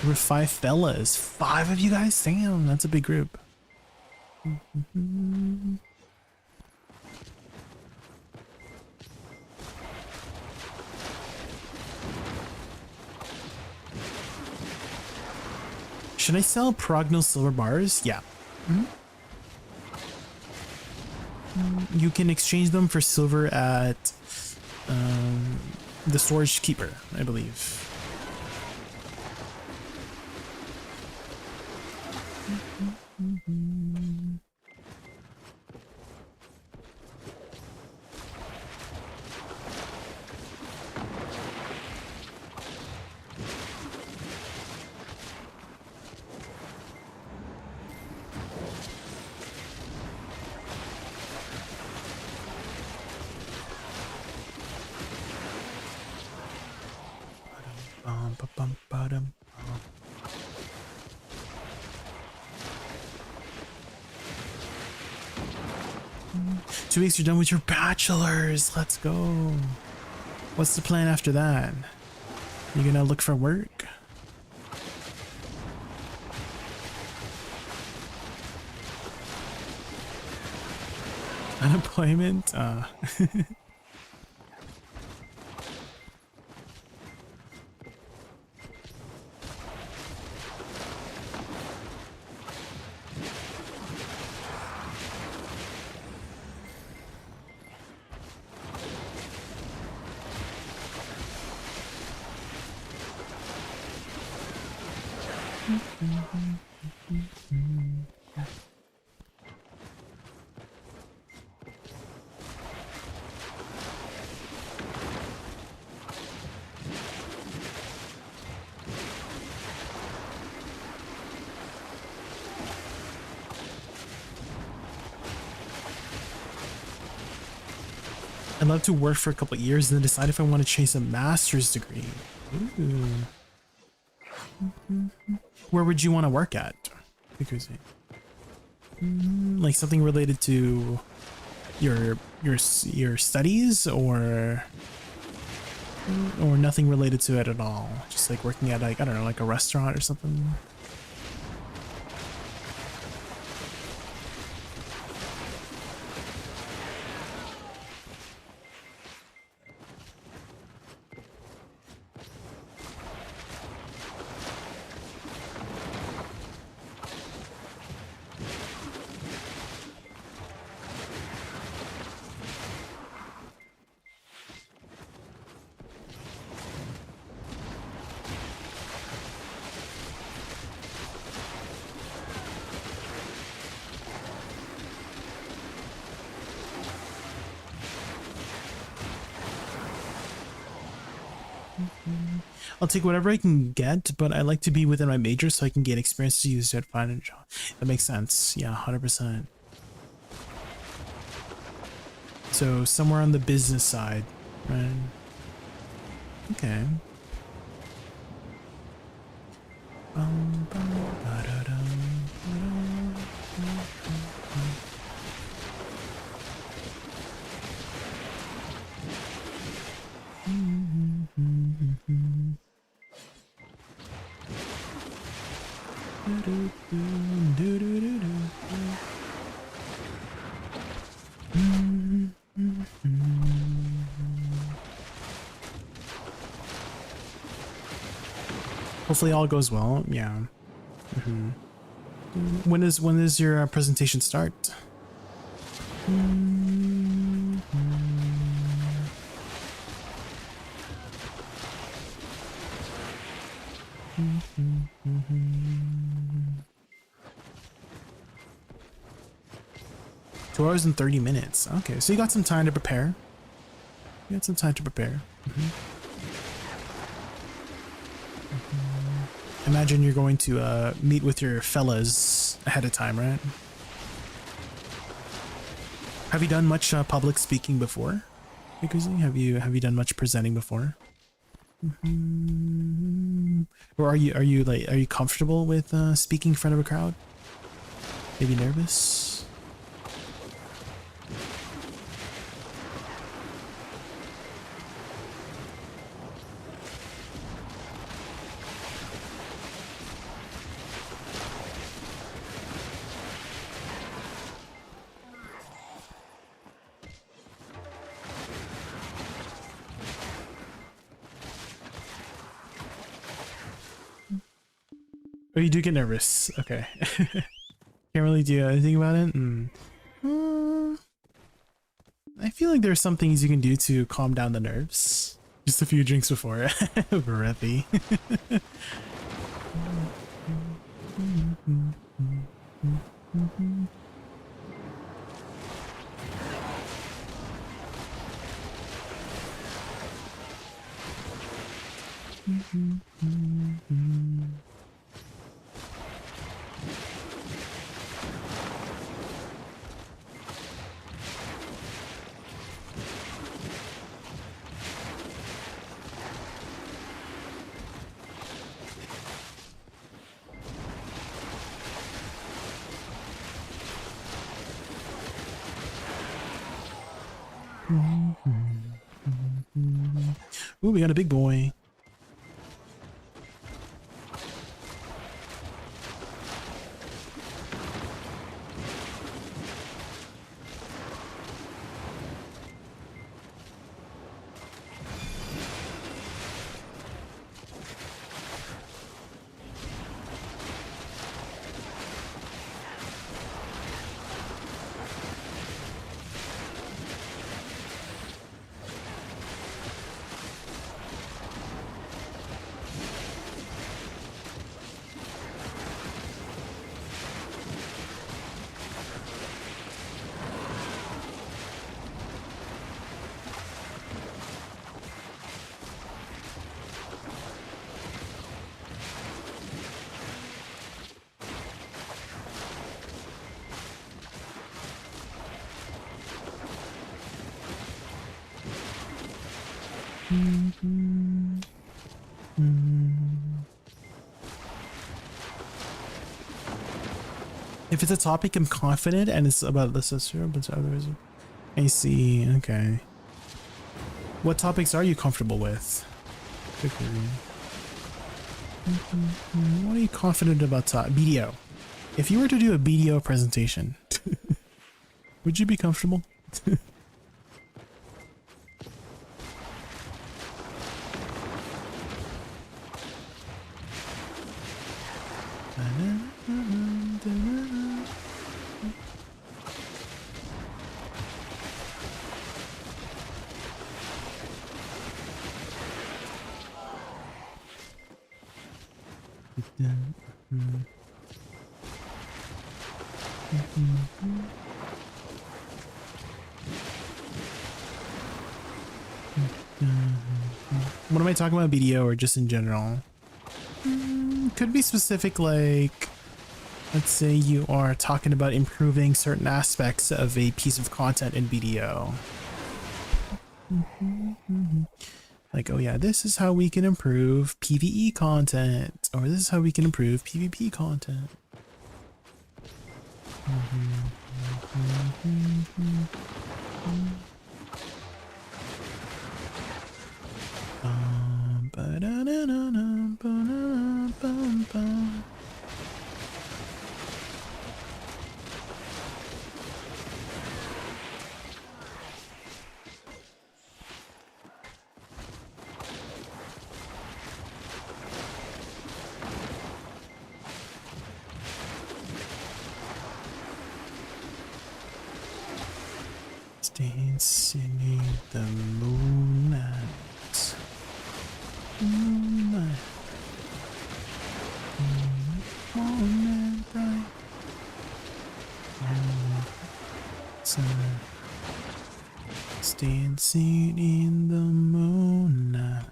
We're 5 fellas. 5 of you guys? Damn, that's a big group. Should I sell Progno silver bars? Yeah. You can exchange them for silver at the storage keeper, I believe. Bum. 2 weeks, you're done with your bachelor's. Let's go. What's the plan after that? You gonna look for work? Unemployment? I'd love to work for a couple of years and then decide if I want to chase a master's degree. Ooh. Where would you want to work at? Because, like something related to your studies, or nothing related to it at all. Just like working at, like, I don't know, like a restaurant or something. I'll take whatever I can get, but I like to be within my major so I can gain experience to use it to find a job. That makes sense. Yeah, 100%. So somewhere on the business side, right? Okay. Hopefully all goes well. Yeah. When does your presentation start? Two hours and 30 minutes. Okay, so you got some time to prepare. You got some time to prepare. Imagine you're going to meet with your fellas ahead of time, right? Have you done much public speaking before? Have you done much presenting before? Or are you comfortable with speaking in front of a crowd? Maybe nervous? Oh, you do get nervous. Okay. Can't really do anything about it. I feel like there's some things you can do to calm down the nerves. Just a few drinks before. Breathy. Ooh, we got a big boy. If it's a topic I'm confident and it's about the sister, but otherwise, I see. Okay. What topics are you comfortable with? What are you confident about? BDO. If you were to do a BDO presentation, would you be comfortable? What am I talking about, BDO or just in general? Could be specific, like, let's say you are talking about improving certain aspects of a piece of content in BDO. Like, oh yeah, this is how we can improve PvE content, or this is how we can improve PvP content. Dancing in the moonlight. Moonlight. Morning bright. dancing in the moonlight.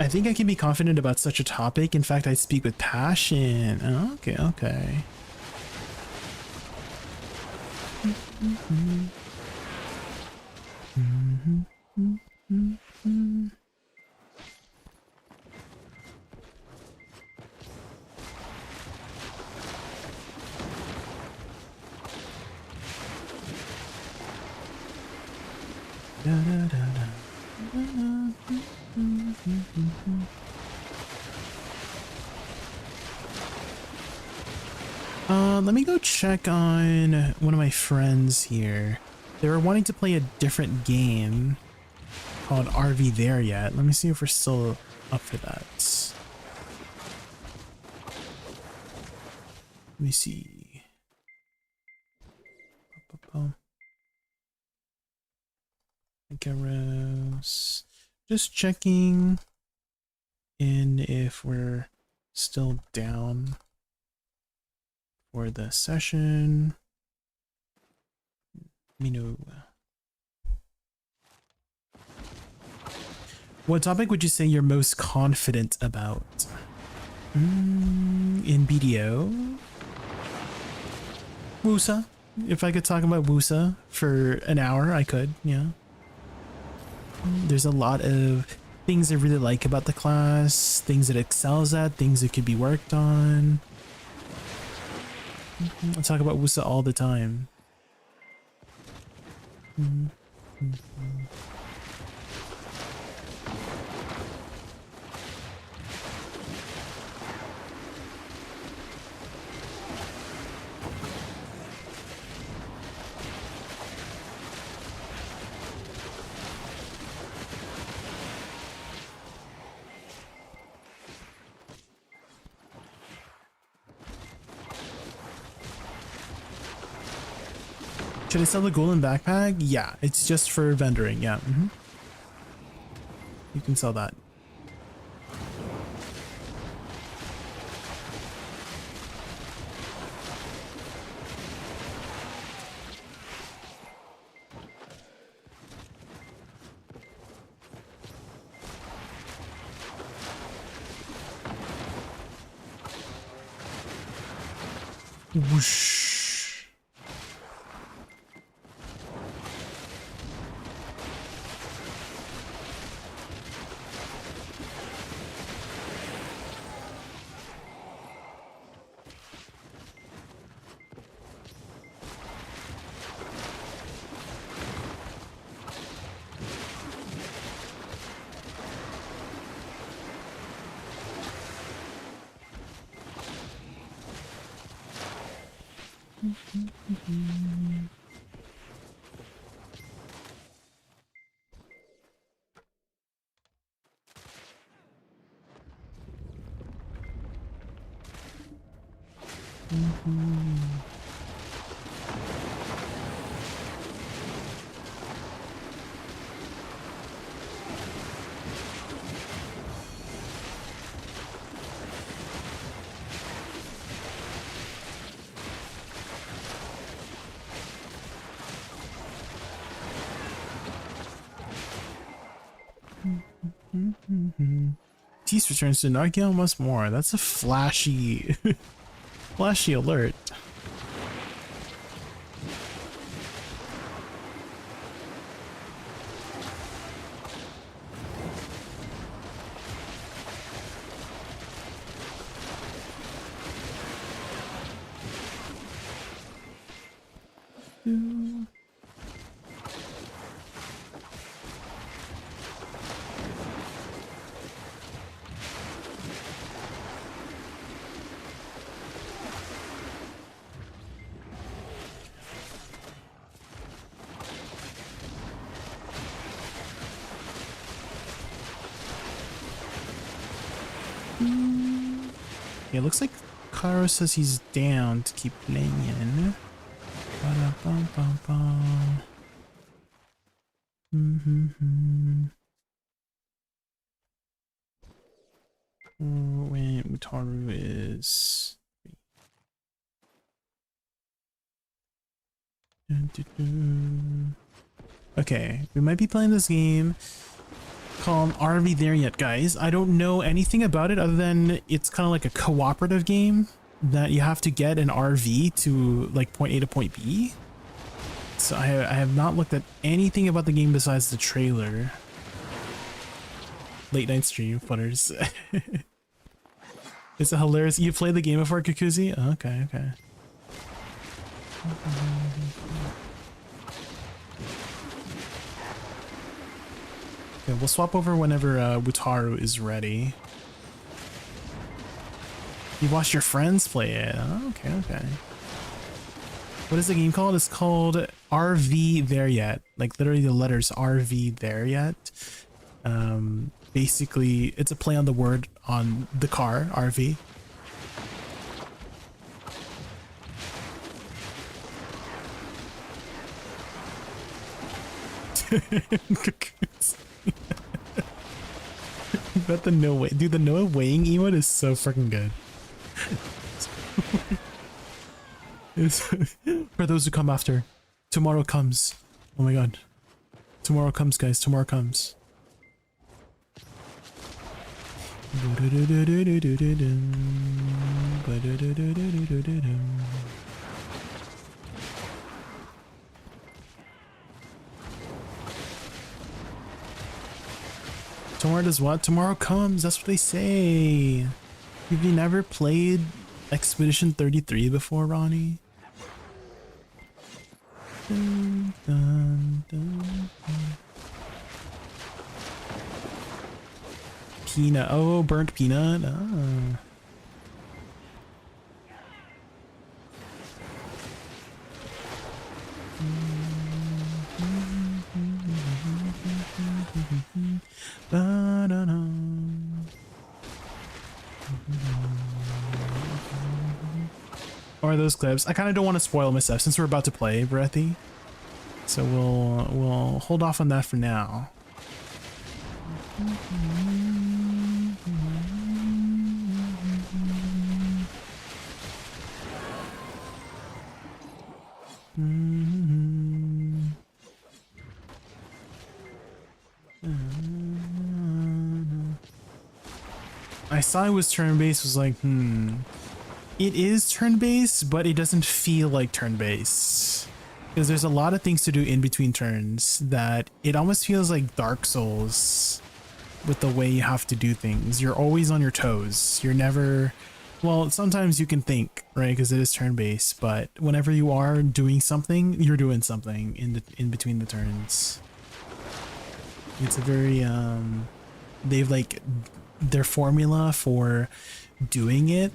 I think I can be confident about such a topic. In fact, I speak with passion. Oh, okay, okay. Da, da, da, da. Let me go check on one of my friends here. They were wanting to play a different game called RV There Yet. Let me see if we're still up for that. Let me see. Icaros. Just checking in if we're still down for the session. Let me know. What topic would you say you're most confident about? In BDO? Woosa? If I could talk about Woosa for an hour, I could, yeah. There's a lot of things I really like about the class, things it excels at, things that could be worked on. I talk about Woosa all the time. Should I sell the golden backpack? Yeah, it's just for vendoring. Yeah. You can sell that. Whoosh. Tease returns to Nargile once more. That's a flashy, flashy alert. It looks like Karo says he's down to keep playing. Ba-da-bum-bum-bum. Wutaru is... Okay, we might be playing this game called RV There Yet, guys. I don't know anything about it other than it's kind of like a cooperative game that you have to get an RV to like point A to point B. So I have not looked at anything about the game besides the trailer. Late night stream, funners. It's a hilarious... You played the game before, Kukuzi? Oh, okay, okay. Okay, we'll swap over whenever Wutaru is ready. You watched your friends play it. Oh, okay, okay. What is the game called? It's called RV There Yet. Like literally the letters RV There Yet. Basically, it's a play on the word on the car, RV. But the no way, dude, the no weighing emote is so freaking good. For those who come after, tomorrow comes. Oh my god, tomorrow comes, guys. Tomorrow comes. Tomorrow does what? Tomorrow comes. That's what they say. Have you never played Expedition 33 before, Ronnie? Dun, dun, dun, dun. Peanut. Oh, burnt peanut. Oh. Or those clips. I kind of don't want to spoil myself since we're about to play Breathy, so we'll hold off on that for now. I saw it was turn-based, was like, It is turn-based, but it doesn't feel like turn-based. Because there's a lot of things to do in between turns that it almost feels like Dark Souls with the way you have to do things. You're always on your toes. You're never... Well, sometimes you can think, right? Because it is turn-based, but whenever you are doing something, you're doing something in between the turns. It's a very... They've like... Their formula for doing it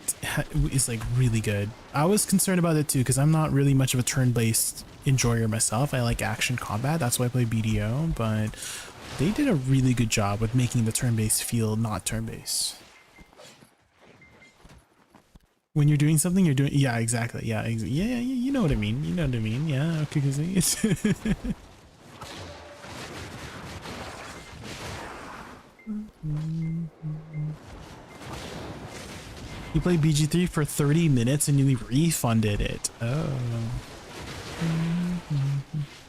is like really good. I was concerned about it too because I'm not really much of a turn-based enjoyer myself. I like action combat, that's why I play BDO, but they did a really good job with making the turn-based feel not turn-based. When you're doing something, you're doing... Yeah, exactly. Yeah, yeah, you know what I mean. You know what I mean. Yeah, okay, it's... You played BG3 for 30 minutes and you refunded it. Oh.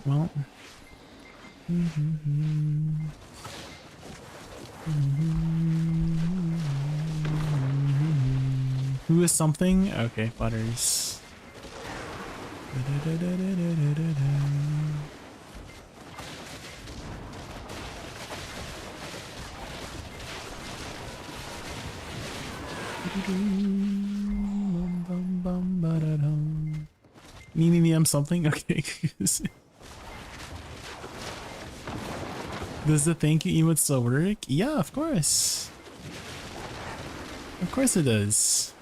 Well. Who is something? Okay, Butters. Me, I'm something? Okay. Does the thank you emote still work? Yeah, of course. Of course it does.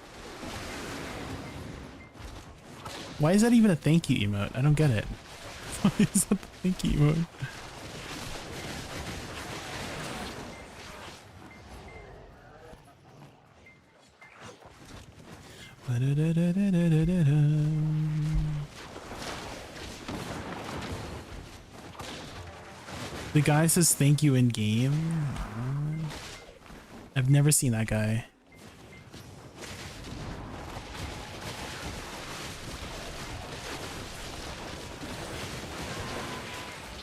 Why is that even a thank you emote? I don't get it. Why is that the thank you emote? The guy says thank you in game. I've never seen that guy.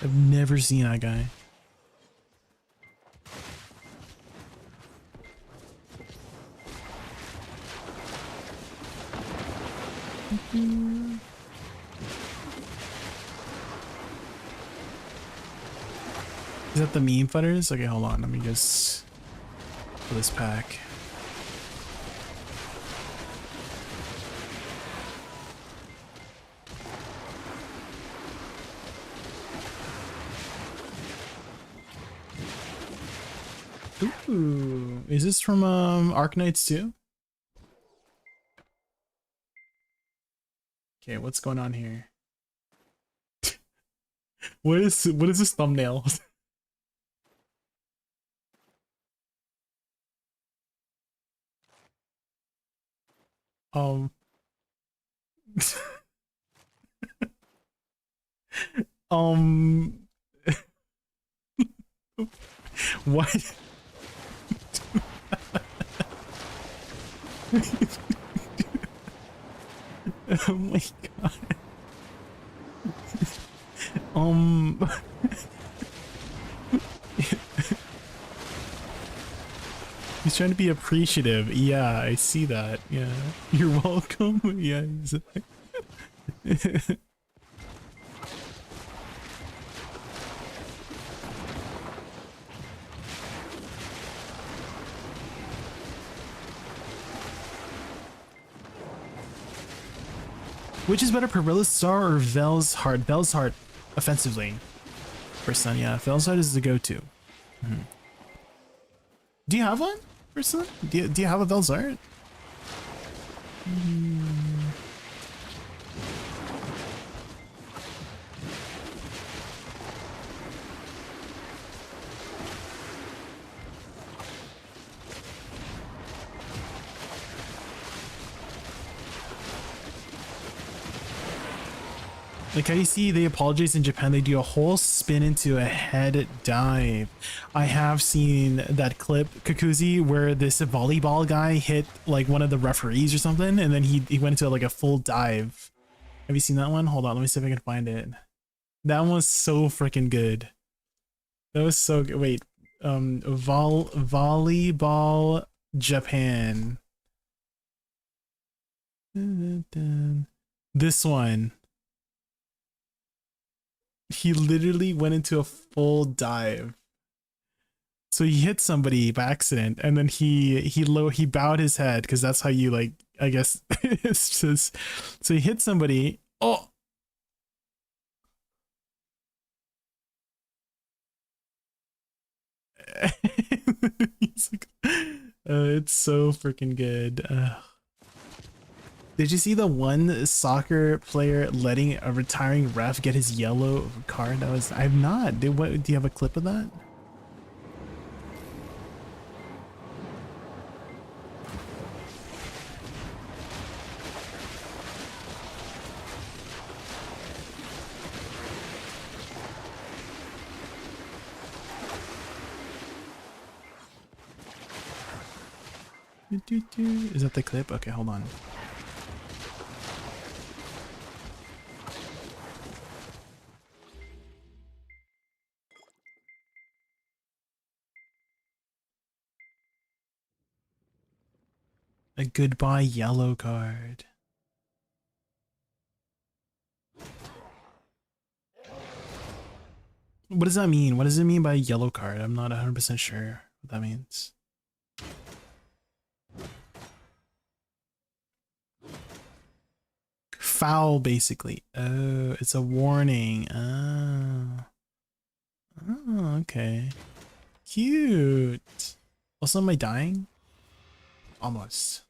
I've never seen that guy. Is that the meme fighters? Okay, hold on. Let me just pull this pack. Ooh, is this from Arknights too? Okay, what's going on here? What is this thumbnail? um um what? Oh my god. He's trying to be appreciative. Yeah, I see that. Yeah. You're welcome. Yeah. Which is better, Perilla's Star or Vel's Heart? Vel's Heart, offensively. Person, yeah. Vel's Heart is the go-to. Mm-hmm. Do you have one, person? Do you have a Vel's Heart? Like how you see they apologize in Japan, they do a whole spin into a head dive. I have seen that clip, Kakuzi, where this volleyball guy hit like one of the referees or something, and then he went into like a full dive. Have you seen that one? Hold on, let me see if I can find it. That one was so freaking good. That was so good. Wait, volleyball Japan. This one. He literally went into a full dive. So he hit somebody by accident, and then he bowed his head because that's how you, like, I guess it's just. So he hit somebody. Oh. He's like, it's so freaking good. Did you see the one soccer player letting a retiring ref get his yellow card? That was, I've not. Do you have a clip of that? Is that the clip? Okay, hold on. A goodbye yellow card. What does that mean? What does it mean by yellow card? I'm not 100% sure what that means. Foul, basically. Oh, it's a warning. Oh. Oh, okay. Cute. Also, am I dying? Almost.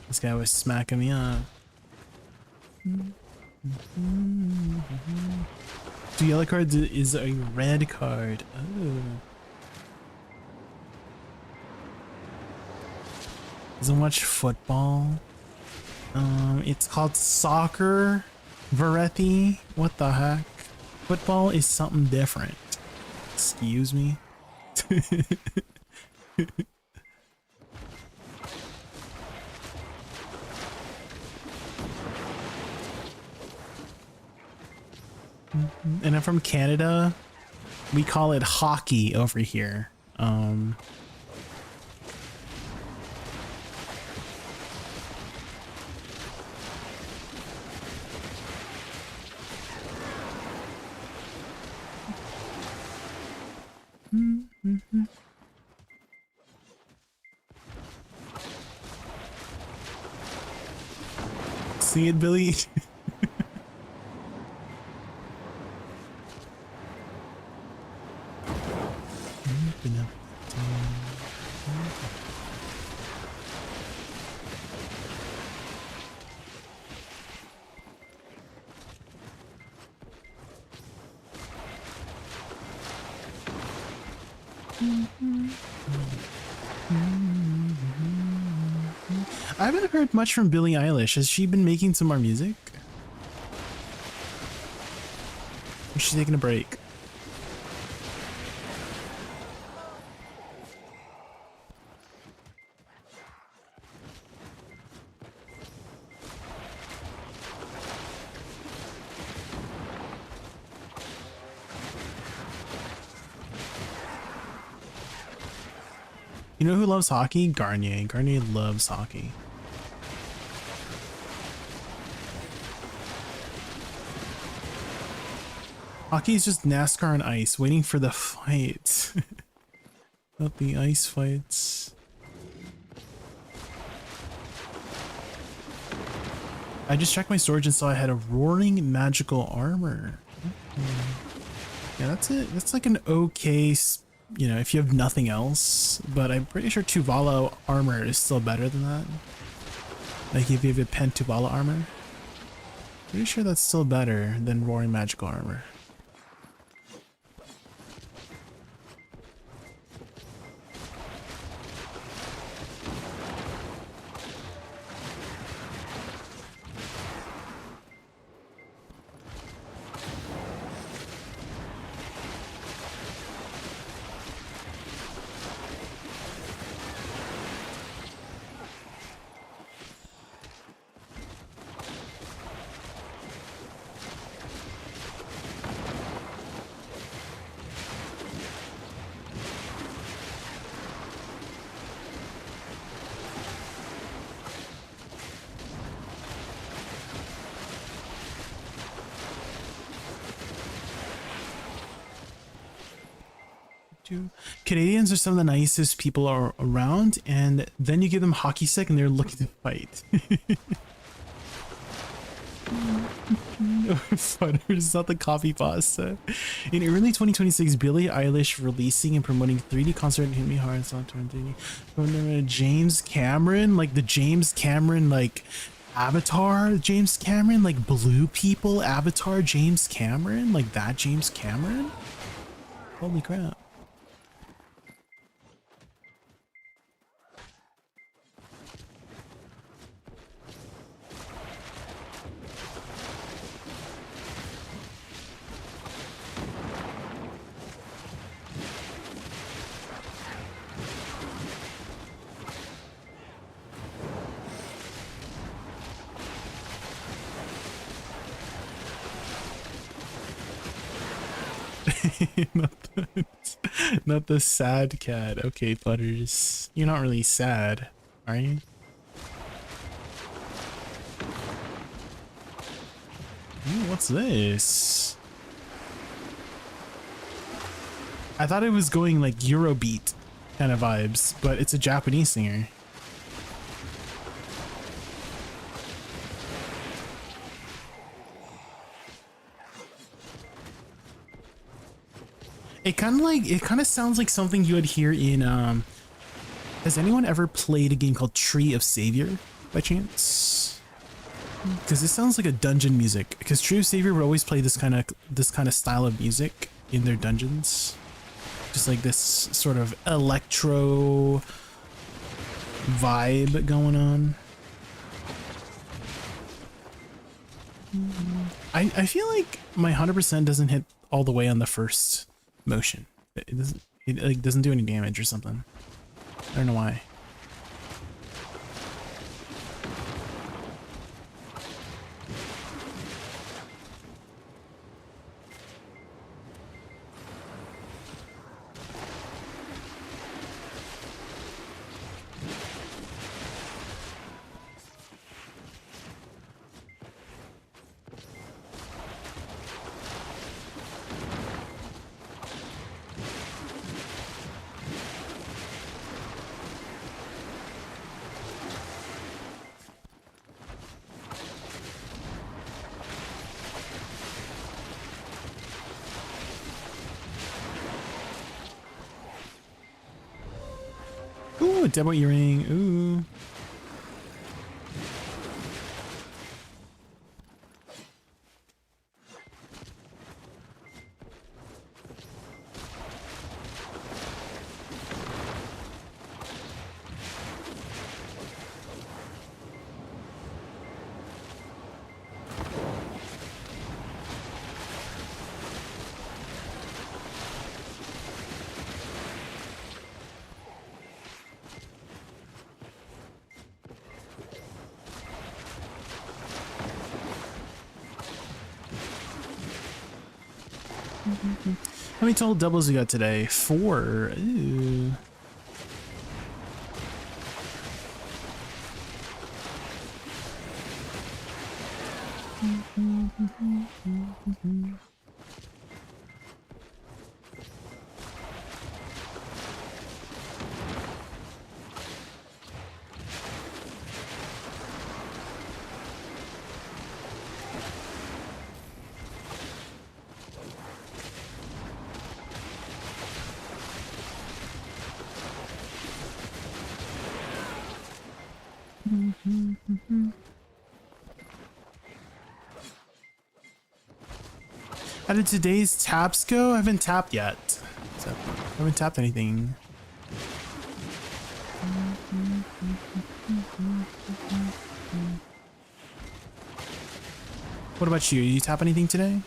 This guy was smacking me up. So yellow card is a red card. Oh. Doesn't watch football. It's called soccer, Varetti. What the heck? Football is something different. Excuse me. And I'm from Canada. We call it hockey over here. See it, Billy? I haven't heard much from Billie Eilish. Has she been making some more music? Or is she taking a break? You know who loves hockey? Garnier. Garnier loves hockey. Hockey is just NASCAR on ice, waiting for the fight. Not the ice fights. I just checked my storage and saw I had a roaring magical armor. Yeah, that's it. That's like an okay, you know, if you have nothing else, but I'm pretty sure Tuvala armor is still better than that. Like if you have a Pen Tuvala armor, pretty sure that's still better than roaring magical armor. Canadians are some of the nicest people around, and then you give them hockey stick and they're looking to fight. It's not the coffee pasta. In early 2026, Billie Eilish releasing and promoting 3D concert Hit Me Hard song 3D. James Cameron, like the James Cameron, like Avatar James Cameron, like Blue People Avatar James Cameron, like that James Cameron. Holy crap. not the sad cat. Okay, Butters. You're not really sad, are you? Ooh, what's this? I thought it was going like Eurobeat kind of vibes, but it's a Japanese singer. It kind of sounds like something you would hear in has anyone ever played a game called Tree of Savior by chance? Because this sounds like a dungeon music, because Tree of Savior would always play this kind of style of music in their dungeons, just like this sort of electro vibe going on. I feel like my 100% doesn't hit all the way on the first motion. It like doesn't do any damage or something. I don't know why. Ooh, demo earring. Ooh. How many total doubles we got today? 4. Ooh. How did today's taps go? I haven't tapped yet. So, I haven't tapped anything. What about you? You tap anything today?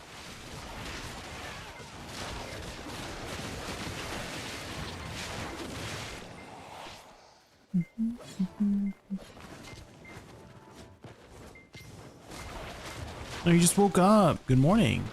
Oh, you just woke up. Good morning.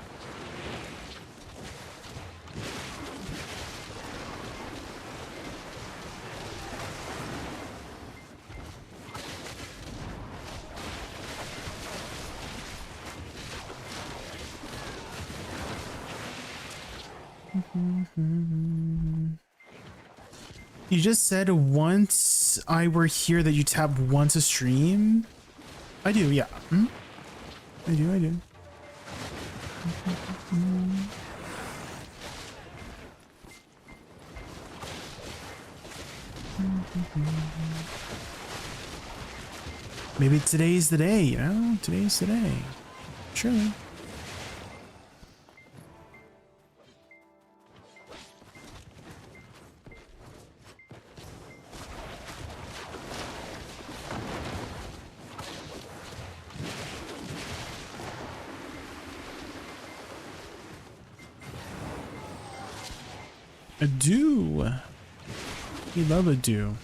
You just said once I were here that you tap once a stream? I do, yeah. Hmm? I do. Maybe today's the day, you know? Today's the day. Surely. A do. We love a do.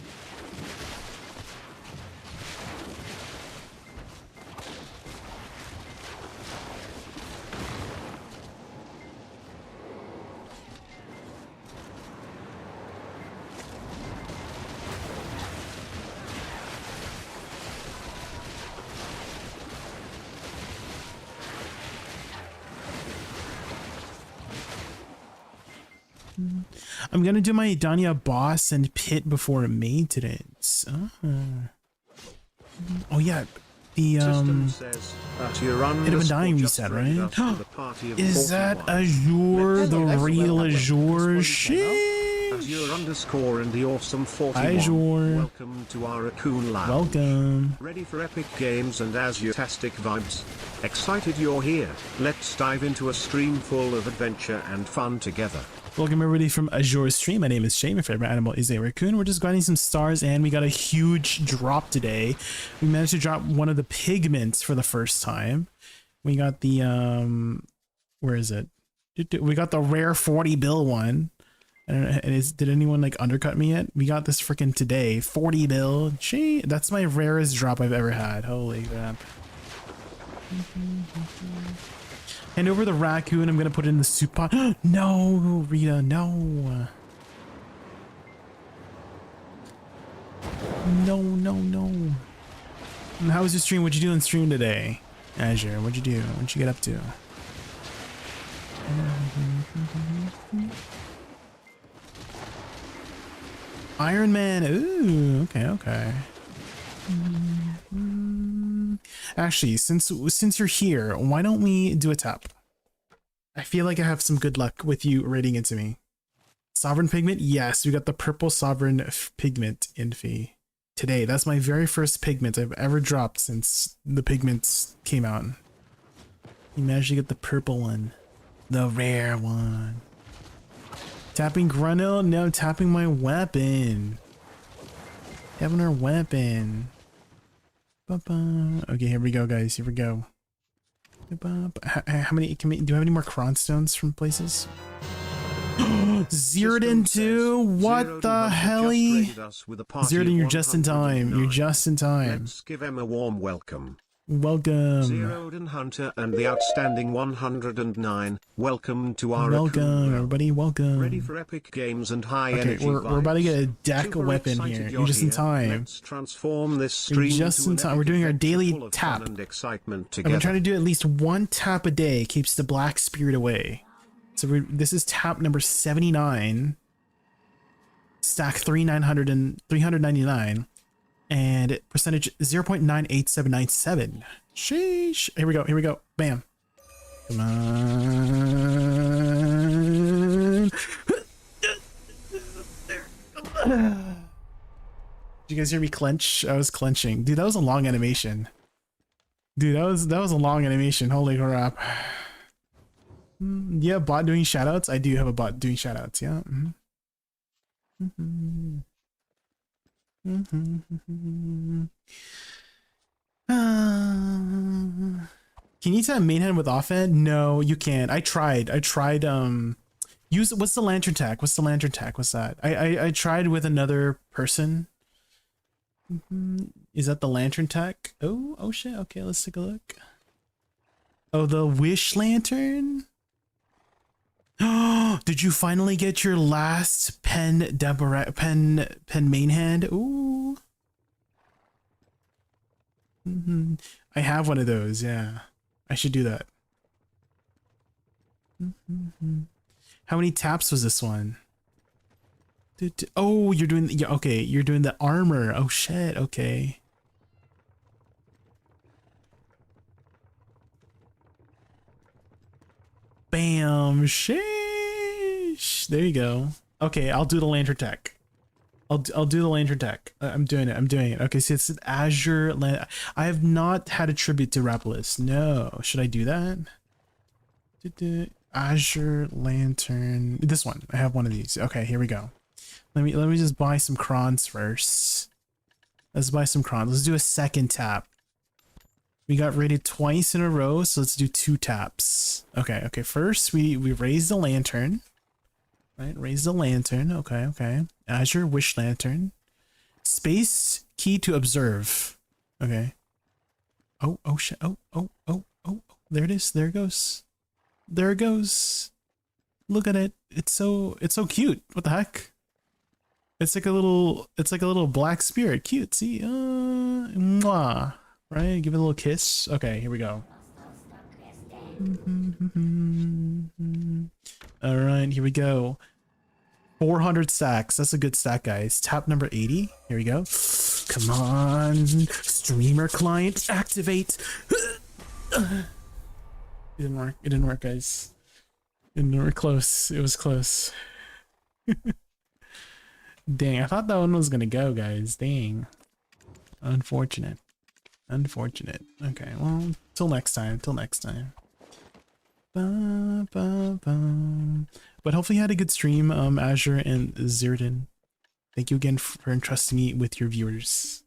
I'm gonna do my Danya boss and pit before maintenance. Oh yeah, the Bit of a dying reset, right? Is that Azure, the real Azure? Shit. Azure_ and the awesome 41. Azure. Welcome to our Raccoon Lounge. Welcome. Ready for epic games and Azure-tastic vibes? Excited you're here. Let's dive into a stream full of adventure and fun together. Welcome everybody from Azure Stream. My name is Shay. My favorite animal is a raccoon. We're just grinding some stars and we got a huge drop today. We managed to drop one of the pigments for the first time. We got the where is it? We got the rare 40 bill one. I don't know, did anyone like undercut me yet? We got this freaking today. 40 bill. Gee, that's my rarest drop I've ever had. Holy crap. Hand over the raccoon. I'm gonna put it in the soup pot. No, Rita, no. No. And how was your stream? What'd you do on stream today? Azure, what'd you do? What'd you get up to? Iron Man. Ooh, okay. Actually, since you're here, why don't we do a tap? I feel like I have some good luck with you raiding into me. Sovereign pigment? Yes, we got the purple sovereign pigment Infi today. That's my very first pigment I've ever dropped since the pigments came out. You managed to get the purple one. The rare one. Tapping Grunil? No, tapping my weapon. Tapping our weapon. Ba-ba. Okay, here we go, guys. Here we go. How many? Do you have any more cron stones from places? Zeratin 2? What the helly? Zeratin, you're just in time. You're just in time. Let's give him a warm welcome. Welcome. Zeroden Hunter and the outstanding 109. Welcome to our Welcome, everybody. Welcome. Ready for epic games and high Okay, energy we're about to get a deck Super weapon excited here. you're You're just in here. time. Let's transform this You're stream just into in an time. epic We're doing our event daily full of fun tap. and excitement I've together. been trying to do at least one tap a day. Keeps the black spirit away. So this is tap number 79. Stack 399. And percentage 0.98797. Sheesh. Here we go. Here we go. Bam. Come on. Did you guys hear me clench? I was clenching. Dude, that was a long animation. Dude, that was a long animation. Holy crap. Yeah, bot doing shoutouts. I do have a bot doing shoutouts. Yeah. Can you tap main hand with offhand? No, you can't. I tried. Use what's the lantern tack? What's the lantern tack? What's that? I tried with another person. Is that the lantern tack? Oh shit. Okay, let's take a look. Oh, the wish lantern. Did you finally get your last pen main hand? Ooh. I have one of those. Yeah, I should do that. How many taps was this one? Oh, you're doing. Yeah, okay, you're doing the armor. Oh shit. Okay. Bam. Sheesh. There you go. Okay, I'll do the lantern tech. I'll do the lantern tech. I'm doing it. I'm doing it. Okay, so it's an Azure. I have not had a tribute to Rapalis. No. Should I do that? Azure lantern. This one. I have one of these. Okay, here we go. Let me just buy some crons first. Let's buy some crons. Let's do a second tap. We got rated twice in a row, so let's do 2 taps. Okay, first we raise the lantern. Right, raise the lantern. Okay. Azure wish lantern. Space key to observe. Okay. Oh shit. Oh. There it is. There it goes. There it goes. Look at it. It's so cute. What the heck? It's like a little black spirit. Cute. See? Mwah. Right? Give it a little kiss. Okay, here we go. All right, here we go. 400 stacks. That's a good stack, guys. Tap number 80. Here we go. Come on. Streamer client, activate. It didn't work. It didn't work, guys. It didn't work. Close. It was close. Dang, I thought that one was gonna go, guys. Dang. Unfortunate. Okay, well, till next time. But hopefully you had a good stream, Azure and Zeratin. Thank you again for entrusting me with your viewers.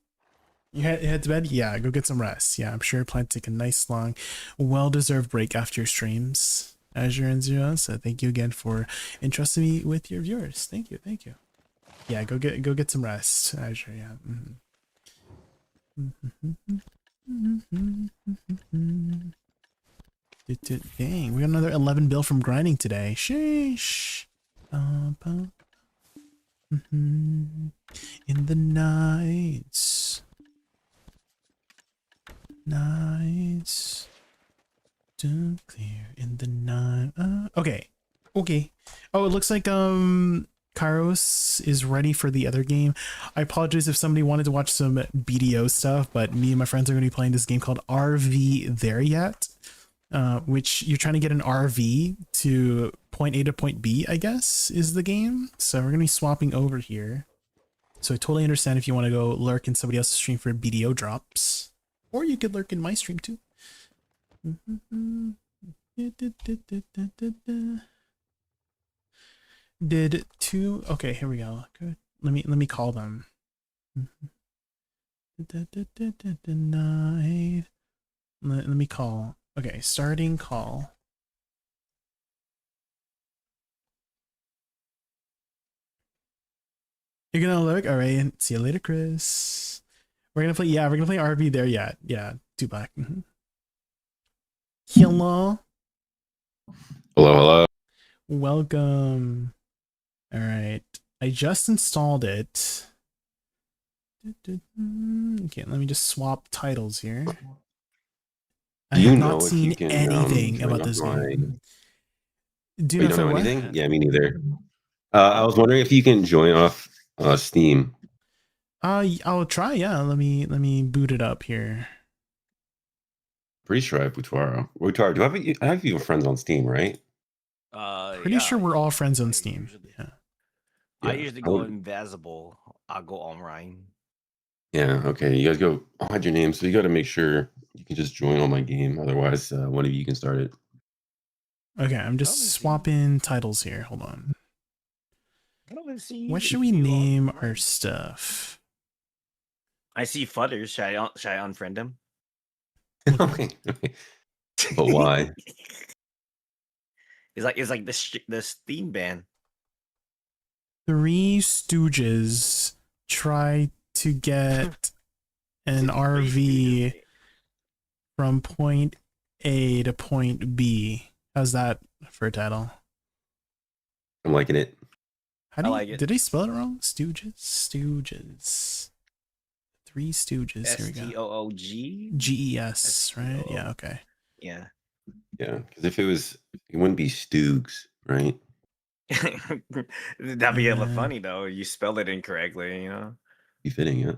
You head to bed? Yeah, go get some rest. Yeah, I'm sure you plan to take a nice, long, well-deserved break after your streams, Azure and Zero. So thank you again for entrusting me with your viewers. Thank you. Yeah, go get some rest, Azure. Yeah. Dang, we got another 11 bill from grinding today. Sheesh. In the nights. Too clear in the night. Okay. Oh, it looks like Kairos is ready for the other game. I apologize if somebody wanted to watch some BDO stuff, but me and my friends are going to be playing this game called RV There Yet. which you're trying to get an RV to point A to point B, I guess, is the game. So we're going to be swapping over here. So I totally understand if you want to go lurk in somebody else's stream for BDO drops. Or you could lurk in my stream too. Did two... Okay, here we go. Good. Let me call them. Denied. Let me call. Okay, starting call. You're gonna look? Alright, see you later, Chris. We're gonna play, yeah, we're gonna play RV there, yeah, 2 black. Hello. Hello. Welcome. Alright, I just installed it. Okay, let me just swap titles here. I have not seen anything about this game. Do you know anything? Yeah, me neither. I was wondering if you can join off Steam. I'll try. Yeah, let me boot it up here. Pretty sure I have Butaro. Butaro, I have you friends on Steam, right? Pretty sure we're all friends on Steam. Yeah. I usually go invisible. I'll go online. Yeah. Okay. You guys go. I'll hide your name, so you got to make sure you can just join on my game. Otherwise, one of you can start it. Okay, I'm just swapping titles here. Hold on. What should we name our stuff? I see Fudders. Should I unfriend him? Okay. But why? It's like the Steam ban. Three Stooges try to get an RV from point A to point B. How's that for a title? I'm liking it. How do you, like it. Did I spell it wrong? Stooges. Three Stooges. Here we go. STOOG? GES, right? Yeah, okay. Yeah. Yeah, because if it wouldn't be Stoogs, right? That'd be hella funny though. You spelled it incorrectly, you know? Be fitting, yeah.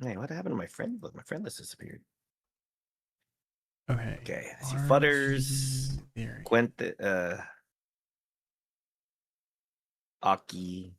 Hey, what happened to my friend? Look, my friend list disappeared. Okay. Okay. I see Fudders. Quente. Aki.